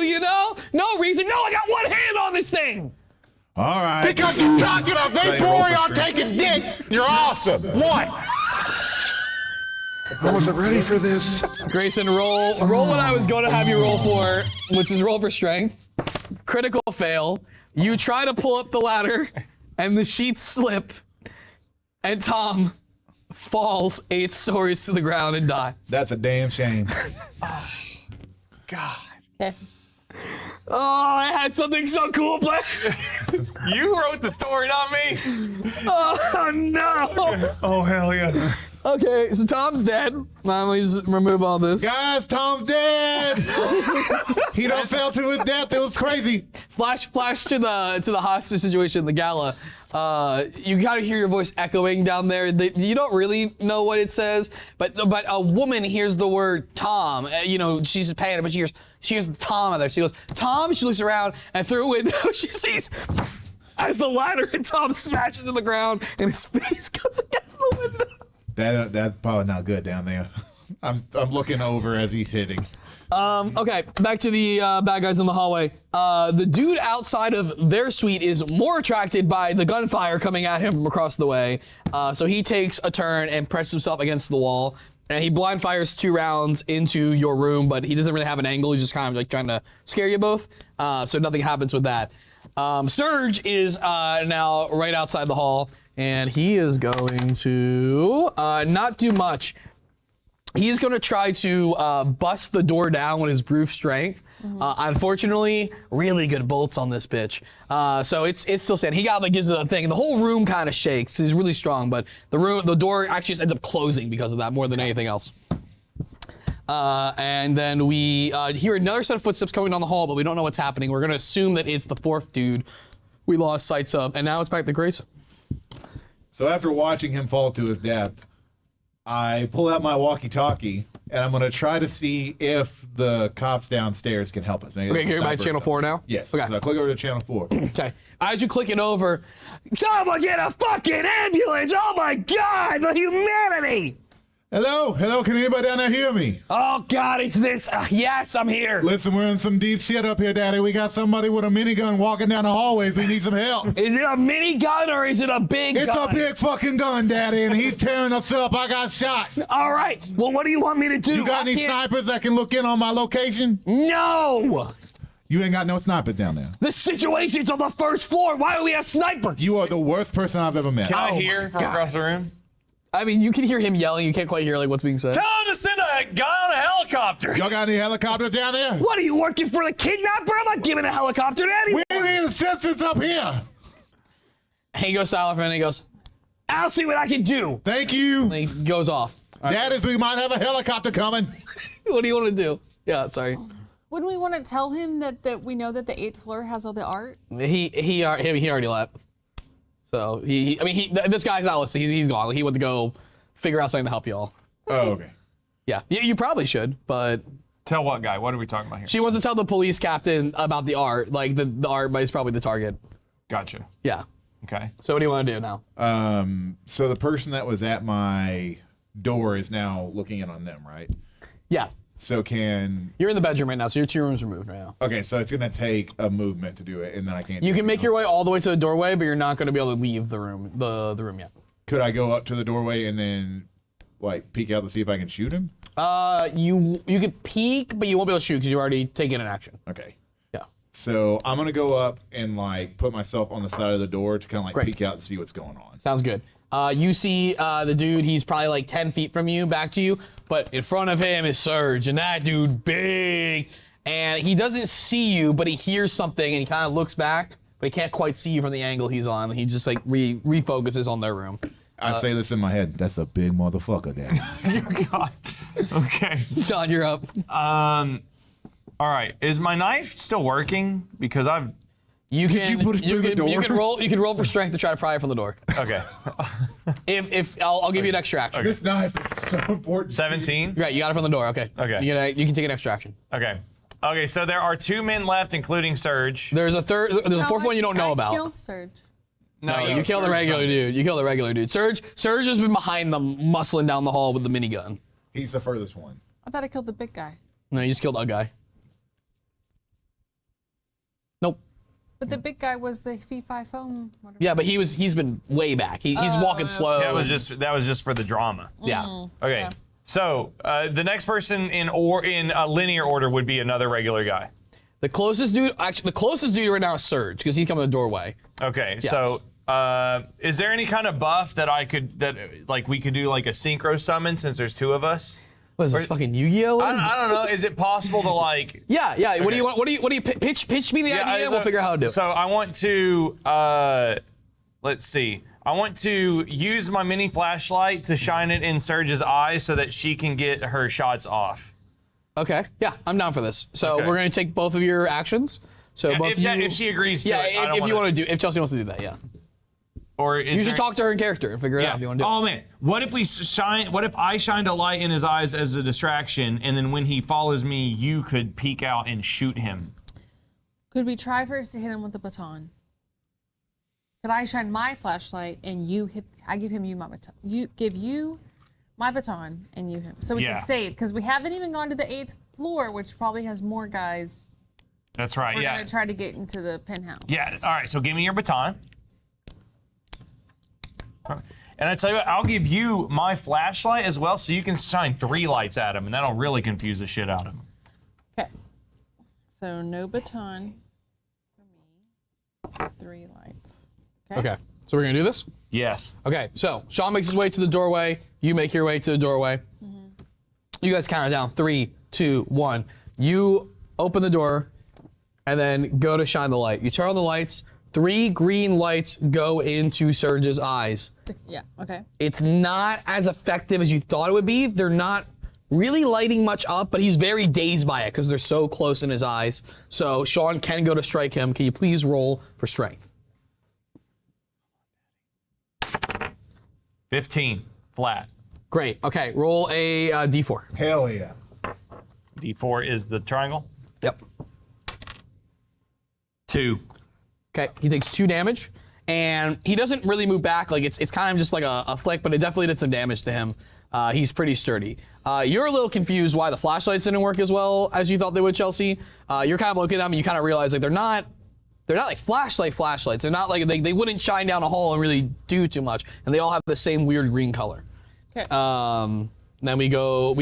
No reason. No, I got one hand on this thing. All right. Because you're talking a Victoria on taking dick. You're awesome. What? I wasn't ready for this. Grayson, roll what I was going to have you roll for, which is roll for strength. Critical fail. You try to pull up the ladder, and the sheets slip, and Tom falls 8 stories to the ground and dies. That's a damn shame. God. Okay. Oh, I had something so cool planned. You wrote the story, not me. Oh, no. Oh, hell yeah. Okay, so Tom's dead. Let me just remove all this. Guys, Tom's dead. He done fell to his death. It was crazy. Flash to the hostage situation, the gala. You gotta hear your voice echoing down there. You don't really know what it says, but a woman hears the word Tom. She's paying, but she hears Tom out there. She goes, Tom. She looks around, and through a window she sees as the ladder and Tom smashes to the ground, and his face goes against the window. That's probably not good down there. I'm looking over as he's hitting. Okay, back to the bad guys in the hallway. The dude outside of their suite is more attracted by the gunfire coming at him from across the way. So he takes a turn and presses himself against the wall. And he blind fires 2 rounds into your room, but he doesn't really have an angle. He's just kind of like trying to scare you both. So nothing happens with that. Surge is now right outside the hall, and he is going to not do much. He's going to try to bust the door down with his brute strength. Unfortunately, really good bolts on this bitch. So it's still standing. He got gives it a thing. The whole room kind of shakes. He's really strong, but the door actually just ends up closing because of that more than anything else. And then we hear another set of footsteps coming down the hall, but we don't know what's happening. We're gonna assume that it's the fourth dude we lost sights of, and now it's back to Grayson. So after watching him fall to his death, I pull out my walkie-talkie, and I'm going to try to see if the cops downstairs can help us. Maybe Okay, you're back to channel 4 now? Yes. Okay. So I click over to channel 4. Okay. As you click it over, someone get a fucking ambulance! Oh my god, the humanity! Hello? Hello? Can anybody down there hear me? Oh god, it's this. Yes, I'm here. Listen, we're in some deep shit up here, Daddy. We got somebody with a minigun walking down the hallways. We need some help. Is it a minigun or is it a big gun? It's a big fucking gun, Daddy, and he's tearing us up. I got shot. All right. Well, what do you want me to do? You got any snipers that can look in on my location? No. You ain't got no snipers down there. The situation's on the first floor. Why do we have snipers? You are the worst person I've ever met. Can I hear from across the room? I mean, you can hear him yelling. You can't quite hear like what's being said. Tell him to send a guy on a helicopter. Y'all got any helicopters down there? What, are you working for the kidnapper? I'm not giving a helicopter to anyone. We need assistance up here. And he goes silent and he goes, I'll see what I can do. Thank you. And he goes off. All right. That is, we might have a helicopter coming. What do you want to do? Yeah, sorry. Wouldn't we want to tell him that we know that the 8th floor has all the art? He already left. So this guy's not listening. He's gone. He went to go figure out something to help y'all. Oh, okay. Yeah, you probably should, but Tell what guy? What are we talking about here? she wants to tell the police captain about the art. Like the art is probably the target. Gotcha. Yeah. Okay. So what do you want to do now? So the person that was at my door is now looking in on them, right? Yeah. So you're in the bedroom right now, so your 2 rooms removed right now. Okay, so it's gonna take a movement to do it, and then I can't. You can make your way all the way to the doorway, but you're not going to be able to leave the room, the room yet. Could I go up to the doorway and then, like, peek out to see if I can shoot him? You could peek, but you won't be able to shoot because you're already taking an action. Okay. Yeah. So I'm gonna go up and like put myself on the side of the door to kind of like Great. peek out and see what's going on. Sounds good. You see the dude, he's probably like 10 feet from you, back to you, but in front of him is Surge, and that dude big, and he doesn't see you, but he hears something, and he kind of looks back, but he can't quite see you from the angle he's on. He just like refocuses on their room. I say this in my head. That's a big motherfucker, Daddy. God. Okay. Sean, you're up. All right. Is my knife still working? Because I've. You can put it through the door? You can roll for strength to try to pry it from the door. Okay. If I'll give you an extra action. This knife is so important. 17. Right, you got it from the door. Okay. Okay. You can take an extra action. Okay. Okay. So there are 2 men left, including Surge. There's a fourth one you don't know I about. killed Surge. No, You kill the regular dude. You kill the regular dude. Surge has been behind them, muscling down the hall with the minigun. He's the furthest one. I thought I killed the big guy. No, you just killed that guy. Nope. But the big guy was the fee-fi phone. Whatever. Yeah, but he's been way back. He's walking slow. That was just for the drama. Yeah. Okay. Yeah. So the next person in a linear order would be another regular guy. The closest dude right now is Surge because he's coming to the doorway. Okay. Yes. So is there any kind of buff that we could do like a synchro summon since there's 2 of us? What is this, fucking Yu-Gi-Oh? I don't know. Is it possible to like? Yeah. What do you want? What do you pitch me the idea? And we'll figure out how to do it. So I want to let's see. I want to use my mini flashlight to shine it in Surge's eyes so that she can get her shots off. Okay. Yeah, I'm down for this. So Okay. we're gonna take both of your actions. So both If she agrees to yeah, it, I don't if you wanna- want to do, if Chelsea wants to do that, yeah. Or is You should there- talk to her in character and figure it out if you want to do it. Oh man, what if I shined a light in his eyes as a distraction, and then when he follows me, you could peek out and shoot him? Could we try first to hit him with the baton? Could I shine my flashlight and I give him my baton. You give you my baton and you him. So we Yeah. can save, because we haven't even gone to the 8th floor, which probably has more guys. That's right. We're yeah. gonna try to get into the penthouse. Yeah. All right. So give me your baton. And I tell you what, I'll give you my flashlight as well, so you can shine 3 lights at him, and that'll really confuse the shit out of him. Okay. So no baton for me. 3 lights. Okay. So we're gonna do this. Yes. Okay. So Sean makes his way to the doorway. You make your way to the doorway. You guys count it down. 3, 2, 1. You open the door, and then go to shine the light. You turn on the lights. 3 green lights go into Surge's eyes. Yeah. Okay. It's not as effective as you thought it would be. They're not really lighting much up, but he's very dazed by it because they're so close in his eyes. So Sean can go to strike him. Can you please roll for strength? 15 flat. Great. Okay, roll a d4. Hell yeah. D4 is the triangle. Yep. 2. Okay, he takes 2 damage, and he doesn't really move back. Like it's kind of just like a flick, but it definitely did some damage to him. He's pretty sturdy. You're a little confused why the flashlights didn't work as well as you thought they would, Chelsea. You're kind of looking at them and you kind of realize like they're not like flashlights. They're not like they wouldn't shine down a hall and really do too much, and they all have the same weird green color. Okay. Then we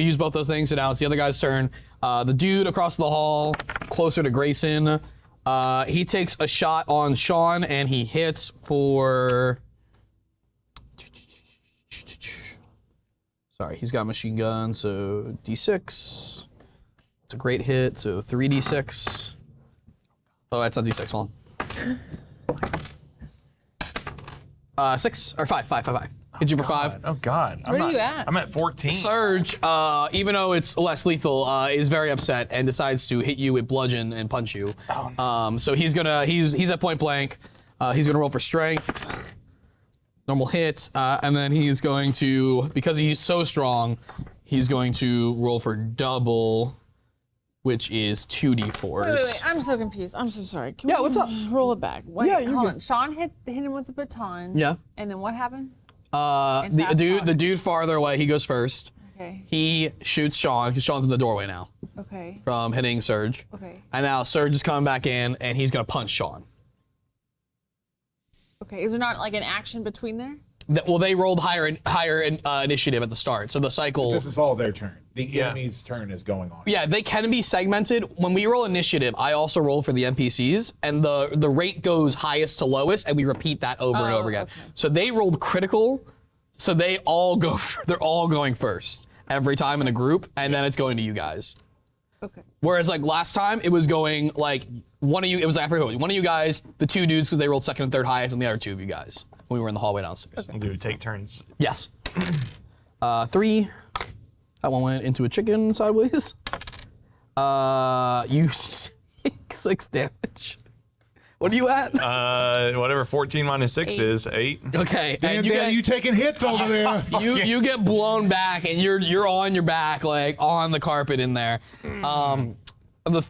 use both those things, so now it's the other guy's turn. The dude across the hall, closer to Grayson, he takes a shot on Sean and he hits for. Sorry, he's got a machine gun, so D6. It's a great hit, so 3D6. Oh, that's not D6, hold on. 6, or 5. Hit you for 5. Oh God. Where are you at? I'm at 14. Surge, even though it's less lethal, is very upset and decides to hit you with bludgeon and punch you. Oh, no. So he's at point blank. He's gonna roll for strength. Normal hit, and then he's going to, because he's so strong, he's going to roll for double, which is 2d4s. Wait. I'm so confused. I'm so sorry. Can Yeah, we what's up? Roll it back. Wait, Yeah, you're hold good. on. Sean hit him with the baton. Yeah. And then what happened? The dude farther away, he goes first. Okay. He shoots Sean, because Sean's in the doorway now Okay. from hitting Surge. Okay. And now Surge is coming back in, and he's gonna punch Sean. Okay. Is there not like an action between there? Well, they rolled higher initiative at the start, so the cycle. This is all their turn. The enemy's turn is going on. Yeah, they can be segmented. When we roll initiative, I also roll for the NPCs, and the rate goes highest to lowest, and we repeat that over and over again. Okay. So they rolled critical, so they all go. They're all going first every time in a group, and then it's going to you guys. Okay. Whereas like last time, it was going like one of you. It was I forget who, one of you guys, the 2 dudes, because they rolled second and third highest, and the other 2 of you guys when we were in the hallway downstairs. Do we take turns? Yes. 3. That one went into a chicken sideways. You 6 damage. What are you at? Whatever 14 minus 6 is, 8. Okay. And you you taking hits over there. you get blown back, and you're on your back, like on the carpet in there. The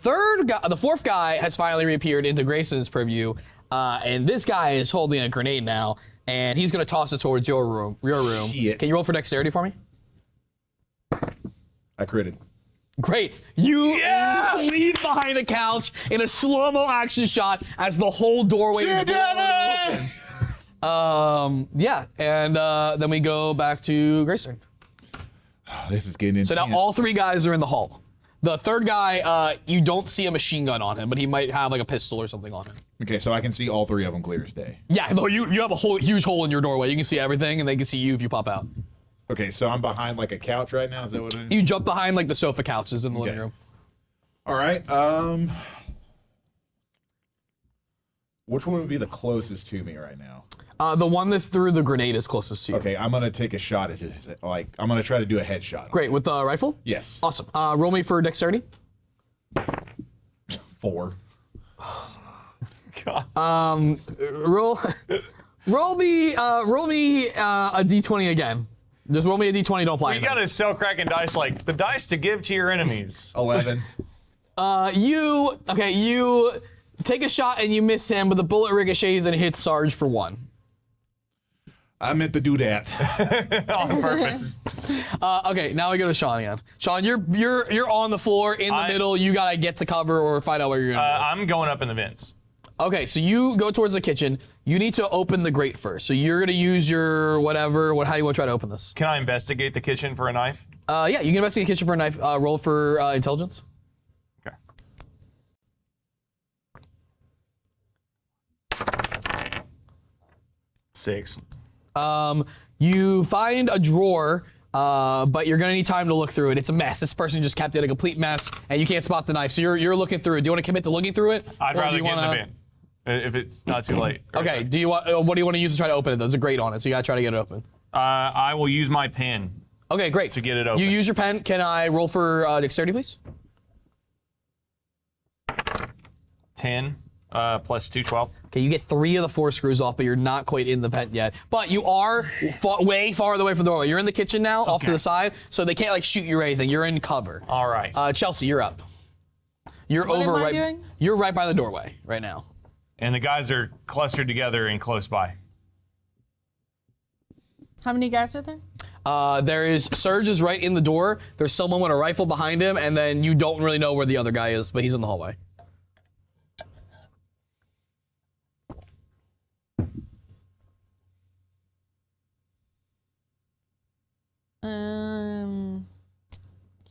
fourth guy has finally reappeared into Grayson's purview, and this guy is holding a grenade now, and he's gonna toss it towards your room. Shit. Can you roll for dexterity for me? I critted. Great. You lean behind the couch in a slow-mo action shot as the whole doorway is blown open. Yeah, and then we go back to Grayson. This is getting intense. So now all 3 guys are in the hall. The third guy, you don't see a machine gun on him, but he might have like a pistol or something on him. Okay, so I can see all 3 of them clear as day. Yeah, no, you have a huge hole in your doorway. You can see everything, and they can see you if you pop out. Okay, so I'm behind like a couch right now. Is that what it is? You jump behind like the sofa couches in the living room. All right. Which one would be the closest to me right now? The one that threw the grenade is closest to you. Okay, I'm gonna take a shot at it. Like I'm gonna try to do a headshot. Great, with the rifle? Yes. Awesome. Roll me for dexterity. 4. Roll me a d20 again. Just roll me a d20. Don't apply You anything. gotta sell cracking dice like the dice to give to your enemies. 11. You take a shot and you miss him, but the bullet ricochets and hits Sarge for 1. I meant to do that. On purpose. Okay, now we go to Sean again. Sean, you're on the floor in the middle. You gotta get to cover or find out where you're gonna go. I'm going up in the vents. Okay, so you go towards the kitchen. You need to open the grate first. So you're gonna use your whatever. How you want to try to open this? Can I investigate the kitchen for a knife? Yeah, you can investigate the kitchen for a knife. Roll for intelligence. Okay. Six. You find a drawer, but you're gonna need time to look through it. It's a mess. This person just kept it a complete mess, and you can't spot the knife. So you're looking through it. Do you want to commit to looking through it? I'd or do rather you get in the wanna- bin if it's not too late. Okay. Do you want? What do you want to use to try to open it? There's a grate on it, so you gotta try to get it open. I will use my pen. Okay, great. to get it open. You use your pen. Can I roll for dexterity, please? 10 plus 2, 12. Okay, you get 3 of the 4 screws off, but you're not quite in the vent yet. But you are way farther away from the doorway. You're in the kitchen now, off to the side, so they can't like shoot you or anything. You're in cover. All right. Chelsea, you're up. You're What over am I right. doing? You're right by the doorway right now. And the guys are clustered together and close by. How many guys are there? There is Surge is right in the door. There's someone with a rifle behind him, and then you don't really know where the other guy is, but he's in the hallway.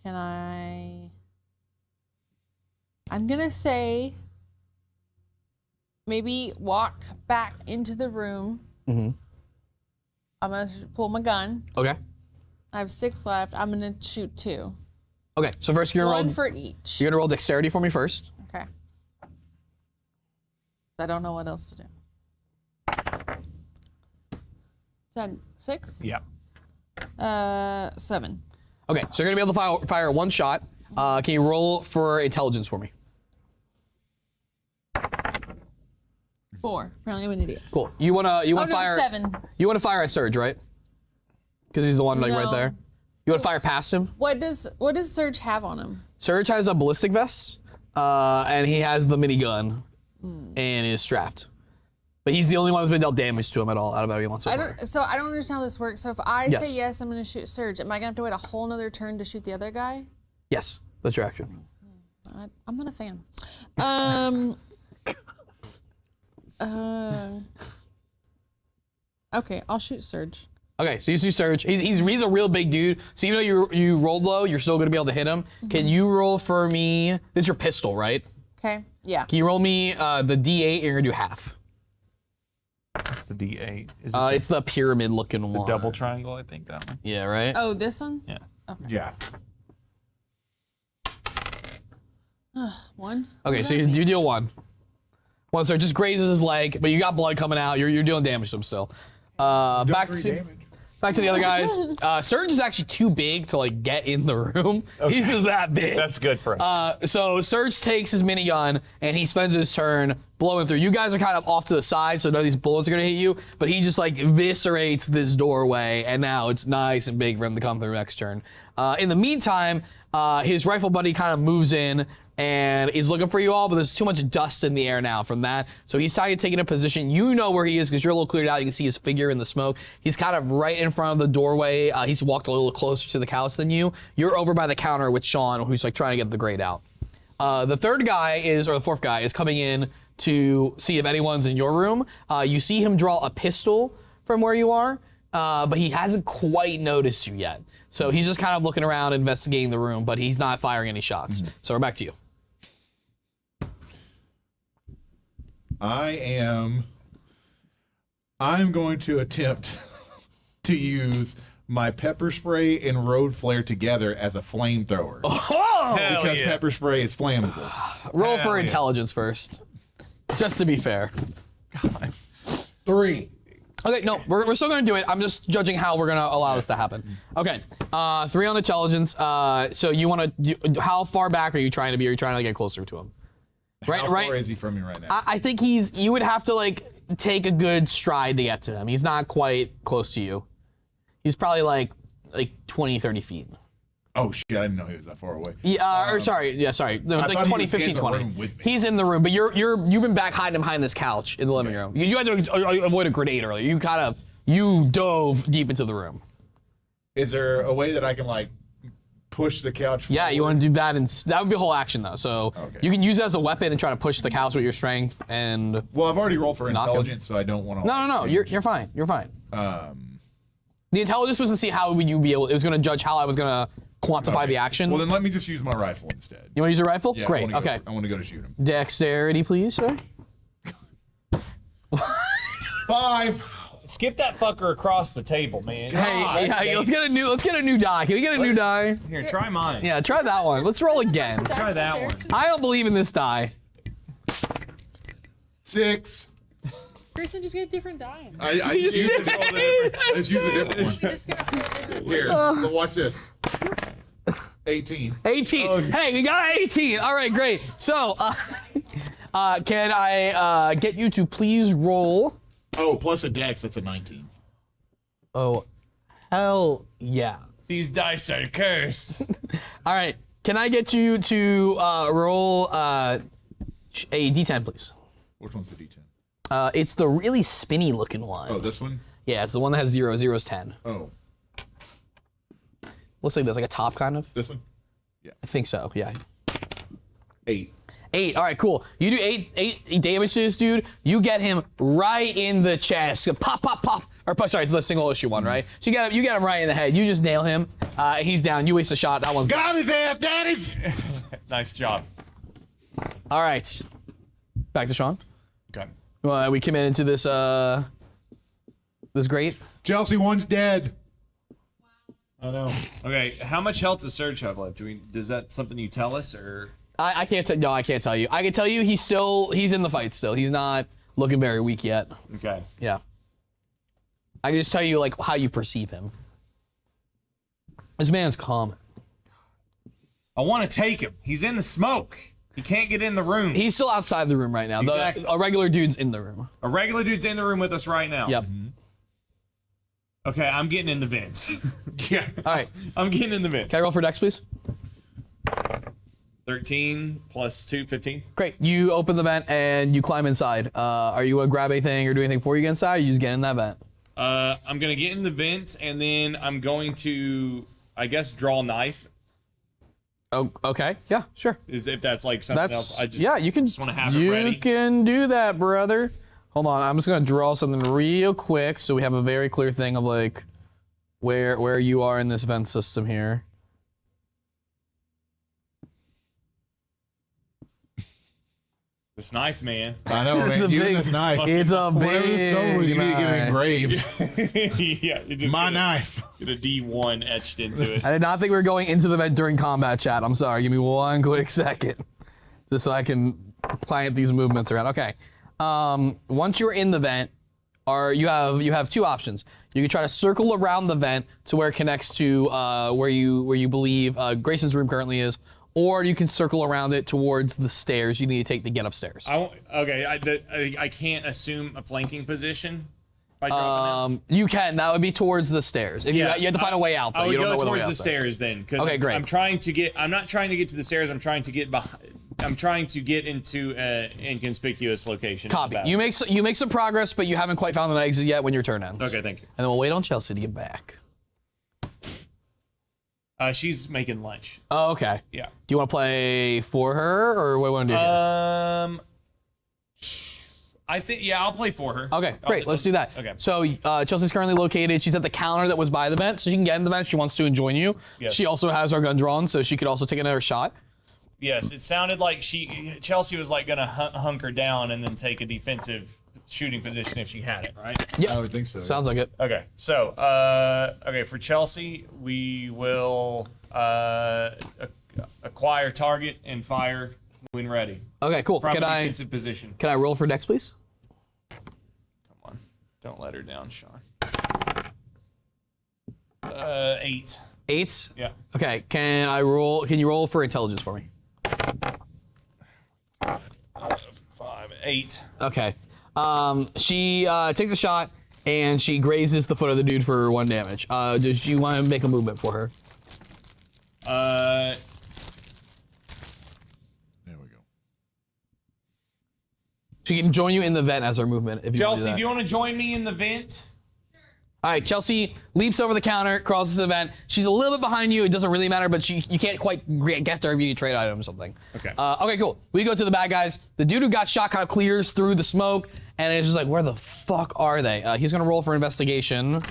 Can I? I'm gonna say maybe walk back into the room. Mm-hmm. I'm gonna pull my gun. Okay. I have 6 left. I'm gonna shoot 2. Okay. So first you're gonna One roll. for each. You're gonna roll dexterity for me first. Okay. I don't know what else to do. Is that 6? Yeah. 7. Okay. So you're gonna be able to fire 1 shot. Can you roll for intelligence for me? 4. Apparently I'm an idiot. Cool. You wanna Oh, no, fire 7. You wanna fire at Surge, right? Because he's the one like right No. there. You wanna fire past him? What does Surge have on him? Surge has a ballistic vest, and he has the minigun, and is strapped. But he's the only one that's been dealt damage to him at all out of everyone so far. I don't understand how this works. So if I Yes. say yes, I'm gonna shoot Surge. Am I gonna have to wait a whole nother turn to shoot the other guy? Yes, that's your action. I'm not a fan. Okay, I'll shoot Surge. Okay, so you see Surge. He's a real big dude. So even though you rolled low, you're still gonna be able to hit him. Can you roll for me? This is your pistol, right? Okay, yeah. Can you roll me the D8 and you're gonna do half? That's the D8. Is it It's the pyramid looking the one. double triangle, I think, that one? Yeah, right? Oh, this one? Yeah. Yeah. 1. Okay, so you deal 1. 1 Surge just grazes his leg, but you got blood coming out. You're doing damage to him still. Back to the other guys. Surge is actually too big to like get in the room. He's just that big. That's good for us. So Surge takes his minigun and he spends his turn blowing through. You guys are kind of off to the side, so none of these bullets are gonna hit you. But he just like eviscerates this doorway, and now it's nice and big for him to come through next turn. In the meantime, his rifle buddy kind of moves in and he's looking for you all, but there's too much dust in the air now from that. So he's decided to take in a position. You know where he is because you're a little cleared out. You can see his figure in the smoke. He's kind of right in front of the doorway. He's walked a little closer to the couch than you. You're over by the counter with Sean, who's like trying to get the grate out. The 4th guy is coming in to see if anyone's in your room. You see him draw a pistol from where you are, but he hasn't quite noticed you yet. So he's just kind of looking around, investigating the room, but he's not firing any shots. So we're back to you. I'm going to attempt to use my pepper spray and road flare together as a flamethrower. Hell Because yeah. pepper spray is flammable. Roll for yeah. intelligence first, just to be fair. 3. Okay, no, we're still gonna do it. I'm just judging how we're gonna allow this to happen. Okay, 3 on intelligence. So how far back are you trying to be? Are you trying to get closer to him? Right, How right. far is he from me right now? I think you would have to like take a good stride to get to him. He's not quite close to you. He's probably like 20, 30 feet. Oh shit, I didn't know he was that far away. Yeah, sorry. No, I like thought he 20, was 15, in the 20. room with me. He's in the room, but you've been back hiding behind this couch in the living room. Because you had to avoid a grenade earlier. You dove deep into the room. Is there a way that I can like push the couch Yeah, you forward? want to do that, and that would be a whole action though. So Okay. you can use it as a weapon and try to push the couch with your strength. And Well, I've already rolled for Knock him. intelligence, so I don't want to. no, you're fine. You're fine. The intelligence was to see how would you be able. It was going to judge how I was going to quantify the action. Well, then let me just use my rifle instead. You want to use your rifle? Yeah, Great. Okay. I want to go to shoot him. Dexterity, please, sir. 5. Skip that fucker across the table, man. Hey, let's get a new die. Can we get a new die? Here, try mine. Yeah, try that one. Let's roll again. Try that one. I don't believe in this die. 6. Grayson, just get a different die. I just use a different one. Just get a different one. Here, but watch this. 18. 18. Hey, we got 18. All right, great. So, can I get you to please roll? Oh, plus a dex, that's a 19. Oh, hell yeah. These dice are cursed. All right, can I get you to roll a d10, please? Which one's the D10? It's the really spinny looking one. Oh, this one? Yeah, it's the one that has 0. 0's 10. Oh, Looks like there's like a top kind of. this one? I think so, yeah. 8. 8. All right, cool. You do 8 damage to this dude. You get him right in the chest. Pop, pop, pop. Or sorry, it's the single issue one, right? So you get him right in the head. You just nail him. He's down. You waste a shot. That one's Got his ass, daddy! Nice job. all right. Back to Sean. Okay. We commit into this this grate. Chelsea, one's dead. I know. Okay, how much health does Surge have left? Does that something you tell us, or? I can't tell. No, I can't tell you. I can tell you he's in the fight still. He's not looking very weak yet. Okay. Yeah. I can just tell you like how you perceive him. This man's calm. I want to take him. He's in the smoke. He can't get in the room. He's still outside the room right now. Exactly. A regular dude's in the room. A regular dude's in the room with us right now. Yep. Okay, I'm getting in the vents. Yeah. All right. I'm getting in the vent. Can I roll for Dex, please? 13 plus 2, 15. Great. You open the vent and you climb inside. Are you gonna grab anything or do anything before you get inside? Or you just get in that vent? I'm gonna get in the vent and then I'm going to, I guess, draw a knife. Oh, okay. Yeah, sure. If that's like something else. I just you can just want to have it ready. You can do that, brother. Hold on. I'm just gonna draw something real quick so we have a very clear thing of like where you are in this vent system here. This knife, man. I know, man. the Use big- this knife. It's a Whatever big it's over, you need to get it knife. engraved. Yeah, you just My get knife. Get a D1 etched into it. I did not think we were going into the vent during combat, chat. I'm sorry. Give me one quick second, just so I can plant these movements around. Okay. Once you're in the vent, you have two options. You can try to circle around the vent to where it connects to where you believe Grayson's room currently is, or you can circle around it towards the stairs you need to take to get upstairs. I can't assume a flanking position by dropping it. You can. That would be towards the stairs. If you have to find a way out. Though. I would You don't go know where the way towards the out's at. stairs then. Okay, great. I'm not trying to get to the stairs. I'm trying to get behind. I'm trying to get into an inconspicuous location. Copy. You make some progress, but you haven't quite found an exit yet when your turn ends. Okay, thank you. And then we'll wait on Chelsea to get back. She's making lunch. Oh, okay. Yeah. Do you want to play for her, or what do you want to do here? I think I'll play for her. Okay, great. Let's do that. Okay. So Chelsea's currently located. She's at the counter that was by the vent, so she can get in the vent if she wants to and join you. Yes. She also has her gun drawn, so she could also take another shot. Yes, it sounded like Chelsea was like gonna hunker down and then take a defensive shooting position if she had it, right? Yeah, I would think so. Sounds like it. Okay, so for Chelsea, we will acquire target and fire when ready. Okay, cool. From Can a I defensive position. roll for Dex, please? Come on, don't let her down, Sean. 8. 8? Yeah. Okay, can you roll for intelligence for me? 5, 8. Okay. She takes a shot and she grazes the foot of the dude for 1 damage. Does you want to make a movement for her? There we go. She can join you in the vent as her movement if you want to Chelsea, do do you want to join me in the vent? All right, Chelsea leaps over the counter, crosses the vent. She's a little bit behind you. It doesn't really matter, but you can't quite get to her if you need a trade item or something. Okay. Okay, cool. We go to the bad guys. The dude who got shot kind of clears through the smoke, and it's just like, where the fuck are they? He's gonna roll for investigation.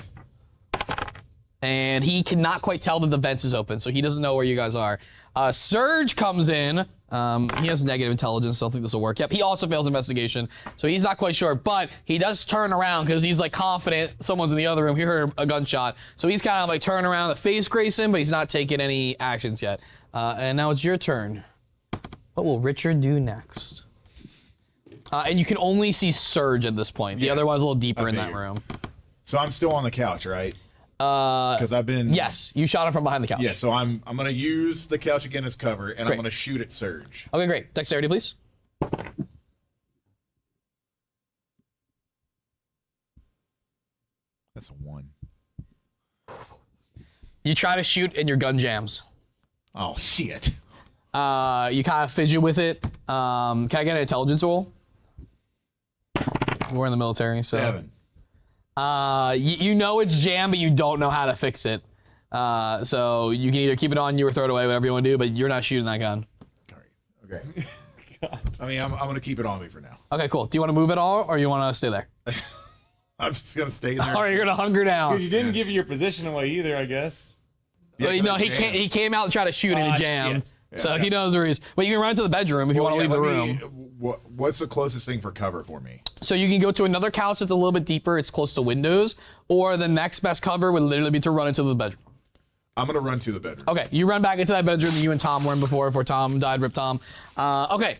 And he cannot quite tell that the vent is open, so he doesn't know where you guys are. Surge comes in. He has negative intelligence, so I don't think this will work. Yep, he also fails investigation, so he's not quite sure, but he does turn around because he's like confident someone's in the other room. He heard a gunshot, so he's kind of like turning around to face Grayson, but he's not taking any actions yet. And now it's your turn. What will Richard do next? And you can only see Surge at this point. The other one's a little deeper in that figured. room. So I'm still on the couch, right? Because I've been. Yes, you shot him from behind the couch. Yeah, so I'm gonna use the couch again as cover, and I'm Great. gonna shoot at Surge. Okay, great. Dexterity, please. That's a 1. You try to shoot and your gun jams. Oh shit. You kind of fidget with it. Can I get an intelligence roll? We're in the military, so. 7. You know it's jammed, but you don't know how to fix it. So you can either keep it on you or throw it away, whatever you want to do, but you're not shooting that gun. Okay. I mean, I'm gonna keep it on me for now. Okay, cool. Do you want to move at all, or you want to stay there? I'm just gonna stay there. Or you're gonna hunker down? You didn't give your position away either, I guess. Yeah, No, he jam. came out to try to shoot and Ah, it jammed. shit. So he knows where he is. But you can run into the bedroom if you want to leave the room. What's the closest thing for cover for me? So you can go to another couch that's a little bit deeper. It's close to windows. Or the next best cover would literally be to run into the bedroom. I'm gonna run to the bedroom. Okay, you run back into that bedroom that you and Tom were in before Tom died, Rip Tom. Okay,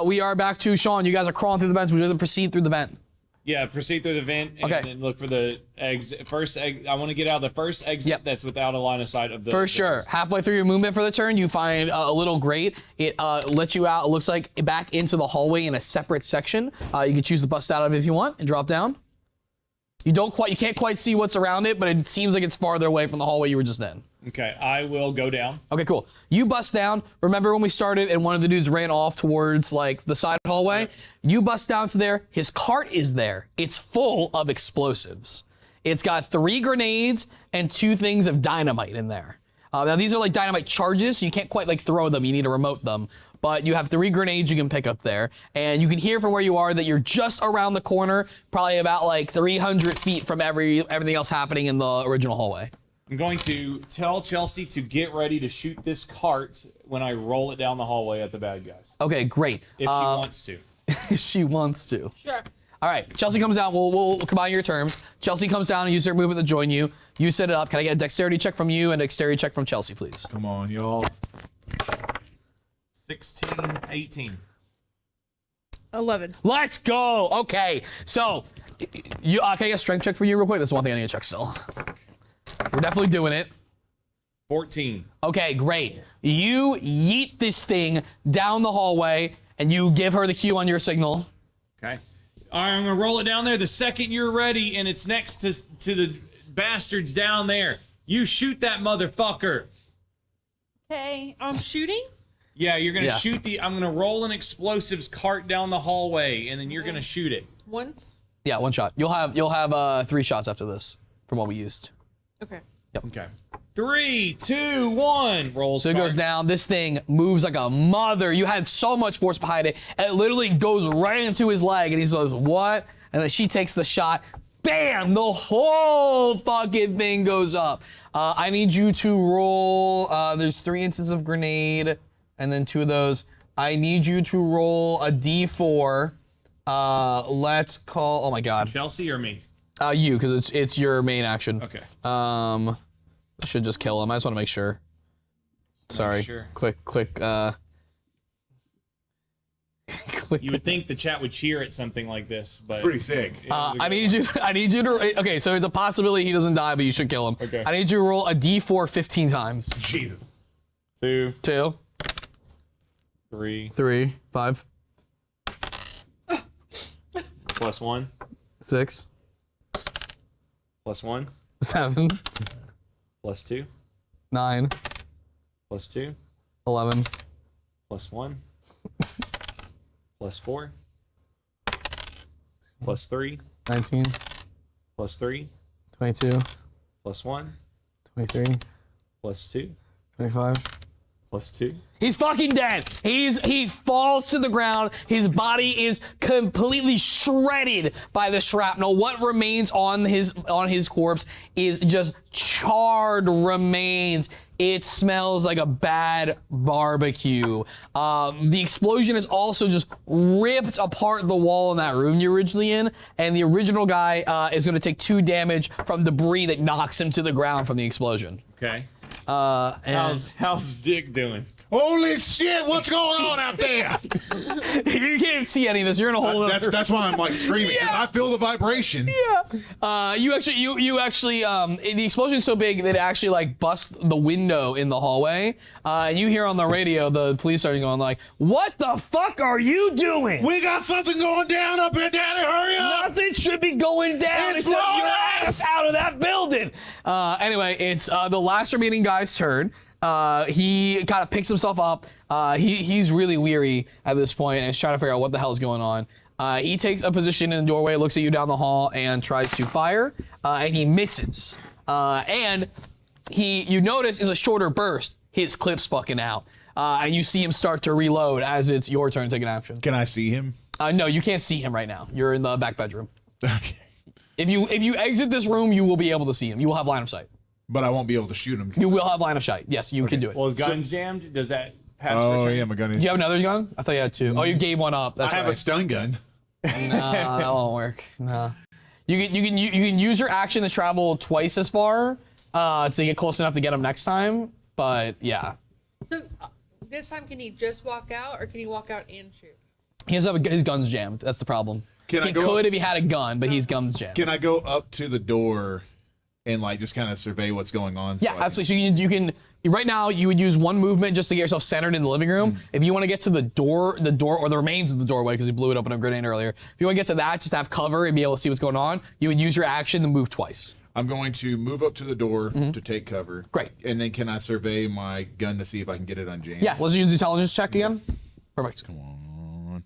we are back to Sean. You guys are crawling through the vents. Would you rather proceed through the vent? Yeah, proceed through the vent and Okay. then look for the exit. First, I want to get out of the first exit Yep. that's without a line of sight of the. For sure. Halfway through your movement for the turn, you find a little grate. It lets you out, it looks like, back into the hallway in a separate section. You can choose to bust out of it if you want and drop down. You can't quite see what's around it, but it seems like it's farther away from the hallway you were just in. Okay, I will go down. Okay, cool. You bust down. Remember when we started and one of the dudes ran off towards like the side hallway? Yep. You bust down to there. His cart is there. It's full of explosives. It's got 3 grenades and 2 things of dynamite in there. Now these are like dynamite charges, so you can't quite like throw them. You need to remote them. But you have 3 grenades you can pick up there. And you can hear from where you are that you're just around the corner, probably about like 300 feet from everything else happening in the original hallway. I'm going to tell Chelsea to get ready to shoot this cart when I roll it down the hallway at the bad guys. Okay, great. If she wants to. She wants to. Sure. All right, Chelsea comes down. We'll combine your terms. Chelsea comes down and use her movement to join you. You set it up. Can I get a dexterity check from you and a dexterity check from Chelsea, please? Come on, y'all. 16, 18. 11. Let's go. Okay, so you can I get a strength check for you real quick? That's one thing I need to check still. We're definitely doing it. 14. Okay, great. You yeet this thing down the hallway and you give her the cue on your signal. Okay. All right, I'm going to roll it down there the second you're ready, and it's next to the bastards down there. You shoot that motherfucker. Okay, I'm shooting. Yeah, you're going to Yeah. shoot I'm going to roll an explosives cart down the hallway, and then you're going to shoot it. Once. Yeah, 1 shot. You'll have 3 shots after this from what we used. Okay. Okay. 3, 2, 1. Roll. So it goes down. This thing moves like a mother. You had so much force behind it. And it literally goes right into his leg. And he says, what? And then she takes the shot. Bam! The whole fucking thing goes up. I need you to roll. There's 3 instances of grenade. And then 2 of those. I need you to roll a d4. Let's call. Oh my god. Chelsea or me? You, because it's your main action. Okay. I should just kill him. I just want to make sure. Sorry. Sure. Quick. You would think the chat would cheer at something like this, but Pretty sick. I need you to. Okay, so it's a possibility he doesn't die, but you should kill him. Okay. I need you to roll a d4 15 times. Jesus. 2, 2, 3, 3, 5, plus 1, 6, plus 1, 7, plus 2, 9, plus 2, 11, plus 1, plus 4, plus 3, 19, plus 3, 22, plus 1, 23, plus 2, 25. plus 2. He's fucking dead. He falls to the ground. His body is completely shredded by the shrapnel. What remains on his corpse is just charred remains. It smells like a bad barbecue. The explosion has also just ripped apart the wall in that room you're originally in, and the original guy is going to take 2 damage from debris that knocks him to the ground from the explosion. Okay. And How's Dick doing? Holy shit! What's going on out there? You can't see any of this. You're in a whole other. That's why I'm like screaming because I feel the vibration. You actually, the explosion is so big that it actually like busts the window in the hallway. And you hear on the radio the police starting going like, "What the fuck are you doing? We got something going down up here, Daddy. Hurry up! Nothing should be going down It's except your blowing ass out of that building." Anyway, it's the last remaining guy's turn. He kind of picks himself up. He's really weary at this point and is trying to figure out what the hell is going on. He takes a position in the doorway, looks at you down the hall, and tries to fire. And he misses. And you notice is a shorter burst. His clip's fucking out. And you see him start to reload as it's your turn to take an action. Can I see him? No, you can't see him right now. You're in the back bedroom. Okay. If you exit this room, you will be able to see him. You will have line of sight. But I won't be able to shoot him. You will have line of sight. Yes, you can do it. Well, his gun's jammed. Does that pass? Oh for yeah, my gun is. Do you have another gun? I thought you had two. Oh, you gave one up. That's I have right. a stun gun. No, that won't work. No. You can use your action to travel twice as far to get close enough to get him next time. But yeah, So this time, can he just walk out, or can he walk out and shoot? his gun's jammed. That's the problem. He could if he had a gun, but his gun's jammed. Can I go up to the door and like just kind of survey what's going on? Yeah, absolutely. So you can right now you would use one movement just to get yourself centered in the living room. If you want to get to the door or the remains of the doorway because you blew it up in a grenade earlier. If you want to get to that, just to have cover and be able to see what's going on, you would use your action to move twice. I'm going to move up to the door to take cover. Great. And then can I survey my gun to see if I can get it unjammed? Yeah, let's use the intelligence check again. Perfect. Come on.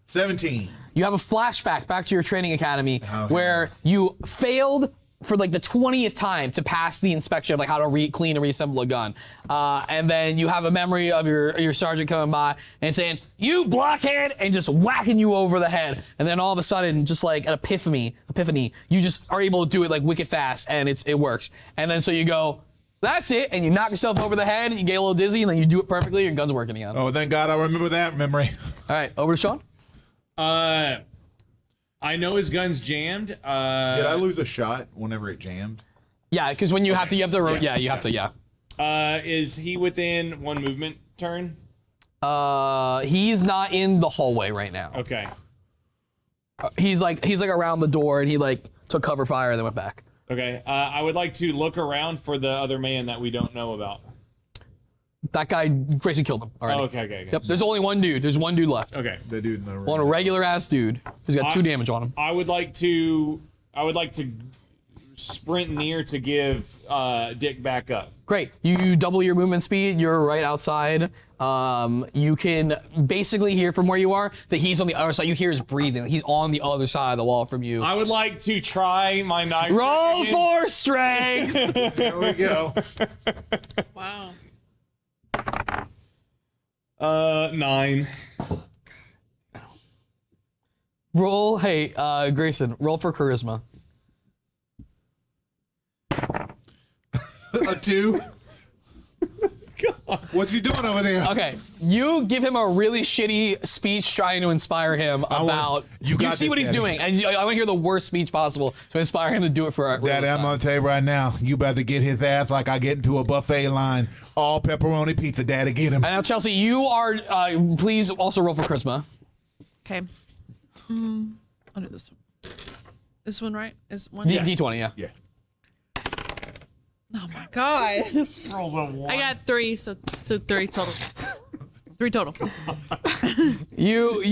17. You have a flashback back to your training academy Oh, where you failed for like the 20th time to pass the inspection of like how to clean and reassemble a gun. And then you have a memory of your sergeant coming by and saying, "You blockhead," and just whacking you over the head. And then all of a sudden, just like an epiphany, you just are able to do it like wicked fast and it works. And then so you go, "That's it," and you knock yourself over the head, and you get a little dizzy, and then you do it perfectly, your gun's working again. Oh, thank God I remember that memory. All right, over to Sean. I know his gun's jammed. Did I lose a shot whenever it jammed? Yeah, because when you have to, you have to. Is he within one movement turn? He's not in the hallway right now. Okay. He's like around the door, and he like took cover fire and then went back. Okay. I would like to look around for the other man that we don't know about. That guy, Grayson killed him already. Oh, okay. Yep. There's only one dude. There's one dude left. Okay. The dude in the room. One regular ass dude who's got 2 damage on him. I would like to sprint near to give Dick back up. Great. You double your movement speed. You're right outside. You can basically hear from where you are that he's on the other side. You hear his breathing. He's on the other side of the wall from you. I would like to try my knife. Roll for strength. There we go. Wow. 9. Roll. Hey, Grayson. Roll for charisma. A 2. What's he doing over there? Okay, you give him a really shitty speech trying to inspire him about. You see what he's doing, and I want to hear the worst speech possible to inspire him to do it for our. Daddy, I'm gonna tell you right now, you better get his ass like I get into a buffet line. All pepperoni pizza, Daddy, get him. And now, Chelsea, you are. Please also roll for charisma. Okay. I'll do this one. This one, right? Is one? D20, yeah. Yeah. Oh my God. Roll the 1. I got 3, so 3 total. 3 total. You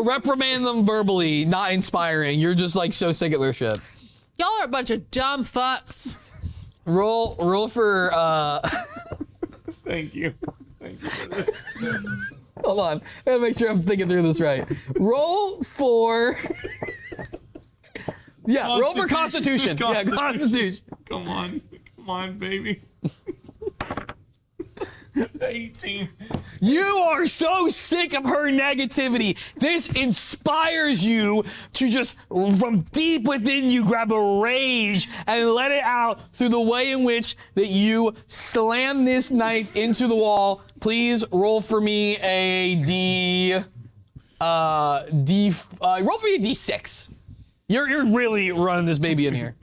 reprimand them verbally, not inspiring. You're just like so sick of their shit. Y'all are a bunch of dumb fucks. Roll for. Thank you. Thank you for this. Hold on, I gotta make sure I'm thinking through this right. Roll for. Yeah, roll for Constitution. Yeah, Constitution. Come on, baby. 18. You are so sick of her negativity. This inspires you to just, from deep within you, grab a rage and let it out through the way in which that you slam this knife into the wall. Please roll for me a roll for me a D6. You're really running this baby in here.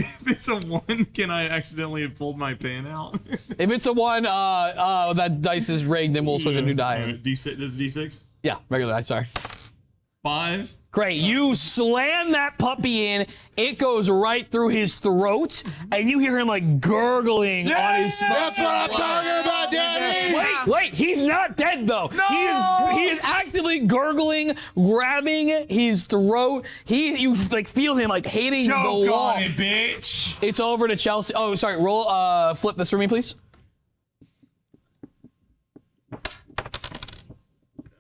If it's a 1, can I accidentally have pulled my pen out? If it's a 1, that dice is rigged, then we'll switch a new die. D6. This is D6. Yeah, regular dice. Sorry. 5. Great. You slam that puppy in. It goes right through his throat, and you hear him like gurgling on his. That's what I'm talking about, Daddy. Wait. He's not dead though. No! He is actively gurgling, grabbing his throat. You like feel him like hating the wall. On it, bitch. It's over to Chelsea. Oh, sorry. Roll. Flip this for me, please.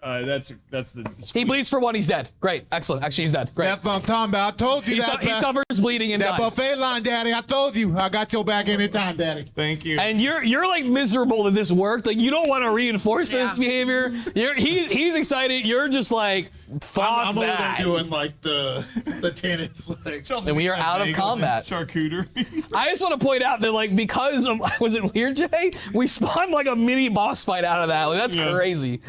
That's the. He bleeds for 1. He's dead. Great. Excellent. Actually, he's dead. Great. That's what I'm talking about. I told you He that. he suffers bleeding and That dies. buffet line, Daddy. I told you. I got your back anytime, Daddy. Thank you. And you're like miserable that this worked. Like you don't want to reinforce this behavior. He's excited. You're just like fuck I'm over there that. doing like the tennis. Like, And we are out of combat. Charcuterie. I just want to point out that like because of, was it weird, Jay? We spawned like a mini boss fight out of that. Like, that's crazy.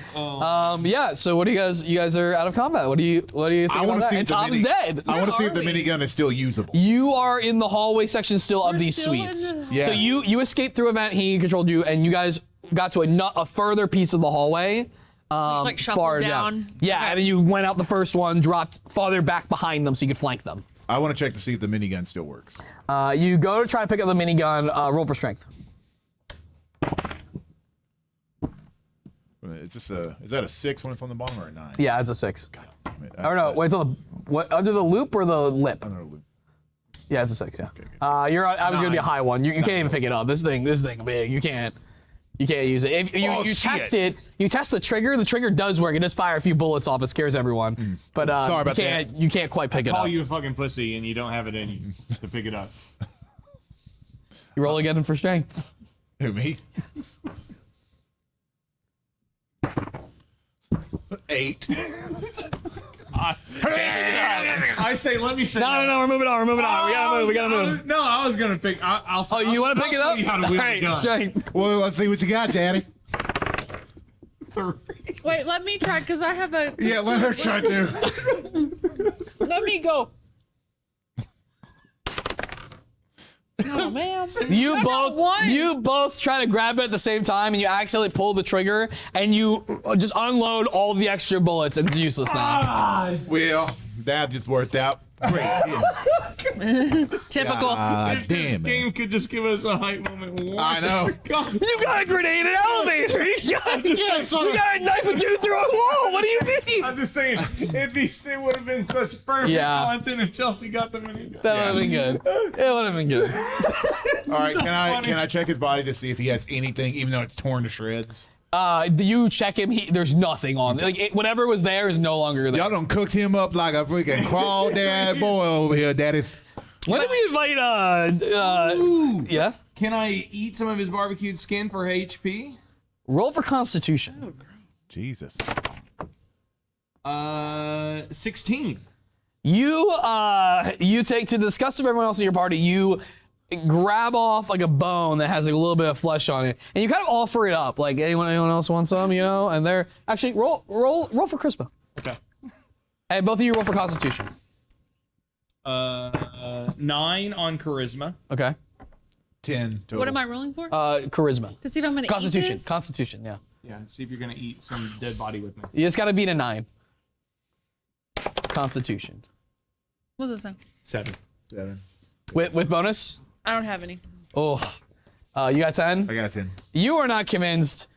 Yeah. So what do you guys are out of combat? What do you think? I want to see And if the Tom's mini- dead. I want to see if the minigun is still usable. You are in the hallway section still of We're these still in suites. the- Yeah. So you escaped through a vent. He controlled you, and you guys got to a further piece of the hallway. Just like shuffled far down. Yeah, Okay. and then you went out the first one, dropped farther back behind them so you could flank them. I want to check to see if the minigun still works. You go to try to pick up the minigun. Roll for strength. Is that a 6 when it's on the bottom or a 9? Yeah, it's a 6. I Or no, wait, it's on the under the loop or the lip? Under the loop. Yeah, it's a 6. Yeah. I was gonna be a high one. You can't even pick it up. This thing big. You can't use it. If you test it, you test the trigger. The trigger does work. It does fire a few bullets off. It scares everyone. But Sorry about that. You can't quite pick it Call up. you a fucking pussy and you don't have it in you to pick it up. You roll again for strength. Who, me? 8. I say, let me show you. No, we're moving on. We gotta move. No, I was gonna pick. I'll. Oh, you want to pick it up? Show you how to All wield right, the gun. strength. Well, let's see what you got, Daddy. Wait, let me try because I have a. Yeah, let her try to. Let me go. Oh man. You both try to grab it at the same time, and you accidentally pull the trigger, and you just unload all the extra bullets, and it's useless now. Well, that just worked out great. Typical. Damn This it. game could just give us a hype moment. I know. God. You got a grenade in an elevator. You got sorry. a knife a dude through a wall. What do you mean? I'm just saying, it would have been such perfect content if Chelsea got the minigun. That would have been good. It would have been good. All right, funny. can I check his body to see if he has anything, even though it's torn to shreds? You check him. There's nothing on. Like whatever was there is no longer there. Y'all done cooked him up like a freaking crawdad boy over here, Daddy. When did we invite? Yeah. Can I eat some of his barbecued skin for HP? Roll for Constitution. Jesus. 16. You take, to the disgust of everyone else in your party, you grab off like a bone that has like a little bit of flesh on it, and you kind of offer it up. Like anyone else want some, you know? And they're actually roll for charisma. Okay. And both of you roll for Constitution. 9 on charisma. Okay. 10 total. What am I rolling for? Charisma. To see if I'm gonna Constitution. eat this? Constitution. Yeah. Yeah, and see if you're gonna eat some dead body with me. You just got to beat a 9. Constitution. What's this say? 7. 7. With bonus. I don't have any. Oh. You got 10. I got 10. You are not convinced.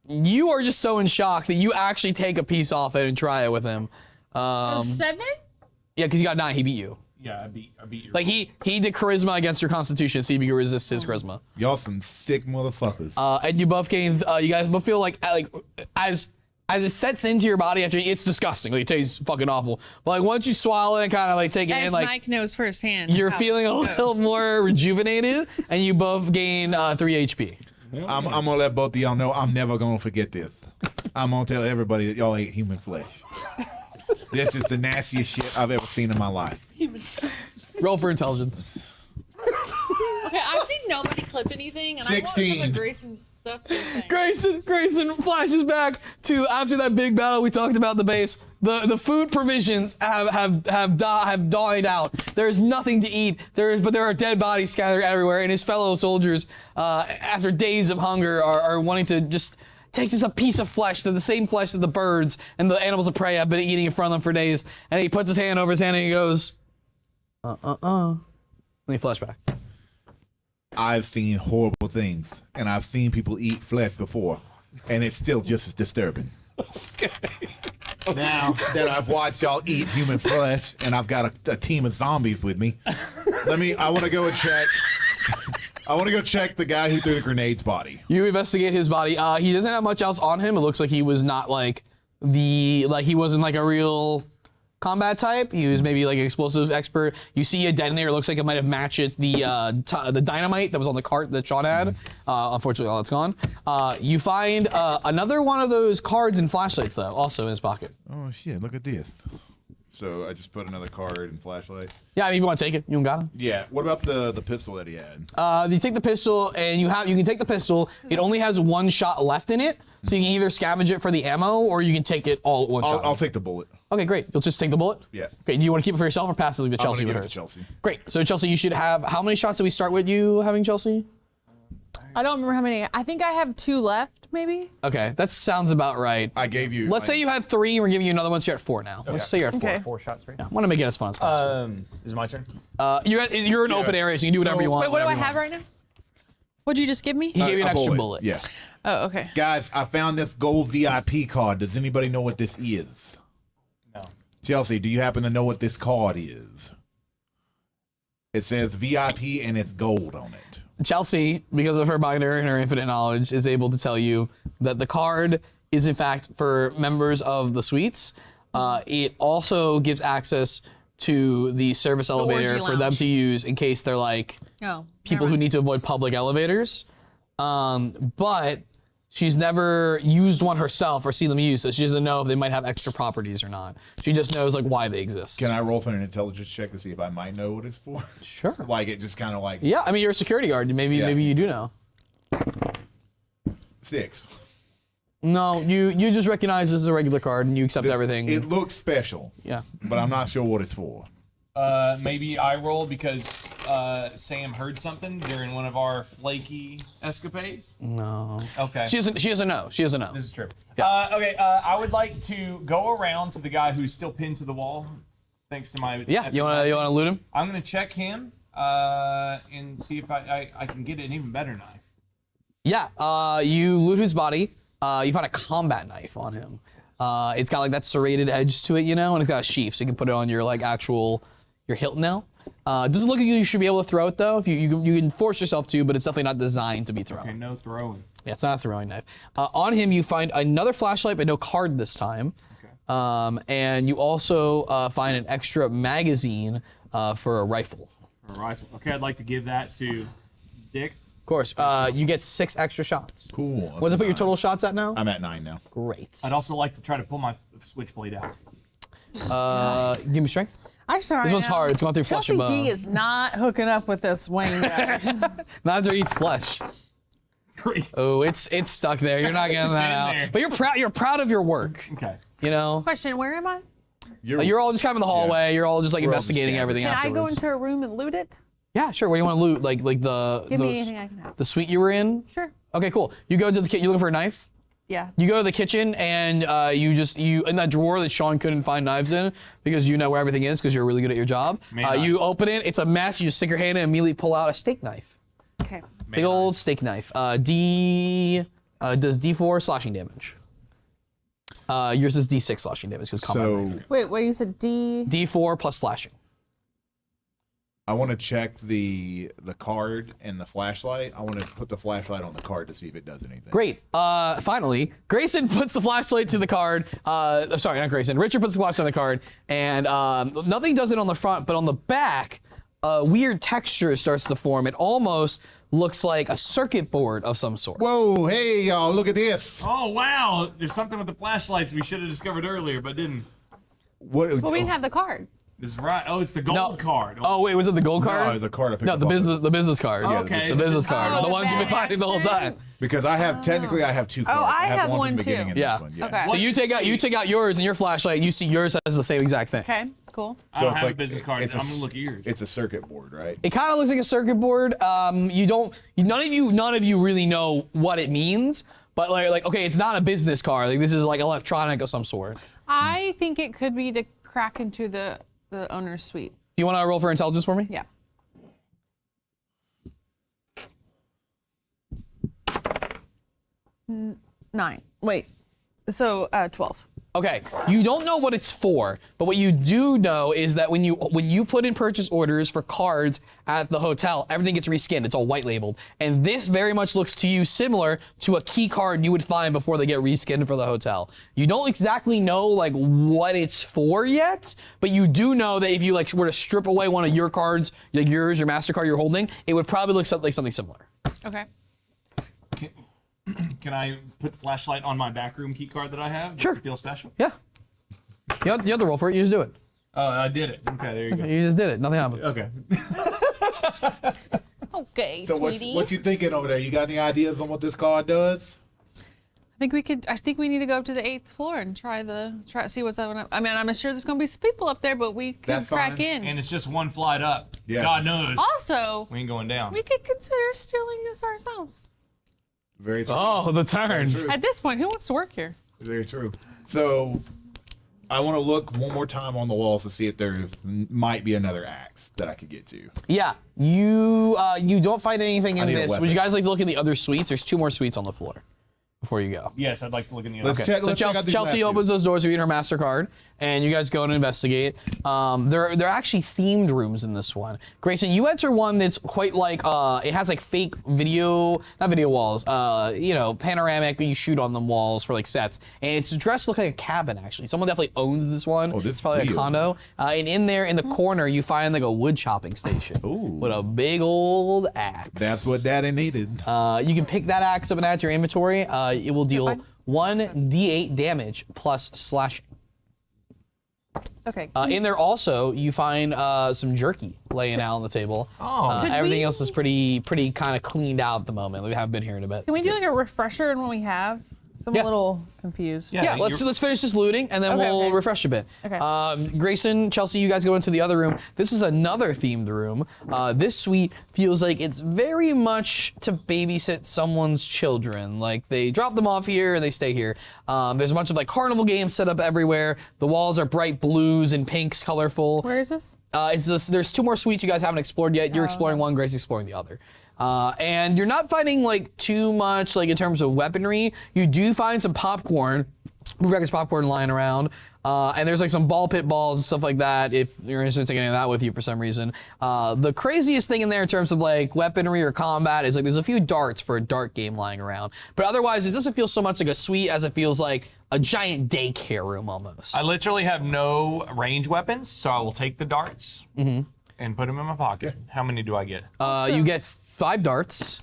You are just so in shock that you actually take a piece off it and try it with him. 7? Yeah, because you got 9. He beat you. Yeah, I beat your. Like he did charisma against your Constitution, see if you can resist his charisma. Y'all some sick motherfuckers. And you both gain. You guys both feel like as it sets into your body after, it's disgusting. Like it tastes fucking awful. But like once you swallow it and kind of like take it in, As like Mike knows firsthand. you're how feeling a this little goes. more rejuvenated, and you both gain 3 HP. I'm gonna let both of y'all know I'm never gonna forget this. I'm gonna tell everybody that y'all ate human flesh. This is the nastiest shit I've ever seen in my life. Roll for intelligence. Okay, I've seen no nobody clip anything? And I want some 16. of Grayson's stuff to say. Grayson flashes back to after that big battle we talked about at the base. The food provisions have died out. There's nothing to eat. But there are dead bodies scattered everywhere, and his fellow soldiers, after days of hunger, are wanting to just take just a piece of flesh, the same flesh that the birds and the animals of prey have been eating in front of them for days. And he puts his hand over his hand and he goes, Let me flashback. I've seen horrible things, and I've seen people eat flesh before, and it's still just as disturbing. Now that I've watched y'all eat human flesh, and I've got a team of zombies with me, I want to go and check. I want to go check the guy who threw the grenade's body. You investigate his body. He doesn't have much else on him. It looks like he was not he wasn't like a real combat type. He was maybe like an explosives expert. You see a detonator. It looks like it might have matched the dynamite that was on the cart that Sean had. Unfortunately, all that's gone. You find another one of those cards and flashlights though, also in his pocket. Oh shit! Look at this. So I just put another card and flashlight. Yeah, I mean, if you want to take it, you got it. Yeah. What about the pistol that he had? You take the pistol, and you can take the pistol. It only has one shot left in it, so you can either scavenge it for the ammo, or you can take it all at one shot. I'll take the bullet. Okay, great. You'll just take the bullet? Yeah. Okay, do you want to keep it for yourself or pass it to Chelsea? I'm with gonna give it hers? to Chelsea. Great. So Chelsea, you should have, how many shots did we start with you having, Chelsea? I don't remember how many. I think I have 2 left, maybe. Okay, that sounds about right. I gave you. Let's say you had 3, we're giving you another one, so you're at 4 now. Let's say you're at 4. Okay. 4 shots for you. I want to make it as fun as possible. Is it my turn? You're in an open area, so you can do whatever you want. Wait, what do I whenever you have want. right now? What'd you just give me? He gave you an a extra bullet. Yeah. Oh, okay. Guys, I found this gold VIP card. Does anybody know what this is? No. Chelsea, do you happen to know what this card is? It says VIP and it's gold on it. Chelsea, because of her binder and her infinite knowledge, is able to tell you that the card is in fact for members of the suites. It also gives access to the service elevator orgy for them lounge. to use in case they're like Oh, people who need to avoid public elevators. But she's never used one herself or seen them used, so she doesn't know if they might have extra properties or not. She just knows like why they exist. Can I roll for an intelligence check to see if I might know what it's for? Sure. Like it just kind of like Yeah, I mean you're a security guard. Maybe you do know. 6. No, you just recognize this as a regular card and you accept everything. It looks special. Yeah. But I'm not sure what it's for. Maybe I roll because Sam heard something during one of our flaky escapades. No. Okay. She doesn't know. She doesn't know. This is true. Okay, I would like to go around to the guy who's still pinned to the wall, thanks to my. Yeah, you wanna loot him? I'm gonna check him and see if I can get an even better knife. Yeah, you loot his body. You find a combat knife on him. It's got like that serrated edge to it, you know, and it's got a sheath, so you can put it on your like your hilt now. Doesn't look like you should be able to throw it though. If you can force yourself to, but it's definitely not designed to be thrown. Okay, no throwing. Yeah, it's not a throwing knife. On him, you find another flashlight, but no card this time. Okay. And you also find an extra magazine for a rifle. A rifle. Okay, I'd like to give that to Dick. Of course. You get 6 extra shots. Cool. What does it put your total shots at now? I'm at 9 now. Great. I'd also like to try to pull my switchblade out. Give me strength. I sorry. This one's hard. It's going through flesh and Chelsea bone. G is not hooking up with this Wayne guy. Not after he eats flesh. 3. Oh, it's stuck there. You're not getting that in out. there. But you're proud of your work. Okay. You know? Question: where am I? You're all just kind of in the hallway. You're all just like We're all investigating just everything Can I afterwards. go into a room and loot it? Yeah, sure. What do you want to loot? Like the Give me anything I can have. the suite you were in? Sure. Okay, cool. You go to the kitchen. You looking for a knife? Yeah. You go to the kitchen and you in that drawer that Sean couldn't find knives in because you know where everything is because you're really good at your job. You open it. It's a mess. You just stick your hand in and immediately pull out a steak knife. Okay. Big old steak knife. Does D4 slashing damage. Yours is D6 slashing damage because combat. So Wait, what you said? D4 plus slashing. I want to check the card and the flashlight. I want to put the flashlight on the card to see if it does anything. Great. Finally, Grayson puts the flashlight to the card. Sorry, not Grayson. Richard puts the flashlight on the card, and nothing does it on the front, but on the back, a weird texture starts to form. It almost looks like a circuit board of some sort. Whoa, hey y'all, look at this. Oh wow! There's something with the flashlights we should have discovered earlier, but didn't. What? Well, we didn't have the card. It's right. Oh, it's the gold card. Oh wait, was it the gold card? No, the card I picked No, up the off business card. Oh, Yeah, okay. the business card. Oh, the the ones you've been bad finding the whole time. accent. Because I have technically I have 2 cards. I have have one one from the beginning too. and Yeah. this one. Yeah. Okay. So you take out yours and your flashlight, and you see yours has the same exact thing. Okay, cool. I don't it's have like a business card. it's I'm a gonna look at yours. It's a circuit board, right? It kind of looks like a circuit board. None of you really know what it means, but like okay, it's not a business card. Like this is like electronic of some sort. I think it could be to crack into the owner's suite. Do you want to roll for intelligence for me? Yeah. Nine. Wait. So 12. Okay, you don't know what it's for, but what you do know is that when you put in purchase orders for cards at the hotel, everything gets reskinned. It's all white labeled, and this very much looks to you similar to a key card you would find before they get reskinned for the hotel. You don't exactly know like what it's for yet, but you do know that if you like were to strip away one of your cards, like your MasterCard you're holding, it would probably look like something similar. Okay. Can I put the flashlight on my backroom key card that I have? Just Sure. to feel special. Yeah. You have to roll for it. You just do it. Oh, I did it. Okay, there you go. You just did it. Nothing happens. Okay. Okay, So sweetie. what you thinking over there? You got any ideas on what this card does? I think we need to go up to the 8th floor and try see what's up. I mean, I'm sure there's gonna be some people up there, but we could That's crack fine. in. And it's just one flight up. Yeah. God knows. Also, We ain't going down. we could consider stealing this ourselves. Very true. Oh, the turn. True. At this point, who wants to work here? Very true. So I want to look one more time on the walls to see if there might be another axe that I could get to. Yeah, you don't find anything in need a this. Would weapon. you guys like to look at the other suites? There's 2 more suites on the floor before you go. Yes, I'd like to look in the other. Let's check. So Let's check out these Chelsea last opens two. those doors with her MasterCard, and you guys go and investigate. There are actually themed rooms in this one. Grayson, you enter one that's quite like it has like fake not video walls, panoramic. You shoot on the walls for like sets, and it's dressed to look like a cabin. Actually, someone definitely owns this one. Oh, this it's probably is a real. condo. And in there, in the corner, you find like a wood chopping station with a big old axe. That's what Daddy needed. You can pick that axe up and add to your inventory. It will deal fine. 1d8 damage plus slashing. Okay. In there also, you find some jerky laying out on the table. Oh. Could Everything we- else is pretty kind of cleaned out at the moment. We haven't been here in a bit. Can we do like a refresher in what we have? So I'm Yeah. a little confused. Yeah, let's finish this looting and then Okay, we'll okay. refresh a bit. Okay. Grayson, Chelsea, you guys go into the other room. This is another themed room. This suite feels like it's very much to babysit someone's children. Like they drop them off here and they stay here. There's a bunch of like carnival games set up everywhere. The walls are bright blues and pinks, colorful. Where is this? There's 2 more suites you guys haven't explored yet. You're exploring one, Grace exploring the other. And you're not finding like too much like in terms of weaponry. You do find some popcorn, Rebecca's popcorn lying around. And there's like some ball pit balls and stuff like that if you're interested in taking any of that with you for some reason. The craziest thing in there in terms of like weaponry or combat is like there's a few darts for a dart game lying around. But otherwise it doesn't feel so much like a suite as it feels like a giant daycare room almost. I literally have no range weapons, so I will take the darts and put them in my pocket. How many do I get? You get 5 darts.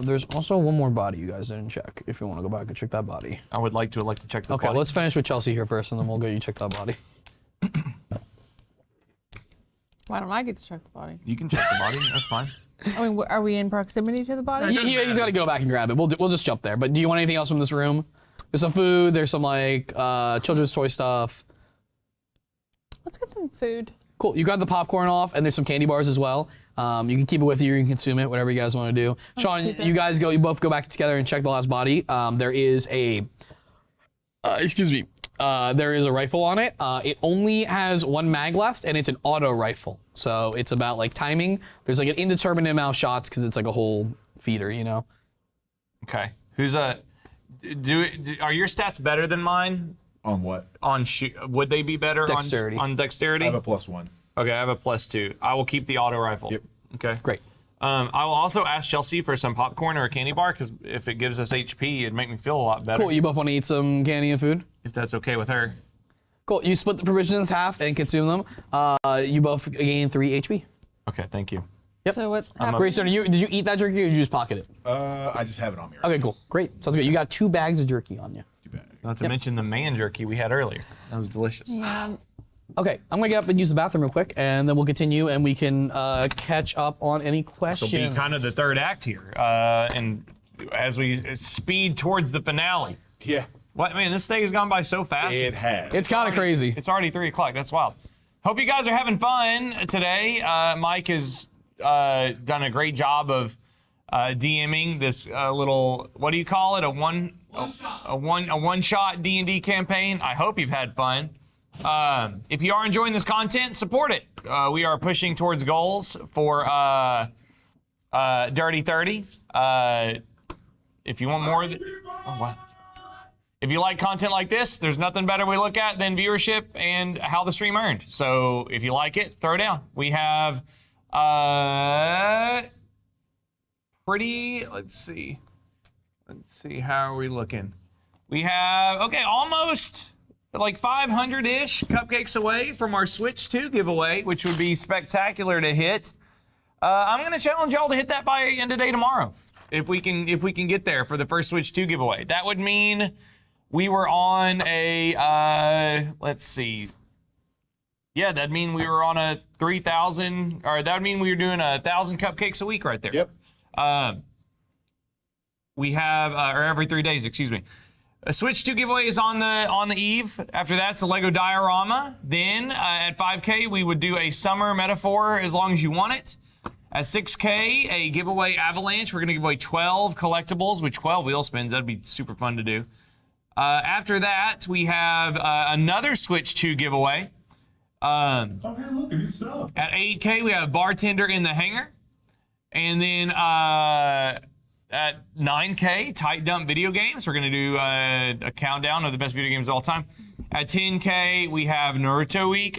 There's also one more body you guys didn't check. If you want to go back and check that body. I would like to check the Okay, body. let's finish with Chelsea here first, and then we'll go you check that body. Why don't I get to check the body? You can check the body. That's fine. I mean, are we in proximity to the body? He's got to go back and grab it. We'll just jump there. But do you want anything else from this room? There's some food. There's some like children's toy stuff. Let's get some food. Cool. You grab the popcorn off, and there's some candy bars as well. You can keep it with you. You can consume it, whatever you guys want to do. Sean, you guys go. You both go back together and check the last body. There is a. There is a rifle on it. It only has 1 mag left, and it's an auto rifle. So it's about like timing. There's like an indeterminate amount of shots because it's like a whole feeder, you know. Okay. Who's a? Are your stats better than mine? On what? On shoot? Would they be better Dexterity. on dexterity? I have a +1. Okay, I have a +2. I will keep the auto rifle. Yep. Okay. Great. I will also ask Chelsea for some popcorn or a candy bar because if it gives us HP, it'd make me feel a lot better. Cool. You both want to eat some candy and food? If that's okay with her. Cool. You split the provisions half and consume them. You both gain 3 HP. Okay, thank you. Yep. So what? Grayson, did you eat that jerky or did you just pocket it? I just have it on me. Right Okay, cool. Great. Sounds good. You got 2 bags of jerky on you. now. Not to mention the man jerky we had earlier. That was delicious. Yeah. Okay, I'm gonna get up and use the bathroom real quick, and then we'll continue, and we can catch up on any This questions. will be kind of the third act here, and as we speed towards the finale. Yeah. What, man, this day has gone by so fast. It has. It's kind of crazy. It's already 3 o'clock. That's wild. Hope you guys are having fun today. Mike has done a great job of DMing this little, what do you call it? A one shot D&D campaign. I hope you've had fun. If you are enjoying this content, support it. We are pushing towards goals for Dirty 30. If you want more, oh wow. If you like content like this, there's nothing better we look at than viewership and how the stream earned. So if you like it, throw it down. We have let's see, how are we looking? We have, okay, almost like 500-ish cupcakes away from our Switch 2 giveaway, which would be spectacular to hit. I'm gonna challenge y'all to hit that by end of day tomorrow. If we can get there for the first Switch 2 giveaway. That would mean we were on a, let's see. Yeah, that'd mean we were on a 3,000, or that would mean we were doing 1,000 cupcakes a week right there. Yep. We have, or every 3 days, excuse me. A Switch 2 giveaway is on the eve. After that, it's a Lego diorama. Then at 5K, we would do a summer metaphor as long as you want it. At 6K, a giveaway avalanche. We're gonna give away 12 collectibles with 12 wheel spins. That'd be super fun to do. After that, we have another Switch 2 giveaway. Oh, hey, look at yourself. At 8K, we have bartender in the hangar. And then at 9K, tight dump video games. We're gonna do a countdown of the best video games of all time. At 10K, we have Naruto Week,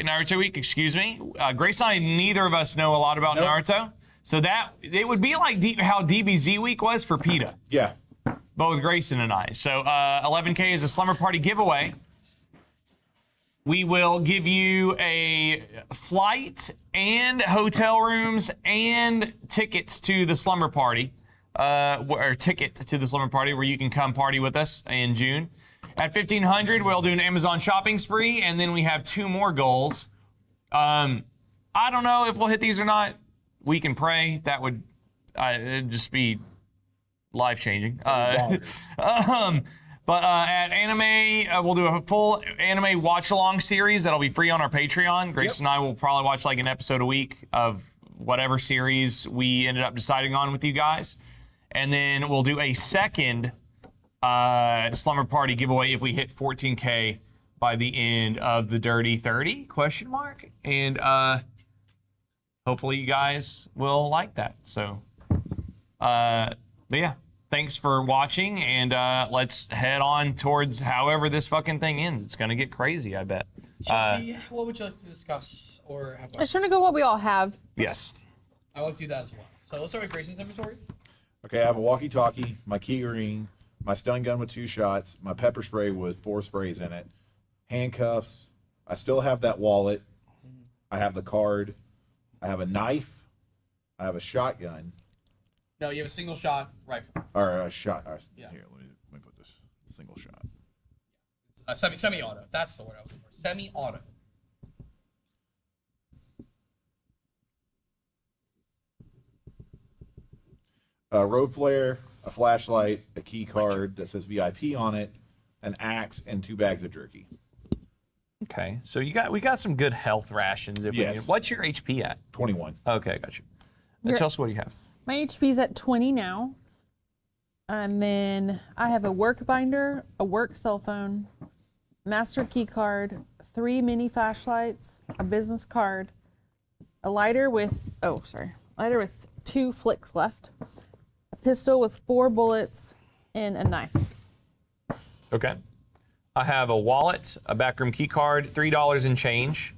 excuse me. Grace and I, neither of us know a lot about Naruto. So that, it would be like how DBZ Week was for PETA. Yeah. Both Grayson and I. So 11K is a slumber party giveaway. We will give you a flight and hotel rooms and tickets to the slumber party. Or ticket to the slumber party where you can come party with us in June. At 1,500, we'll do an Amazon shopping spree, and then we have 2 more goals. I don't know if we'll hit these or not. We can pray. That would it'd just be life-changing. But at anime, we'll do a full anime watch-along series that'll be free on our Patreon. Grace and I will probably watch like an episode a week of whatever series we ended up deciding on with you guys. And then we'll do a second slumber party giveaway if we hit 14K by the end of the Dirty 30, question mark. And hopefully you guys will like that. So, but yeah, thanks for watching, and let's head on towards however this fucking thing ends. It's gonna get crazy, I bet. Chelsea, what would you like to discuss or have? I was trying to go what we all have. Yes. I want to do that as well. So let's start with Grayson's inventory. Okay, I have a walkie-talkie, my key ring, my stun gun with 2 shots, my pepper spray with 4 sprays in it, handcuffs. I still have that wallet. I have the card. I have a knife. I have a shotgun. No, you have a single shot rifle. Or a shot. Yeah. Here, let me put this. Single shot. Semi-auto. That's the word I was looking for. Semi-auto. A road flare, a flashlight, a key card that says VIP on it, an axe, and 2 bags of jerky. Okay, so we got some good health rations. If we Yes. need. What's your HP at? 21. Okay, got you. You're- Chelsea, what do you have? My HP's at 20 now. And then I have a work binder, a work cell phone, master key card, 3 mini flashlights, a business card, a lighter with 2 flicks left, a pistol with 4 bullets, and a knife. Okay. I have a wallet, a backroom key card, $3 in change,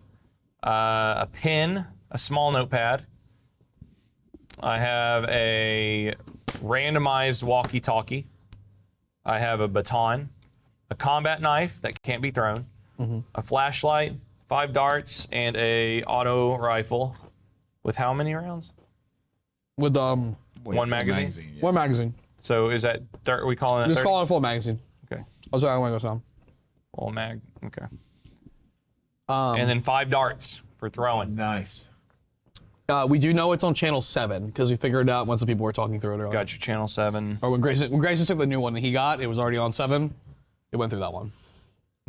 a pen, a small notepad. I have a randomized walkie-talkie. I have a baton, a combat knife that can't be thrown, a flashlight, 5 darts, and a auto rifle with how many rounds? With One magazine? One magazine. So is that are we calling it? Just call it a full magazine. Okay. Oh, sorry, I want to go some. Full mag. Okay. And then 5 darts for throwing. Nice. We do know it's on channel 7 because we figured it out once the people were talking through it earlier. Got your channel 7. Or when Grayson took the new one that he got, it was already on 7. It went through that one.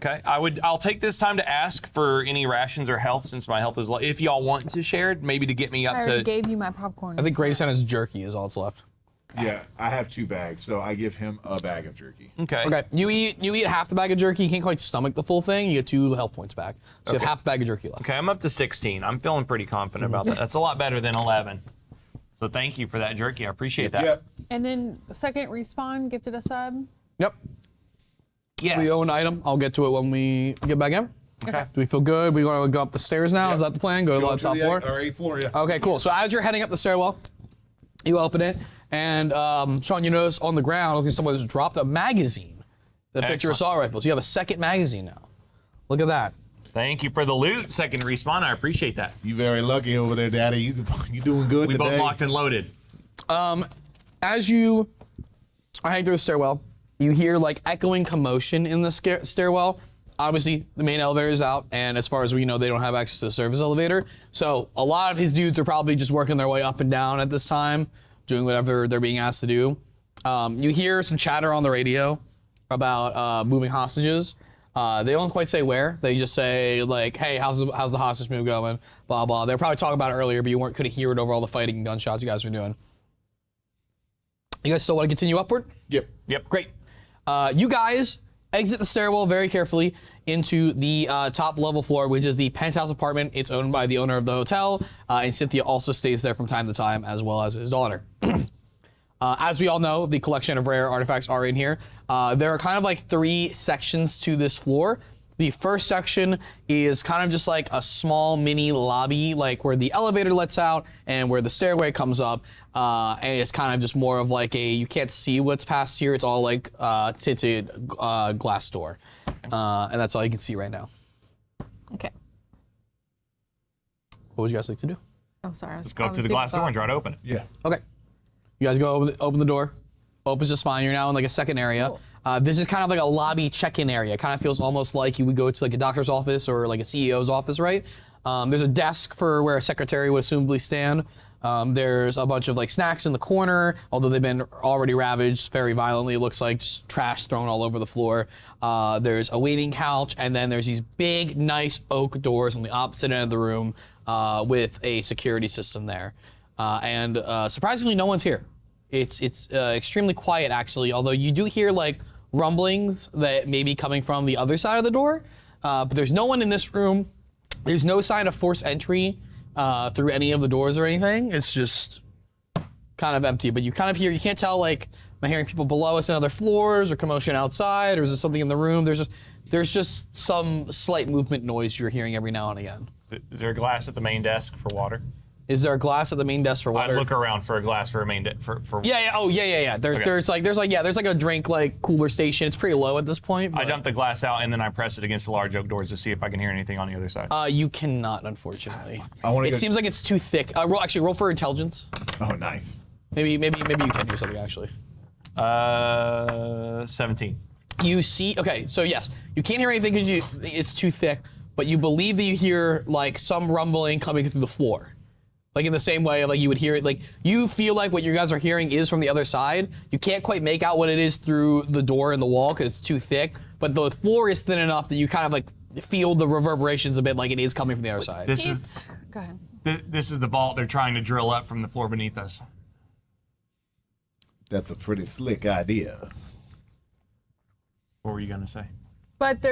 Okay, I'll take this time to ask for any rations or health since my health is low. If y'all want to share it, maybe to get me up I already to. gave you my popcorn. I think Grayson has jerky is all that's left. Yeah, I have 2 bags, so I give him a bag of jerky. Okay. Okay, you eat half the bag of jerky. You can't quite stomach the full thing. You get 2 health points back. So you have half a bag of jerky left. Okay, I'm up to 16. I'm feeling pretty confident about that. That's a lot better than 11. So thank you for that jerky. I appreciate that. Yep. And then second respawn, gifted a sub. Yep. Yes. We own an item. I'll get to it when we get back in. Okay. Do we feel good? We want to go up the stairs now? Yep. Is that the plan? Go to the top floor? 8th floor, yeah. Okay, cool. So as you're heading up the stairwell, you open it, and Sean, you notice on the ground, looks like someone's dropped a magazine that fits your Excellent. assault rifles. You have a second magazine now. Look at that. Thank you for the loot, second respawn. I appreciate that. You very lucky over there, Daddy. You doing good We today. both locked and loaded. As you are heading through the stairwell, you hear like echoing commotion in the stairwell. Obviously, the main elevator is out, and as far as we know, they don't have access to the service elevator. So a lot of his dudes are probably just working their way up and down at this time, doing whatever they're being asked to do. You hear some chatter on the radio about moving hostages. They don't quite say where. They just say like, "Hey, how's the hostage move going?" Blah blah. They're probably talking about it earlier, but you couldn't hear it over all the fighting and gunshots you guys were doing. You guys still want to continue upward? Yep. Great. You guys exit the stairwell very carefully into the top level floor, which is the penthouse apartment. It's owned by the owner of the hotel, and Cynthia also stays there from time to time, as well as his daughter. As we all know, the collection of rare artifacts are in here. There are kind of like 3 sections to this floor. The first section is kind of just like a small mini lobby, like where the elevator lets out and where the stairway comes up. And it's kind of just more of like you can't see what's past here. It's all like tinted glass door. And that's all you can see right now. Okay. What would you guys like to do? Oh, sorry. Let's go up to the glass door and try to open it. Yeah. Okay. You guys go open the door. Opens just fine. You're now in like a second area. This is kind of like a lobby check-in area. It kind of feels almost like you would go to like a doctor's office or like a CEO's office, right? There's a desk for where a secretary would assumably stand. There's a bunch of like snacks in the corner, although they've been already ravaged very violently. It looks like just trash thrown all over the floor. There's a waiting couch, and then there's these big, nice oak doors on the opposite end of the room with a security system there. And surprisingly, no one's here. It's extremely quiet, actually, although you do hear like rumblings that may be coming from the other side of the door. But there's no one in this room. There's no sign of forced entry through any of the doors or anything. It's just kind of empty, but you kind of hear, you can't tell, like, am I hearing people below us on other floors or commotion outside, or is there something in the room? There's just some slight movement noise you're hearing every now and again. Is there a glass at the main desk for water? Is there a glass at the main desk for water? I'd look around for a glass for a main for. Yeah. Oh, yeah. There's like a drink like cooler station. It's pretty low at this point. I dump the glass out and then I press it against the large oak doors to see if I can hear anything on the other side. You cannot, unfortunately. It seems like it's too thick. Roll for intelligence. Oh, nice. Maybe you can hear something actually. 17. You see, okay, so yes, you can't hear anything because it's too thick, but you believe that you hear like some rumbling coming through the floor. Like in the same way, like you would hear it, like you feel like what you guys are hearing is from the other side. You can't quite make out what it is through the door and the wall because it's too thick, but the floor is thin enough that you kind of like feel the reverberations a bit like it is coming from the other side. Go ahead. This is the vault they're trying to drill up from the floor beneath us. That's a pretty slick idea. What were you gonna say? But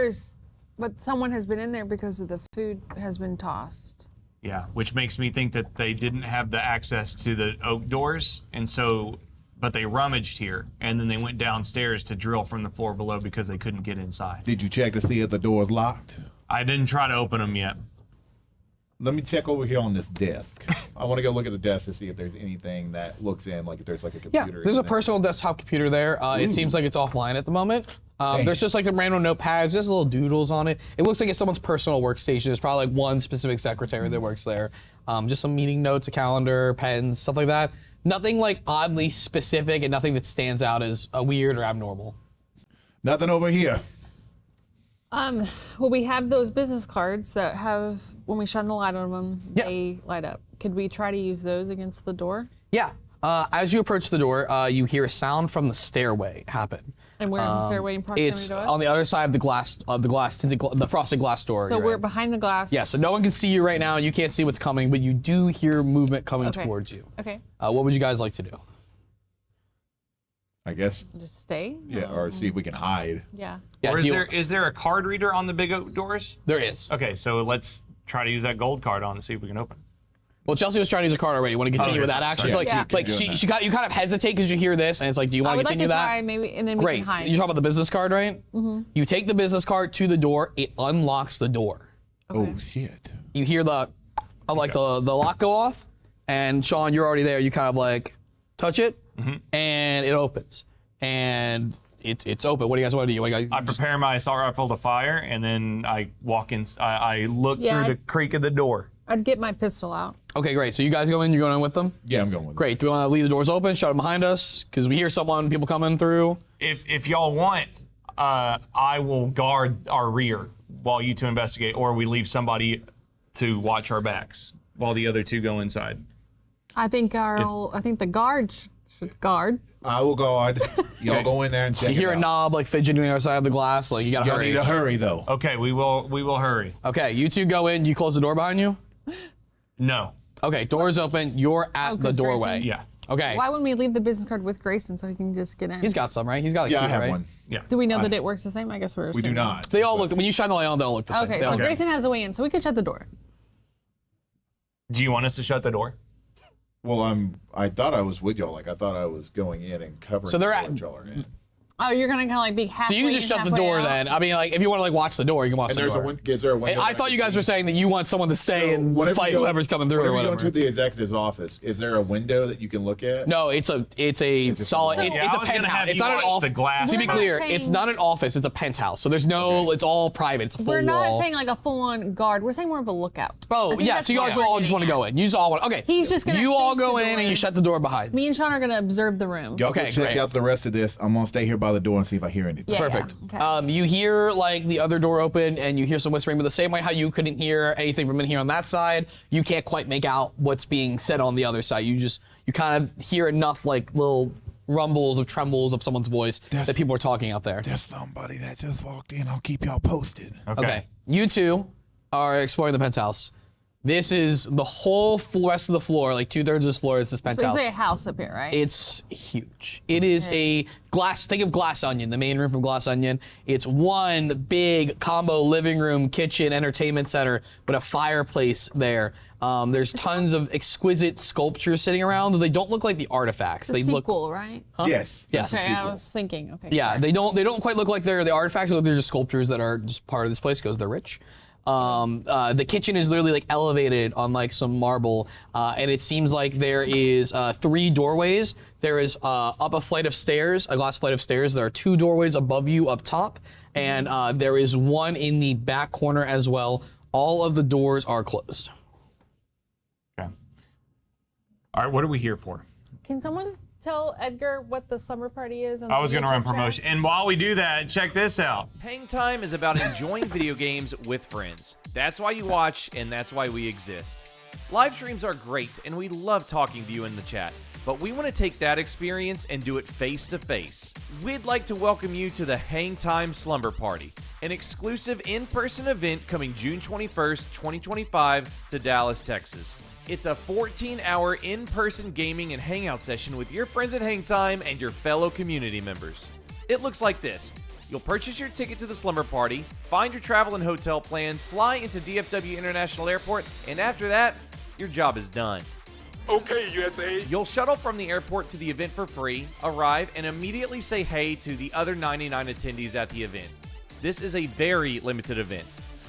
someone has been in there because of the food has been tossed. Yeah, which makes me think that they didn't have the access to the oak doors, and so, but they rummaged here, and then they went downstairs to drill from the floor below because they couldn't get inside. Did you check to see if the door's locked? I didn't try to open them yet. Let me check over here on this desk. I want to go look at the desk to see if there's anything that looks in, like if there's like a computer. Yeah, there's a in there. personal desktop computer there. It seems like it's offline at the moment. There's just like some random notepads, just little doodles on it. It looks like it's someone's personal workstation. There's probably like one specific secretary that works there. Just some meeting notes, a calendar, pens, stuff like that. Nothing like oddly specific and nothing that stands out as weird or abnormal. Nothing over here. Well, we have those business cards that have, when we shine the light on them, Yeah. they light up. Could we try to use those against the door? Yeah. As you approach the door, you hear a sound from the stairway happen. And where's the stairway in proximity It's to us? on the other side of the frosted glass door. So you're we're in. behind the glass. Yeah, so no one can see you right now. You can't see what's coming, but you do hear movement coming Okay. towards you. Okay. What would you guys like to do? I guess, Just stay? yeah, or see if we can hide. Yeah. Yeah, Or do you- is there a card reader on the big oak doors? There is. Okay, so let's try to use that gold card on to see if we can open. Well, Chelsea was trying to use a card already. You want to continue Okay, with that sorry, action? sorry. So, like, Yeah. like Keep doing you kind of hesitate because you hear this, and it's like, do you I want would to like continue to that? try, maybe, and then we Great. can hide. You talk about the business card, right? Mm-hmm. You take the business card to the door. It unlocks the door. Oh shit! You hear the lock go off, and Sean, you're already there. You kind of like touch it, and it opens, and it's open. What do you guys want to do? What do you guys, I prepare my assault rifle to fire, and then I walk in. I look Yeah, through the creak of the door. I'd get my pistol out. Okay, great. So you guys go in. You're going in with them. Yeah, I'm going with it. Great. Do we want to leave the doors open? Shut them behind us because we hear people coming through. If y'all want, I will guard our rear while you two investigate, or we leave somebody to watch our backs while the other two go inside. I think the guard should guard. I will guard. Y'all go in there and check You hear it a out. knob like fidgeting on the other side of the glass. Like you gotta Y'all hurry. need to hurry though. Okay, we will hurry. Okay, you two go in. You close the door behind you. No. Okay, door's open. You're at the 'cause doorway. Grayson- Yeah. Okay. Why wouldn't we leave the business card with Grayson so he can just get in? He's got some, right? He's got a Yeah, key, I have right? one. Yeah. Do we know that it works the same? I guess we're We do assuming. not. They all look. When you shine the light on, they all look the same. Okay, They so all- Grayson has a way in, so we could shut the door. Do you want us to shut the door? Well, I thought I was with y'all. Like I thought I was going in and covering. So they're the at- door y'all are in. Oh, you're gonna kind of like be So halfway you can just in, shut the halfway door out? then. I mean, like if you want to like watch the door, you can watch And the there's door. is there a window? I thought you guys were saying that you want someone to stay and fight whoever's coming through or Whenever you go whatever. into the executive's office, is there a window that you can look at? No, it's a solid. So- it's Yeah, I a was gonna penthouse. have It's you not an watch office. the glass To be We're not clear, saying- it's not an office. It's a penthouse. So there's no. It's all private. It's a full We're not wall. saying like a full-on guard. We're saying more of a lookout. I Oh think yeah, that's so you what guys we're all just want to getting go in. You just all want. Okay. He's just gonna You all face go the in door. and you shut the door behind. at. Me and Sean are gonna observe the room. Y'all Okay, can check great. out the rest of this. I'm gonna stay here by the door and see if I hear anything. Yeah, Perfect. yeah. Okay. You hear like the other door open and you hear some whispering, but the same way how you couldn't hear anything from in here on that side, you can't quite make out what's being said on the other side. You kind of hear enough like little rumbles of trembles of someone's voice that people are talking out there. There's somebody that just walked in. I'll keep y'all posted. Okay. You two are exploring the penthouse. This is the whole rest of the floor, like 2/3 of this floor is this So penthouse. you say a house up here, right? It's huge. It is a think of Glass Onion, the main room from Glass Onion. It's one big combo living room, kitchen, entertainment center, but a fireplace there. There's tons of exquisite sculptures sitting around. They don't look like the artifacts. the They look. sequel, right? Yes. Yes. Okay, I was thinking. Okay. Yeah, sorry. they don't quite look like they're the artifacts. They're just sculptures that are just part of this place because they're rich. The kitchen is literally like elevated on like some marble, and it seems like there is 3 doorways. There is up a flight of stairs, a glass flight of stairs. There are 2 doorways above you up top, and there is one in the back corner as well. All of the doors are closed. Okay. All right, what are we here for? Can someone tell Edgar what the slumber party is? I was going to run promotion. And while we do that, check this out. Hang Time is about enjoying video games with friends. That's why you watch, and that's why we exist. Live streams are great, and we love talking to you in the chat, but we want to take that experience and do it face to face. We'd like to welcome you to the Hang Time Slumber Party, an exclusive in-person event coming June 21st, 2025 to Dallas, Texas. It's a 14-hour in-person gaming and hangout session with your friends at Hang Time and your fellow community members. It looks like this. You'll purchase your ticket to the slumber party, find your travel and hotel plans, fly into DFW International Airport, and after that, your job is done. Okay, USA. You'll shuttle from the airport to the event for free, arrive, and immediately say hey to the other 99 attendees at the event. This is a very limited event.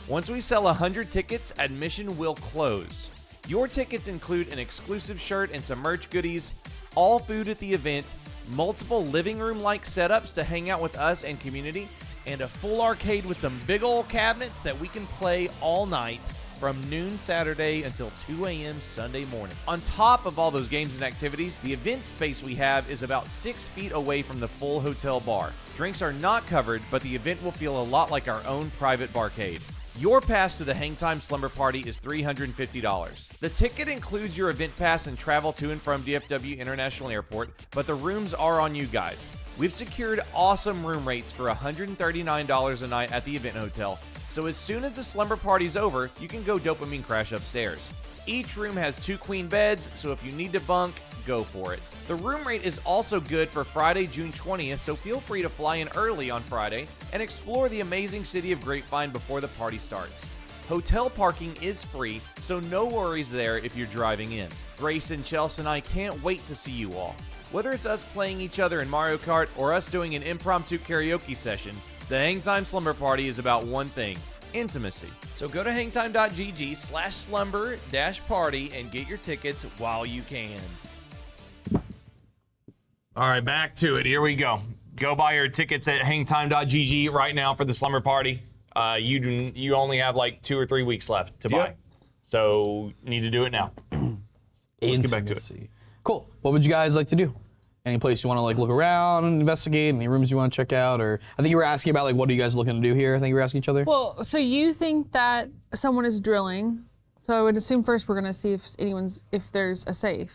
Once we sell 100 tickets, admission will close. Your tickets include an exclusive shirt and some merch goodies, all food at the event, multiple living room-like setups to hang out with us and community, and a full arcade with some big old cabinets that we can play all night, from noon Saturday until 2 a.m. Sunday morning. On top of all those games and activities, the event space we have is about 6 feet away from the full hotel bar. Drinks are not covered, but the event will feel a lot like our own private barcade. Your pass to the Hangtime Slumber Party is $350. The ticket includes your event pass and travel to and from DFW International Airport, but the rooms are on you guys. We've secured awesome room rates for $139 a night at the event hotel, so as soon as the slumber party's over, you can go dopamine crash upstairs. Each room has 2 queen beds, so if you need to bunk, go for it. The room rate is also good for Friday, June 20th, so feel free to fly in early on Friday and explore the amazing city of Grapevine before the party starts. Hotel parking is free, so no worries there if you're driving in. Grace and Chelsea and I can't wait to see you all. Whether it's us playing each other in Mario Kart or us doing an impromptu karaoke session, the Hangtime Slumber Party is about one thing: intimacy. So go to hangtime.gg/slumber-party and get your tickets while you can. All right, back to it. Here we go. Go buy your tickets at hangtime.gg right now for the slumber party. You only have like 2 or 3 weeks left to buy. So need to do it now. Let's get back to it. Cool. What would you guys like to do? Any place you want to like look around and investigate? Any rooms you want to check out? Or I think you were asking about like what are you guys looking to do here? I think you were asking each other. Well, so you think that someone is drilling? So I would assume first we're gonna see if there's a safe,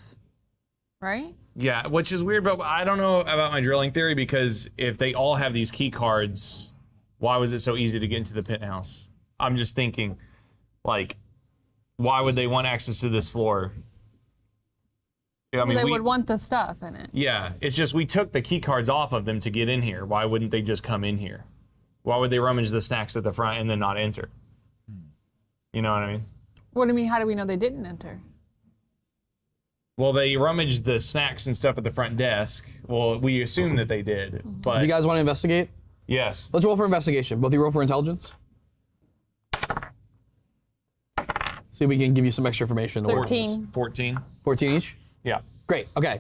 right? Yeah, which is weird, but I don't know about my drilling theory because if they all have these key cards, why was it so easy to get into the penthouse? I'm just thinking, like, why would they want access to this floor? I mean, they would want the stuff in it. Yeah, it's just we took the key cards off of them to get in here. Why wouldn't they just come in here? Why would they rummage the snacks at the front and then not enter? You know what I mean? What do you mean? How do we know they didn't enter? Well, they rummaged the snacks and stuff at the front desk. Well, we assume that they did, but... Do you guys want to investigate? Yes. Let's roll for investigation. Both of you roll for intelligence. See if we can give you some extra information. 13. 14. 14 each? Yeah. Great, okay.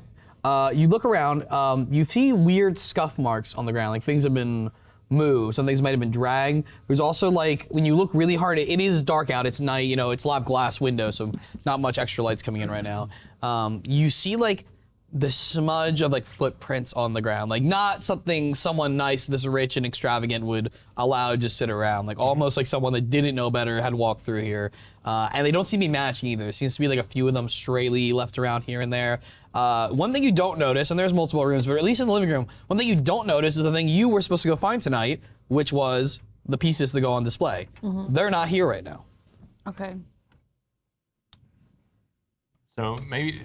You look around, you see weird scuff marks on the ground, like things have been moved, some things might have been dragged. There's also like, when you look really hard, it is dark out, it's night, you know, it's lab glass window, so not much extra light's coming in right now. You see like the smudge of like footprints on the ground, like not something someone nice, this rich and extravagant would allow to just sit around, like almost like someone that didn't know better had walked through here. And they don't seem to be matching either. There seems to be like a few of them straightly left around here and there. One thing you don't notice, and there's multiple rooms, but at least in the living room, one thing you don't notice is the thing you were supposed to go find tonight, which was the pieces that go on display. They're not here right now. Okay. So maybe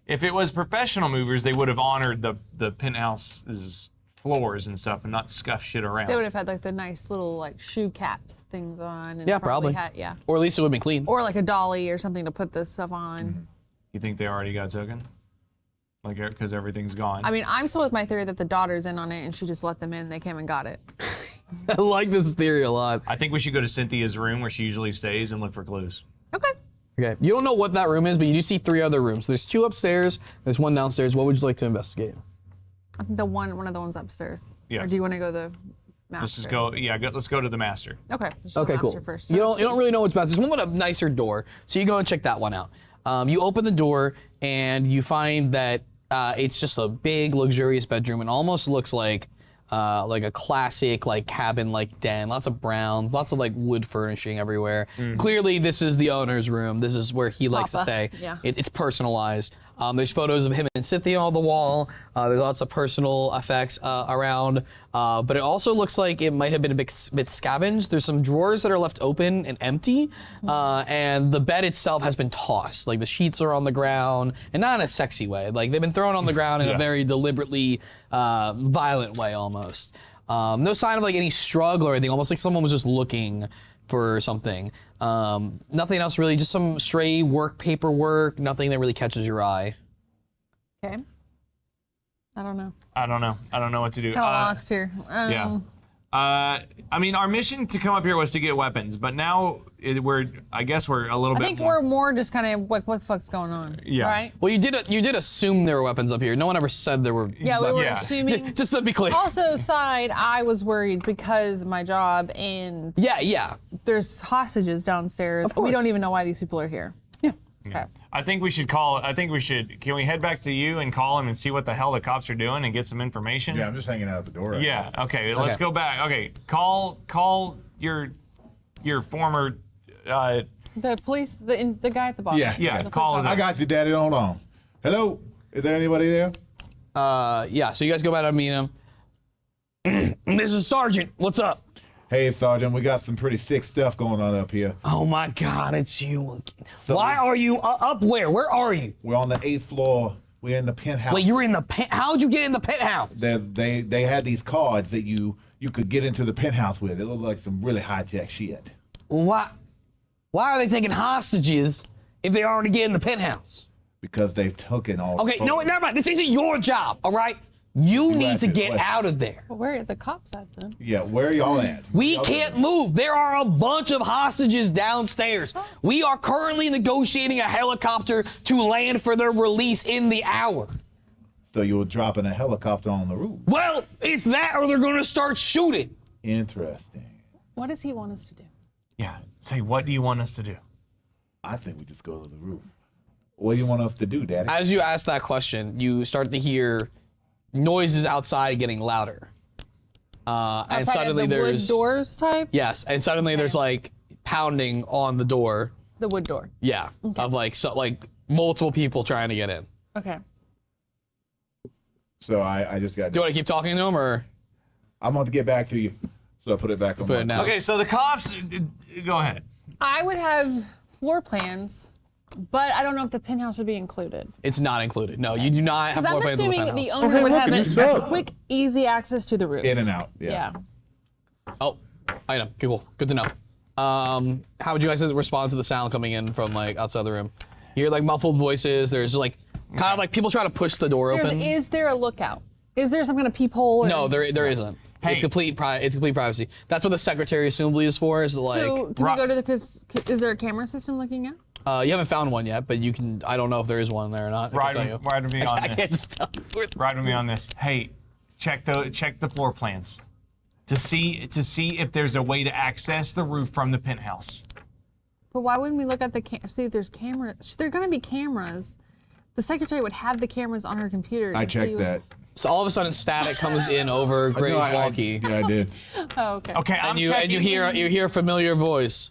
if it was professional movers, they would have honored the penthouse's floors and stuff and not scuff shit around. They would have had like the nice little like shoe caps things on. And Yeah, probably. yeah. Or at least it would have been clean. Or like a dolly or something to put this stuff on. You think they already got taken? Like, because everything's gone. I mean, I'm still with my theory that the daughter's in on it and she just let them in. They came and got it. I like this theory a lot. I think we should go to Cynthia's room where she usually stays and look for clues. Okay. Okay, you don't know what that room is, but you do see 3 other rooms. There's 2 upstairs, there's 1 downstairs. What would you like to investigate? I think one of the ones upstairs. Yeah. Or do you want to go the master? Let's just go. Yeah, let's go to the master. Okay. Let's go Okay, master cool. first. You don't really know what's about. There's one with a nicer door, so you go and check that one out. You open the door and you find that it's just a big, luxurious bedroom, and almost looks like a classic like cabin like den. Lots of browns, lots of like wood furnishing everywhere. Clearly, this is the owner's room. This is where he likes to stay. Yeah. It's personalized. There's photos of him and Cynthia on the wall. There's lots of personal effects around. But it also looks like it might have been a bit scavenged. There's some drawers that are left open and empty. And the bed itself has been tossed. Like the sheets are on the ground, and not in a sexy way. Like they've been thrown on the ground in a very deliberately violent way almost. No sign of like any struggle or anything, almost like someone was just looking for something. Nothing else really, just some stray paperwork, nothing that really catches your eye. Okay. I don't know. I don't know what to do. Kind of lost here. Yeah. I mean, our mission to come up here was to get weapons, but now I guess we're a little I bit think more. we're more just kind of like, what the fuck's going on? Yeah. Right? Well, you did assume there were weapons up here. No one ever said there were. Yeah, we were Yeah. assuming. Just to be clear. Also, side, I was worried because of my job and Yeah. there's hostages downstairs. We don't even know why these people are here. Yeah. Okay. I think we should Can we head back to you and call him and see what the hell the cops are doing and get some information? Yeah, I'm just hanging out the door. Yeah. Okay. Let's go back. Okay. Call your former. The police, the guy at the bottom. Yeah. The Call police him. I got you, Daddy. Hold on. Hello? Is there anybody there? Yeah. So you guys go back and meet him. This is Sergeant. What's up? Hey, Sergeant, we got some pretty sick stuff going on up here. Oh my God, it's you again. Why are you up where? Where are you? We're on the 8th floor. We're in the penthouse. Wait, you're in the how'd you get in the penthouse? They had these cards that you could get into the penthouse with. It looked like some really high-tech shit. Why are they taking hostages if they already get in the penthouse? Because they've taken all. Okay, the no, photos. never mind. This isn't your job, all right? You need to get out of there. Well, where are the cops at then? Yeah, where are y'all at? We can't move. There are a bunch of hostages downstairs. We are currently negotiating a helicopter to land for their release in the hour. So you were dropping a helicopter on the roof. Well, it's that or they're gonna start shooting. Interesting. What does he want us to do? Yeah. Say, what do you want us to do? I think we just go to the roof. What do you want us to do, Daddy? As you ask that question, you start to hear noises outside getting louder. And Outside suddenly of the there's wood doors type? yes, and suddenly there's like pounding on the door. The wood door. Yeah, of like multiple people trying to get in. Okay. So I just got. Do you want to keep talking to him or? I'm going to get back to you. So I put it back on. Put it down. Okay. So the cops. Go ahead. I would have floor plans, but I don't know if the penthouse would be included. It's not included. No, you do not have Because I'm floor plans in the assuming the penthouse. owner would have look, a you suck. quick, easy access to the roof. In and out. Yeah. Oh, item. Cool. Good to know. How would you guys respond to the sound coming in from like outside the room? You hear like muffled voices. There's like kind of like people trying to push the door open. Is there a lookout? Is there some kind of peephole? Or... No, there isn't. Hey. It's complete privacy. That's what the secretary assembly is for. Is like So can we go to the? Is there a camera system looking at? you haven't found one yet, but you can. I don't know if there is one there or not. I can tell you. Ride with me on I this. can't just tell you. Ride with me on this. Hey, check the floor plans to see if there's a way to access the roof from the penthouse. But why wouldn't we look at the see if there's cameras? There are going to be cameras. The secretary would have the cameras on her computer. To I see checked what's- that. So all of a sudden, static comes in over Gray's No, walkie, Yeah, I did. Oh, okay. Okay, and you hear a familiar voice.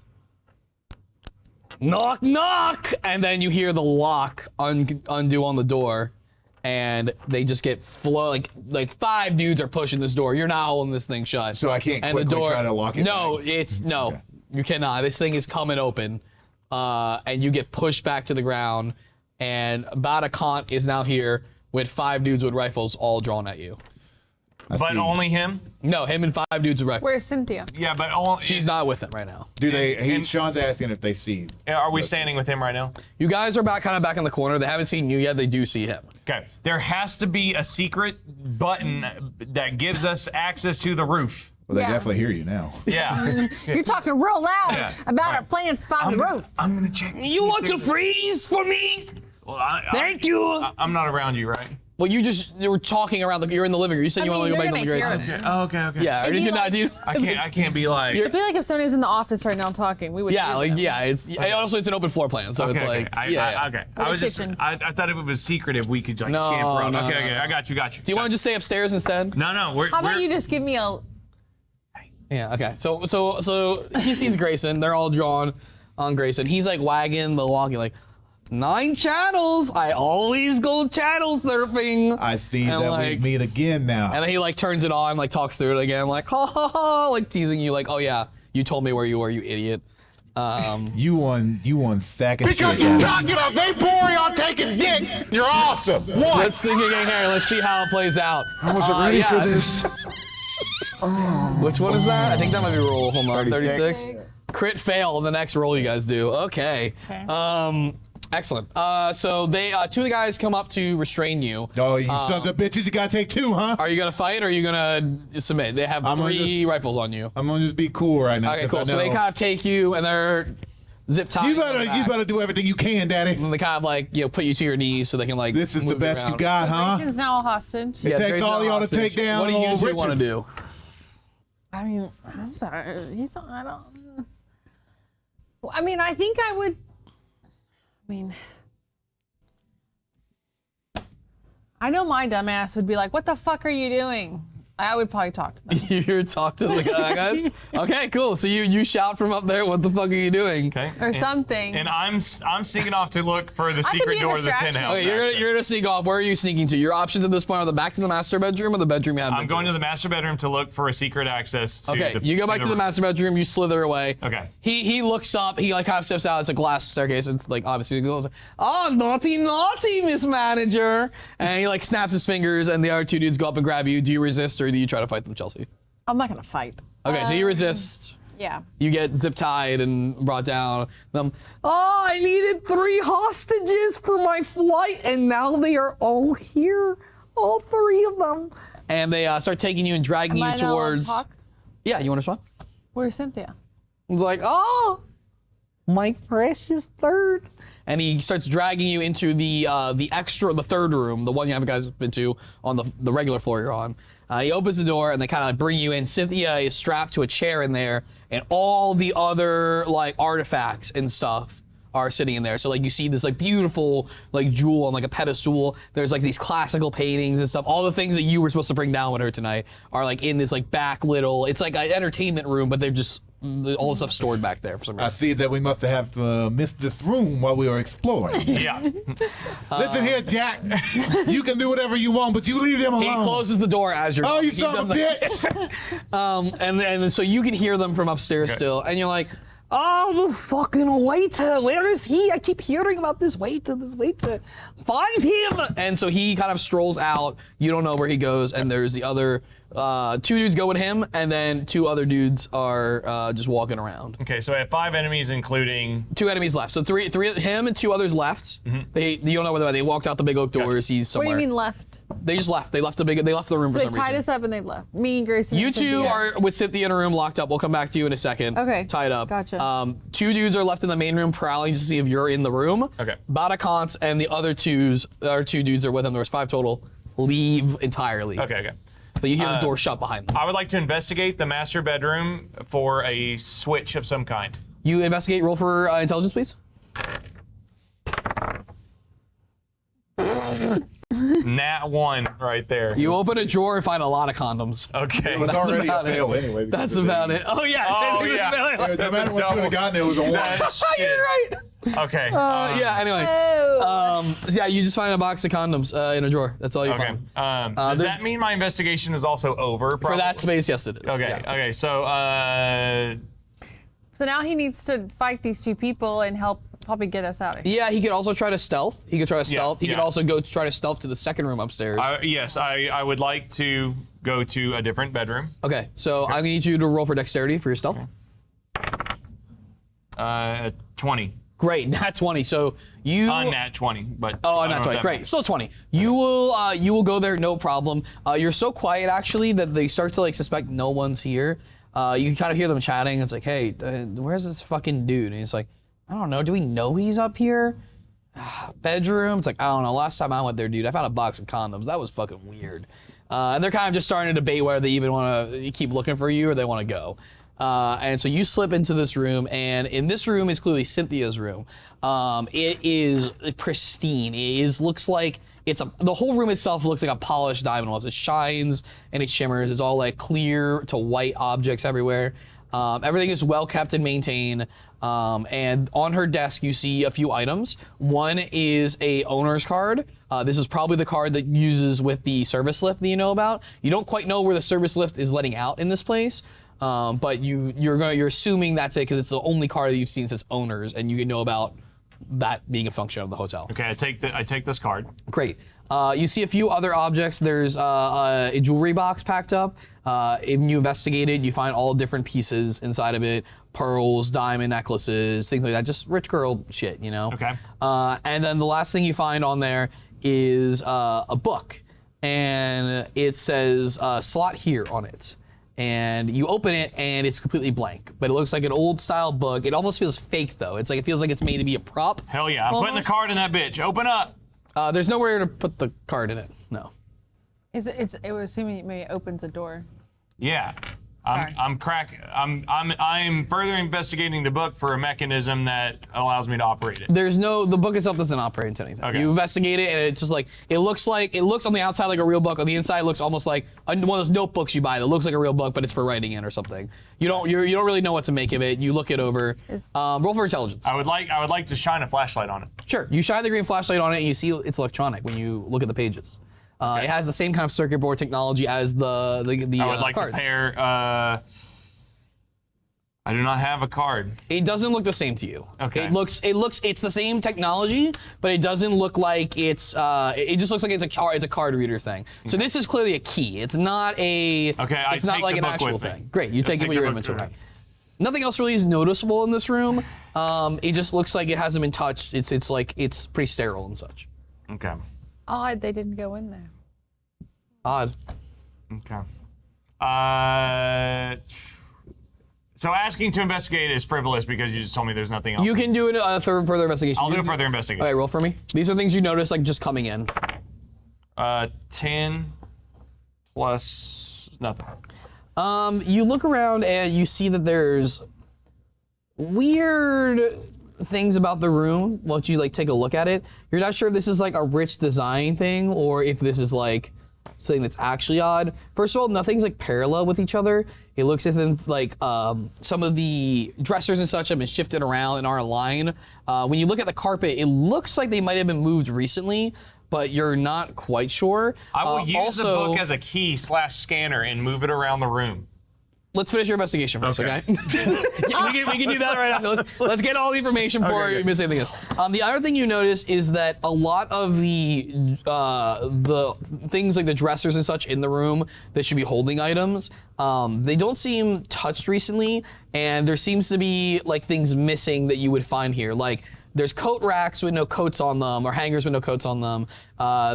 Knock, knock, and then you hear the lock undo on the door, and they just get like 5 dudes are pushing this door. You're not holding this thing shut. So I can't and the quickly door, try to lock it No, back? no, you cannot. This thing is coming open, and you get pushed back to the ground, and Batakant is now here with 5 dudes with rifles all drawn at you. But see. only him? No, him and 5 dudes with rifles. Where's Cynthia? Yeah, but only. She's not with him right now. Do they? Sean's asking if they see. Are we standing with him right now? You guys are kind of back in the corner. They haven't seen you yet. They do see him. Okay. There has to be a secret button that gives us access to the roof. Well, they Yeah. definitely hear you now. Yeah. You're talking real loud Yeah. about Right. our plans to find the roof. I'm gonna check. You want to freeze for me? Well, Thank you. I'm not around you, right? Well, you were talking around you're in the living room. You said you want to go back to the they're Grace. gonna hear it. Oh, okay. Yeah, or It'd did be you not like- do? I can't be like. I feel like if somebody was in the office right now talking, we would. Yeah, hear like them. yeah, it's also it's an open floor plan, so Okay, it's okay. like yeah. Okay. Or I the was just. kitchen. I thought it was secret if we could like No, scamper up. no, Okay, no, okay. no. I got you. Do you want to just stay upstairs instead? No. How about you just give me a? Yeah. Okay. So he sees Grayson. They're all drawn on Grayson. He's like wagging the walkie like 9 channels. I always go channel surfing. I see And, that like- we meet again now. And then he like turns it on, like talks through it again, like ha ha ha, like teasing you, like oh yeah, you told me where you were, you idiot. You won sack of Because shit. you talk it up, they boring on taking dick. You're awesome. What? Let's sing again here. Let's see how it plays out. I wasn't ready for yeah. this. Which one is that? I think that might be roll. Hold on, 36. Crit fail on the next roll you guys do. Okay. Excellent. So they, two of the guys come up to restrain you. Oh, you sons of bitches, you gotta take two, huh? Are you gonna fight or are you gonna submit? They have three rifles on you. I'm gonna just be cool right now. Okay, cool. So they kind of take you and they're zip tied. You better do everything you can, Daddy. And they kind of like, put you to your knees so they can like. This is the best you got, huh? Grayson's now a hostage. It takes all y'all to take down. What do you usually want to do? I mean, I'm sorry. I mean, I think I would. I know my dumbass would be like, "What the fuck are you doing?" I would probably talk to them. You talk to the guys? Okay, cool. So you shout from up there, "What the fuck are you doing?" Okay. Or something. And I'm sneaking off to look for the secret door to the penthouse. Okay, you're gonna sneak off. Where are you sneaking to? Your options at this point are the back to the master bedroom or the bedroom you have. I'm going to the master bedroom to look for a secret access to Okay, you go back to the master bedroom, you slither away. Okay. He looks up, he like kind of steps out, it's a glass staircase, it's like obviously he goes, "Oh, naughty, naughty, Miss Manager." And he like snaps his fingers and the other two dudes go up and grab you. Do you resist or do you try to fight them, Chelsea? I'm not gonna fight. Okay, so you resist. Yeah. You get zip tied and brought down. Oh, I needed 3 hostages for my flight, and now they are all here, all 3 of them. And they start taking you and dragging you towards. Talk? Yeah, you want to swap? Where's Cynthia? It's like, oh, my precious third. And he starts dragging you into the third room, the one you haven't guys been to on the regular floor you're on. He opens the door and they kind of bring you in. Cynthia is strapped to a chair in there, and all the other like artifacts and stuff are sitting in there. So like you see this like beautiful like jewel on like a pedestal. There's like these classical paintings and stuff. All the things that you were supposed to bring down with her tonight are like in this like back little. It's like an entertainment room, but they're just all the stuff stored back there for some reason. I see that we must have missed this room while we were exploring. Yeah. Listen here, Jack. You can do whatever you want, but you leave them alone. He closes the door as you're. Oh, you son of a bitch! And then so you can hear them from upstairs still, and you're like, "Oh, the fucking waiter! Where is he? I keep hearing about this waiter. This waiter, find him!" And so he kind of strolls out. You don't know where he goes, and there's the other 2 dudes go with him, and then 2 other dudes are just walking around. Okay, so I have 5 enemies, including 2 enemies left. So three him and 2 others left. You don't know where they walked out the big oak doors. He's What somewhere. do you mean left? They just left. They left the room So for they some tied reason. us up and they left. Me and Gracie. You and 2 Cynthia. are with Cynthia in a room locked up. We'll come back to you in a second. Okay. Tied up. Gotcha. 2 dudes are left in the main room prowling to see if you're in the room. Okay. Batakants and the other 2 dudes are with them. There was 5 total. Leave entirely. Okay. But you hear the door shut behind them. I would like to investigate the master bedroom for a switch of some kind. You investigate. Roll for intelligence, please. Nat 1 right there. You open a drawer and find a lot of condoms. Okay. It was That's already a about it. fail anyway. That's about it. Oh yeah. Oh, yeah. No matter what you would have gotten, it was a 1. You're right. Okay. Yeah. Anyway. So yeah, you just find a box of condoms in a drawer. That's all you Okay. find. Does that mean my investigation is also over? For Probably? that space, yes, it is. Okay. Yeah. Okay. So So now he needs to fight these 2 people and help probably get us out of here. Yeah, he could also try to stealth. He could also go try to stealth to the second room upstairs. yes, I would like to go to a different bedroom. Okay, so I need you to roll for dexterity for your stealth. 20. Great, nat 20. So you. Nat 20, but. Nat 20. Great, still 20. You will go there, no problem. You're so quiet actually that they start to like suspect no one's here. You can kind of hear them chatting. It's like, hey, where's this fucking dude? And he's like, I don't know. Do we know he's up here? Bedroom? It's like, I don't know. Last time I went there, dude, I found a box of condoms. That was fucking weird. And they're kind of just starting to debate whether they even want to keep looking for you or they want to go. And so you slip into this room, and in this room is clearly Cynthia's room. It is pristine. Looks like the whole room itself looks like a polished diamond walls. It shines and it shimmers. It's all like clear to white objects everywhere. Everything is well kept and maintained. And on her desk, you see a few items. One is a owner's card. This is probably the card that uses with the service lift that you know about. You don't quite know where the service lift is letting out in this place, but you're assuming that's it because it's the only card that you've seen since owners, and you know about that being a function of the hotel. Okay, I take this card. Great. You see a few other objects. There's a jewelry box packed up. If you investigate it, you find all different pieces inside of it. Pearls, diamond necklaces, things like that. Just rich girl shit, you know? Okay. And then the last thing you find on there is a book. And it says slot here on it. And you open it and it's completely blank. But it looks like an old style book. It almost feels fake though. It's like, it feels like it's made to be a prop. Hell yeah, I'm putting the card in that bitch. Open up. There's nowhere to put the card in it, no. It was assuming it maybe opens a door. Yeah. Sorry. I'm further investigating the book for a mechanism that allows me to operate it. The book itself doesn't operate into anything. Okay. You investigate it and it's just like, it looks on the outside like a real book. On the inside it looks almost like one of those notebooks you buy that looks like a real book, but it's for writing in or something. You don't really know what to make of it. You look it over. Roll for intelligence. I would like to shine a flashlight on it. Sure. You shine the green flashlight on it and you see it's electronic when you look at the pages. It has the same kind of circuit board technology as the I would like cards. to pair. I do not have a card. It doesn't look the same to you. Okay. It's the same technology, but it doesn't look like it's. It just looks like it's a card reader thing. So this is clearly a key. It's not a. Okay, It's not like an actual with me. thing. Great, you take it take with the your book inventory. with me. Nothing else really is noticeable in this room. It just looks like it hasn't been touched. It's like it's pretty sterile and such. Okay. Odd they didn't go in there. Odd. Okay. So asking to investigate is frivolous because you just told me there's nothing else. You can do a further investigation. I'll do a further investigation. Okay, roll for me. These are things you notice like just coming in. 10 plus nothing. You look around and you see that there's weird things about the room. Once you like take a look at it, you're not sure if this is like a rich design thing or if this is like something that's actually odd. First of all, nothing's like parallel with each other. It looks as if like some of the dressers and such have been shifted around and aren't aligned. When you look at the carpet, it looks like they might have been moved recently, but you're not quite sure. I will use the book as a key / scanner and move it around the room. Let's finish your investigation first, okay? Yeah, we can do that right after. Let's get all the information before you miss anything else. The other thing you notice is that a lot of the things like the dressers and such in the room that should be holding items, they don't seem touched recently, and there seems to be like things missing that you would find here. Like there's coat racks with no coats on them, or hangers with no coats on them.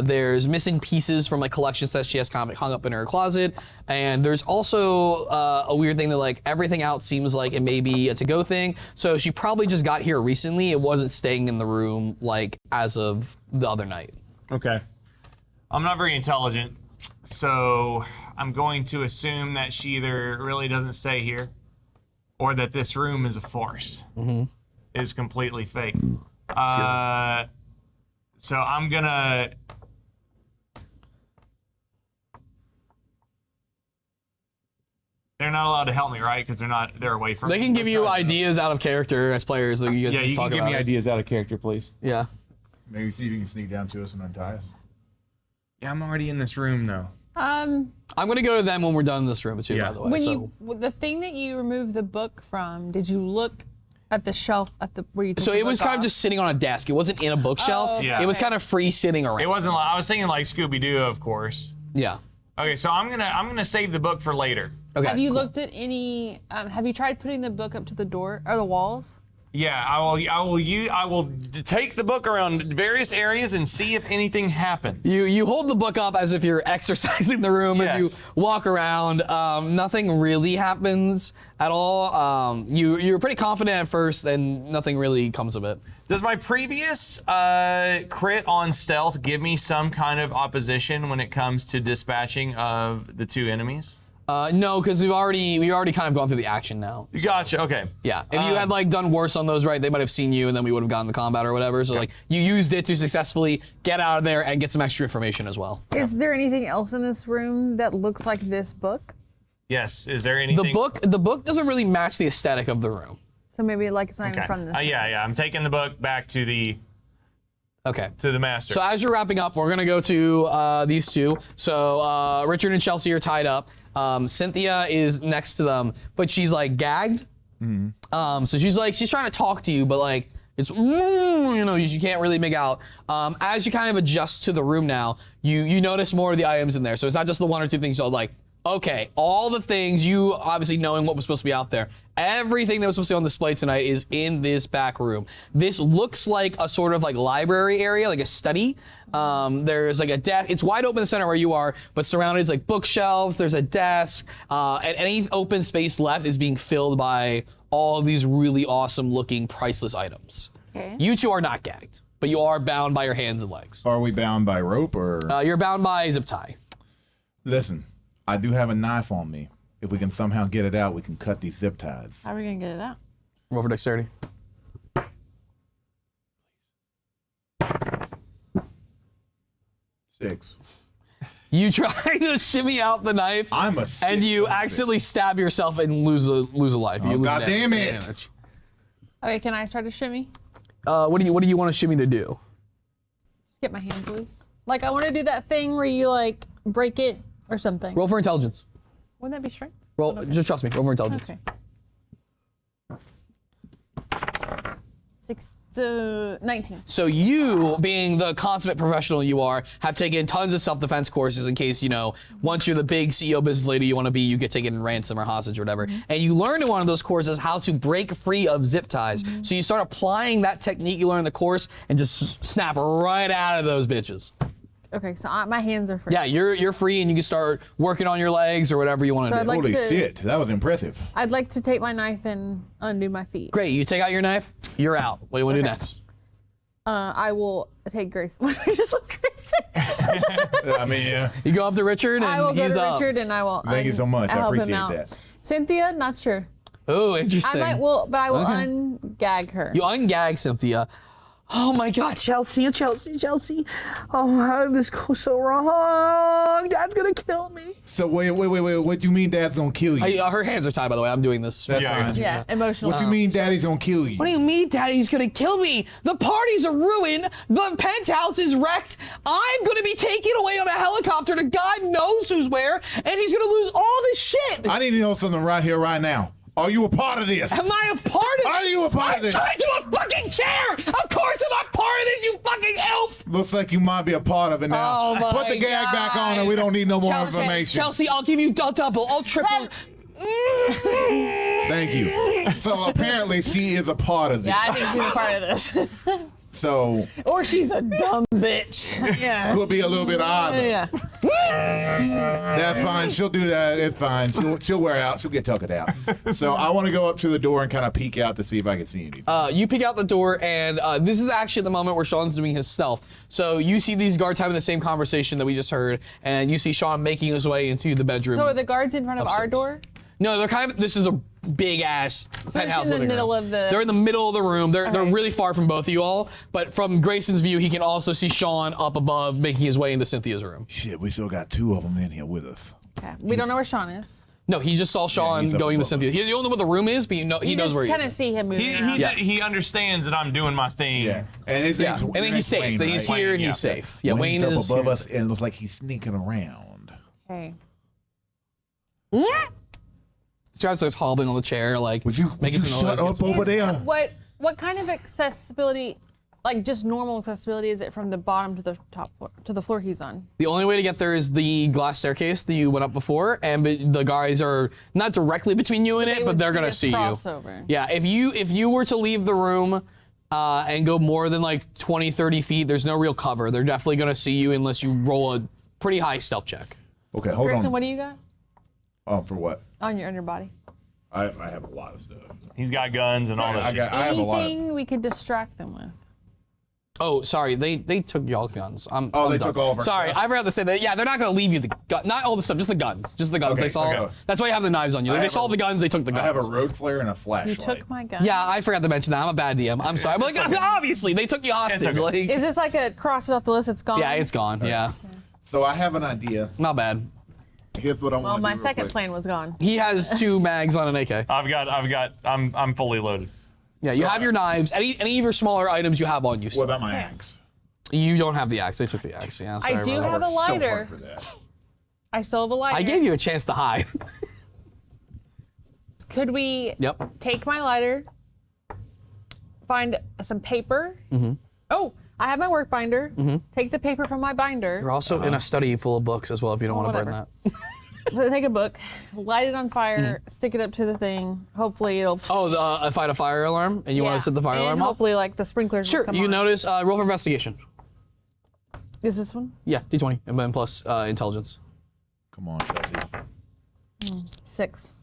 There's missing pieces from like collection sets she has kind of like hung up in her closet. And there's also a weird thing that like everything out seems like it may be a to-go thing. So she probably just got here recently. It wasn't staying in the room like as of the other night. Okay. I'm not very intelligent, so I'm going to assume that she either really doesn't stay here or that this room is a farce. Is completely fake. So I'm gonna. They're not allowed to help me, right? Because they're away from me. They can give you ideas out of character as players. Like you guys Yeah, just you talk can give about me it. ideas out of character, please. Yeah. Maybe see if you can sneak down to us and untie us. Yeah, I'm already in this room though. I'm gonna go to them when we're done in this room too, by the way. When the thing that you removed the book from, did you look at the shelf where you took So the it was book kind of off? just sitting on a desk. It wasn't in a bookshelf. Oh, Yeah. It was kind of free sitting around. It wasn't like I was thinking like Scooby-Doo, of course. Yeah. Okay, so I'm gonna save the book for later. Okay. Have you looked at any? Have you tried putting the book up to the door or the walls? Yeah, I will take the book around various areas and see if anything happens. You hold the book up as if you're exercising the room as you walk around. Nothing really happens at all. You're pretty confident at first, and nothing really comes of it. Does my previous crit on stealth give me some kind of opposition when it comes to dispatching of the two enemies? No, because we've already kind of gone through the action now. Gotcha. Okay. Yeah. If you had like done worse on those, right, they might have seen you, and then we would have gotten the combat or whatever. So like you used it to successfully get out of there and get some extra information as well. Is there anything else in this room that looks like this book? Yes. Is there anything? The book doesn't really match the aesthetic of the room. So maybe like it's not even from this. Yeah. I'm taking the book back to the master. So as you're wrapping up, we're gonna go to these two. So Richard and Chelsea are tied up. Cynthia is next to them, but she's like gagged. So she's trying to talk to you, but like It's, you know, you can't really make out. As you kind of adjust to the room now, you notice more of the items in there. So it's not just the one or two things. So like, okay, all the things, you obviously knowing what was supposed to be out there. Everything that was supposed to be on display tonight is in this back room. This looks like a sort of like library area, like a study. There's like a desk. It's wide open in the center where you are, but surrounded is like bookshelves. There's a desk, and any open space left is being filled by all of these really awesome looking priceless items. Okay. You two are not gagged, but you are bound by your hands and legs. Are we bound by rope or? You're bound by zip tie. Listen, I do have a knife on me. If we can somehow get it out, we can cut these zip ties. How are we gonna get it out? Roll for dexterity. 6. You try to shimmy out the knife, I'm a and you 6. accidentally stab yourself and lose a life. You Oh, lose God damn it. damage. Okay, can I start to shimmy? What do you want to shimmy to do? Just get my hands loose. Like I want to do that thing where you like break it or something. Roll for intelligence. Wouldn't that be strength? Roll. Just trust me. Roll for intelligence. Okay. 19. So you, being the consummate professional you are, have taken tons of self-defense courses in case, you know, once you're the big CEO business lady you want to be, you get taken ransom or hostage or whatever. And you learn in one of those courses how to break free of zip ties. So you start applying that technique you learn in the course and just snap right out of those bitches. Okay, so my hands are free. Yeah, you're free and you can start working on your legs or whatever you want to So do. I'd like Holy to- shit, that was impressive. I'd like to take my knife and undo my feet. Great, you take out your knife, you're out. What do you want to do Okay. next? I will take Grace. I just look Grace. I mean, yeah. You go up to Richard and I will go he's to up. Richard and I will. Thank you so much. I help him appreciate out. that. Cynthia, not sure. Oh, I interesting. might but I will ungag her. You ungag Cynthia. Oh my God, Chelsea. Oh, how did this go so wrong? Dad's gonna kill me. So wait. What do you mean Dad's gonna kill you? Her hands are tied, by the way. I'm doing this. That's fine. Yeah, emotional. What you mean Daddy's gonna kill you? What do you mean Daddy's gonna kill me? The party's a ruin. The penthouse is wrecked. I'm gonna be taken away on a helicopter to God knows who's where, and he's gonna lose all this shit. I need to know something right here, right now. Are you a part of this? Am I a part of Are this? you a part of this? I'm tied to a fucking chair! Of course I'm a part of this, you fucking elf! Looks like you might be a part of it now. Oh my Put the gag God. back on and we don't need no more information. Chelsea, I'll give you double, I'll triple. Thank you. So apparently she is a part of this. Yeah, I think she's a part of this. So Or she's a dumb bitch. Yeah. could be a little bit odd. Yeah. That's fine. She'll do that. It's fine. She'll wear out. She'll get tucked out. So I want to go up to the door and kind of peek out to see if I can see anything. You peek out the door, and this is actually the moment where Sean's doing his stealth. So you see these guards having the same conversation that we just heard, and you see Sean making his way into the bedroom. So are the guards in front of our Upstairs. door? No, they're kind of. This is a big ass penthouse. in the living middle room. of the- They're in the middle of the room. They're Okay. really far from both of you all. But from Grayson's view, he can also see Sean up above, making his way into Cynthia's room. Shit, we still got 2 of them in here with us. Okay. We don't know where Sean is. No, he just saw Sean he's up going to above Cynthia. us. You don't know what the room is, but he knows where he kind is. of see him moving He, around. he, Yeah. he understands that I'm doing my thing. Yeah. And his Yeah, name's and then he's safe. Wayne, That he's right? here and yeah. he's safe. Yeah, Wayne Wayne's is up above here. us and it looks like he's sneaking around. Okay. Travis starts hobbling on the chair, like Would you making some shut noise. up over there? What kind of accessibility, like just normal accessibility, is it from the bottom to the top floor, to the floor he's on? The only way to get there is the glass staircase that you went up before, and the guys are not directly between you and it, but would they're gonna us see you. crossover. Yeah, if you were to leave the room and go more than like 20, 30 feet, there's no real cover. They're definitely gonna see you unless you roll a pretty high stealth check. Okay, hold Grayson, on. what do you got For what? on your body? I have a lot of stuff. He's got guns and all that shit. I have a lot of. Anything we could distract them with? Oh, sorry, they took y'all guns. I'm Oh, they done. took all of our Sorry, stuff? I forgot to say that. Yeah, they're not gonna leave you the gun. Not all the stuff, just the guns. Just the guns. Okay, They saw. okay. That's why you have the knives on you. I They have saw a- the guns. They took the guns. I have a road flare and a You flashlight. took my gun. Yeah, I forgot to mention that. I'm a bad DM. I'm sorry. But like, obviously, they took you hostage. okay. Like, Is this like a cross it off the list? It's gone. yeah, it's gone. Yeah, So I have an idea. not bad. Here's what I Well, want to do my real second quick. plane was gone. He has 2 mags on an AK. I'm fully loaded. Yeah, you have your knives. Any of your smaller items you have on you. What Still. about my axe? You don't have the axe. They took the axe. Yeah, sorry I do about that. have a So hard lighter. for that. I still have a lighter. I gave you a chance to hide. Could we Yep. take my lighter, find some paper. Mm-hmm. Oh, I have my work binder. Take the paper from my binder. You're also in a study full of books as well if you don't want to burn that. Take a book, light it on fire, stick it up to the thing. Hopefully it'll. Oh, find a fire alarm, and you want to set the fire alarm off? Hopefully, like the sprinklers. Sure. Will come You on. notice roll for investigation. Is this one? Yeah, D20 and then plus intelligence. Come on, Chelsea. 6.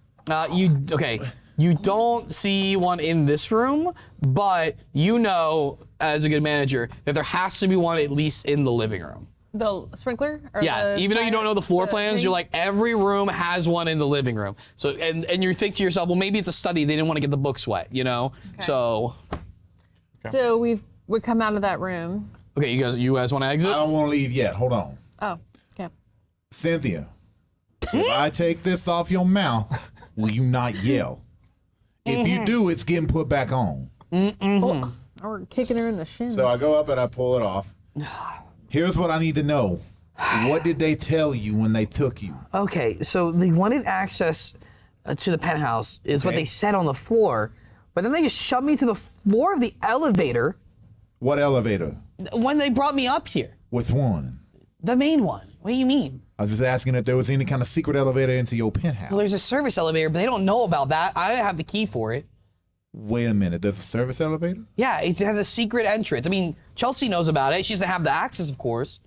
You don't see one in this room, but you know, as a good manager, that there has to be one at least in the living room. The sprinkler? Or Yeah, the even though you don't know the floor plans, thing? you're like, every room has one in the living room. So, and you think to yourself, well, maybe it's a study. They didn't want to get the books wet, you know? Okay. So. So we come out of that room. Okay, you guys want to exit? I don't want to leave yet. Hold on. Oh, okay. Cynthia, if I take this off your mouth, will you not yell? If you do, it's getting put back on. Oh, we're kicking her in the shins. So I go up and I pull it off. Here's what I need to know. What did they tell you when they took you? Okay, so they wanted access to the penthouse, is what Okay. they said on the floor, but then they just shoved me to the floor of the elevator What elevator? when they brought me up here. Which one? The main one. What do you mean? I was just asking if there was any kind of secret elevator into your penthouse. Well, there's a service elevator, but they don't know about that. I have the key for it. Wait a minute. There's a service elevator? Yeah, it has a secret entrance. I mean, Chelsea knows about it. She doesn't have the access, of course.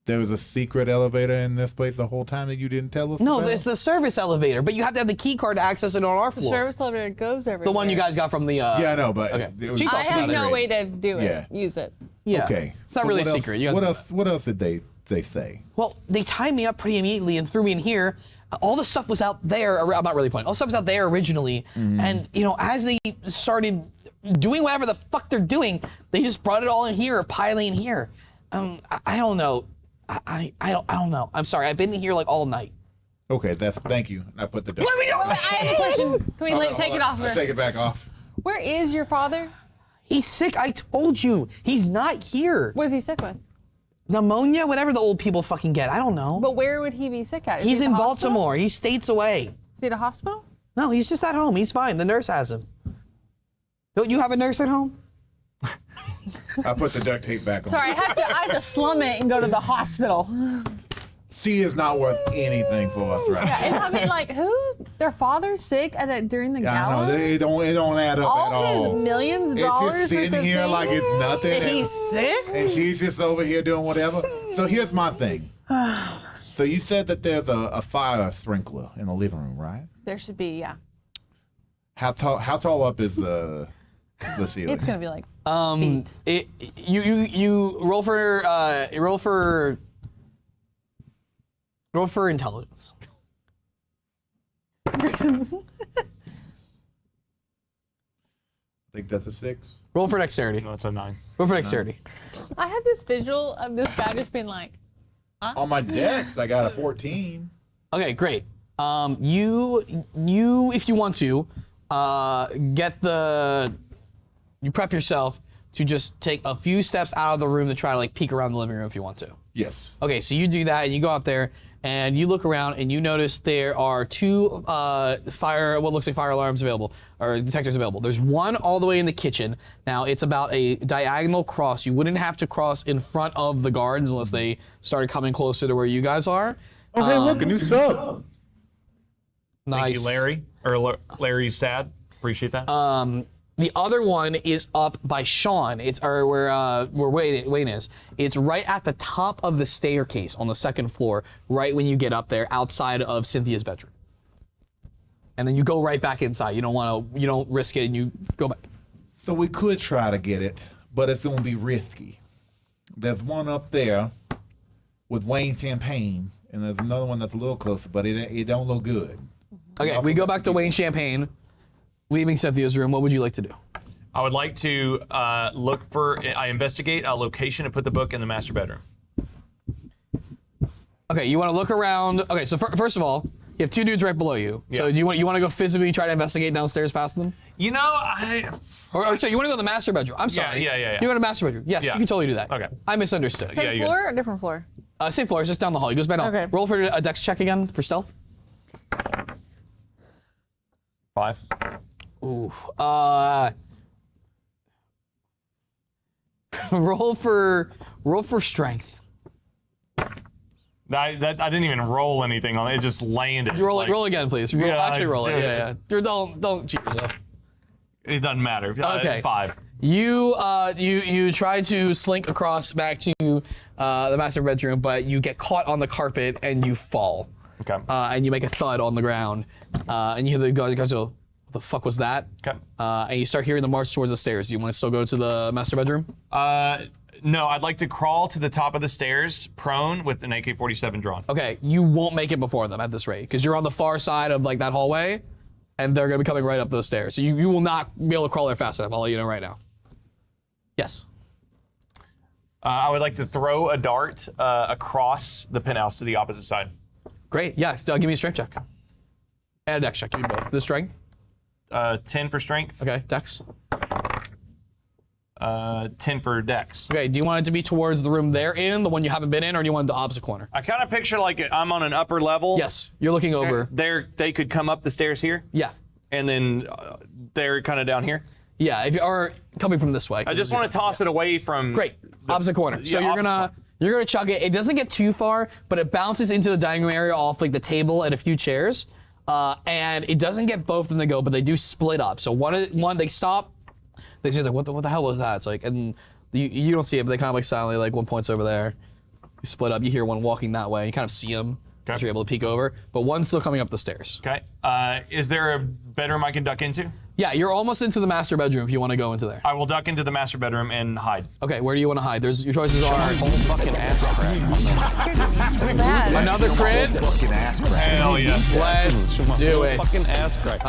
There was a secret elevator in this place the whole time that you didn't tell us No, about? it's the service elevator, but you have to have the key card to access it on our the floor. service elevator goes everywhere. The one you guys got from the. Yeah, I know, but Okay. it was- She I talks have about it. no way to do it. Yeah. Use it. Yeah. Okay. It's not really a secret. You guys know What else did they say? Well, they tied me up pretty immediately and threw me in here. All the stuff was out there. I'm not really playing. All the stuff was out there originally, and as they started doing whatever the fuck they're doing, they just brought it all in here, piling in here. I don't know. I don't know. I'm sorry. I've been in here like all night. Okay, thank you. I put the door. What are we doing? I have a question. Can we take it off? I'll take it back off. Where is your father? He's sick. I told you. He's not here. What is he sick with? Pneumonia, whatever the old people fucking get. I don't know. But where would he be sick at? Is He's he at in the hospital? Baltimore. He's states away. Is he at a hospital? No, he's just at home. He's fine. The nurse has him. Don't you have a nurse at home? I put the duct tape back on. Sorry, I have to slum it and go to the hospital. She is not worth anything for us right now. And I mean, like, their father's sick during the I gala? know, it don't add up at All all. his millions of It's dollars just sitting worth of here like things? it's nothing. And he's sick? And she's just over here doing whatever. So here's my thing. So you said that there's a fire sprinkler in the living room, right? There should be, yeah. How tall up is the ceiling? It's gonna be like You roll for intelligence. I think that's a 6. Roll for dexterity. No, it's a 9. Roll for dexterity. I have this visual of this guy just being like, On my dex, I got a 14. Okay, great. You if you want to, you prep yourself to just take a few steps out of the room to try to like peek around the living room if you want to. Yes. Okay, so you do that and you go out there and you look around and you notice there are 2 what looks like fire alarms available or detectors available. There's one all the way in the kitchen. Now it's about a diagonal cross. You wouldn't have to cross in front of the guards unless they started coming closer to where you guys are. Oh, hey, look, a new sub. Nice. Thank you, Larry. Or Larry's sad. Appreciate that. The other one is up by Sean. It's where Wayne is. It's right at the top of the staircase on the 2nd floor, right when you get up there, outside of Cynthia's bedroom. And then you go right back inside. You don't risk it, and you go back. So we could try to get it, but it's gonna be risky. There's one up there with Wayne Champagne, and there's another one that's a little closer, but it don't look good. Okay, we go back to Wayne Champagne, leaving Cynthia's room. What would you like to do? I would like to I investigate a location and put the book in the master bedroom. Okay, you want to look around. Okay, so first of all, you have 2 dudes right below you. So do you want to go physically try to investigate downstairs past them? You know, Or so you want to go to the master bedroom? I'm sorry. Yeah. You go to the master bedroom? Yes, Yeah. you can totally do that. Okay. I misunderstood. same floor or different floor? Same floor, it's just down the hall. He goes back down. Okay. Roll for a dex check again for stealth. 5. Ooh. roll for strength. I didn't even roll anything on it. It just landed. You roll again, please. Actually roll it. Yeah. Don't cheat yourself. It doesn't matter. Okay. 5. You try to slink across back to the master bedroom, but you get caught on the carpet and you fall. Okay. And you make a thud on the ground, and you hear the guys go, "What the fuck was that?" Okay. And you start hearing the march towards the stairs. You want to still go to the master bedroom? No, I'd like to crawl to the top of the stairs, prone, with an AK-47 drawn. Okay, you won't make it before them at this rate, because you're on the far side of like that hallway, and they're gonna be coming right up those stairs. So you will not be able to crawl there fast enough. I'll let you know right now. Yes. I would like to throw a dart across the penthouse to the opposite side. Great. Yeah. So give me a strength check. And a dex check. Give me both. The strength. 10 for strength. Okay. Dex. 10 for dex. Okay. Do you want it to be towards the room they're in, the one you haven't been in, or do you want the opposite corner? I kind of picture like I'm on an upper level. Yes. You're looking over. They could come up the stairs here. Yeah. And then they're kind of down here. Yeah. If you are coming from this way. I just want to toss it away from. Great. Opposite corner. So Yeah, you're gonna chuck it. It doesn't get too far, but it bounces into the dining room area off like the table and a few chairs. And it doesn't get both of them to go, but they do split up. So one they stop. They say like, what the hell was that? It's like, and you don't see it, but they kind of like silently like one point's over there. You split up. You hear one walking that way. You kind of see them. Okay. You're able to peek over, but one's still coming up the stairs. Okay. Is there a bedroom I can duck into? Yeah, you're almost into the master bedroom if you want to go into there. I will duck into the master bedroom and hide. Okay, where do you want to hide? Your choices are Fucking ass crack. another crit. Hell yeah. Let's do it. Fucking ass crack.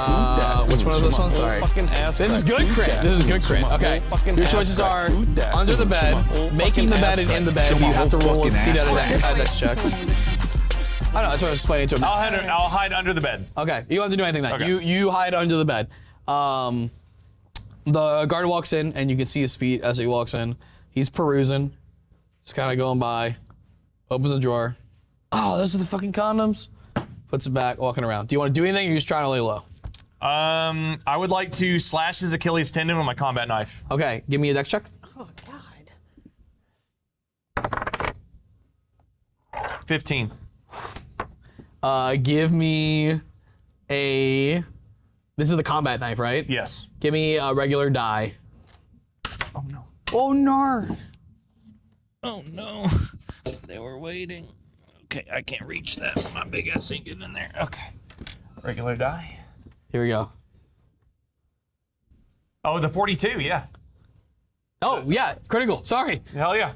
Which one is this one? Sorry. Fucking ass This is good crit. This is good crit. Okay. Your choices are under the bed, making the bed, and in the bed. You have to roll and see that next check. I know, that's what I was explaining to him. I'll hide under the bed. Okay, you don't have to do anything then. Okay. You hide under the bed. The guard walks in, and you can see his feet as he walks in. He's perusing, just kind of going by, opens a drawer. Oh, those are the fucking condoms. Puts it back, walking around. Do you want to do anything, or are you just trying to lay low? I would like to slash his Achilles tendon with my combat knife. Okay, give me a dex check. Oh God. 15. Give me a... This is the combat knife, right? Yes. Give me a regular die. Oh no. Oh no. Oh no. They were waiting. Okay, I can't reach that. My big ass ain't getting in there. Okay. Regular die. Here we go. Oh, the 42, yeah. Oh, yeah, critical. Sorry. Hell yeah.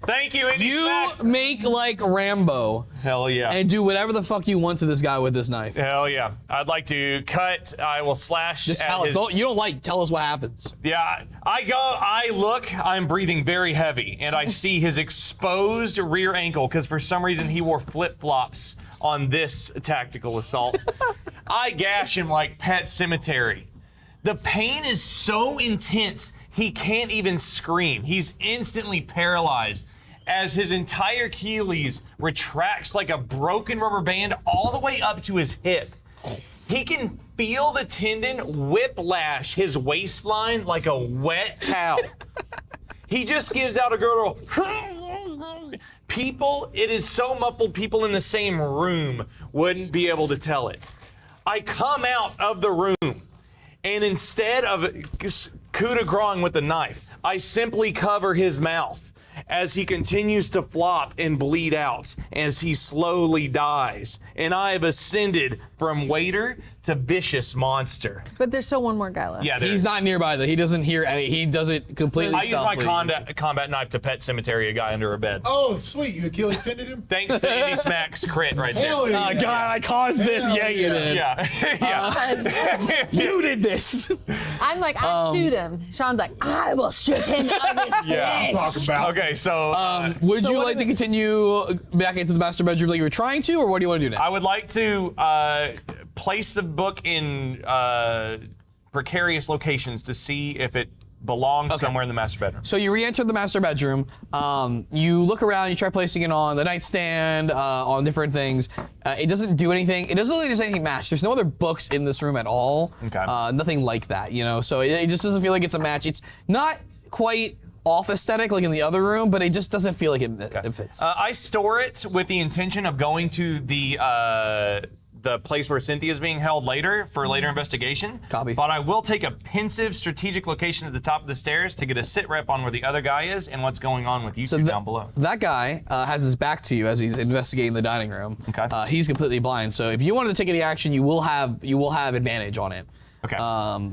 Thank you, Andy You Smack. make like Rambo Hell yeah. and do whatever the fuck you want to this guy with this knife. Hell yeah. I'd like to cut. I will slash. Just at tell us. his- You don't like, tell us what happens. Yeah, I look, I'm breathing very heavy, and I see his exposed rear ankle, because for some reason he wore flip-flops on this tactical assault. I gash him like Pet Cemetery. The pain is so intense, he can't even scream. He's instantly paralyzed as his entire Achilles retracts like a broken rubber band all the way up to his hip. He can feel the tendon whiplash his waistline like a wet towel. He just gives out a gurgle. People, it is so muffled, people in the same room wouldn't be able to tell it. I come out of the room, and instead of coup de grace with the knife, I simply cover his mouth as he continues to flop and bleed out as he slowly dies. And I have ascended from waiter to vicious monster. But there's still one more guy left. Yeah, He's not nearby though. He doesn't hear any. He does it completely I use my stealthily. combat knife to Pet Cemetery a guy under a bed. Oh, sweet. You Achilles tended him? Thanks to Andy Smack's crit right there. Hell yeah. God, I caused this. Hell Yeah, you did. Yeah. You did this. I'm like, I shoot him. Sean's like, I will strip him of his Yeah. flesh. Talking about. Okay, so Would So you what like do to we- continue back into the master bedroom like you were trying to, or what do you want to do now? I would like to place the book in precarious locations to see if it belongs somewhere in the master bedroom. So you re-enter the master bedroom. You look around. You try placing it on the nightstand, on different things. It doesn't do anything. It doesn't look like there's anything matched. There's no other books in this room at all. Okay. Nothing like that, you know. So it just doesn't feel like it's a match. It's not quite off aesthetic like in the other room, but it just doesn't feel like it fits. I store it with the intention of going to the place where Cynthia's being held later for later investigation. Copy. But I will take a pensive strategic location at the top of the stairs to get a sit rep on where the other guy is and what's going on with you two down below. That guy has his back to you as he's investigating the dining room. Okay. He's completely blind, so if you wanted to take any action, you will have advantage on it. Okay.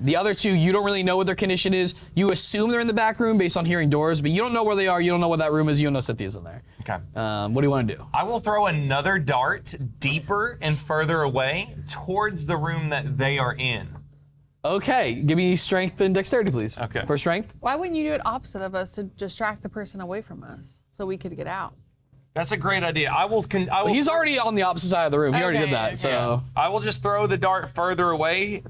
The other two, you don't really know what their condition is. You assume they're in the back room based on hearing doors, but you don't know where they are. You don't know what that room is. You don't know Cynthia's in there. Okay. What do you want to do? I will throw another dart deeper and further away towards the room that they are in. Okay, give me strength and dexterity, please. Okay. For strength? Why wouldn't you do it opposite of us to distract the person away from us so we could get out? That's a great idea. I will. He's already on the opposite side of the room. He already did that. So I will just throw the dart further away.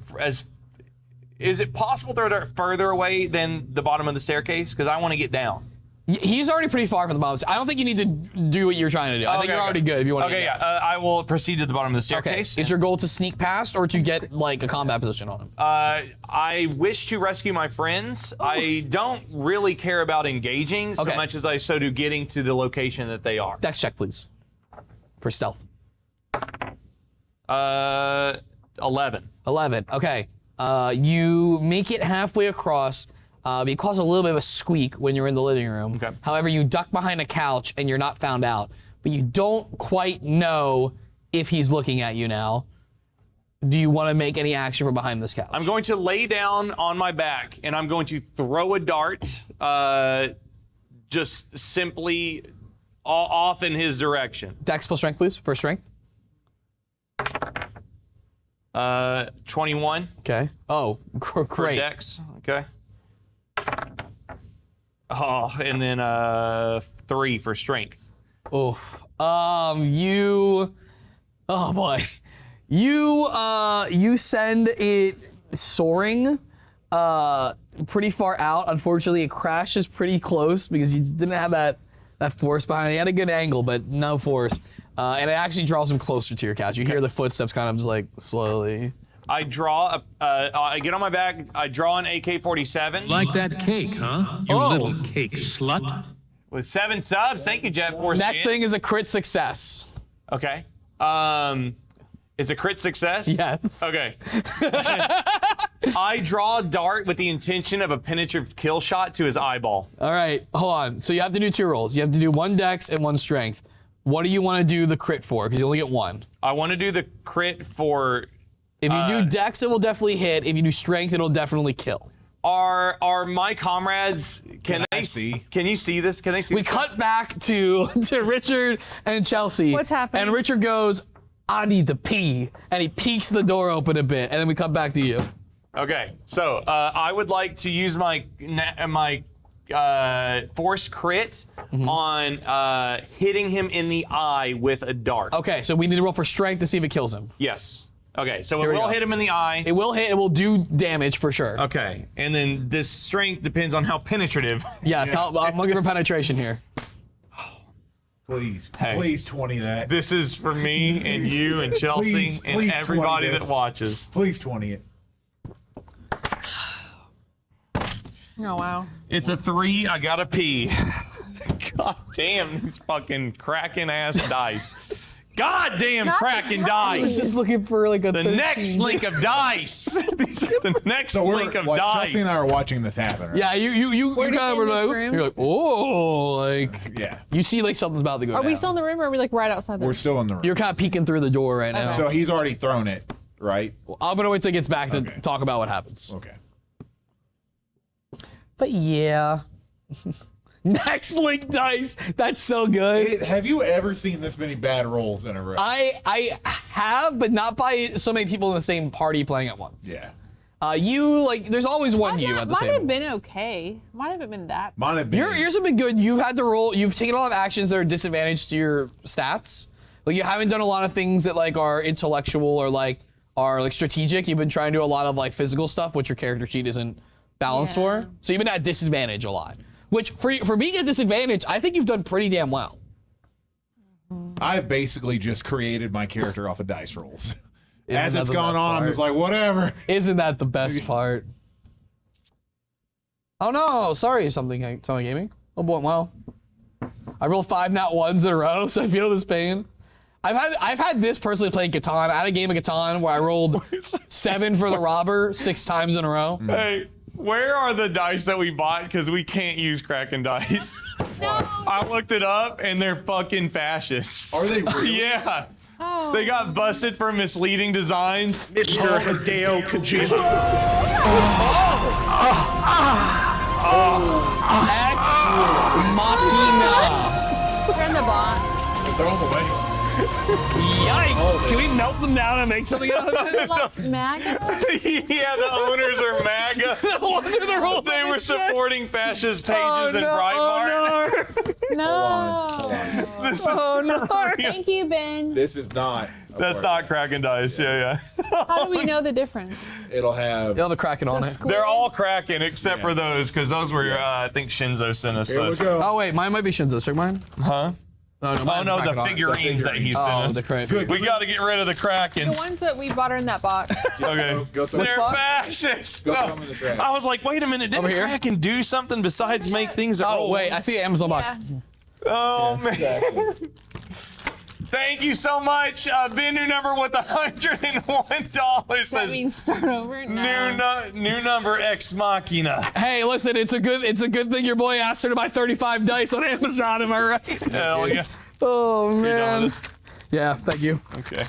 Is it possible to throw a dart further away than the bottom of the staircase? Because I want to get down. He's already pretty far from the bottom. I don't think you need to do what you're trying to do. I think you're already good if you want to get down. I will proceed to the bottom of the staircase. Okay. Is your goal to sneak past or to get like a combat position on him? I wish to rescue my friends. I don't really care about engaging so much as I do getting to the location that they are. Dex check, please. For stealth. 11. 11. Okay. You make it halfway across. You cause a little bit of a squeak when you're in the living room. Okay. However, you duck behind a couch and you're not found out. But you don't quite know if he's looking at you now. Do you want to make any action from behind this couch? I'm going to lay down on my back and I'm going to throw a dart just simply off in his direction. Dex plus strength, please. For strength. 21. Okay. Oh, For great. Dex. Okay. Oh, and then 3 for strength. Oh, oh boy, you send it soaring, pretty far out. Unfortunately, it crashes pretty close because you didn't have that force behind it. You had a good angle, but no force, and it actually draws him closer to your couch. You hear the footsteps kind of just like slowly. I draw I get on my back, I draw an AK-47. Like that cake, huh? You little cake slut. With 7 subs. Thank you, Jet Force. Next thing is a crit success. Okay. Is a crit success? Yes. Okay. I draw a dart with the intention of a penetrative kill shot to his eyeball. All right, hold on. So you have to do 2 rolls. You have to do 1 dex and 1 strength. What do you want to do the crit for? Because you only get 1. I want to do the crit for... If you do dex, it will definitely hit. If you do strength, it'll definitely kill. Are my comrades? Can they see? Can you see this? Can they see? We cut back to Richard and Chelsea. What's happening? And Richard goes, "I need to pee," and he peeks the door open a bit, and then we cut back to you. Okay, so I would like to use my forced crit on hitting him in the eye with a dart. Okay, so we need to roll for strength to see if it kills him. Yes. Okay, so it will hit him in the eye. It will hit. It will do damage for sure. Okay, and then this strength depends on how penetrative. Yes, I'm looking for penetration here. Please, Hey. please 20 that. This is for me and you and Chelsea Please, and please everybody 20 that this. watches. Please 20 it. Oh, wow. It's a 3. I gotta pee. God damn these fucking cracking ass dice. God damn cracking I was dice. just looking for like a The 13. next link of dice. The next So link of dice. Chelsea and I are watching this happen. Right? Yeah, you We're kind just of in were this like, room? you're like, oh, like Yeah. you see like something's about to go Are down. we still in the room or are we like right outside the We're room? still in the room. You're kind of peeking through the door right now. So he's already thrown it, right? I'm gonna wait till he gets back to Okay. talk about what happens. Okay. But yeah. Next link dice. That's so good. Have you ever seen this many bad rolls in a row? I have, but not by so many people in the same party playing at once. Yeah. You like there's always one you at the Might table. have been okay. Might have been that. Mine have been. Yours have been good. You've had to roll. You've taken a lot of actions that are disadvantaged to your stats. Like you haven't done a lot of things that like are intellectual or like are like strategic. You've been trying to do a lot of like physical stuff, which your character sheet isn't balanced for. So you've been at disadvantage a lot. Which for being at disadvantage, I think you've done pretty damn well. I've basically just created my character off of dice rolls. As that it's the gone best on, I'm part? just like, whatever. Isn't that the best part? Oh no, sorry, something gaming. Oh boy, well. I rolled 5 nat 1s in a row, so I feel this pain. I've had this personally playing Catan. I had a game of Catan where I rolled 7 for the robber 6 times in a row. Hey, where are the dice that we bought? Because we can't use Kraken dice. No. I looked it up and they're fucking fascists. Are they really? Yeah. They got busted for misleading designs. Mr. Hideo Kojima. Ex Machina. Turn the box. Throw them away. Yikes! Can we melt them down and make something out of it? Like MAGA? Yeah, the owners are MAGA. No wonder they're all They were supporting fascist pages in Oh Breitbart. No. no! No! Thank you, Ben. This is not. That's not Kraken dice. Yeah. How do we know the difference? It'll have. They'll have the Kraken on it. They're all Kraken except for those, because those were, I think Shinzo sent us Here we those. go. Oh wait, mine might be Shinzo. Check mine. Huh? Oh no, Oh no, the figurines that he sent Oh, us. the Kraken. We got to get rid of the The Krakens. ones that we bought are in that box. Okay. Go through They're the box. fascists. Go No. throw them in the trash. I was like, wait a minute, Over didn't here? Kraken do something besides make things that Oh roll? wait, I see an Amazon box. Yeah. Oh man. Thank you so much. Bin new number with $101 That says means start over? No. new number Ex Machina. Hey, listen, it's a good thing your boy asked her to buy 35 dice on Amazon. Am I right? Hell yeah. Oh You done man. with this? Yeah, thank you. Okay.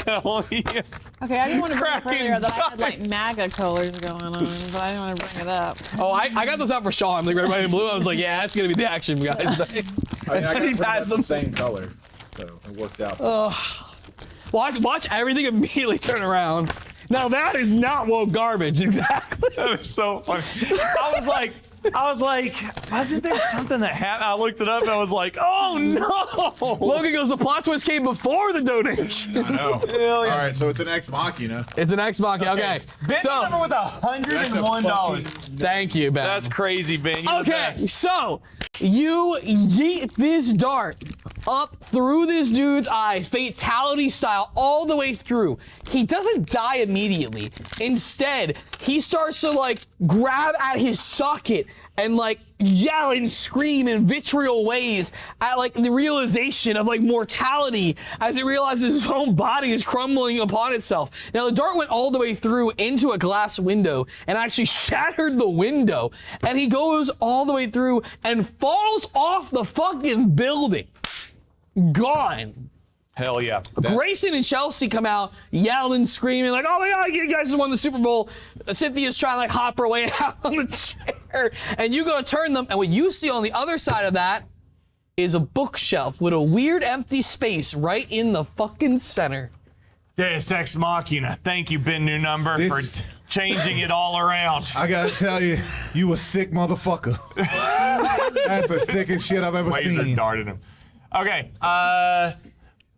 Hell yes. Okay, I didn't want to bring up Cracking earlier that I had like dice. MAGA colors going on, but I didn't want to bring it up. Oh, I got this out for Sean. Like red, white, and blue. I was like, yeah, that's gonna be the action, guys. I got He pretty much passed the them. same color, so it works out. Watch everything immediately turn around. Now that is not woke garbage, exactly. That is so funny. I was like, wasn't there something that happened? I looked it up and I was like, oh no! Logan goes, the plot twist came before the donation. I know. Hell yeah. All right, so it's an Ex Machina. It's an Xbox. Okay. Ben So, number with $101. thank you, Ben. That's crazy, Ben. You're the Okay, best. so you yeet this dart up through this dude's eye, fatality style, all the way through. He doesn't die immediately. Instead, he starts to like grab at his socket and like yell and scream in vitriol ways at like the realization of like mortality as it realizes his own body is crumbling upon itself. Now the dart went all the way through into a glass window and actually shattered the window, and he goes all the way through and falls off the fucking building. Gone. Hell yeah. Grayson and Chelsea come out yelling, screaming, like, oh my God, you guys just won the Super Bowl. Cynthia's trying to like hop her way out on the chair, and you go to turn them, and what you see on the other side of that is a bookshelf with a weird empty space right in the fucking center. Deus Ex Machina. Thank you, Ben new number, for This- changing it all around. I gotta tell you, you a sick motherfucker. That's the sickest shit I've ever Laser seen. darted him. Okay.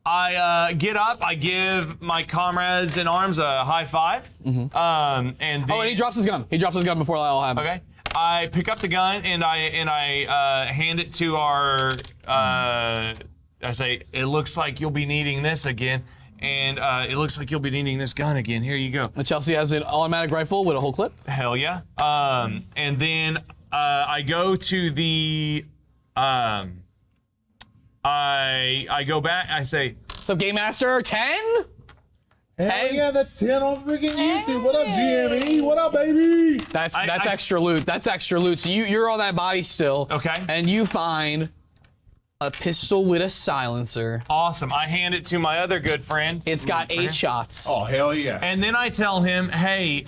I get up. I give my comrades in arms a high five. And then, Oh, and he drops his gun. He drops his gun before that all happens. Okay. I pick up the gun and I hand it to our. I say, it looks like you'll be needing this again, and it looks like you'll be needing this gun again. Here you go. And Chelsea has an automatic rifle with a whole clip. Hell yeah. And then I go to the. I go back. I say, So Game Master 10? Hell yeah, that's 10 on freaking YouTube. What up, GME? What up, baby? That's I- extra loot. That's extra loot. So you're on that body still. Okay. And you find a pistol with a silencer. awesome. I hand it to my other good friend. It's got 8 shots. Oh, hell yeah. And then I tell him, hey,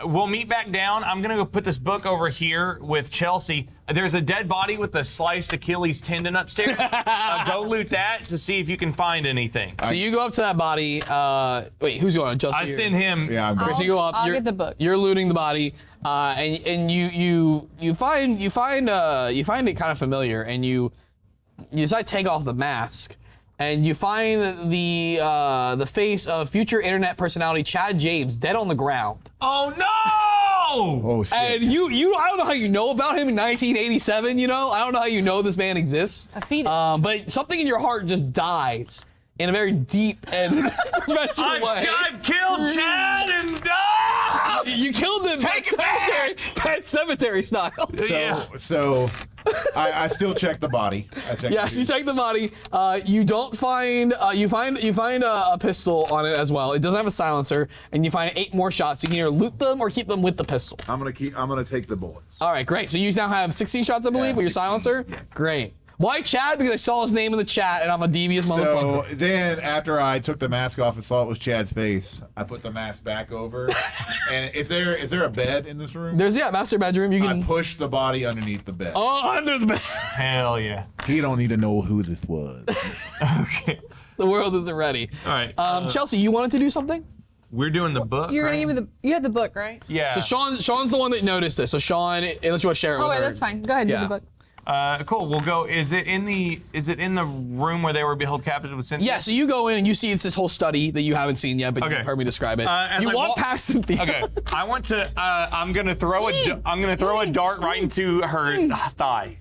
we'll meet back down. I'm going to go put this book over here with Chelsea. There's a dead body with a sliced Achilles tendon upstairs. Go loot that to see if you can find anything. So you go up to that body. Wait, who's going? Justin. I send him. Yeah, I'm Okay, so you go up. I'll you're, get the book. You're looting the body, and you find it kind of familiar, and you decide to take off the mask, and you find the face of future internet personality Chad James dead on the ground. Oh, no! Oh, shit. And you I don't know how you know about him in 1987. I don't know how you know this man exists. A fetus. But something in your heart just dies in a very deep and professional way. I've killed Chad and died! You killed him. Take it back! Pet cemetery style. So I still check the body. Yes, you check the body. You don't find. You find a pistol on it as well. It doesn't have a silencer, and you find 8 more shots. You can either loot them or keep them with the pistol. I'm gonna take the bullets. All right, great. So you now have 16 shots, I believe, with your 16, silencer. yeah. Great. Why Chad? Because I saw his name in the chat, and I'm a devious motherfucker. So then, after I took the mask off and saw it was Chad's face, I put the mask back over. And is there a bed in this room? There's master bedroom. You can. I pushed the body underneath the bed. Oh, under the bed. Hell yeah. He don't need to know who this was. Okay. The world isn't ready. All right. Chelsea, you wanted to do something? We're doing the book. You're right? gonna give me you have the book, right? Yeah. So Sean's the one that noticed this. So Sean, unless you want to share it Oh, with wait, her. that's fine. Go ahead, do Yeah. the book. Cool. We'll go. Is it in the room where they were held captive with Cynthia? Yeah, so you go in and you see it's this whole study that you haven't seen yet, but Okay. you've heard me describe it. As You I walk walk- past Cynthia. Okay. I want to. I'm gonna throw a dart right into her thigh.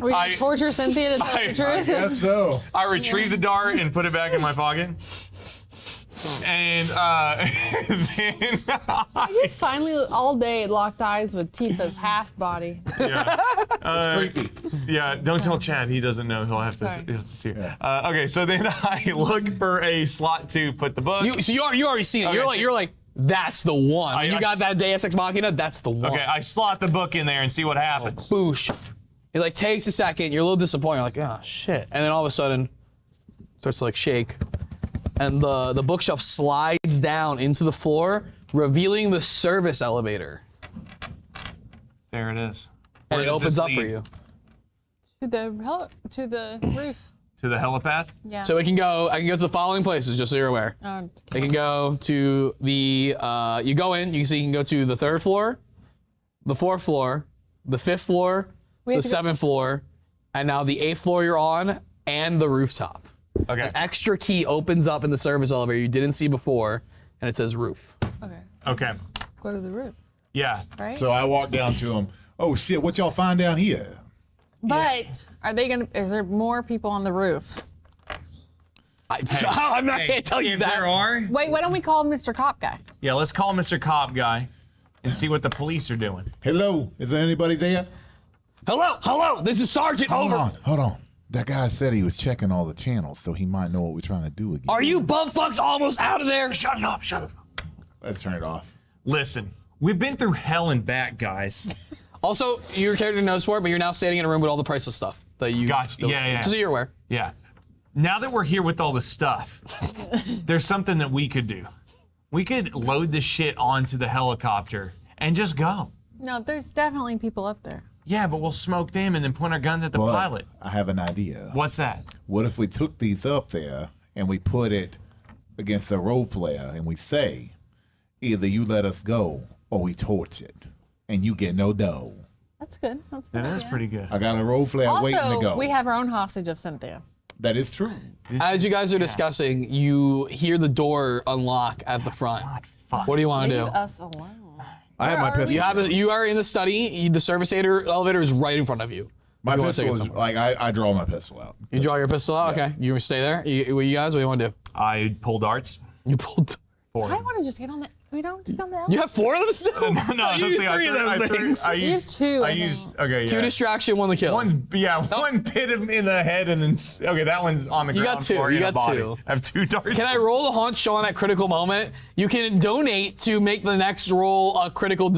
We I- torture Cynthia to tell I- the truth. Yes, so. I retrieve the dart and put it back in my pocket. And then I just finally all day locked eyes with Tifa's half body. It's creepy. yeah, don't tell Chad. He doesn't know. He'll have Sorry. to see it. Okay, so then I look for a slot to put the book. You already seen it. Okay, You're like, that's the one. When I you got s- that Deus Ex Machina, that's the one. Okay, I slot the book in there and see what happens. Boosh. It like takes a second. You're a little disappointed. You're like, oh shit. And then all of a sudden, starts to like shake, and the bookshelf slides down into the floor, revealing the service elevator. There it is. And Where it does opens this up for lead? you. To the roof. To the helipad? Yeah. So I can go to the following places, just so you're aware. Oh, It can go to the, you go in, you can see you can go to the 3rd floor, the 4th floor, the 5th floor, We the have to go- 7th floor, and now the 8th floor you're on, and the rooftop. Okay. An extra key opens up in the service elevator you didn't see before, and it says roof. okay. Okay. Go to the roof, Yeah. right? So I walk down to him. Oh shit! What y'all find down here? but Are they gonna? Is there more people on the roof? I'm not gonna tell you if that. there are, Wait, why don't we call Mr. Cop Guy? yeah, let's call Mr. Cop Guy and see what the police are doing. Hello, is there anybody there? Hello, this is Sergeant Hold over. on. That guy said he was checking all the channels, so he might know what we're trying to do again. Are you bumfucks almost out of there? Shut it off, shut it off. Let's turn it off. Listen, we've been through hell and back, guys. Also, your character knows for it, but you're now standing in a room with all the priceless stuff that you. Gotcha. Yeah. Just so you're aware. Yeah. Now that we're here with all the stuff, there's something that we could do. We could load this shit onto the helicopter and just go. No, there's definitely people up there. Yeah, but we'll smoke them and then point our guns at the But pilot. I have an idea. What's that? What if we took these up there and we put it against a road flare and we say, either you let us go or we torch it, and you get no dough. That's good. That's good. That is pretty good. I got a road flare waiting to Also, go. we have our own hostage of Cynthia. That is true. As you guys are discussing, you hear the door unlock at the front. What do you want to Leave do? us alone. I have my pistol. You are in the study. The service elevator is right in front of you. My You wanna pistol take it is somewhere. like I draw my pistol out. You draw your pistol out. Okay, you stay there. You guys, what do you want to do? I pull darts. You pulled. I want to just get on the. We don't get on the. You have 4 of them still? No, you used 3 of those things. I You have used 2. I used okay. Yeah. 2 distraction, 1 to kill. One hit him in the head and then okay, that one's on the You ground got 2. floor You in a got body. 2. I have 2 darts. Can I roll to haunt Sean at critical moment? You can donate to make the next roll a critical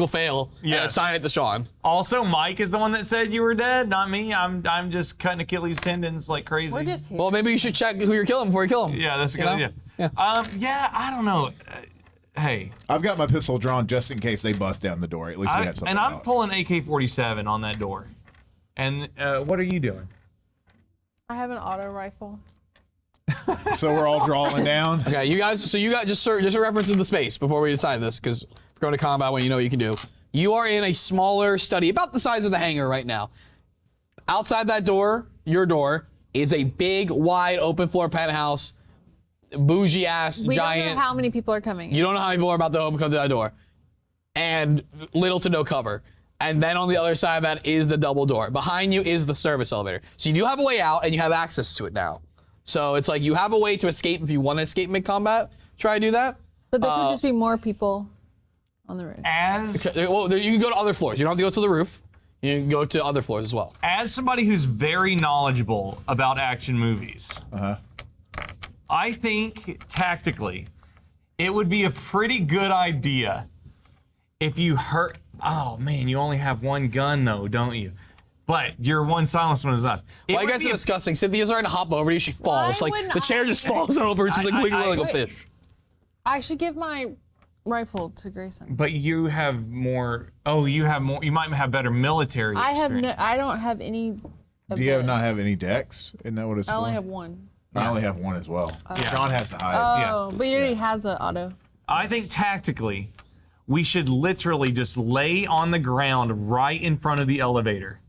fail and Yes. assign it to Sean. Also, Mike is the one that said you were dead, not me. I'm just cutting Achilles tendons like crazy. We're just here. Well, maybe you should check who you're killing before you kill him. Yeah, that's a good You know? idea. Yeah. Yeah, I don't know. Hey, I've got my pistol drawn just in case they bust down the door. At least we have something. and I'm out. pulling AK-47 on that door. And what are you doing? I have an auto rifle. So we're all drawing down. Okay, you guys. So you got just a reference to the space before we decide this, because we're going to combat when you know what you can do. You are in a smaller study, about the size of the hangar right now. Outside that door, your door, is a big, wide, open floor penthouse, bougie ass, we giant. don't know how many people are coming. You don't know how many people are about to come to that door. And little to no cover. And then on the other side of that is the double door. Behind you is the service elevator. So you do have a way out and you have access to it now. So it's like you have a way to escape if you want to escape mid-combat. Try to do that. But there could just be more people on the roof. Okay, well, you can go to other floors. You don't have to go to the roof. You can go to other floors as well. As somebody who's very knowledgeable about action movies, I think tactically, it would be a pretty good idea if you hurt. Oh man, you only have one gun though, don't you? But your one silenced one is up. Why you guys are disgusting? Cynthia's starting to hop over you. She falls. Like the chair just falls over. She's like wiggling like a fish. I should give my rifle to Grayson. But you have more. Oh, you have more. You might have better military. I don't have any. Do you not have any decks? Isn't that what it's I only for? have one. I only have one as well. Yeah. John has the highest. Oh, but he already has an auto. I think tactically, we should literally just lay on the ground right in front of the elevator.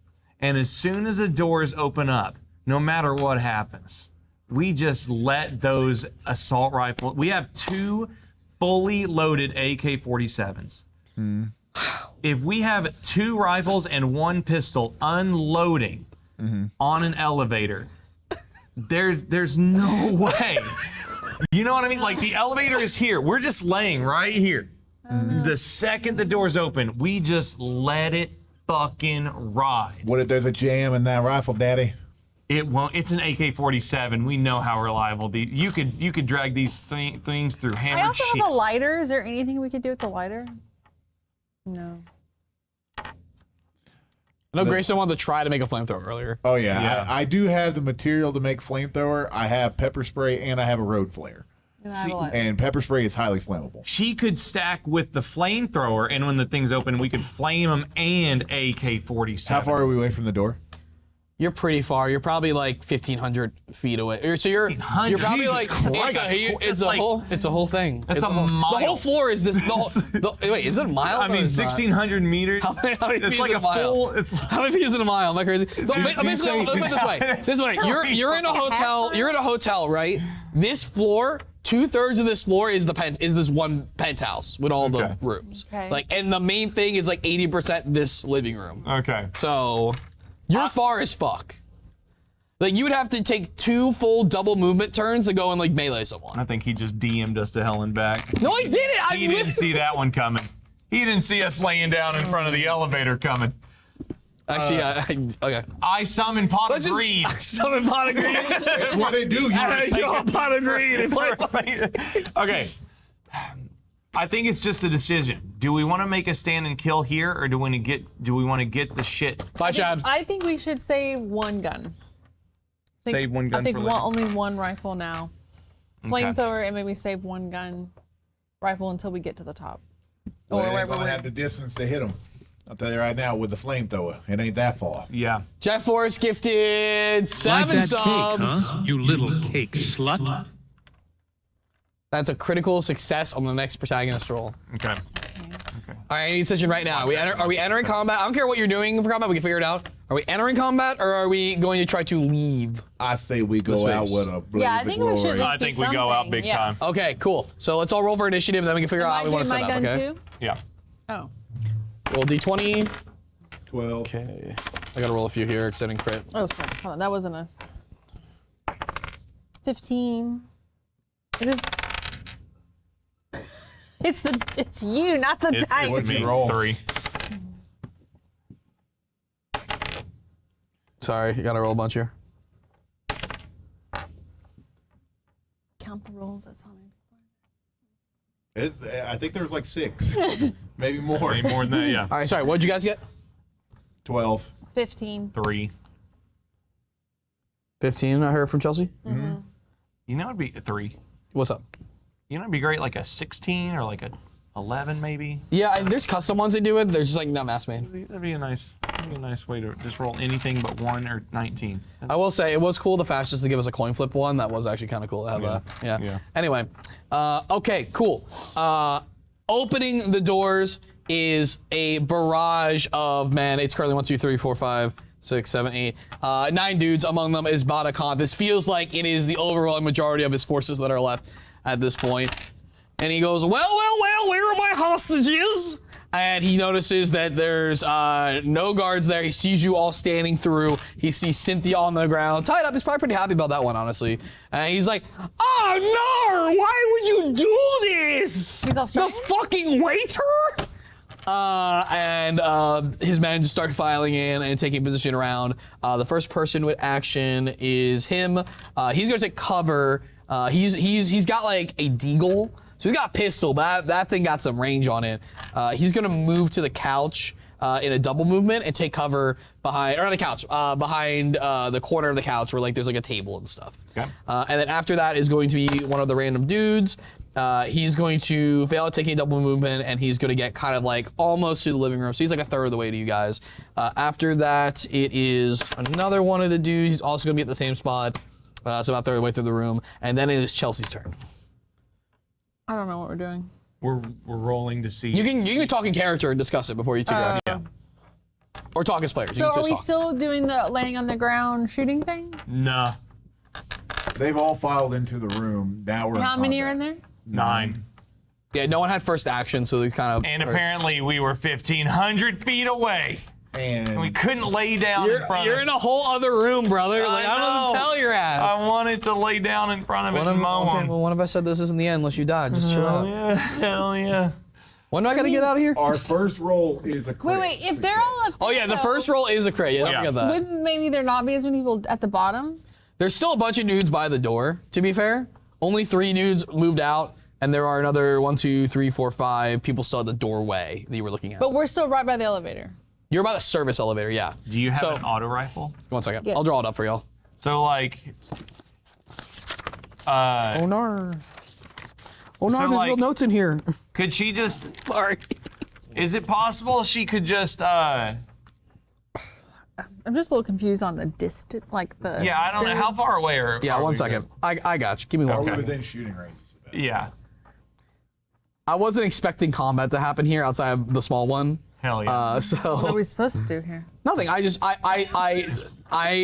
And as soon as the doors open up, no matter what happens, we just let those assault rifles. We have 2 fully loaded AK-47s. If we have 2 rifles and 1 pistol unloading on an elevator, there's no way. You know what I mean? Like the elevator is here. We're just laying right here. The second the doors open, we just let it fucking ride. What if there's a jam in that rifle, Daddy? It won't. It's an AK-47. We know how reliable you could drag these things through hammered I also shit. have a lighter. Is there anything we could do with the lighter? No. I know Grayson wanted to try to make a flamethrower earlier. Oh yeah. I do have the material to make flamethrower. I have pepper spray and I have a road flare. And pepper spray is highly flammable. She could stack with the flamethrower, and when the thing's open, we could flame them and AK-47. How far are we away from the door? You're pretty far. You're probably like 1,500 feet away. So you're probably Jesus like Christ. it's a whole thing. It's a mile. The whole floor is this. Wait, is it a mile? I mean, 1,600 meters. How many feet it's is like a a mile? full. It's How many feet is in a mile? Am I crazy? No, basically, let me put it this way. You're in a hotel. You're in a hotel, right? This floor. 2/3 of this floor is this one penthouse with all the rooms. Okay. Like, and the main thing is like 80% this living room. Okay. So, you're far as fuck. Like, you would have to take 2 full double movement turns to go and like melee someone. I think he just DM'd us to hell and back. No, I didn't. He didn't see that one coming. He didn't see us laying down in front of the elevator coming. Actually, okay. I summon pot of greed. Summon pot of greed. That's what they do. Pot of greed. Okay. I think it's just a decision. Do we want to make a stand and kill here, or do we want to get the shit? Bye, Chad. I think we should save one gun. Save one gun I think for later. only one rifle now. Flamethrower and maybe save one gun rifle until we get to the top. Well, Or it ain't wherever gonna we're have the distance to hit them. I'll tell you right now, with the flamethrower, it ain't that far. Yeah. Jeff Forrest gifted 7 Like that subs. cake, huh? You little cake slut. That's a critical success on the next protagonist roll. Okay. All right, I need a decision right now. Are we entering combat? I don't care what you're doing for combat. We can figure it out. Are we entering combat, or are we going to try to leave? I say we go out with a blaze I of think we should glory. I think we go out big time. Okay, cool. So let's all roll for initiative, and then we can figure out how we want to set my up. gun Okay. too? Yeah. Oh. Roll d20. 12. Okay. I gotta roll a few here, extending crit. Oh, sorry. Hold on. That wasn't a 15. Is this... It's you, not the dice. What'd you me. roll? 3. Sorry, you gotta roll a bunch here. Count the rolls. That's how many. I think there was like 6. Maybe more. Maybe more than that, yeah. All right, sorry. What did you guys get? 12. 15. 3. 15. I heard from Chelsea. Mm-hmm. You know it'd be 3. What's up? You know it'd be great, like a 16 or like a 11 maybe. Yeah, there's custom ones they do it. They're just like not mass made. That'd be a nice way to just roll anything but 1 or 19. I will say it was cool the fastest to give us a coin flip one. That was actually kind of cool to have Yeah. Anyway, okay, cool. Opening the doors is a barrage of men. It's currently 1, 2, 3, 4, 5, 6, 7, 8, 9 dudes. Among them is Bada Khan. This feels like it is the overwhelming majority of his forces that are left at this point. And he goes, well, where are my hostages? and he notices that there's no guards there. He sees you all standing through. He sees Cynthia on the ground, tied up. He's probably pretty happy about that one, honestly. And he's like, "Oh no! Why would you do this? He's Australian? The fucking waiter!" And his men just start filing in and taking position around. The first person with action is him. He's gonna take cover. He's got like a deagle. So he's got a pistol, but that thing got some range on it. He's gonna move to the couch in a double movement and take cover behind, or not the couch, behind the corner of the couch where like there's like a table and stuff. Okay. And then after that is going to be one of the random dudes. He's going to fail at taking a double movement, and he's gonna get kind of like almost to the living room. So he's like a third of the way to you guys. After that, it is another one of the dudes. He's also gonna be at the same spot. So about a third of the way through the room. And then it is Chelsea's turn. I don't know what we're doing. We're rolling to see. You can talk in character and discuss it before you take it out. Or talk as players. So You can are we just talk. still doing the laying on the ground shooting thing? Nah. They've all filed into the room. Now we're How many are in there? 9. Yeah, no one had first action, so they kind of. And apparently we were 1,500 feet away. And we couldn't lay down in front You're of in a whole other room, brother. Like, I don't know what to tell your ass. I wanted to lay down in front of it and mow Okay, him. well, what if I said this isn't the end unless you die? Just chill out. Yeah, hell yeah. When do I gotta get out of here? Our first roll is a crit. Wait, if they're all up Oh yeah, the first roll is a crit. Yeah, don't forget that. Wouldn't maybe there not be as many people at the bottom? There's still a bunch of dudes by the door, to be fair. Only 3 dudes moved out, and there are another 1, 2, 3, 4, 5 people still at the doorway that you were looking at. But we're still right by the elevator. You're by the service elevator, yeah. Do you have an auto rifle? 1 second. Yes. I'll draw it up for y'all. So like, oh no. Oh no, so, there's like, real notes in here. could she just? Sorry. Is it possible she could just? I'm just a little confused on the distance, like the. Yeah, I don't know how far away are. Yeah, are 1 we second. I got you. Give me 1 Are we second. within shooting range? Yeah. I wasn't expecting combat to happen here outside of the small one. Hell yeah. What are So we supposed to do here? nothing. I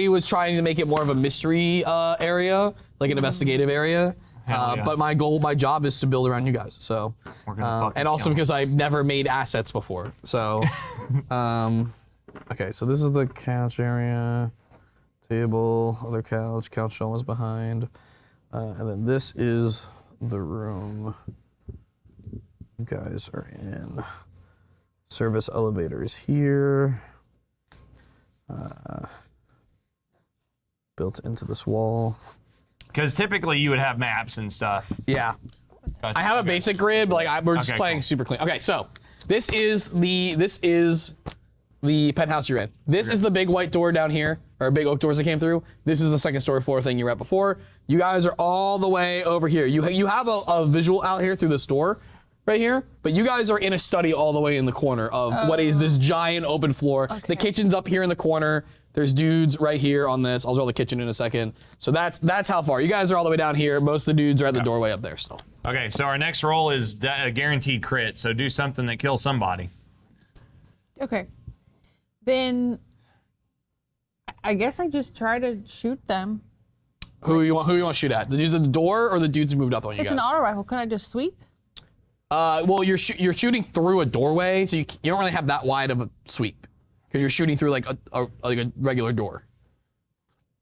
was trying to make it more of a mystery area, like an investigative area. Hell yeah. But my job is to build around you guys. So, We're gonna fucking and also kill 'em. because I've never made assets before. So, okay. So this is the couch area, table, other couch, couch almost behind, and then this is the room you guys are in. Service elevators here. Built into this wall. Because typically you would have maps and stuff. Yeah. Gotcha. I have a basic grid, but like we're just Okay, playing cool. super clean. Okay, so this is the penthouse you're in. This is the big white door down here, or big oak doors that came through. This is the second story floor thing you were at before. You guys are all the way over here. You have a visual out here through this door right here, but you guys are in a study all the way in the corner of what is this giant open floor. Okay. The kitchen's up here in the corner. There's dudes right here on this. I'll draw the kitchen in a second. So that's how far. You guys are all the way down here. Most of the dudes are at the doorway up there still. Okay, so our next roll is a guaranteed crit. So do something that kills somebody. Okay. Then I guess I just try to shoot them. Who you want to shoot at? The dudes at the door or the dudes who moved up on you It's guys? an auto rifle. Can I just sweep? Well, you're shooting through a doorway, so you don't really have that wide of a sweep because you're shooting through like a regular door.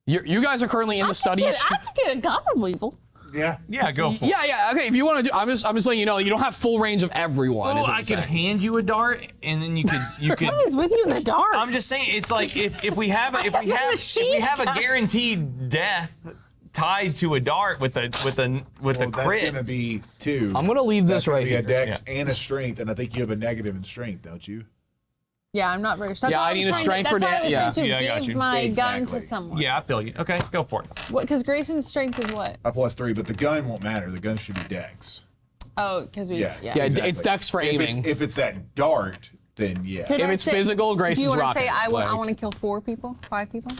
You guys are currently in the study. I can get a couple people. Yeah. Yeah, go for it. Yeah. Okay, if you want to do, I'm just letting you know you don't have full range of everyone. Oh, is what I I'm could saying. hand you a dart, and then you could. What is with you in the dark? I'm just saying, it's like if we have a guaranteed death tied to a dart with a Well, crit. that's gonna be 2. I'm gonna leave this That's gonna right be here. a dex and a strength, and I think you have a negative in strength, don't you? Yeah, I'm not very sure. Yeah, I need a strength for that. that. That's why I was Yeah, I trying got to you. give my gun Exactly. to someone. Yeah, I feel you. Okay, go for it. Because Grayson's strength is what? A +3, but the gun won't matter. The gun should be dex. Oh, because we. Yeah. Yeah, it's dex for aiming. If it's that dart, then yeah. Could If I it's say- physical, Grayson's Do you want to rocking say it, I like- want to kill 4 people, 5 people?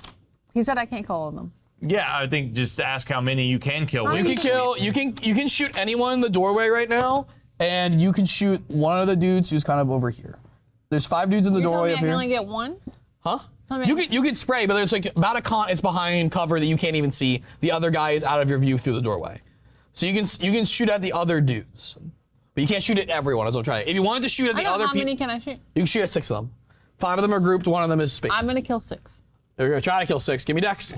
He said I can't kill all of them. Yeah, I think just ask how many you can kill. You can kill. You can shoot anyone in the doorway right now, and you can shoot one of the dudes who's kind of over here. There's 5 dudes in the You're telling doorway me I up can here. only get 1? Huh? I mean- You can spray, but there's like about a con. It's behind cover that you can't even see. The other guy is out of your view through the doorway, so you can shoot at the other dudes. But you can't shoot at everyone, as I'm trying. If you wanted to shoot at I the know, other how people, many can I shoot? you can shoot at 6 of them. 5 of them are grouped, 1 of them is spaced. I'm gonna kill 6. You're gonna try to kill 6. Give me dex.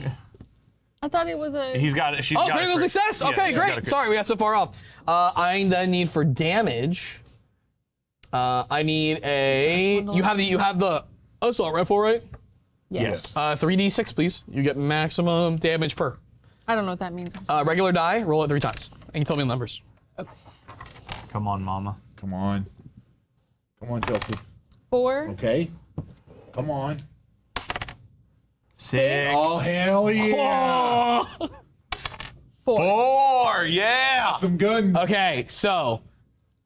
I thought it was a. She's got Oh, critical success. Yeah, Okay, she's got a great. Sorry, we got so far off. I then need for damage. I need a. You have the assault rifle, right? Yes. 3d6, please. You get maximum damage per. I don't know what that means. I'm sorry. Regular die. Roll it 3 times. And you tell me the numbers. Come on, mama. Come on. Come on, Chelsea. 4. Okay. Come on. 6. Oh, hell yeah. 4. Yeah. Some good. Okay, so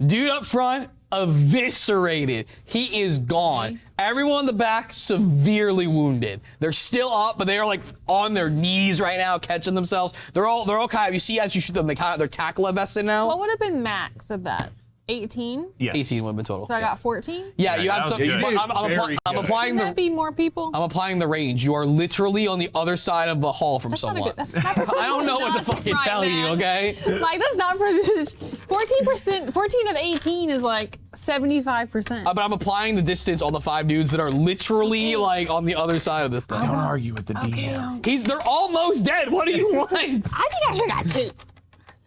dude up front eviscerated. He is gone. Everyone in the back severely wounded. They're still up, but they are like on their knees right now, catching themselves. They're all kind of. You see, as you shoot them, they're tackle vested now. What would have been max of that? 18? Yes. 18 would have been total. So I got 14? Yeah, you that have was some. good. I'm applying Can that be more people? I'm applying the range. You are literally on the other side of the hall from That's not a someone. good. That's not I don't know what to fucking right, tell you, man. okay? Like that's not for 14%. 14 of 18 is like 75%. But I'm applying the distance on the 5 dudes that are literally like on the other side of this thing. Don't argue with the DM. They're almost dead. What do you want? I think I should got 2.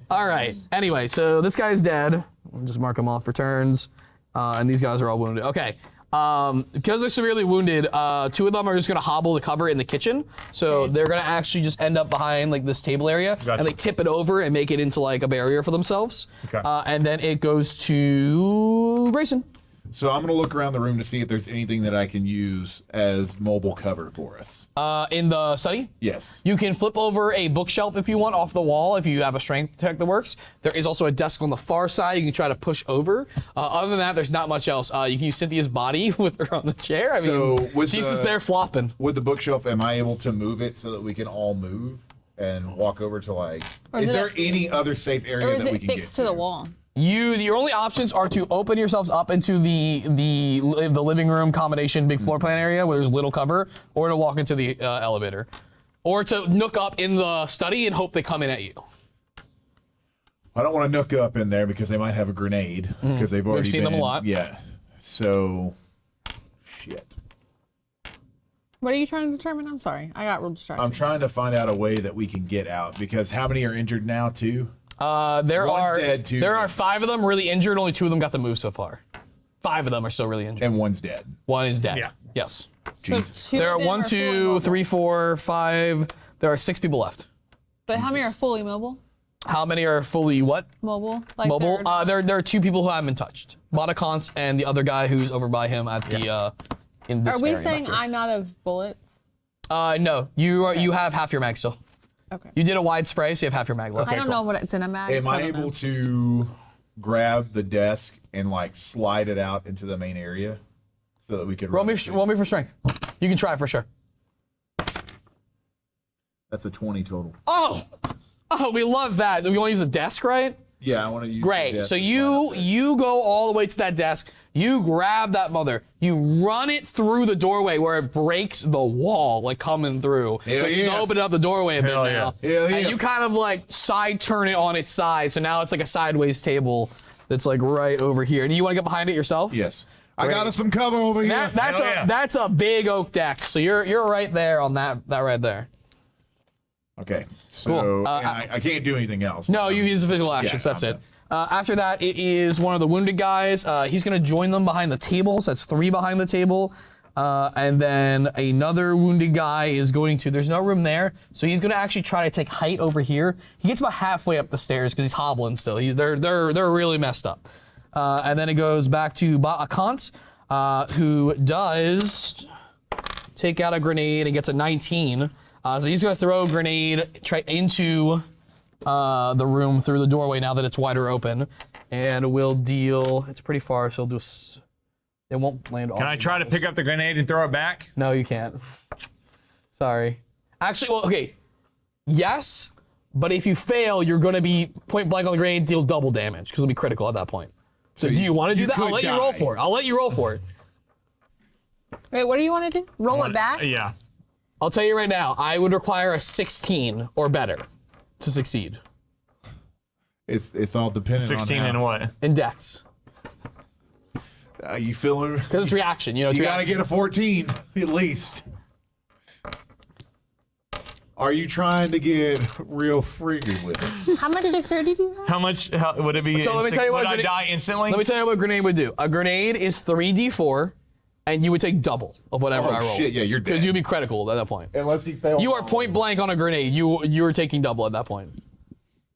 All right. Anyway, so this guy's dead. We'll just mark him off for turns. And these guys are all wounded. Okay. Because they're severely wounded, 2 of them are just gonna hobble the cover in the kitchen. So they're gonna actually just end up behind like this table area, Gotcha. and they tip it over and make it into like a barrier for themselves. Okay. And then it goes to Grayson. So I'm going to look around the room to see if there's anything that I can use as mobile cover for us. In the study, Yes. you can flip over a bookshelf if you want off the wall if you have a strength check that works. There is also a desk on the far side you can try to push over. Other than that, there's not much else. You can use Cynthia's body with her on the chair. I So, mean, with she's the- just there flopping. With the bookshelf, am I able to move it so that we can all move and walk over to like... Is there any other safe area Or is that we it can get fixed to the wall? Your only options are to open yourselves up into the living room combination big floor plan area where there's little cover, or to walk into the elevator, or to nook up in the study and hope they come in at you. I don't want to nook up in there because they might have a grenade because they've already seen been them a lot. Yeah. So, shit. What are you trying to determine? I'm sorry. I got real distracted. I'm trying to find out a way that we can get out because how many are injured now, too? There One's dead, two's are dead. 5 of them really injured. Only 2 of them got the move so far. 5 of them are still really injured. And one's dead. 1 is dead. Yeah. Yes. so Jesus. 2 There are of them 1, are fully 2, mobile. 3, 4, 5. There are 6 people left. But how many are fully mobile? How many are fully what? Mobile? Like Mobile? they're- There are 2 people who haven't been touched. Monicons and the other guy who's over by him at the in this Are we area. saying I'm out of bullets? No, you have half your mag still. Okay. You did a wide spray, so you have half your mag left. I don't know what it's in a mag. Am so I don't know. able to grab the desk and like slide it out into the main area so that we could Roll me run it? for strength. You can try for sure. That's a 20 total. Oh, we love that. We want to use a desk, right? Yeah, I want to use the Great. desk So to you slide it. you go all the way to that desk. You grab that mother. You run it through the doorway where it breaks the wall, like coming through. Hell Like she's yeah. opening up the doorway a bit Hell yeah. now. Hell yeah. And you kind of like side turn it on its side, so now it's like a sideways table that's like right over here. Do you want to get behind it yourself? Yes. I got us some cover over here. That's a big oak deck. So you're right there on that right there. Okay. So Cool. and I can't do anything else. No, you use the physical action, Yeah, so that's I'm it. After that, it is one of the wounded guys. He's going to join them behind the table, so that's 3 behind the table. And then another wounded guy is going to, there's no room there, so he's going to actually try to take height over here. He gets about halfway up the stairs because he's hobbling still. They're really messed up. And then it goes back to Ba'akant, who does take out a grenade and gets a 19. So he's going to throw a grenade into the room through the doorway now that it's wider open, and we'll deal. It's pretty far, so it'll do. It won't land on. Can I try to pick up the grenade and throw it back? No, you can't. Sorry. Actually, well, okay. Yes, but if you fail, you're going to be point blank on the grenade, deal double damage because it'll be critical at that point. So do you want to do that? I'll let you roll for it. I'll let you roll for it. Wait, what do you want to do? Roll it back? Yeah. I'll tell you right now. I would require a 16 or better to succeed. It's all dependent 16 on and what? Index. You feeling? Because it's reaction. You know, it's You got to reaction. get a 14 at least. Are you trying to get real freaky with it? How much dexterity do you have? How much would it be? So let me tell you what would I grenade- die instantly? Let me tell you what a grenade would do. A grenade is 3d4, and you would take double of whatever I roll. shit, yeah, you're dead. Because you'd be critical at that point. Unless he fails. You are point blank on a grenade. You are taking double at that point.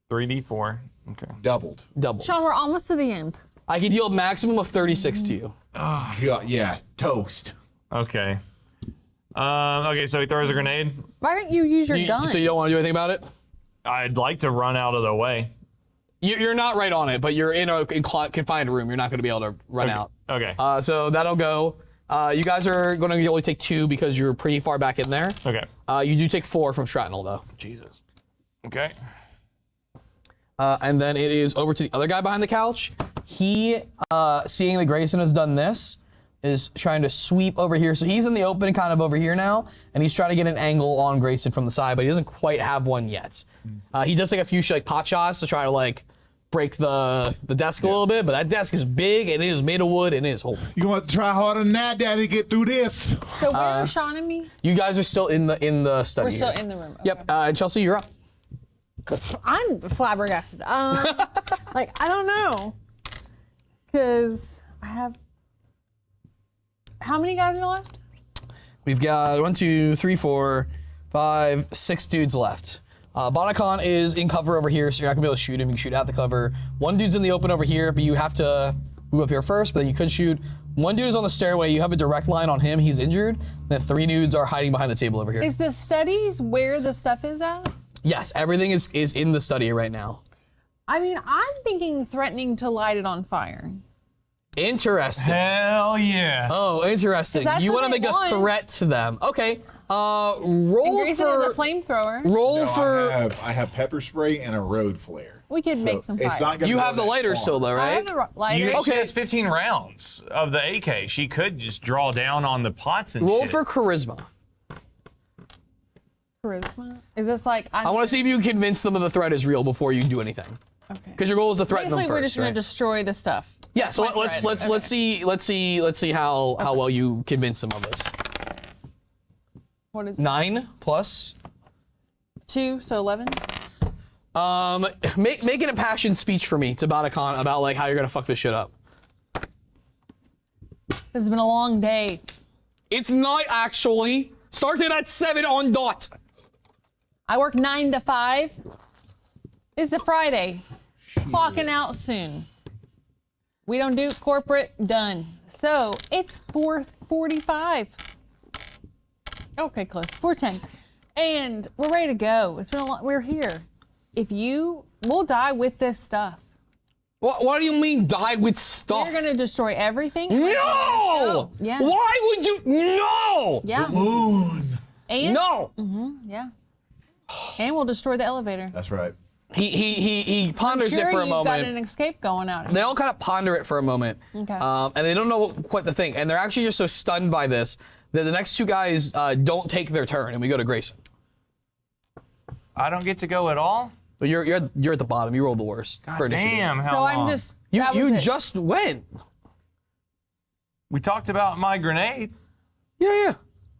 3d4. Okay. doubled. Double. Sean, we're almost to the end. I can deal a maximum of 36 to you. Yeah, toast. Okay. Okay, so he throws a grenade. Why don't you use your gun? So you don't want to do anything about it? I'd like to run out of the way. You're not right on it, but you're in a confined room. You're not going to be able to run out. Okay. So that'll go. You guys are going to only take 2 because you're pretty far back in there. Okay. You do take 4 from shrapnel, though. Jesus. Okay. And then it is over to the other guy behind the couch. He, seeing that Grayson has done this, is trying to sweep over here. So he's in the open kind of over here now, and he's trying to get an angle on Grayson from the side, but he doesn't quite have one yet. He does take a few like pot shots to try to like break the desk a little bit, but that desk is big and it is made of wood and it is holding. You want to try harder than that, Daddy, to get through this? So where are Sean and me? You guys are still in the study. We're still here. in the room. Yep. And Chelsea, you're up. I'm flabbergasted. Like, I don't know. Because I have. How many guys are left? We've got 1, 2, 3, 4, 5, 6 dudes left. Bonacon is in cover over here, so you're not gonna be able to shoot him. You can shoot out the cover. One dude's in the open over here, but you have to move up here first, but then you could shoot. One dude is on the stairway. You have a direct line on him. He's injured. Then 3 dudes are hiding behind the table over here. Is the studies where the stuff is at? Yes, everything is in the study right now. I mean, I'm thinking threatening to light it on fire. Interesting. Hell yeah. Oh, interesting. 'Cause that's You what want to they make want. a threat to them. Okay. And Roll Grayson for is a flamethrower. roll for. I have pepper spray and a road flare. We could make some fire. It's not gonna You go have the that lighter far. still, though, I right? have the lighter. She has 15 rounds of the AK. She could just draw down on the pots and Roll shit. for charisma. Charisma? Is this like I want to see if you can convince them of the threat is real before you do anything. Okay. Because your goal is to threaten Basically, them we're first, just gonna right? destroy the stuff. Yeah. So That's my let's threat. let's see how well you convince them of this. What is it? 9 plus. 2, so 11. Make an impassioned speech for me to Bonacon about like how you're gonna fuck this shit up. This has been a long day. It's not actually. Started at 7 on dot. I work 9 to 5. It's a Friday. Clocking out soon. We don't do corporate, done. So it's 4:45. Okay, close. 4:10. And we're ready to go. It's been a long, we're here. We'll die with this stuff. What do you mean die with stuff? You're gonna destroy everything. No! Yeah. Why would you? No! Yeah. Moon. And No! yeah. And we'll destroy the elevator. That's right. He ponders Sure, it for a you've got moment. an escape going out. They all kind of ponder it for a moment. Okay. And they don't know quite the thing. And they're actually just so stunned by this that the next 2 guys don't take their turn, and we go to Grayson. I don't get to go at all? But you're at the bottom. You rolled the worst. for initiative. Damn, how So I'm long? just. You that was you it. just went. We talked about my grenade. He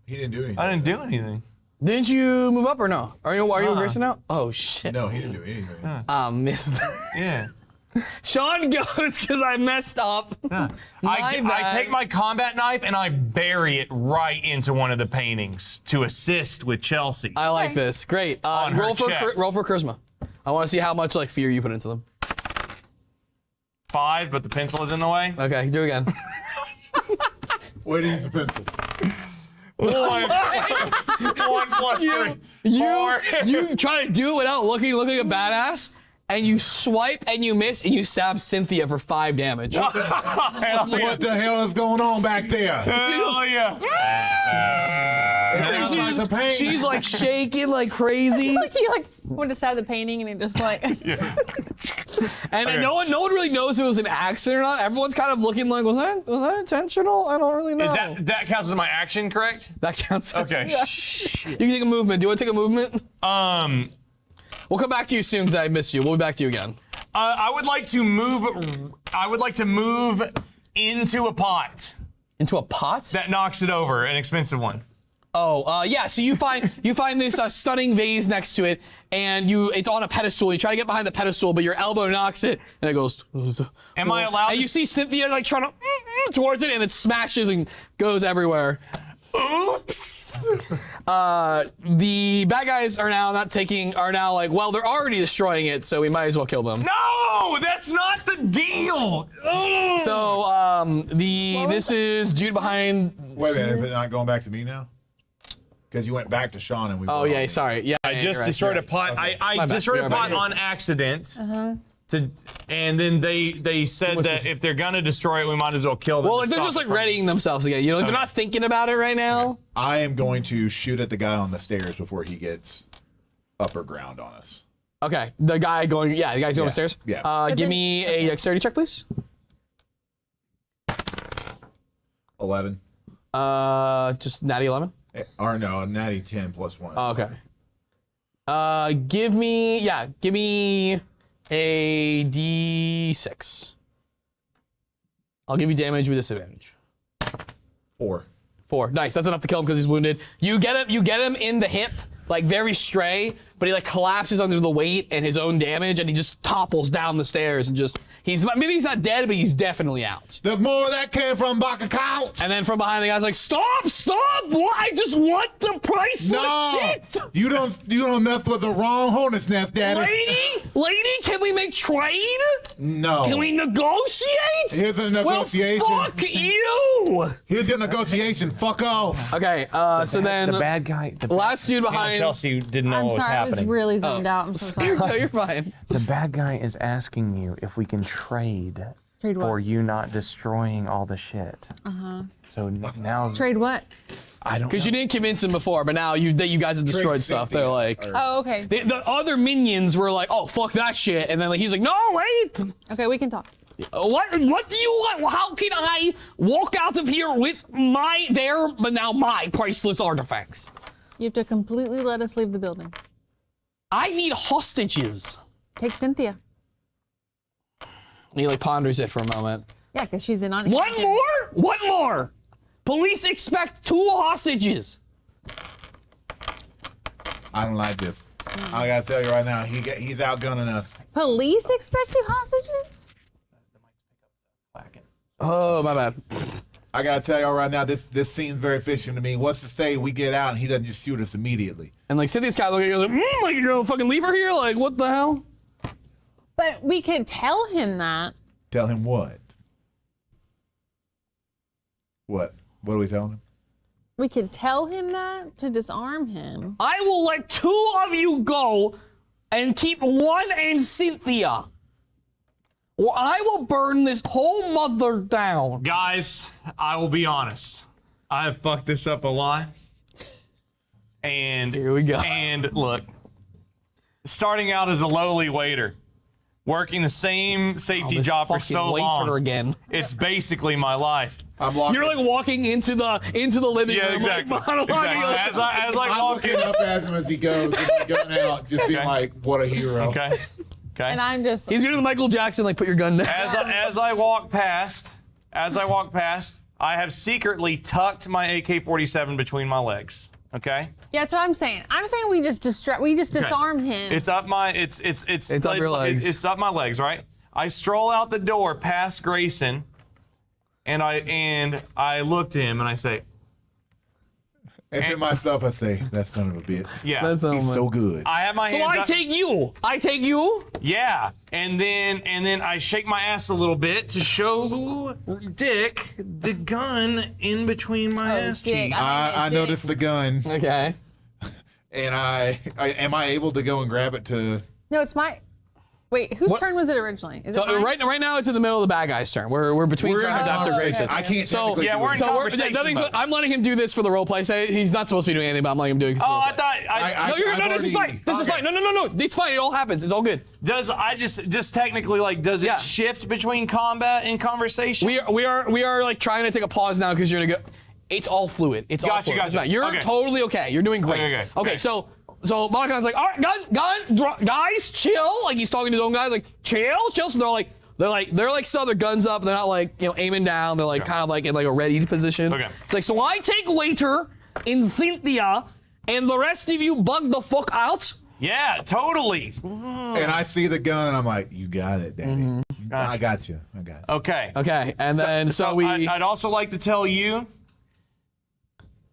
didn't do anything. I didn't do anything. Didn't you move up or no? Are you Grayson now? Oh shit. No, he didn't do anything. I missed. Yeah. Sean goes because I messed up. I bad. take my combat knife and I bury it right into one of the paintings to assist with Chelsea. I like this. Great. On her Roll for check. roll for charisma. I want to see how much like fear you put into them. 5, but the pencil is in the way. Okay, do it again. Where do you use the pencil? 1 plus 3. You try to do it without looking a badass, and you swipe and you miss and you stab Cynthia for 5 damage. Hell yeah. What the hell is going on back there? Hell yeah. She's like shaking like crazy. Like he went to stab the painting and he just like. And then no one really knows if it was an accident or not. Everyone's kind of looking like, was that intentional? I don't really know. Is that counts as my action, correct? That counts. Okay. You can take a movement. Do you want to take a movement? We'll come back to you soon because I missed you. We'll be back to you again. I would like to move. I would like to move into a pot Into a pot? that knocks it over, an expensive one. Oh, yeah. So you find this stunning vase next to it, and it's on a pedestal. You try to get behind the pedestal, but your elbow knocks it, and it goes. Am I allowed? And you see Cynthia like trying to towards it, and it smashes and goes everywhere. Oops. The bad guys are now like, well, they're already destroying it, so we might as well kill them. No, that's not the deal. Ugh. So this is Jude behind. Wait a minute, is it not going back to me now? Because you went back to Sean and we. Oh yeah, sorry. Yeah, I just destroyed a pot. Okay. I destroyed a pot on accident. And then they said that if they're gonna destroy it, we might as well kill them. Well, they're just like readying themselves again. You know, they're not thinking about it right now. I am going to shoot at the guy on the stairs before he gets upper ground on us. Okay, the guy's going upstairs. Yeah. Give me a dexterity check, please. 11. Just natty 11. Or no, natty 10 plus 1. Oh, okay. Give me a D6. I'll give you damage with disadvantage. 4. 4. Nice. That's enough to kill him because he's wounded. You get him in the hip, like very stray, but he like collapses under the weight and his own damage, and he just topples down the stairs and just maybe he's not dead, but he's definitely out. There's more of that came from bank account. And then from behind the guy's like, stop! What? I just want the priceless shit. You don't mess with the wrong hornet's nest, daddy. Lady, can we make trade? No. Can we negotiate? Here's a negotiation. Well, fuck you. Here's your negotiation. Fuck off. Okay, so then the bad guy. Last dude behind. Chelsea didn't know I'm what was sorry, I was happening. really zoned out. I'm so sorry. No, you're fine. The bad guy is asking you if we can trade Trade what? for you not destroying all the shit. So now Trade what? I don't. Because you didn't convince him before, but now you guys have destroyed stuff. They're like, Oh, okay. the other minions were like, oh fuck that shit, and then like, he's like, no wait. Okay, we can talk. What do you want? How can I walk out of here with my priceless artifacts? You have to completely let us leave the building. I need hostages. Take Cynthia. He like ponders it for a moment. Yeah, because she's in on it. One more. Police expect 2 hostages. I don't like this. I gotta tell you right now, he's outgunning us. Police expect 2 hostages? Oh, my bad. I gotta tell y'all right now, this seems very fishy to me. What's to say we get out and he doesn't just shoot us immediately? And like Cynthia's kind of looking at you like you're gonna fucking leave her here? Like, what the hell? But we could tell him that. Tell him what? What? What are we telling him? We could tell him that to disarm him. I will let 2 of you go and keep 1 in Cynthia. Or I will burn this whole mother down. Guys, I will be honest. I have fucked this up a lot. And here we go. And look, starting out as a lowly waiter, working the same safety job for so long. Again. It's basically my life. You're like walking into the living room. Yeah, exactly. Like, As I I'm walk looking up at him as he goes, and he's going out, just being like, what a hero. Okay. And I'm just. He's doing the Michael Jackson, like, put your gun down. As I walk past, I have secretly tucked my AK-47 between my legs. Okay. Yeah, that's what I'm saying. I'm saying we just disarm him. It's up my it's up your legs. It's up my legs, right? I stroll out the door past Grayson, and I look to him and I say, And to myself, I say, that son of a bitch. Yeah. He's so good. I have my So hands I up. take you. I take you. Yeah, and then I shake my ass a little bit to show Dick the gun in between my ass cheeks. I noticed the gun. Okay. And am I able to go and grab it to? No, it's my. Wait, whose turn was it originally? Is So it mine? right now it's in the middle of the bad guy's turn. We're between We're in turns after conversation. Grayson. I can't So technically yeah, do we're in it. conversation. Nothing's. I'm letting him do this for the role play. Say he's not supposed to be doing anything, but I'm letting him do it. Oh, I thought. No, this is fine. This is fine. No. It's fine. It all happens. It's all good. Does I just technically like does it shift between combat and conversation? We are like trying to take a pause now because you're gonna go. It's all fluid. It's all fluid. Gotcha. It's fine. You're Okay. totally okay. You're doing great. Okay. So So Malachi's like, all right, guys, chill. Like he's talking to his own guys, like chill. So they're like still their guns up. They're not like aiming down. They're like kind of like in like a ready position. Okay. It's like, so I take waiter in Cynthia, and the rest of you bug the fuck out. Yeah, totally. And I see the gun, and I'm like, you got it, Daddy. I got you. I got you. Okay. Okay, and then so I'd also like to tell you,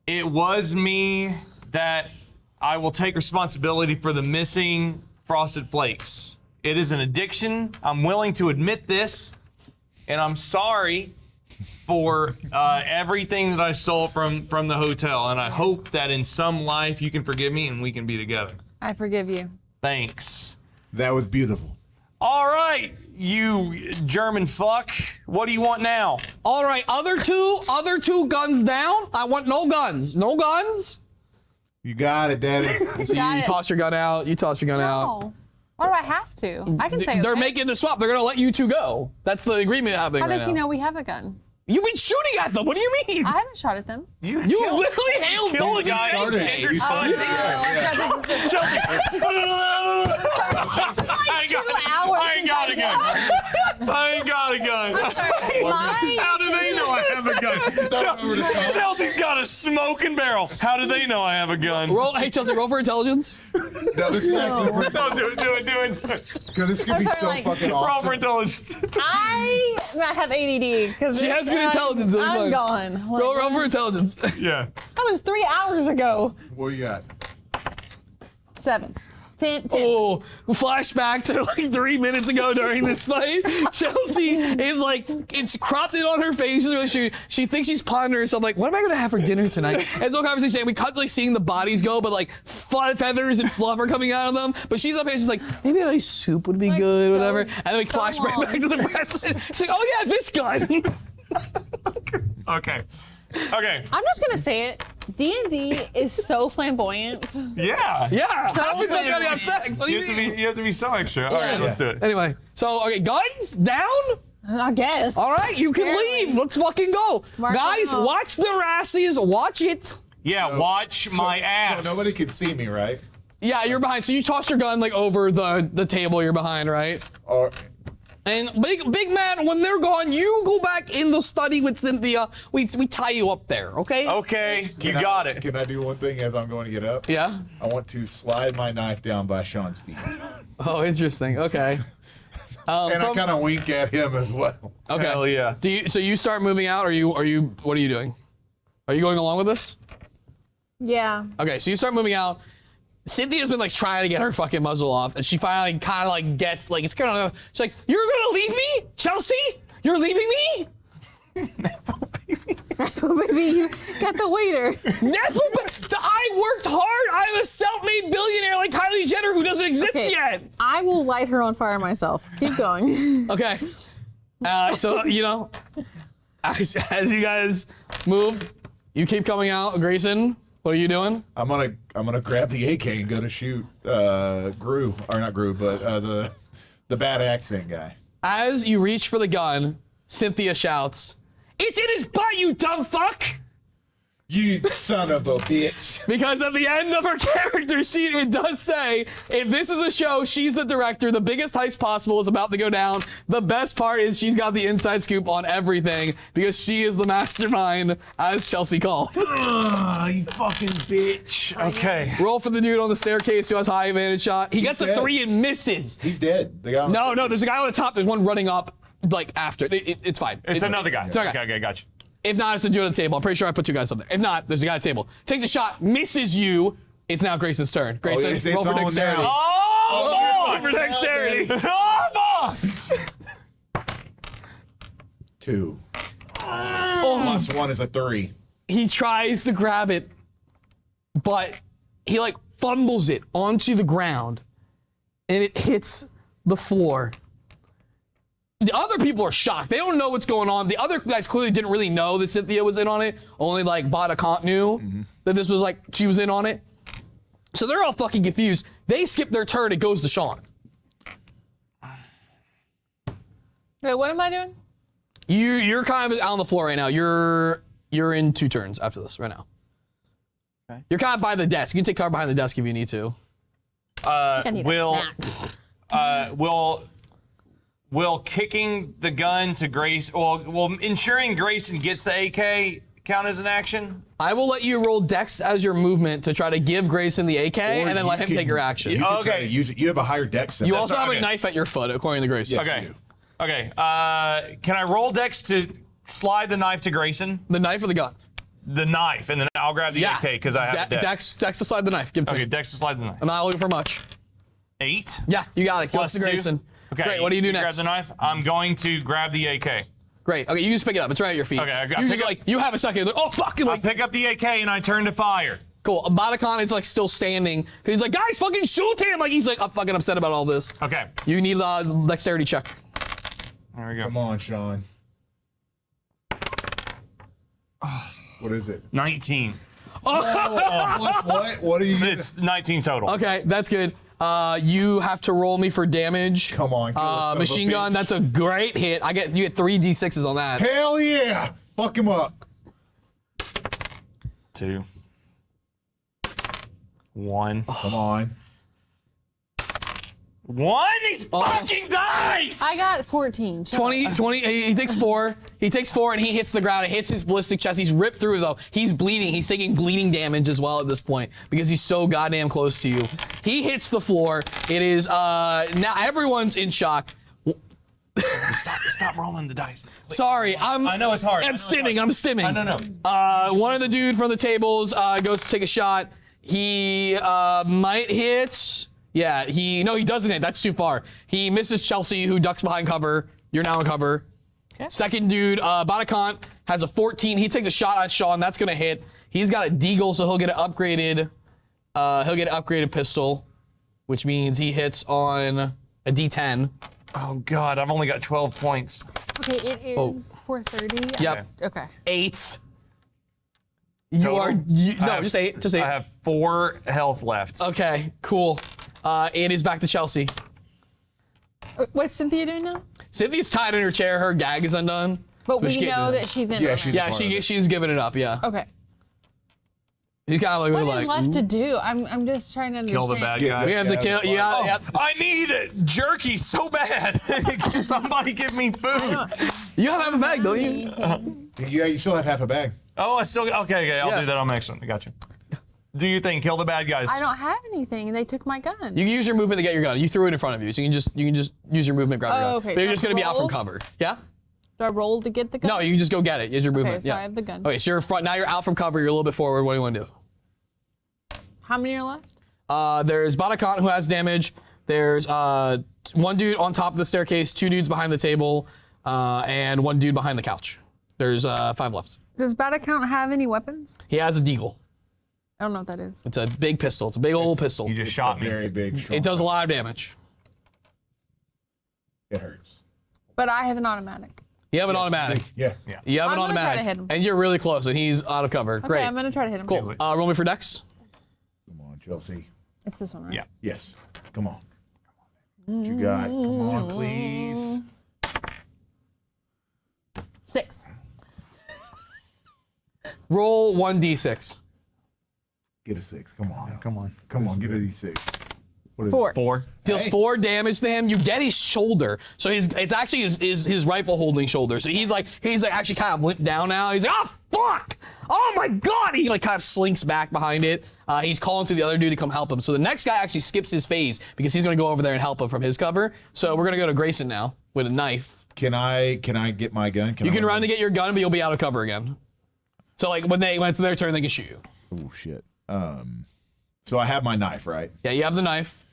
it was me that I will take responsibility for the missing Frosted Flakes. It is an addiction. I'm willing to admit this, and I'm sorry for everything that I stole from the hotel. And I hope that in some life you can forgive me and we can be together. I forgive you. Thanks. That was beautiful. All right, you German fuck. What do you want now? all right, other two guns down. I want no guns. No guns. You got it, Daddy. So you toss your gun out. You toss your gun out. No. Why do I have to? I can say They're okay. making the swap. They're gonna let you two go. That's the agreement happening How right does he now. know we have a gun? You've been shooting at them. What do you mean? I haven't shot at them. You literally hailed Kill the them. guy. started. You started. Chelsea. I ain't got a gun. I ain't got a gun. How do they know I have a gun? Chelsea's got a smoking barrel. How do they know I have a gun? Hey, Chelsea, roll for intelligence. No, this is actually pretty No, do it. because this could be That's so like- fucking Roll for awesome. intelligence. I have ADD because She has good intelligence, that's I'm fine. gone. Like, Roll for intelligence. Yeah. That was 3 hours ago. What you got? 7, 10. Oh, flashback to like 3 minutes ago during this fight. Chelsea is like, it's cropped in on her face. She's really shooting. She thinks she's pondering herself, like, what am I going to have for dinner tonight? And so conversation, we cut like seeing the bodies go, but like feathers and fluff are coming out of them. But she's up here, she's like, maybe a nice soup would be Like, good, so- whatever. And then we flash right back to the breasts. She's like, oh yeah, this gun. Okay. I'm just gonna say it. D&D is so flamboyant. Yeah. Yeah. So Happens when funny. you have sex. What do you mean? You have to be so extra. All right, let's do it. Anyway, so okay, guns down. I guess. All right, you can Apparently. leave. Let's fucking go, Mark guys. them off. Watch the Rassies. Watch it. Yeah, watch my ass. So nobody can see me, right? Yeah, you're behind. So you toss your gun like over the table you're behind, right? Or And big man, when they're gone, you go back in the study with Cynthia. We tie you up there, okay? Okay, you got it. Can I do one thing as I'm going to get up? Yeah. I want to slide my knife down by Sean's feet. Oh, interesting. Okay. And I kind of wink at him as well. Okay. Hell yeah. So you start moving out, or what are you doing? Are you going along with this? Yeah. Okay, so you start moving out. Cynthia's been like trying to get her fucking muzzle off, and she finally kind of like gets like it's kind of. She's like, "You're gonna leave me, Chelsea? You're leaving me?" Baby, you got the waiter. I worked hard. I'm a self-made billionaire like Kylie Jenner who doesn't exist Okay. yet. I will light her on fire myself. Keep going. Okay. So as you guys move, you keep coming out. Grayson, what are you doing? I'm gonna grab the AK and go to shoot Gru, or not Gru, but the bad accent guy. As you reach for the gun, Cynthia shouts, "It's in his butt, you dumb fuck!" You son of a bitch. Because at the end of her character sheet, it does say, if this is a show, she's the director. The biggest heist possible is about to go down. The best part is she's got the inside scoop on everything because she is the mastermind, as Chelsea called. Ugh, you fucking bitch. Okay. Roll for the dude on the staircase who has high advantage shot. He gets a dead. 3 and misses. He's dead. The guy on the No, there's a guy on the top. There's one running up, like after. It's fine. It's another guy. It's okay. Okay, gotcha. If not, it's a dude on the table. I'm pretty sure I put 2 guys up there. If not, there's a guy at the table. Takes a shot, misses you. It's now Grayson's turn. Grayson, it's roll for on dexterity. now. Oh, For dexterity. oh, 2. Oh, Plus 1 is a 3. he tries to grab it, but he like fumbles it onto the ground, and it hits the floor. The other people are shocked. They don't know what's going on. The other guys clearly didn't really know that Cynthia was in on it. Only like Bodicont knew that this was like, she was in on it. So they're all fucking confused. They skip their turn. It goes to Sean. Wait, what am I doing? You're kind of on the floor right now. You're in 2 turns after this right now. You're kind of by the desk. You can take cover behind the desk if you need to. I need a snack. Will kicking the gun to Grace, will ensuring Grayson gets the AK count as an action? I will let you roll Dex as your movement to try to give Grayson the AK, Or and then you let him can- take your action. You can try Okay. to use it. You have a higher dex than You that. also have okay. a knife at your foot, according to Grayson. Yes, Okay. you do. Okay. Can I roll Dex to slide the knife to Grayson? The knife or the gun? The knife, and then I'll grab the AK because I have Dex. Dex to slide the knife. Give it to Okay, me. Dex to slide the knife. I'm not looking for much. 8. Yeah, you got it. Plus Plus to Grayson. 2. Okay. Great. What do you do Grab next? the knife. I'm going to grab the AK. Great. Okay, you just pick it up. It's right at your feet. Okay, I you pick just up- like you have a second. Like, oh fuck! I Like, pick up the AK and I turn to fire. cool. Batakon is like still standing because he's like, guys, fucking shoot him! Like he's like, I'm fucking upset about all this. Okay. You need a dexterity check. There we go. Come on, Sean. What is it? 19. What? What are you? It's 19 total. Okay, that's good. You have to roll me for damage. Come on, kill us, son of a machine gun. bitch. That's a great hit. You get 3 d6s on that. Hell yeah! Fuck him up. 2. 1. Come on. 1? These fucking dice! I got 14. Shut 20. He takes 4. He takes 4 and he hits the ground. It hits his ballistic chest. He's ripped through though. He's bleeding. He's taking bleeding damage as well at this point because he's so goddamn close to you. He hits the floor. It is now everyone's in shock. Stop rolling the dice. Sorry, I know it's hard. I'm stimming. I'm stimming. I know. One of the dude from the tables goes to take a shot. He might hit. Yeah, he doesn't hit. That's too far. He misses Chelsea, who ducks behind cover. You're now in cover. Okay. Second dude, Batakant, has a 14. He takes a shot at Sean. That's gonna hit. He's got a deagle, so he'll get an upgraded. He'll get an upgraded pistol, which means he hits on a D10. Oh God, I've only got 12 points. Okay, it is 4:30. Yep. Okay. 8. Total? No, just 8. Just 8. I have 4 health left. Okay, cool. It is back to Chelsea. What's Cynthia doing now? Cynthia's tied in her chair. Her gag is undone. But we She's getting know it. that she's in. Yeah, on she's- it. Yeah, she's giving it up. Yeah. Okay. She's kind of like, What is left to do? I'm just trying to understand. Kill the bad guy. we have to kill. Yeah. I need jerky so bad. Can somebody give me food? You have a bag, don't you? Yeah, you still have half a bag. Oh, I still okay. I'll Yeah. do that on the next one. I got you. Do your thing. Kill the bad guys. I don't have anything. They took my gun. You can use your movement to get your gun. You threw it in front of you, so you can just use your movement, grab your gun. Oh, okay. But you're Do I just gonna be out from roll? cover. Yeah. Do I roll to get the gun? No, you can just go get it. Use your movement. so yeah. I have the gun. Okay, so you're in front. Now you're out from cover. You're a little bit forward. What do you want to do? How many are left? There's Batakant who has damage. There's one dude on top of the staircase, 2 dudes behind the table, and 1 dude behind the couch. There's 5 left. Does Batakount have any weapons? He has a deagle. I don't know what that is. It's a big pistol. It's a big old pistol. You just shot me. Very big. Strong. It does a lot of damage. It hurts. But I have an automatic. You have an automatic. Yeah. You have an I'm gonna try automatic. to hit him. And you're really close, and he's out of cover. Okay, Great. I'm gonna try to hit him. Cool. Roll me for Dex. Come on, Chelsea. It's this one, right? Yeah. Yes. Come on. What you got? Come on, please. 6. Roll 1d6. Get a 6. Come on. Come on. Come on. Get a D6. What is 4. 4. Deals 4 damage to him. You get his shoulder. So it's actually his rifle holding shoulder. So he's like actually kind of limped down now. He's like, oh fuck! Oh my god! He like kind of slinks back behind it. He's calling to the other dude to come help him. So the next guy actually skips his phase because he's gonna go over there and help him from his cover. So we're gonna go to Grayson now with a knife. Can I get my gun? You can run to get your gun, but you'll be out of cover again. So like when it's their turn, they can shoot you. Oh shit. So I have my knife, right? Yeah, you have the knife.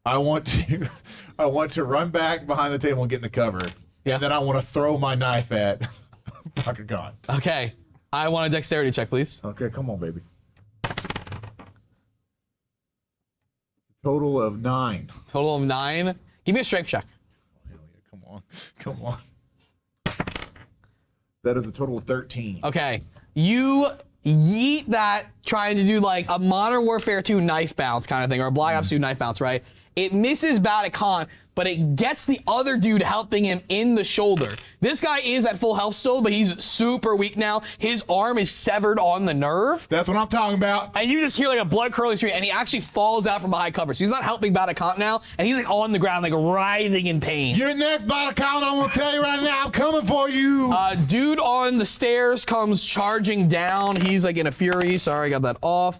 I want to run back behind the table and get in the cover. Yeah. And then I want to throw my knife at Batakant. Okay. I want a dexterity check, please. Okay, come on, baby. Total of 9. Total of 9. Give me a strength check. Hell yeah, come on. Come on. That is a total of 13. Okay. You yeet that trying to do like a Modern Warfare 2 knife bounce kind of thing, or a Black Ops 2 knife bounce, right? It misses Batakant, but it gets the other dude helping him in the shoulder. This guy is at full health still, but he's super weak now. His arm is severed on the nerve. That's what I'm talking about. And you just hear like a blood curdling scream, and he actually falls out from behind cover. So he's not helping Batacount now, and he's like on the ground, like writhing in pain. You're next, Batacount. I'm gonna tell you right now, I'm coming for you. Dude on the stairs comes charging down. He's like in a fury. Sorry, I got that off.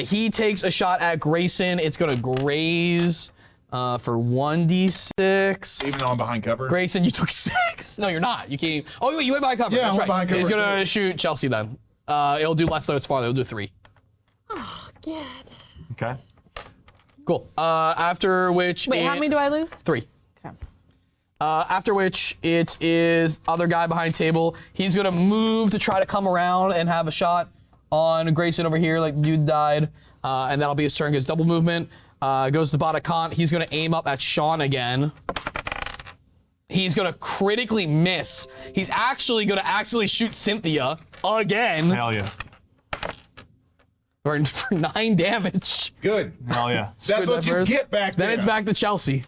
He takes a shot at Grayson. It's gonna graze for 1d6. Even though I'm behind cover. Grayson, you took 6. No, you're not. You can't. Oh, you went behind cover. Yeah, That's I went right. behind cover. He's gonna shoot Chelsea then. It'll do less though. It's farther. It'll do 3. Oh, God. Okay. Cool. After which. Wait, how many do I lose? 3. Okay. After which it is other guy behind table. He's gonna move to try to come around and have a shot on Grayson over here, like dude died, and that'll be his turn. Gets double movement. Goes to Batacount. He's gonna aim up at Sean again. He's gonna critically miss. He's actually gonna accidentally shoot Cynthia again. Hell yeah. For 9 damage. Good. Hell yeah. That's what you get back there. Then it's back to Chelsea.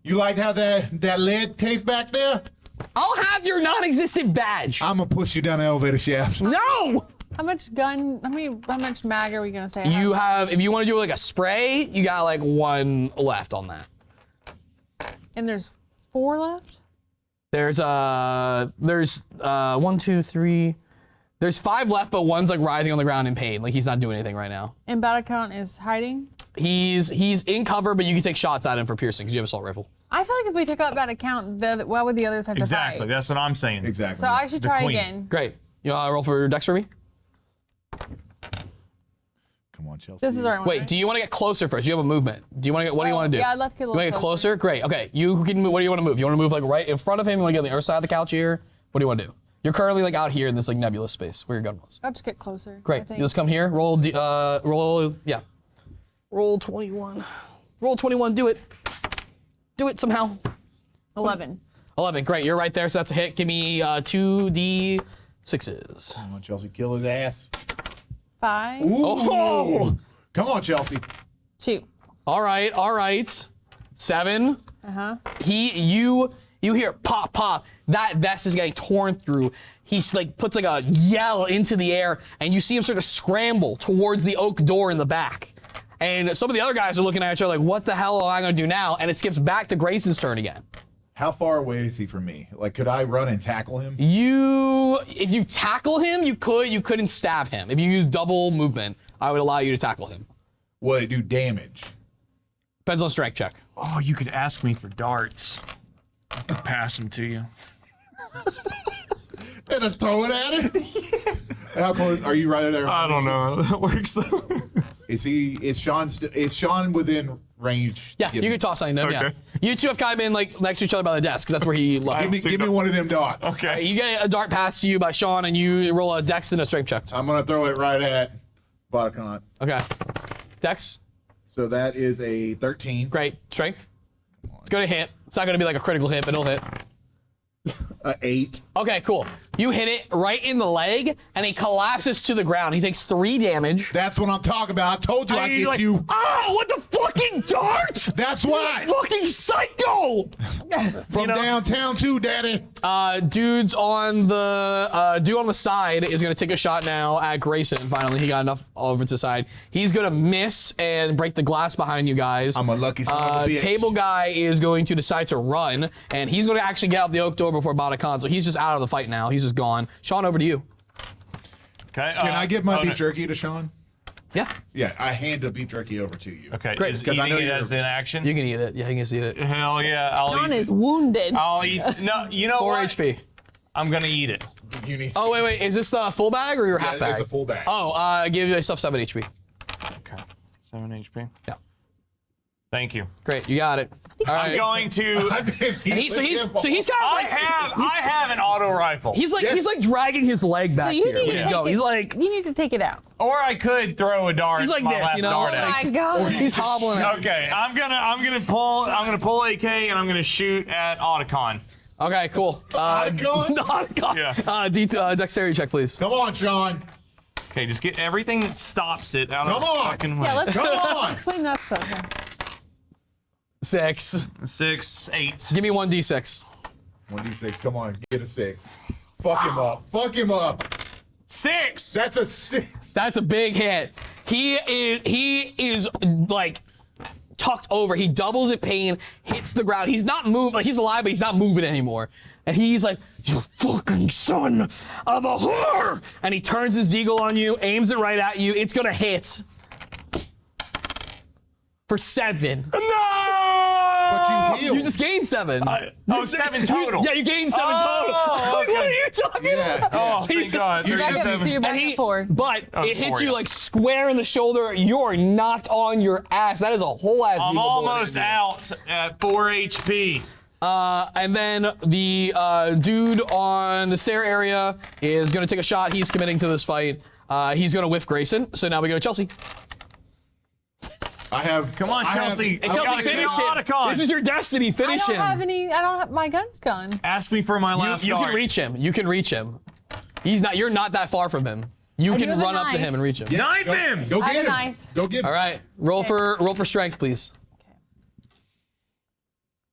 You like how that lead tastes back there? I'll have your non-existent badge. I'm gonna push you down the elevator shaft. No! How much how much mag are we gonna say? You have, if you want to do like a spray, you got like 1 left on that. And there's 4 left? There's 1, 2, 3. There's 5 left, but one's like writhing on the ground in pain. Like he's not doing anything right now. And Batacount is hiding? He's in cover, but you can take shots at him for piercing because you have assault rifle. I feel like if we took out Batacount, why would the others have to Exactly. fight? That's what I'm saying. Exactly. So I should The try queen. again. Great. You want to roll for Dex for me? Come on, Chelsea. This is our one. Wait, right? do you want to get closer first? Do you have a movement? Do you want to get? What do you want to do? Yeah, I'd love to get a You little want to get closer? Great. Okay. You can move. What do you want to move? You want to move like right in front of him? You want to get on the other side of the couch here? What do you want to do? You're currently like out here in this like nebulous space where your gun was. I'll just get closer. Great. I think. You just come here. Roll. Yeah. Roll 21. Roll 21. Do it. Do it somehow. 11. 11. Great. You're right there. So that's a hit. Give me 2d6s. Come on, Chelsea. Kill his ass. 5. Ooh. Oh! Come on, Chelsea. 2. All right. All right. 7. Uh-huh. You hear pop, pop. That vest is getting torn through. He's like puts like a yell into the air, and you see him sort of scramble towards the oak door in the back. And some of the other guys are looking at each other like, what the hell am I gonna do now? And it skips back to Grayson's turn again. How far away is he from me? Like, could I run and tackle him? If you tackle him, you could. You couldn't stab him. If you use double movement, I would allow you to tackle him. Would it do damage? Depends on strength check. Oh, you could ask me for darts. I could pass them to you. And I throw it at him? How close are you right there? I don't know how that works. Is Sean within range? Yeah, you can toss something to him, yeah. Okay. You two have kind of been like next to each other by the desk, because that's where he left. Give me one of them darts. Okay. You get a dart pass to you by Sean, and you roll a dex and a strength check. I'm gonna throw it right at Vodacon. Okay. Dex? So that is a 13. Great. Strength? It's gonna hit. It's not gonna be like a critical hit, but it'll hit. 8. Okay, cool. You hit it right in the leg, and he collapses to the ground. He takes 3 damage. That's what I'm talking about. I told you And I'd he's get like, you. oh, what the fucking dart? That's why. Fucking psycho! From downtown too, Daddy. Dude on the side is gonna take a shot now at Grayson. Finally, he got enough over to the side. He's gonna miss and break the glass behind you guys. I'm a lucky son of a bitch. Table guy is going to decide to run, and he's gonna actually get out the oak door before Batacon, so he's just out of the fight now. He's just gone. Sean, over to you. Okay. Can I give my beef jerky to Sean? Yeah. Yeah, I hand the beef jerky over to you. Okay. Great. Is 'Cause I eating know it you're- as an action? You can eat it. Yeah, you can just eat it. Hell yeah. I'll Sean eat is it. wounded. I'll eat. No, you know 4 what? HP. I'm gonna eat it. You need. Oh, wait. Is this the full bag or your half bag? It's a full bag. Oh, give yourself 7 HP. Okay. 7 HP. Yeah. Thank you. Great, you got it. All right. I'm going to. And he's kind of I have an auto rifle. He's like dragging his leg back So you here. need Where'd to he take go? it. He's like, You need to take it out. Or I could throw a dart. he's like my this, last you know? dart Oh at. my god. He's hobbling out. Okay, I'm gonna pull AK and I'm gonna shoot at Otacon. Okay, cool. Otacon? Yeah. Dexterity check, please. Come on, Sean. Okay, just get everything that stops it out Come of the on. fucking way. Yeah, let's Come on. explain that stuff. 6. 6, 8. Give me 1d6. 1d6. Come on, get a 6. Fuck him up. Fuck him up. 6. That's a 6. That's a big hit. He is like tucked over. He doubles in pain, hits the ground. He's not moving. Like he's alive, but he's not moving anymore. And he's like, "You fucking son of a whore!" And he turns his deagle on you, aims it right at you. It's gonna hit for 7. But you healed. You just gained 7. 7 total. Yeah, you gained 7 Oh, total. okay. What are you talking about? Oh, So you thank just- God. So 37. you're back at 4. But it hits 4, you yeah. like square in the shoulder. You're knocked on your ass. That is a whole ass. I'm deagle bullet. almost out at 4 HP. And then the dude on the stair area is going to take a shot. He's committing to this fight. He's going to whiff Grayson. So now we go to Chelsea. I have. Come on, Chelsea. Hey, Chelsea, finish it. This is your destiny. I Finish don't him. have any. I don't have my gun's gone. Ask me for my last You can dart. reach him. You can reach him. He's not. You're not that far from him. You I do can have a run up to knife. him and reach him. Knife him! Go I have get a him. knife. Go get him. All right. Roll for strength, please.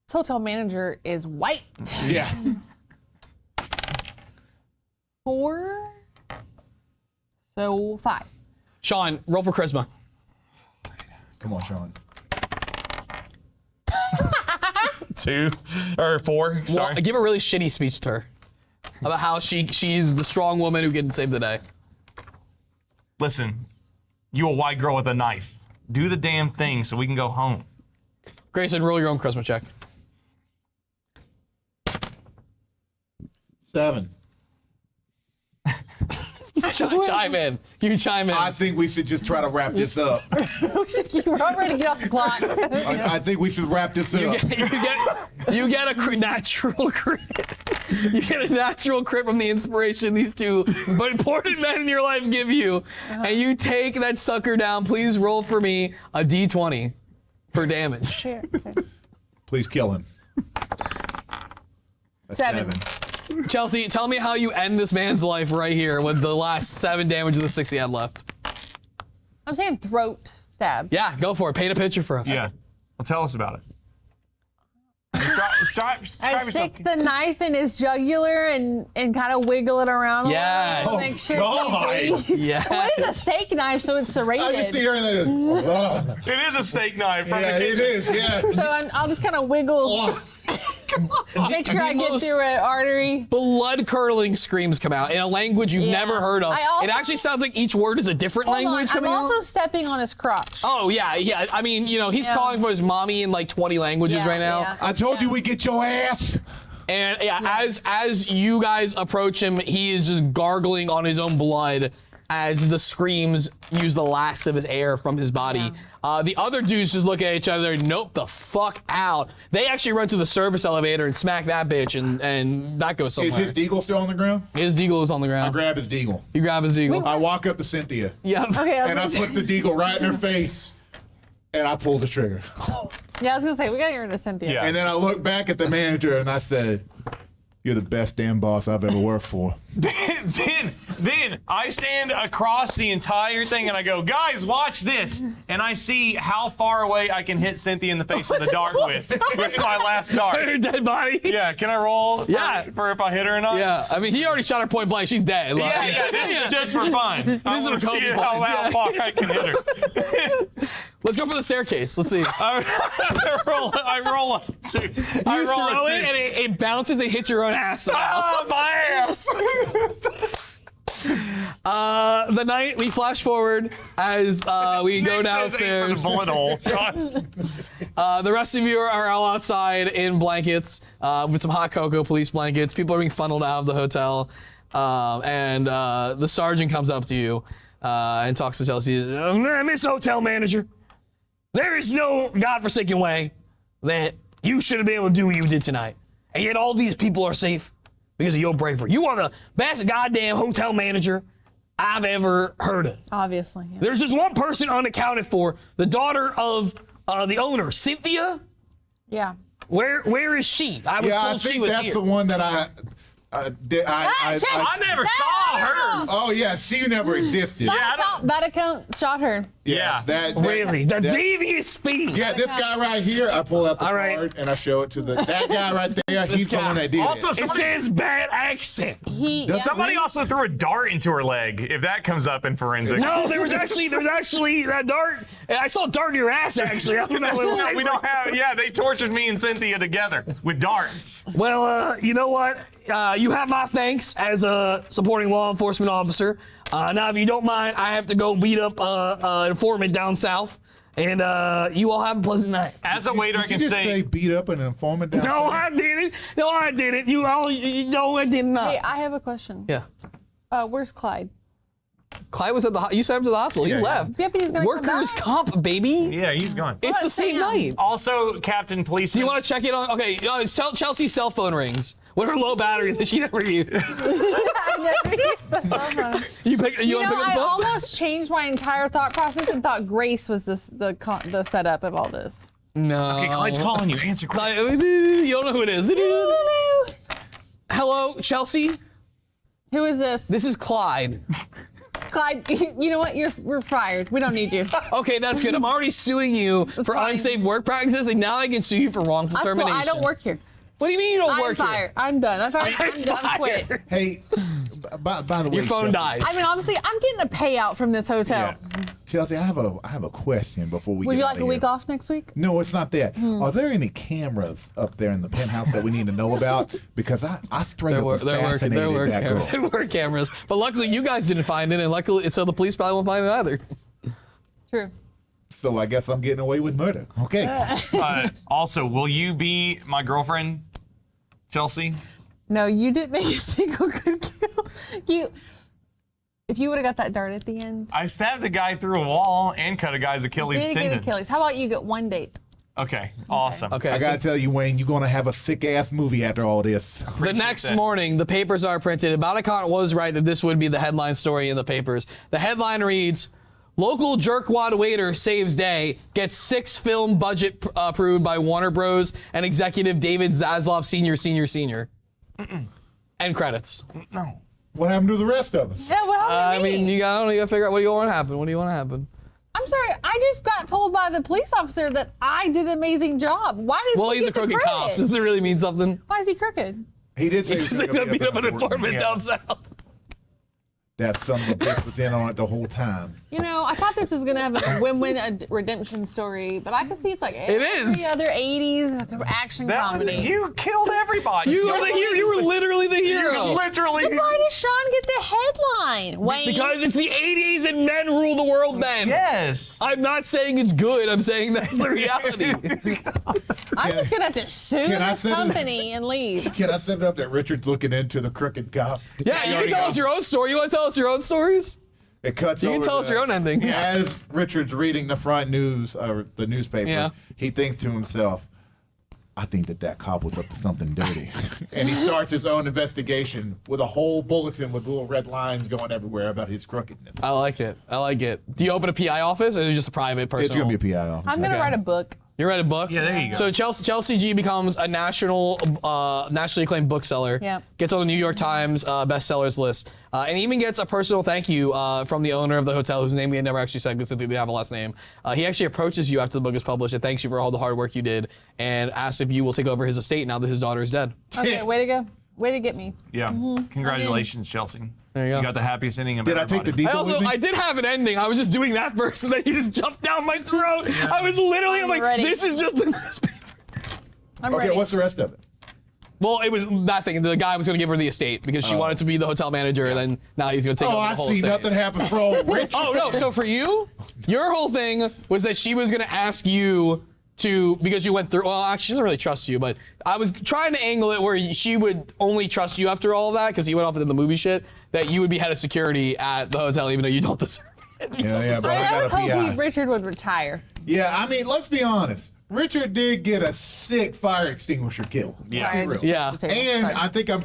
This hotel manager is white. Yeah. 4. So 5. Sean, roll for charisma. Come on, Sean. 2 or 4. Sorry. Well, give a really shitty speech to her about how she's the strong woman who can save the day. Listen, you a white girl with a knife. Do the damn thing so we can go home. Grayson, roll your own charisma check. 7. Chime in. You chime in. I think we should just try to wrap this up. We're already get off the clock. I think we should wrap this up. You get a natural crit. You get a natural crit from the inspiration these two but important men in your life give you, and you take that sucker down. Please roll for me a d20 for damage. Please kill him. That's 7. Chelsea, tell me how you end this man's life right here with the last 7 damage of the 6 he had left. I'm saying throat stab. Yeah, go for it. Paint a picture for us. Yeah. Well, tell us about it. Describe I yourself. stick the knife in his jugular and kind of wiggle it around Yes. a little. Make sure God. he breathes. Yeah. What is a steak knife? So it's serrated. I can see her in there. It is a steak knife from Yeah, the it kitchen. is. Yeah. So I'll just kind of wiggle. Make sure I get most- through an artery. Blood-curdling screams come out in a language you've Yeah. never heard of. I also- It actually sounds like each word is a different Hold on, language I'm coming also out. stepping on his crotch. Oh, yeah. I mean, he's Yeah. calling for his mommy in like 20 languages Yeah, right now. yeah. I told you we get your ass. And yeah, as you guys approach him, he is just gargling on his own blood as the screams use the last of his air from his body. The other dudes just look at each other, nope, the fuck out. They actually run to the service elevator and smack that bitch, and that goes somewhere. Is his deagle still on the ground? His deagle is on the I ground. grab his deagle. You grab his deagle. I walk up to Cynthia Yeah. Okay, and I put the deagle right in her face and I pull the trigger. Yeah, I was gonna say we gotta get rid of Cynthia. Yeah. And then I look back at the manager and I said, "You're the best damn boss I've ever worked for." Then I stand across the entire thing and I go, guys, watch this. And I see how far away I can hit Cynthia in the face with the dart with my last dart. Her dead body. Yeah, can I roll Yeah. for if I hit her or not? Yeah, I mean, he already shot her point blank. She's dead. Like, Yeah, this is just for fun. I This is want a to see Kobe how point. far I can hit her. Let's go for the staircase. Let's see. I roll a 2. I You roll throw a 2. it and it bounces and hits your own ass. Oh, my ass! The night we flash forward as we go downstairs. For the bullet hole. The rest of you are all outside in blankets with some hot cocoa police blankets. People are being funneled out of the hotel. And the sergeant comes up to you and talks to Chelsea. Miss Hotel Manager, there is no godforsaken way that you shouldn't be able to do what you did tonight. And yet all these people are safe because of your bravery. You are the best goddamn hotel manager I've ever heard of. Obviously. Yeah. There's just one person unaccounted for, the daughter of the owner, Cynthia. Yeah. Where is she? I was Yeah, I told she think was that's here. the one that I never saw her. Oh yeah, she never existed. That account shot her. Yeah, really, the devious speed. Yeah, this guy right here. I pull out the card and I show it to that guy right there. He's the one that did Also, it. It says bad accent. Somebody also threw a dart into her leg. If that comes up in forensics. No, there was actually that dart. I saw a dart in your ass. Actually, I don't know. No, we don't have. Yeah, they tortured me and Cynthia together with darts. Well, you know what? You have my thanks as a supporting law enforcement officer. Now, if you don't mind, I have to go beat up an informant down south, and you all have a pleasant night. As a waiter, I can Did you just say beat up an informant down No, south? I didn't. No, I didn't. No, I did not. Hey, I have a question. Yeah. Where's Clyde? Clyde was at the. You sent him to the hospital. He left. Yeah, but he's gonna come Workers' back. comp, baby. Yeah, he's gone. It's the same night. Also, Captain Do Policeman. you want to check in on? Okay, Chelsea's cell phone rings. What are low batteries that she never used? I never used a cell phone. You want to pick up I the phone? almost changed my entire thought process and thought Grace was the setup of all this. No. Okay, Clyde's calling you. Answer quick. Clyde, you don't know who it is. Hello, Chelsea. Who is this? This is Clyde. Clyde, you know what? We're fired. We don't need you. Okay, that's good. I'm already suing you for fine. unsafe work practices, and now I can sue you for wrongful That's cool. termination. I don't work here. What do you mean you don't I'm work fired. here? I'm done. I'm fired. I'm done. fired. Quit. Hey, by the way, Your phone Chelsea, dies. I mean, obviously, I'm getting a payout from this hotel. Yeah. Chelsea, I have a question before we Would get you out like of a week here. off next week? No, it's not that. Are there any cameras up there in the penthouse that we need to know about? Because I straight up was fascinated that girl. There were cameras, but luckily you guys didn't find it, and luckily, so the police probably won't find it either. True. So I guess I'm getting away with murder. Okay. Also, will you be my girlfriend, Chelsea? No, you didn't make a single good kill. If you would have got that dart at the end, I stabbed a guy through a wall and cut a guy's Achilles did get tendon. Achilles. How about you get one date? Okay, awesome. Okay. I gotta tell you, Wayne, you're gonna have a sick ass movie after all this. The next morning, the papers are printed. Batakant was right that this would be the headline story in the papers. The headline reads, "Local jerkwad waiter saves day, gets 6 film budget approved by Warner Bros. And executive David Zaslav Sr. End credits. No. What happened to the rest of us? Yeah, what happened to I me? mean, you gotta figure out what do you want to happen. What do you want to happen? I'm sorry, I just got told by the police officer that I did an amazing job. Why does Well, he he's a get the crooked credit? cop. Does it really mean something? Why is he crooked? He did say He just ends up beating up an informant down south. That son of a bitch was in on it the whole time. You know, I thought this was gonna have a win-win redemption story, but I can see it's like every is. other 80s action That was comedy. you killed everybody. You were the hero. You were literally the hero. Literally. Then why does Sean get the headline? Wayne. Because it's the 80s and men rule the world then. Yes. I'm not saying it's good. I'm saying that's the reality. I'm just gonna have to sue Can I this send him- company and leave. Can I set it up that Richard's looking into the crooked cop? Yeah, you can tell us your own story. You want to tell us your own stories? It cuts You can over tell us to- your own ending. As Richard's reading the front news, or the newspaper, Yeah. he thinks to himself, I think that cop was up to something dirty. And he starts his own investigation with a whole bulletin with little red lines going everywhere about his crookedness. I like it. I like it. Do you open a PI office or is it just a private person? It's going to be a PI office. I'm gonna write a book. You read a book? Yeah, there you go. So Chelsea G becomes a nationally acclaimed bookseller. Yep. Gets on the New York Times bestsellers list. And even gets a personal thank you from the owner of the hotel, whose name we had never actually said because they didn't have a last name. He actually approaches you after the book is published and thanks you for all the hard work you did and asks if you will take over his estate now that his daughter is dead. Okay, way to go. Way to get me. Yeah. Congratulations, Chelsea. There you go. You got the happiest ending of Did I take the everybody. depot with me? I did have an ending. I was just doing that first and then you just jumped down my throat. I was literally, I'm like, ready. this is just the newspaper. I'm Okay, ready. what's the rest of it? Well, it was that thing. The guy was going to give her the estate because she wanted to be the hotel manager, and then now he's going to take Oh, over the I whole see. estate. Nothing happens for old Richard. Oh, no. So for you, your whole thing was that she was going to ask you to, because you went through, well, actually, she doesn't really trust you, but I was trying to angle it where she would only trust you after all of that because he went off into the movie shit, that you would be head of security at the hotel even though you don't deserve it. Yeah, but I I would got a hope PI. Richard would retire. Yeah, I mean, let's be honest. Richard did get a sick fire extinguisher kill. Sorry, I just Yeah. pushed the table. And Sorry. I think I'm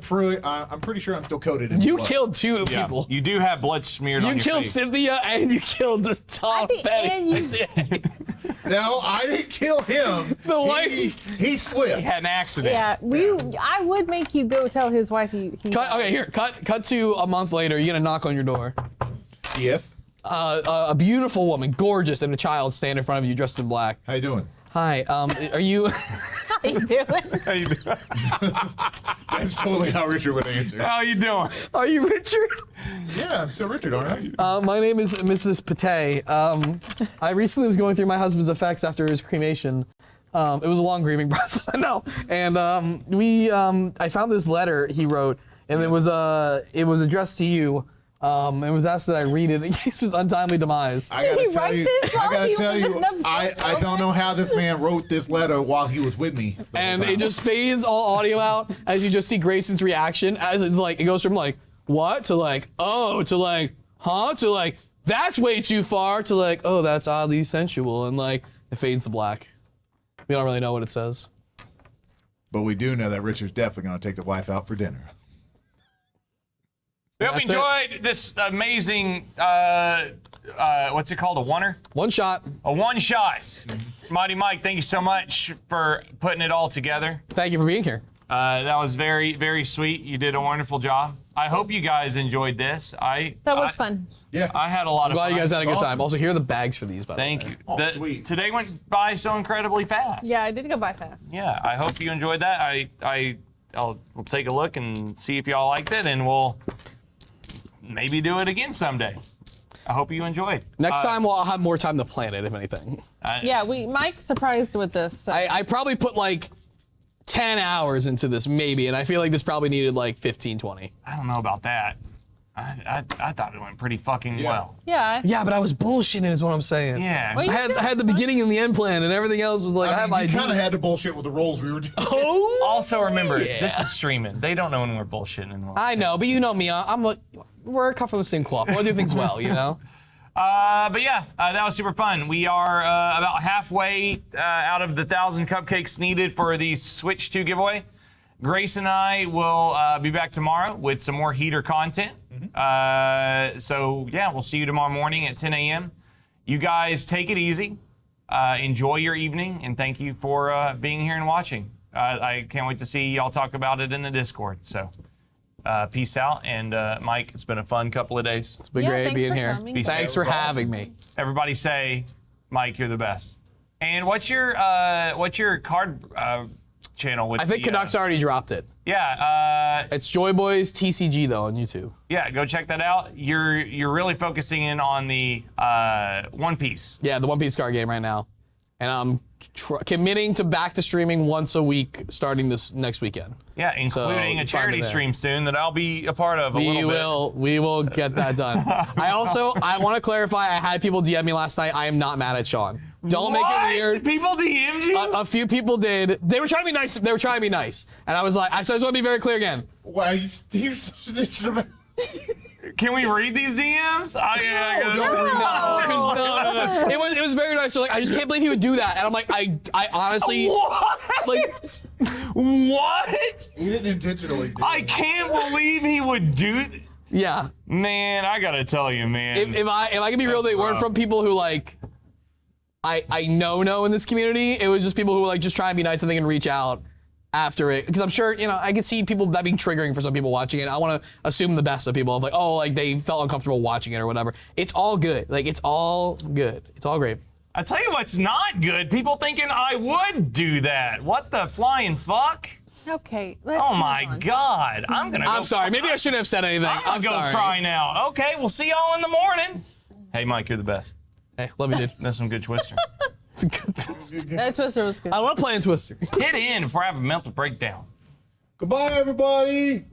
pretty sure I'm still coated in You blood. killed two Yeah. people. You do have blood smeared on You your killed face. Cynthia and you killed the Tom think- Petty. and you- No, I didn't kill him. The wife. He slipped. He had an accident. Yeah, I would make you go tell his wife he Okay, here. Cut to a month later. You're gonna knock on your door. Yes. A beautiful woman, gorgeous, and a child stand in front of you dressed in black. How you doing? Hi. Are you? How you doing? How you doing? That's totally how Richard would answer. How you doing? Are you Richard? Yeah, I'm still Richard, aren't I? My name is Mrs. Pate. I recently was going through my husband's effects after his cremation. It was a long grieving process, I know. And I found this letter he wrote, and it was addressed to you. It was asked that I read it in case his untimely demise. I gotta Did he write this while I gotta he tell was you, in the I don't know how this man wrote this letter while he was with me. And it just fades all audio out as you just see Grayson's reaction as it's like, it goes from like, what? To like, oh, to like, huh? To like, that's way too far, to like, oh, that's oddly sensual. And like, it fades to black. We don't really know what it says. But we do know that Richard's definitely gonna take the wife out for dinner. We hope you enjoyed this amazing, what's it called? A oneer? One shot. A one shot. Mighty Mike, thank you so much for putting it all together. Thank you for being here. That was very, very sweet. You did a wonderful job. I hope you guys enjoyed this. That was fun. Yeah. I had a lot of Glad fun. you guys had a good time. Also, here are the bags for these, by the way. Thank you. Oh, sweet. Today went by so incredibly fast. Yeah, I did go by fast. Yeah, I hope you enjoyed that. We'll take a look and see if y'all liked it, and we'll maybe do it again someday. I hope you enjoyed. Next time, I'll have more time to plan it, if anything. Yeah, Mike surprised with this. So. I probably put like 10 hours into this, maybe, and I feel like this probably needed like 15, 20. I don't know about that. I thought it went pretty fucking well. Yeah. Yeah, but I was bullshitting, is what I'm saying. Yeah. Well, I had the beginning and the end plan, and everything else was like, I have you ideas. kind of had to bullshit with the roles we were doing. Oh, Also, remember, this is streaming. They don't know when we're bullshitting anymore. I know, but you know me. We're cut from the same cloth. We want to do things well, you know? But yeah, that was super fun. We are about halfway out of the 1,000 cupcakes needed for the Switch 2 giveaway. Grace and I will be back tomorrow with some more heater content. So yeah, we'll see you tomorrow morning at 10 a.m. You guys take it easy. Enjoy your evening, and thank you for being here and watching. I can't wait to see y'all talk about it in the Discord. So peace out, and Mike, it's been a fun couple of days. It's been great being here. Thanks for having me. Everybody say, Mike, you're the best. And what's your card channel with? I think Canucks already dropped it. Yeah. It's Joy Boys TCG though on YouTube. Yeah, go check that out. You're really focusing in on the One Piece. Yeah, the One Piece card game right now, and I'm committing to back to streaming once a week starting this next weekend. Yeah, including a charity stream soon that I'll be a part of. We will get that done. I want to clarify. I had people DM me last night. I am not mad at Sean. Don't make it weird. People DM'd you? A few people did. They were trying to be nice. And I was like, I just want to be very clear again. Why are you Can we read these DMs? No. It was very nice. So like, I just can't believe he would do that. And I'm like, I honestly, what? What? He didn't intentionally do I can't believe he would do. Yeah. Man, I gotta tell you, man. If I can be real, they weren't from people who like. I know in this community. It was just people who like just try and be nice and they can reach out after it, because I'm sure, I could see people that being triggering for some people watching it. I want to assume the best of people of like, oh, like they felt uncomfortable watching it or whatever. It's all good. Like it's all good. It's all great. I tell you what's not good. People thinking I would do that. What the flying fuck? Okay. Oh my God. I'm sorry. Maybe I shouldn't have said anything. I'm gonna go cry now. Okay, we'll see y'all in the morning. Hey, Mike, you're the best. Hey, love you, dude. That's some good Twister. It's a good Twister. That Twister was good. I love playing Twister. Hit in before I have a mental breakdown. Goodbye, everybody.